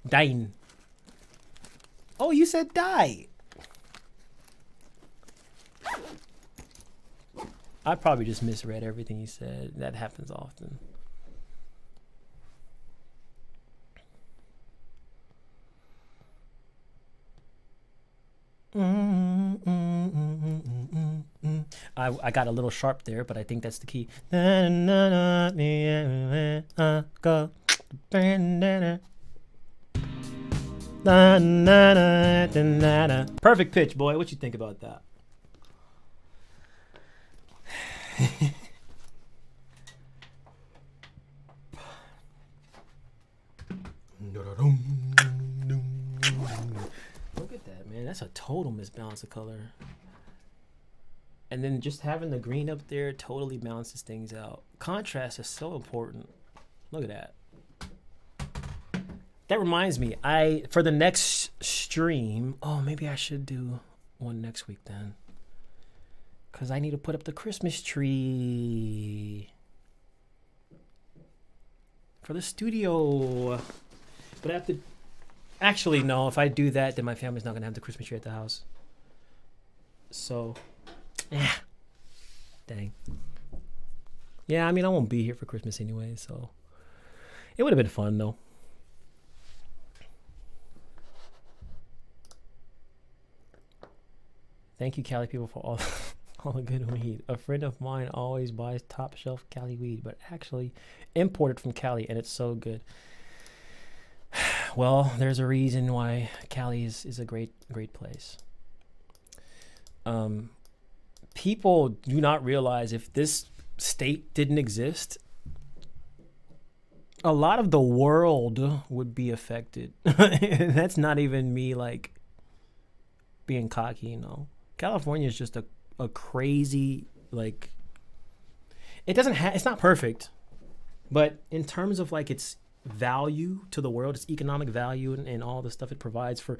Dine. Oh, you said die. I probably just misread everything you said. That happens often. I got a little sharp there, but I think that's the key. Perfect pitch, boy. What you think about that? Look at that, man. That's a total misbalance of color. And then just having the green up there totally balances things out. Contrast is so important. Look at that. That reminds me, for the next stream, maybe I should do one next week then. Because I need to put up the Christmas tree for the studio. But I have to... Actually, no. If I do that, then my family's not going to have the Christmas tree at the house. So, yeah. Dang. Yeah, I mean, I won't be here for Christmas anyway, so... It would have been fun, though. Thank you, Cali people, for all the good weed. A friend of mine always buys top shelf Cali weed, but actually imported from Cali, and it's so good. Well, there's a reason why Cali is a great place. People do not realize if this state didn't exist, a lot of the world would be affected. That's not even me like being cocky, you know. California is just a crazy, like, it's not perfect, but in terms of like its value to the world, its economic value and all the stuff it provides for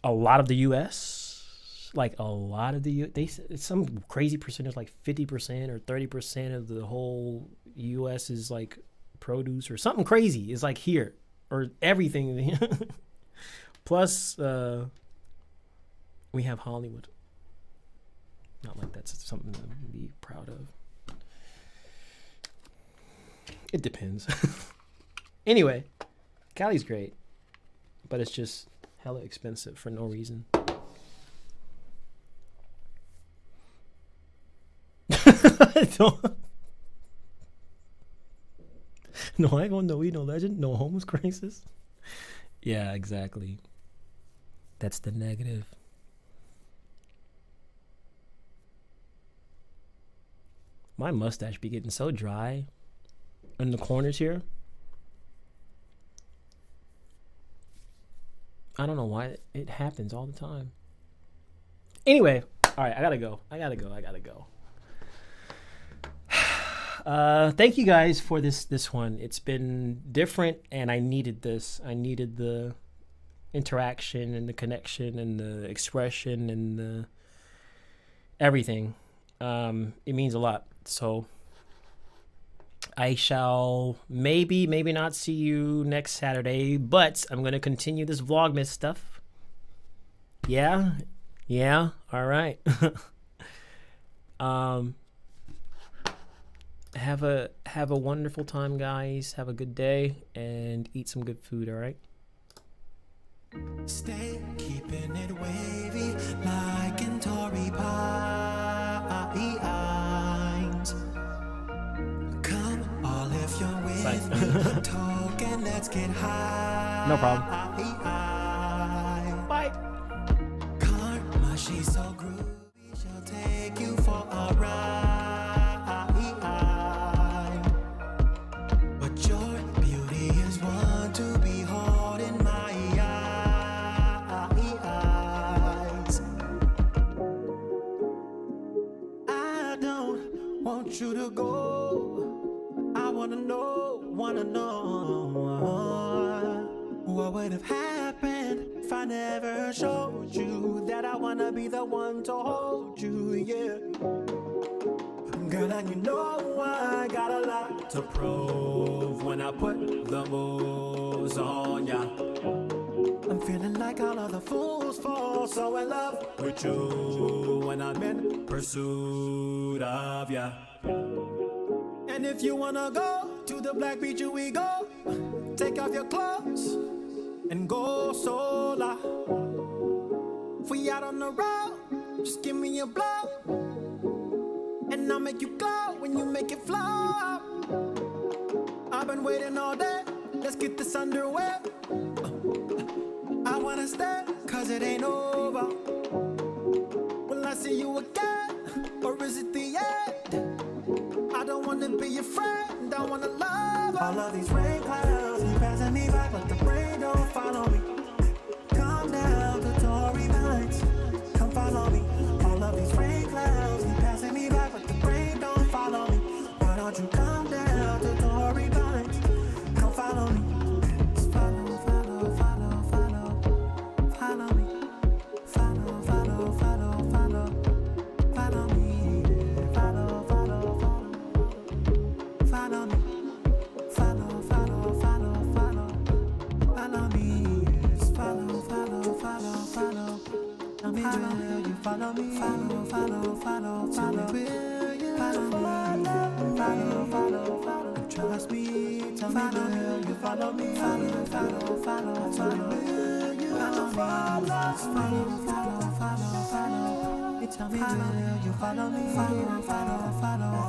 a lot of the U.S., like a lot of it's some crazy percentage, like 50% or 30% of the whole U.S. is like produce or something crazy is like here, or everything. Plus, we have Hollywood. Not like that's something to be proud of. It depends. Anyway, Cali's great, but it's just hella expensive for no reason. No, I ain't gonna no eat no legend, no homeless crisis. Yeah, exactly. That's the negative. My mustache be getting so dry in the corners here. I don't know why it happens all the time. Anyway, all right, I gotta go. Thank you guys for this one. It's been different, and I needed this. I needed the interaction and the connection and the expression and the everything. It means a lot. So I shall maybe not see you next Saturday, but I'm going to continue this Vlogmas stuff. Yeah. All right. Have a wonderful time, guys. Have a good day and eat some good food. All right. Stay keeping it wavy like in Tory Pines. Come all if you're with me. Talk and let's get high. No problem. Bye. Karma, she's so groovy. She'll take you for a ride. But your beauty is one to behold in my eyes. I don't want you to go. I wanna know what would have happened if I never showed you that I wanna be the one to hold you, yeah. Girl, and you know I got a lot to prove when I put the moves on ya. I'm Feeling like all of the fools fall so in love with you when I'm in pursuit of ya. And if you wanna go to the black beach, we go. Take off your clothes and go solar. If we out on the road, just give me a blow, and I'll make you glow when you make it flow. I've been waiting all day, let's get this underway. I wanna stay, cause it ain't over. Will I see you again, or is it the end? I don't wanna be your friend, I wanna love. All of these rain clouds keep passing me by, but the rain don't follow me. Calm down, the Tory lines, come follow me. All of these rain clouds keep passing me by, but the rain don't follow me. Why don't you calm down, the Tory lines, come follow me. Just follow, follow, follow, follow, follow me. Follow, follow, follow, follow, follow me. Follow, follow, follow, follow me. Follow, follow, follow, follow, follow me. Just follow, follow, follow, follow. Tell me will you follow me? Follow, follow, follow, follow. Will you follow me? Follow, follow, follow. Trust me. Tell me will you follow me? Follow, follow, follow, follow. Will you follow me? Follow, follow, follow, follow. Tell me will you follow me? Follow, follow, follow.